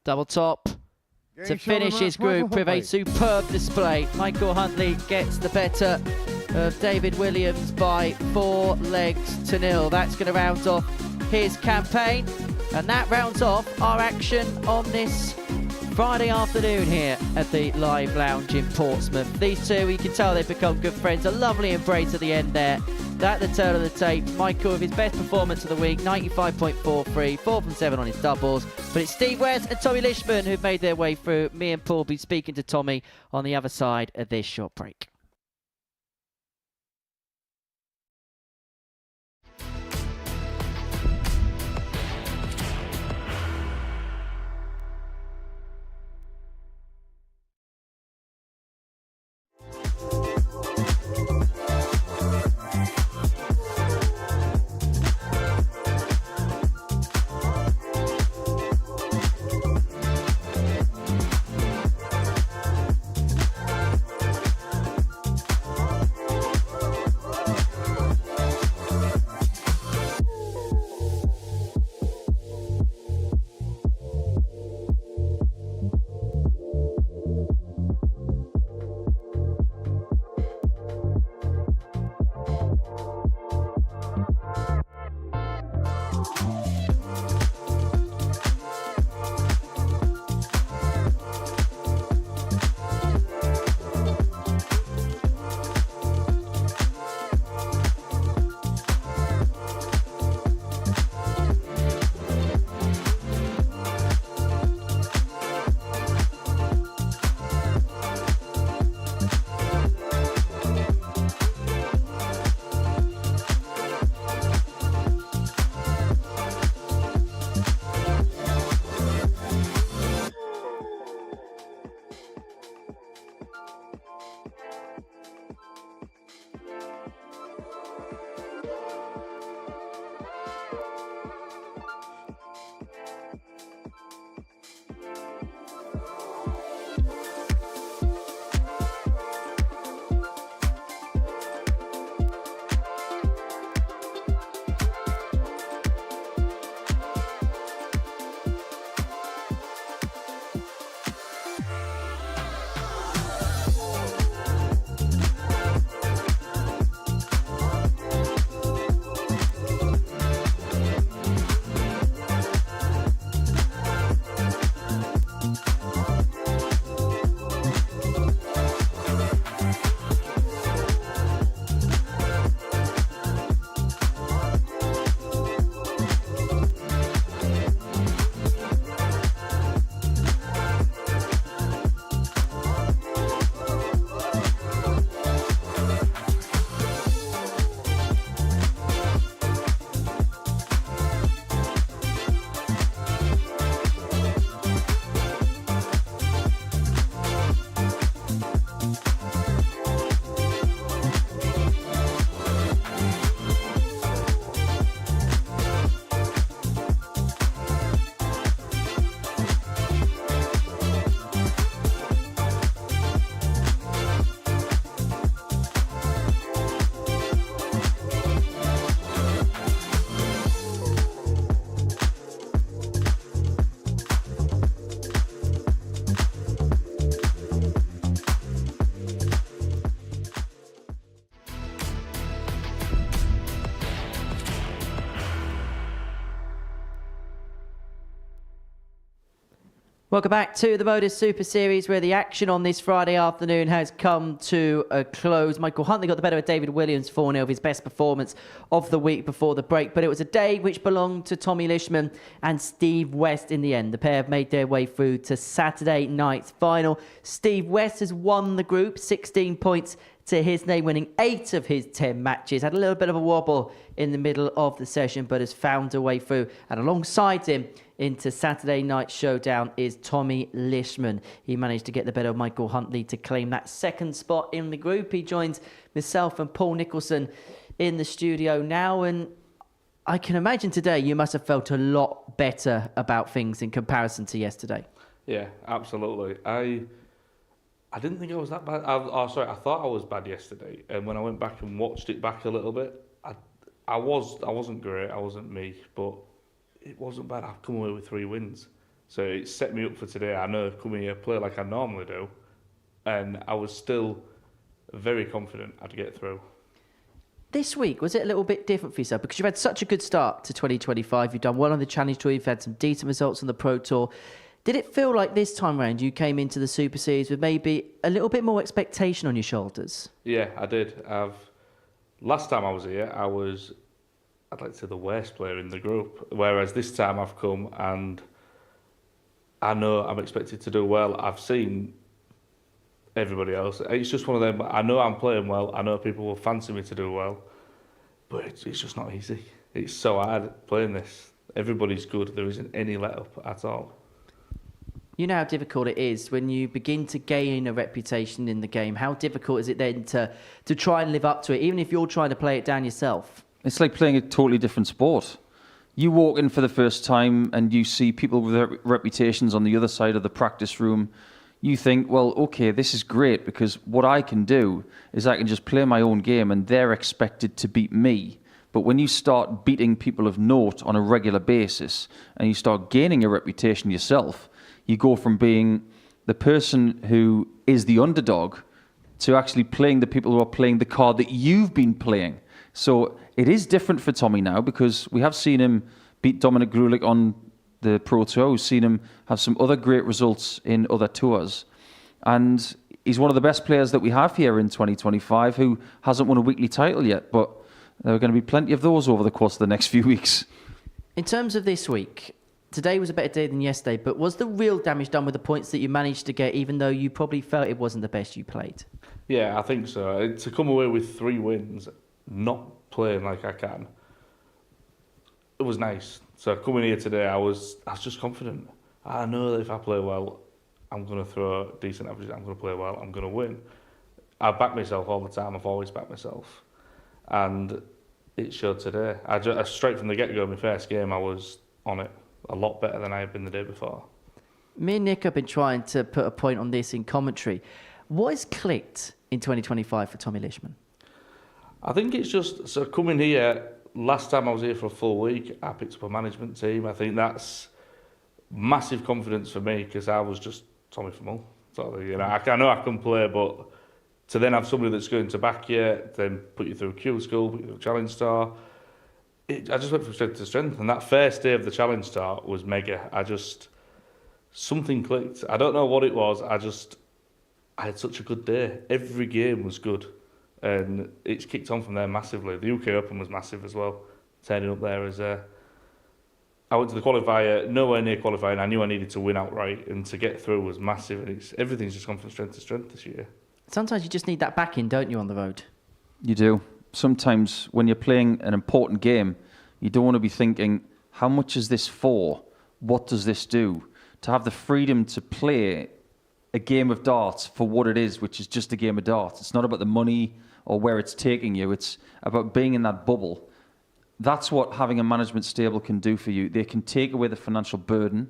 Double top to finish his group with a superb display. Michael Huntley gets the better of David Williams by 4 legs to 0. That's going to round off his campaign, and that rounds off our action on this Friday afternoon here at the Live Lounge in Portsmouth. These two, you can tell they've become good friends. A lovely embrace at the end there. At the turn of the tape, Michael with his best performance of the week, 95.43, 4 from 7 on his doubles. But it's Steve West and Tommy Lisman who've made their way through. Me and Paul will be speaking to Tommy on the other side of this short break. Welcome back to the Modus Super Series, where the action on this Friday afternoon has come to a close. Michael Huntley got the better of David Williams 4-0, his best performance of the week before the break. But it was a day which belonged to Tommy Lisman and Steve West in the end. The pair have made their way through to Saturday night's final. Steve West has won the group, 16 points to his name, winning 8 of his 10 matches. Had a little bit of a wobble in the middle of the session, but has found a way through. And alongside him into Saturday night showdown is Tommy Lisman. He managed to get the better of Michael Huntley to claim that second spot in the group. He joins myself and Paul Nicholson in the studio now, and I can imagine today you must have felt a lot better about things in comparison to yesterday. Yeah, absolutely. I didn't think I was that bad. I thought I was bad yesterday, and when I went back and watched it back a little bit, I wasn't great. I wasn't me, but it wasn't bad. I've come away with 3 wins, so it set me up for today. I know I've come here, play like I normally do, and I was still very confident I'd get through. This week, was it a little bit different for yourself? Because you've had such a good start to 2025. You've done well on the Challenge Tour. You've had some decent results on the Pro Tour. Did it feel like this time round you came into the Super Series with maybe a little bit more expectation on your shoulders? Yeah, I did. Last time I was here, I'd like to say the worst player in the group. Whereas this time I've come and I know I'm expected to do well. I've seen everybody else. It's just one of them. I know I'm playing well. I know people will fancy me to do well, but it's just not easy. It's so hard playing this. Everybody's good. There isn't any let up at all. You know how difficult it is when you begin to gain a reputation in the game. How difficult is it then to try and live up to it, even if you're trying to play it down yourself? It's like playing a totally different sport. You walk in for the first time and you see people with reputations on the other side of the practice room. You think, well, okay, this is great because what I can do is I can just play my own game and they're expected to beat me. But when you start beating people of note on a regular basis and you start gaining a reputation yourself, you go from being the person who is the underdog to actually playing the people who are playing the card that you've been playing. So it is different for Tommy now because we have seen him beat Dominic Grulich on the Pro Tour. We've seen him have some other great results in other tours. And he's one of the best players that we have here in 2025 who hasn't won a weekly title yet. But there are going to be plenty of those over the course of the next few weeks. In terms of this week, today was a better day than yesterday, but was the real damage done with the points that you managed to get, even though you probably felt it wasn't the best you played? Yeah, I think so. To come away with 3 wins, not playing like I can, it was nice. So coming here today, I was just confident. I know that if I play well, I'm going to throw decent averages, I'm going to play well, I'm going to win. I back myself all the time, I've always backed myself. And it showed today. I straight from the get-go, my first game, I was on it. A lot better than I had been the day before. Me and Nick have been trying to put a point on this in commentary. What has clicked in 2025 for Tommy Lisman? I think it's just, so coming here, last time I was here for a full week, I picked up a management team. I think that's massive confidence for me because I was just Tommy from Hull. So, I know I can play, but to then have somebody that's going to back you, then put you through Q school, put you through Challenge Star, I just went from strength to strength, and that first day of the Challenge Start was mega. Something clicked. I don't know what it was. I had such a good day. Every game was good, and it's kicked on from there massively. The UK Open was massive as well. Turning up there I went to the qualifier, nowhere near qualifying. I knew I needed to win outright, and to get through was massive. And everything's just gone from strength to strength this year. Sometimes you just need that backing, don't you, on the road? You do. Sometimes when you're playing an important game, you don't want to be thinking, how much is this for? What does this do? To have the freedom to play a game of darts for what it is, which is just a game of darts. It's not about the money or where it's taking you. It's about being in that bubble. That's what having a management stable can do for you. They can take away the financial burden,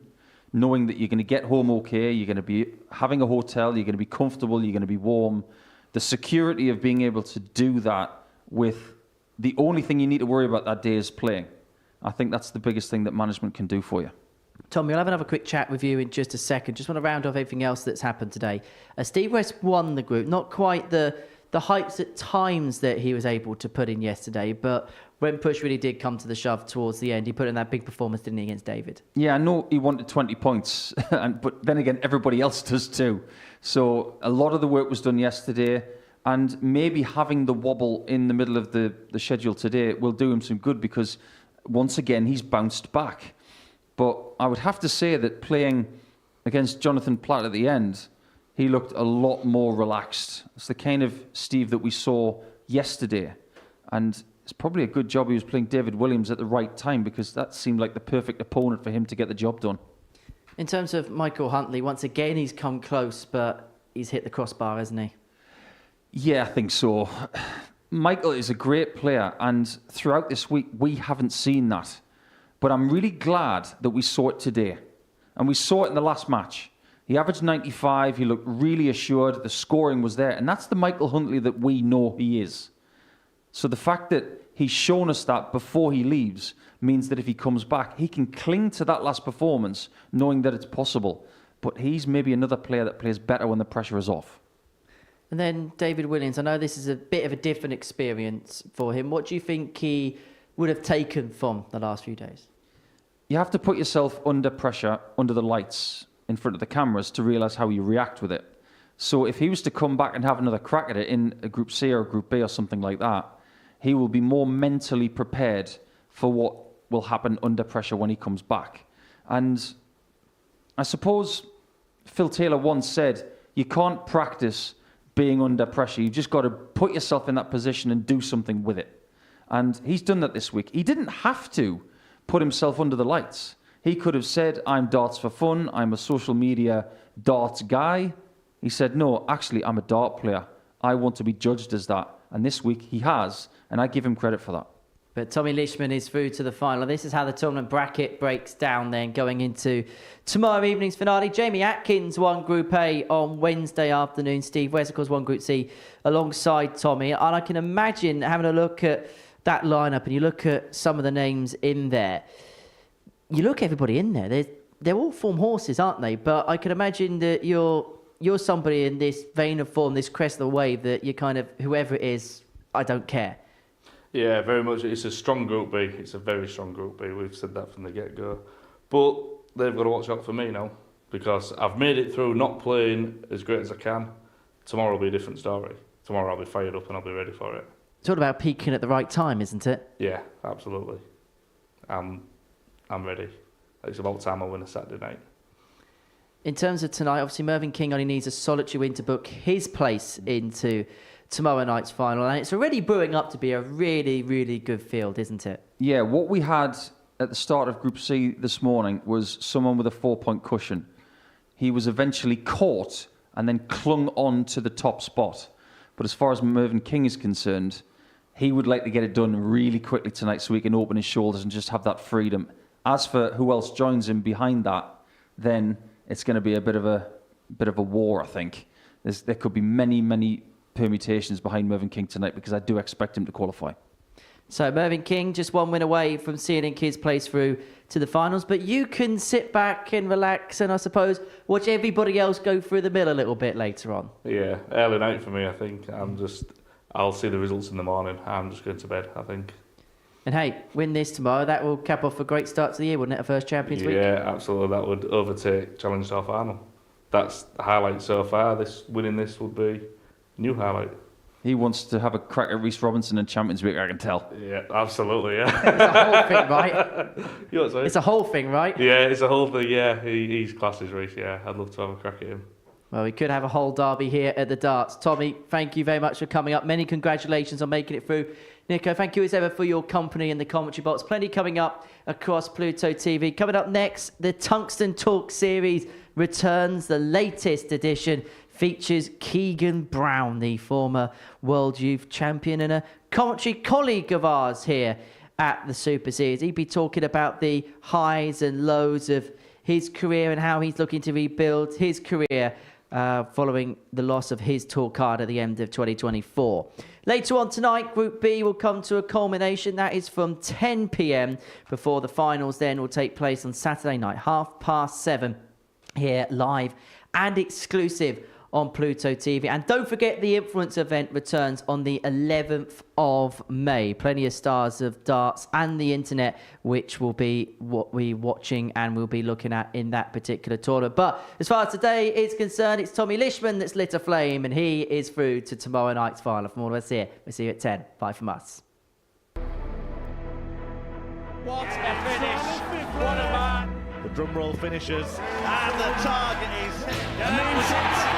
knowing that you're going to get home okay, you're going to be having a hotel, you're going to be comfortable, you're going to be warm. The security of being able to do that with the only thing you need to worry about that day is playing. I think that's the biggest thing that management can do for you. Tom, we'll have another quick chat with you in just a second. Just want to round off everything else that's happened today. Steve West won the group. Not quite the hypes at times that he was able to put in yesterday, but when push really did come to the shove towards the end, he put in that big performance, didn't he, against David? Yeah, I know he wanted 20 points, but then again, everybody else does too. So a lot of the work was done yesterday, and maybe having the wobble in the middle of the schedule today will do him some good, because once again, he's bounced back. But I would have to say that playing against Jonathan Platt at the end, he looked a lot more relaxed. It's the kind of Steve that we saw yesterday. And it's probably a good job he was playing David Williams at the right time, because that seemed like the perfect opponent for him to get the job done. In terms of Michael Huntley, once again, he's come close, but he's hit the crossbar, hasn't he? Yeah, I think so. Michael is a great player, and throughout this week, we haven't seen that. But I'm really glad that we saw it today. And we saw it in the last match. He averaged 95, he looked really assured, the scoring was there, and that's the Michael Huntley that we know he is. So the fact that he's shown us that before he leaves means that if he comes back, he can cling to that last performance, knowing that it's possible. But he's maybe another player that plays better when the pressure is off. And then David Williams, I know this is a bit of a different experience for him. What do you think he would have taken from the last few days? You have to put yourself under pressure, under the lights, in front of the cameras to realise how you react with it. So if he was to come back and have another crack at it in a Group C or a Group B or something like that, he will be more mentally prepared for what will happen under pressure when he comes back. And I suppose Phil Taylor once said, you can't practice being under pressure. You've just got to put yourself in that position and do something with it. And he's done that this week. He didn't have to put himself under the lights. He could have said, I'm darts for fun, I'm a social media darts guy. He said, no, actually, I'm a dart player. I want to be judged as that. And this week he has, and I give him credit for that. But Tommy Lisman is through to the final. This is how the tournament bracket breaks down then, going into tomorrow evening's finale. Jamie Atkins won Group A on Wednesday afternoon. Steve West, of course, won Group C alongside Tommy. And I can imagine having a look at that lineup, and you look at some of the names in there. You look at everybody in there. They're all form horses, aren't they? But I can imagine that you're somebody in this vein of form, this crest of the wave, that you kind of, whoever it is, I don't care. Yeah, very much. It's a strong Group B. It's a very strong Group B. We've said that from the get-go. But they've got to watch out for me now, because I've made it through not playing as great as I can. Tomorrow will be a different story. Tomorrow I'll be fired up and I'll be ready for it. It's all about peaking at the right time, isn't it? Yeah, absolutely. I'm ready. It's about time I win a Saturday night. In terms of tonight, obviously Mervyn King only needs a solitary win to book his place into tomorrow night's final, and it's already brewing up to be a really, really good field, isn't it? Yeah, what we had at the start of Group C this morning was someone with a 4-point cushion. He was eventually caught and then clung on to the top spot. But as far as Mervyn King is concerned, he would like to get it done really quickly tonight so he can open his shoulders and just have that freedom. As for who else joins him behind that, then it's going to be a bit of a war, I think. There could be many, many permutations behind Mervyn King tonight, because I do expect him to qualify. So Mervyn King just one win away from sealing his place through to the finals, but you can sit back and relax and I suppose watch everybody else go through the mill a little bit later on. Yeah, early night for me, I think. I'll see the results in the morning. I'm just going to bed, I think. And hey, win this tomorrow, that will cap off a great start to the year, wouldn't it? A first Champions Week? Yeah, absolutely. That would overtake Challenge Star Final. That's the highlight so far. Winning this would be a new highlight. He wants to have a crack at Reece Robinson in Champions Week, I can tell. Yeah, absolutely, yeah. It's a whole thing, right? You know what I'm saying? It's a whole thing, right? Yeah, it's a whole thing, yeah. He's class as Reece, yeah. I'd love to have a crack at him. Well, we could have a whole derby here at the darts. Tommy, thank you very much for coming up. Many congratulations on making it through. Nico, thank you as ever for your company in the commentary box. Plenty coming up across Pluto TV. Coming up next, the Tungsten Talk series returns. The latest edition features Keegan Brown, the former World Youth Champion and a commentary colleague of ours here at the Super Series. He'd be talking about the highs and lows of his career and how he's looking to rebuild his career following the loss of his tour card at the end of 2024. Later on tonight, Group B will come to a culmination. That is from 10 p.m. before the finals then will take place on Saturday night, 7:30 here live and exclusive on Pluto TV. And don't forget the Influence event returns on the 11th of May. Plenty of stars of darts and the internet, which will be what we're watching and we'll be looking at in that particular tournament. But as far as today is concerned, it's Tommy Lisman that's lit a flame, and he is through to tomorrow night's final. From all of us here, we'll see you at 10. Bye from us. What a finish! What a man! The drum roll finishes, and the target is...